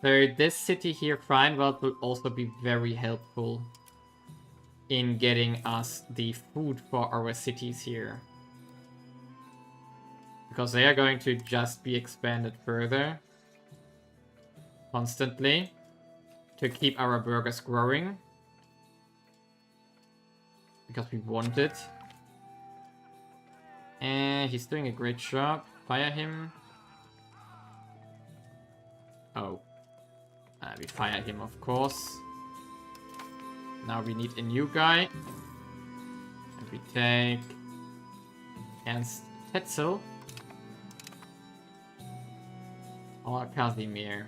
So this city here, Freinwald, will also be very helpful in getting us the food for our cities here. Because they are going to just be expanded further. Constantly. To keep our burgers growing. Because we want it. And he's doing a great job. Fire him. Oh. We fire him, of course. Now we need a new guy. And we take Ernst Tetzel. Or Casimir.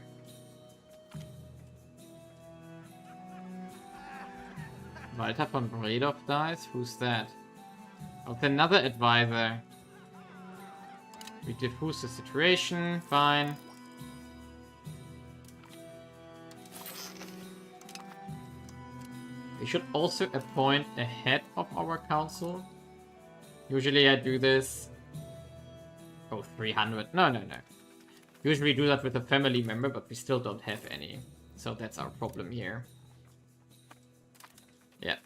Walter von Bredov dies? Who's that? Oh, it's another advisor. We diffuse the situation. Fine. We should also appoint a head of our council. Usually I do this... Oh, 300. No. Usually do that with a family member, but we still don't have any. So that's our problem here. Yeah.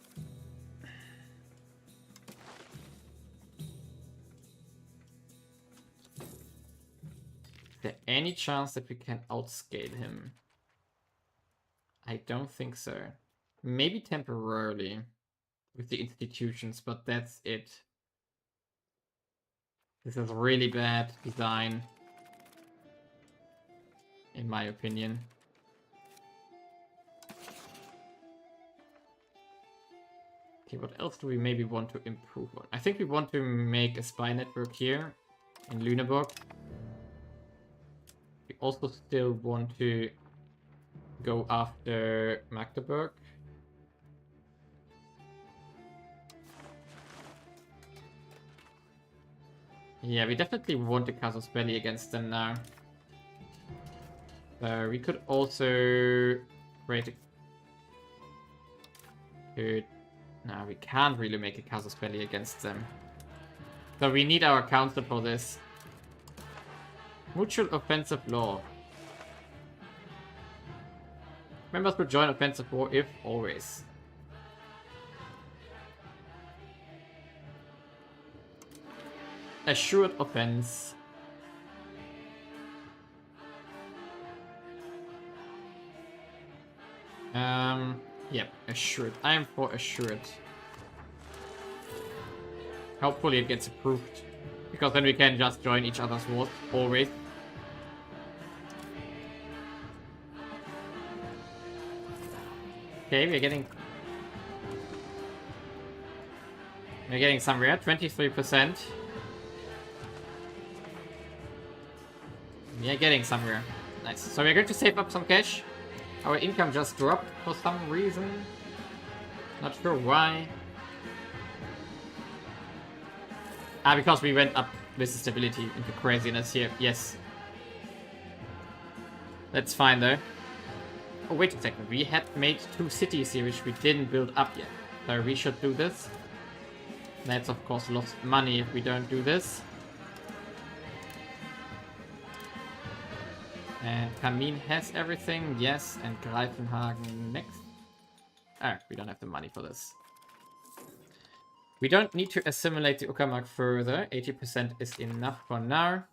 Is there any chance that we can outscale him? I don't think so. Maybe temporarily with the institutions, but that's it. This is really bad design, in my opinion. Okay, what else do we maybe want to improve on? I think we want to make a spy network here in Lüneburg. We also still want to go after Magdeburg. Yeah, we definitely want the Casus Belli against them now. We could also create a... Good. No, we can't really make a Casus Belli against them. So we need our counter for this. Mutual offensive law. Members will join offensive war if always. Assured offense. Yep, assured. I am for assured. Hopefully it gets approved Because then we can just join each other's wars, always. Okay, we're getting somewhere, 23%. We are getting somewhere. Nice. So we're going to save up some cash. Our income just dropped for some reason. Not sure why. Ah, because we went up with the stability into craziness here. Yes. That's fine though. Oh, wait a second. We had made 2 cities here which we didn't build up yet. So we should do this. That's of course lost money if we don't do this. And Kamin has everything, yes, and Greifenhagen next. Ah, we don't have the money for this. We don't need to assimilate the Uckermark further. 80% is enough for now.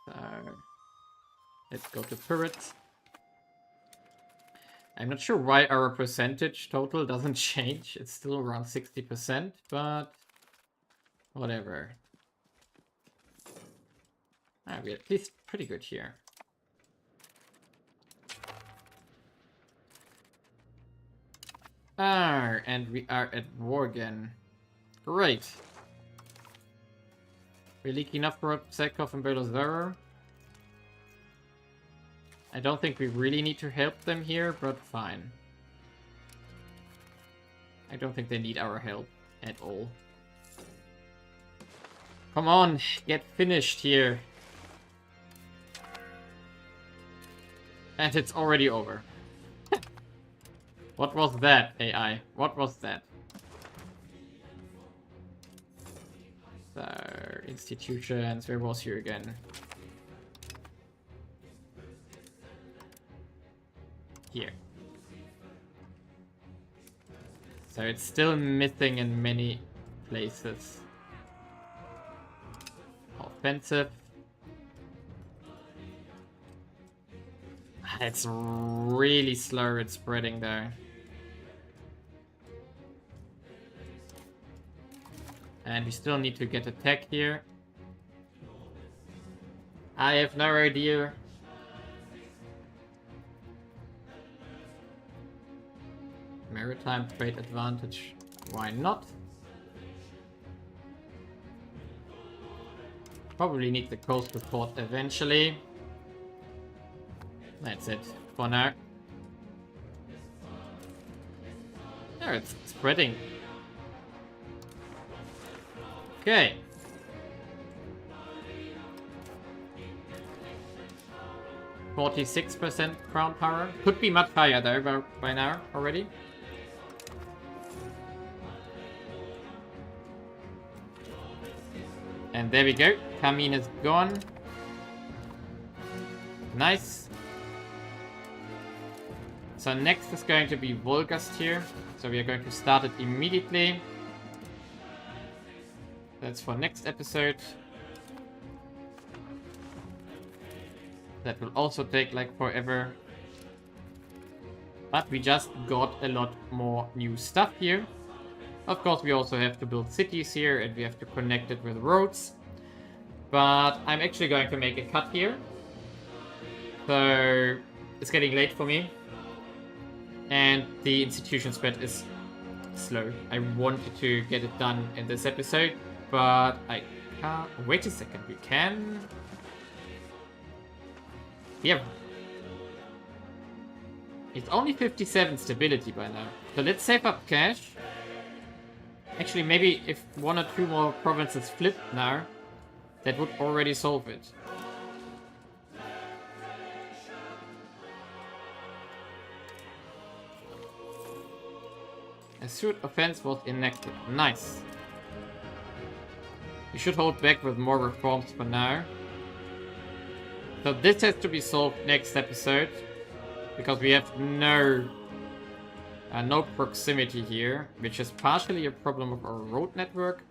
So, let's go to turrets. I'm not sure why our percentage total doesn't change. It's still around 60%, but whatever. Ah, we're at least pretty good here. Ah, and we are at war again. Great. We're leaking enough for Sekov and Belozero. I don't think we really need to help them here, but fine. I don't think they need our help at all. Come on, get finished here. And it's already over. What was that, AI? What was that? So, institutions, where was you again? Here. So it's still missing in many places. Offensive. It's really slow at spreading there. And we still need to get a tech here. I have no idea. Maritime trade advantage. Why not? Probably need the coastal port eventually. That's it for now. There, it's spreading. Okay. %46 crown power. Could be much higher though by now already. And there we go. Kamin is gone. Nice. So next is going to be Volgast here. So we are going to start it immediately. That's for next episode. That will also take like forever. But we just got a lot more new stuff here. Of course, we also have to build cities here and we have to connect it with roads. But I'm actually going to make a cut here. So it's getting late for me. And the institution spread is slow. I wanted to get it done in this episode, but I can't. Wait a second, we can. Yeah. It's only 57 stability by now. So let's save up cash. Actually, maybe if 1 or 2 more provinces flip now, that would already solve it. A suit offense was enacted. Nice. We should hold back with more reforms for now. So this has to be solved next episode. Because we have no proximity here. Which is partially a problem of our road network.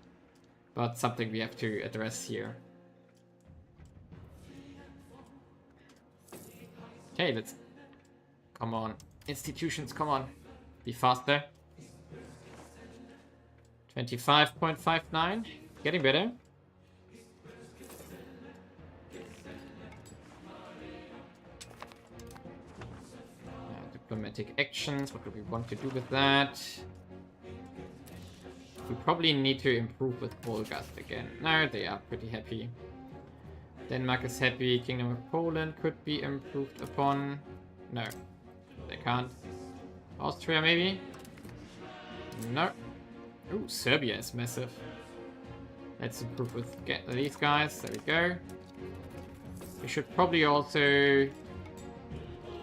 But something we have to address here. Okay, let's... Come on. Institutions, come on. Be faster. 25.59. Getting better. Diplomatic actions. What do we want to do with that? We probably need to improve with Volgast again. No, they are pretty happy. Denmark is happy. Kingdom of Poland could be improved upon. No, they can't. Austria maybe? No. Ooh, Serbia is massive. Let's improve with these guys. There we go. We should probably also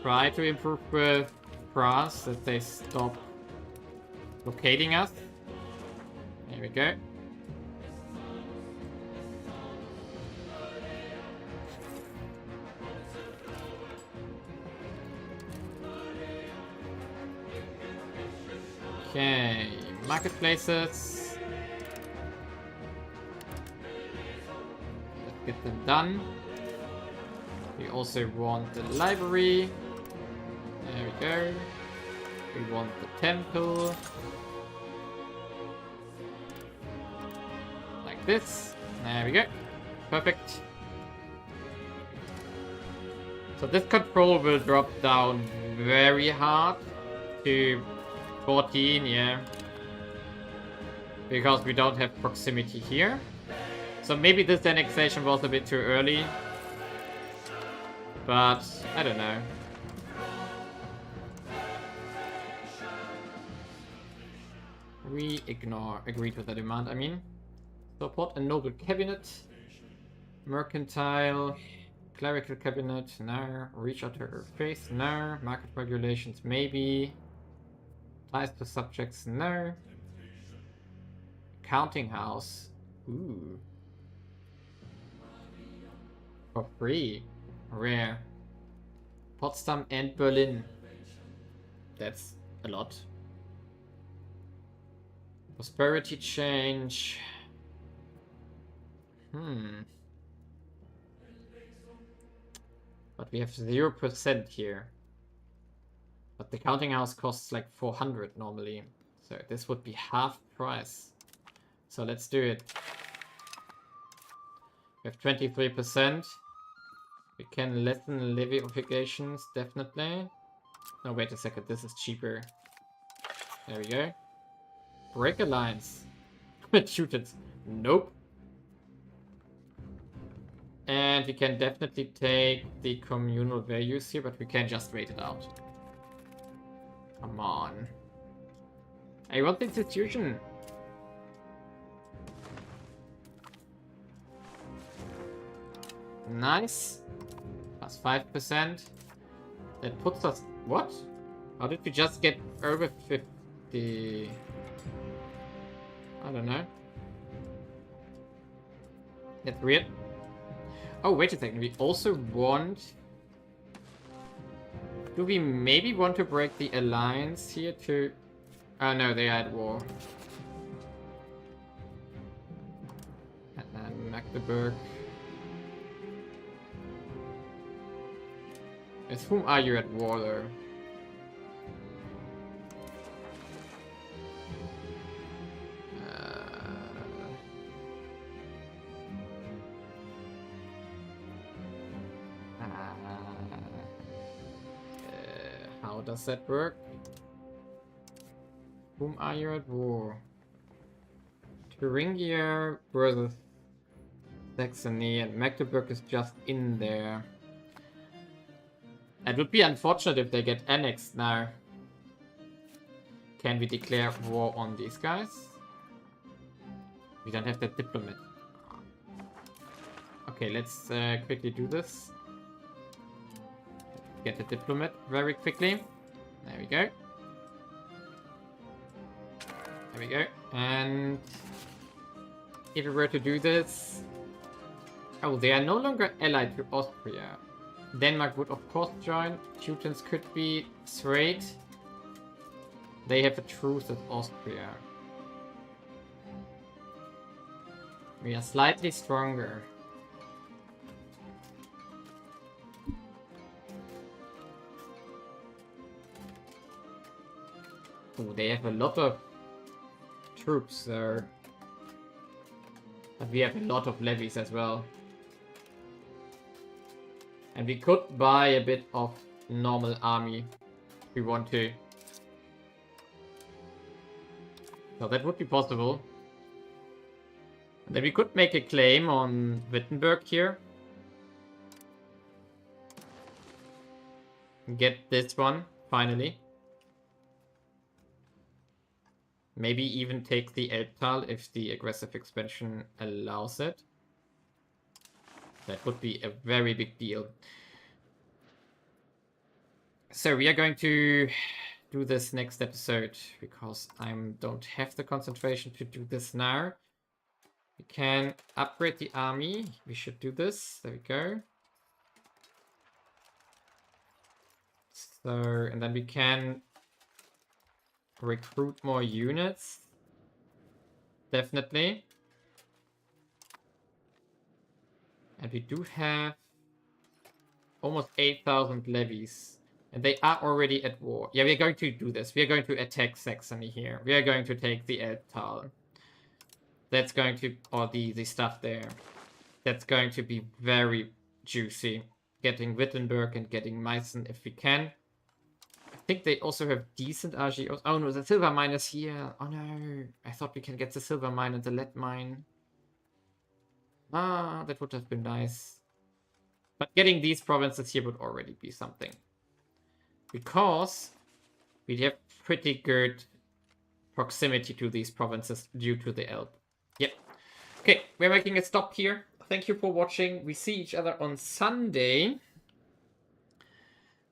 try to improve with France, that they stop blockading us. There we go. Okay, marketplaces. Let's get them done. We also want the library. There we go. We want the temple. Like this. There we go. Perfect. So this control will drop down very hard to 14, yeah. Because we don't have proximity here. So maybe this annexation was a bit too early. But I don't know. We agree to the demand, I mean. Support a noble cabinet. Mercantile. Clerical cabinet, no. Reach out to her face, no. Market regulations, maybe. Ties to subjects, no. Counting house. Ooh. For free. Rare. Potsdam and Berlin. That's a lot. Prosperity change. But we have 0% here. But the counting house costs like 400 normally. So this would be half price. So let's do it. We have 23%. We can lessen levy obligations, definitely. No, wait a second, this is cheaper. There we go. Break alliance. Shoot it. Nope. And we can definitely take the communal values here, but we can't just wait it out. Come on. I want the institution. Nice. Plus 5%. That puts us... What? How did we just get over 50? I don't know. That's weird. Oh, wait a second. We also want... Do we maybe want to break the alliance here to... Oh no, they are at war. And then Magdeburg. With whom are you at war though? How does that work? Whom are you at war? Thuringia versus Saxony, and Magdeburg is just in there. It would be unfortunate if they get annexed now. Can we declare war on these guys? We don't have that diplomat. Okay, let's quickly do this. Get a diplomat very quickly. There we go. There we go. And if we were to do this... Oh, they are no longer allied to Austria. Denmark would of course join. Teutons could be swayed. They have a truce with Austria. We are slightly stronger. Oh, they have a lot of troops there. But we have a lot of levies as well. And we could buy a bit of normal army if we want to. So that would be possible. And then we could make a claim on Wittenberg here. Get this one, finally. Maybe even take the Elbtal if the aggressive expansion allows it. That would be a very big deal. So we are going to do this next episode because I don't have the concentration to do this now. We can upgrade the army. We should do this. There we go. So, and then we can recruit more units. Definitely. And we do have almost 8,000 levies. And they are already at war. Yeah, we're going to do this. We are going to attack Saxony here. We are going to take the Elbtal. That's going to... or the stuff there. That's going to be very juicy. Getting Wittenberg and getting Meissen if we can. I think they also have decent RGOs. Oh no, the silver mine is here. Oh no. I thought we can get the silver mine and the lead mine. Ah, that would have been nice. But getting these provinces here would already be something. Because we have pretty good proximity to these provinces due to the Elbe. Yep. Okay, we're making a stop here. Thank you for watching. We see each other on Sunday,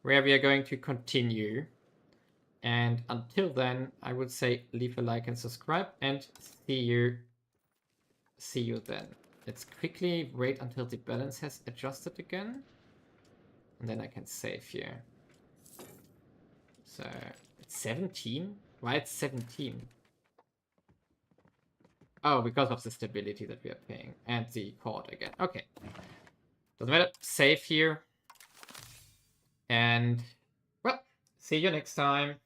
where we are going to continue. And until then, I would say leave a like and subscribe, and see you then. Let's quickly wait until the balance has adjusted again. And then I can save here. So, it's 17? Why it's 17? Oh, because of the stability that we are paying. And the court again. Okay. Doesn't matter. Save here. And, well, see you next time.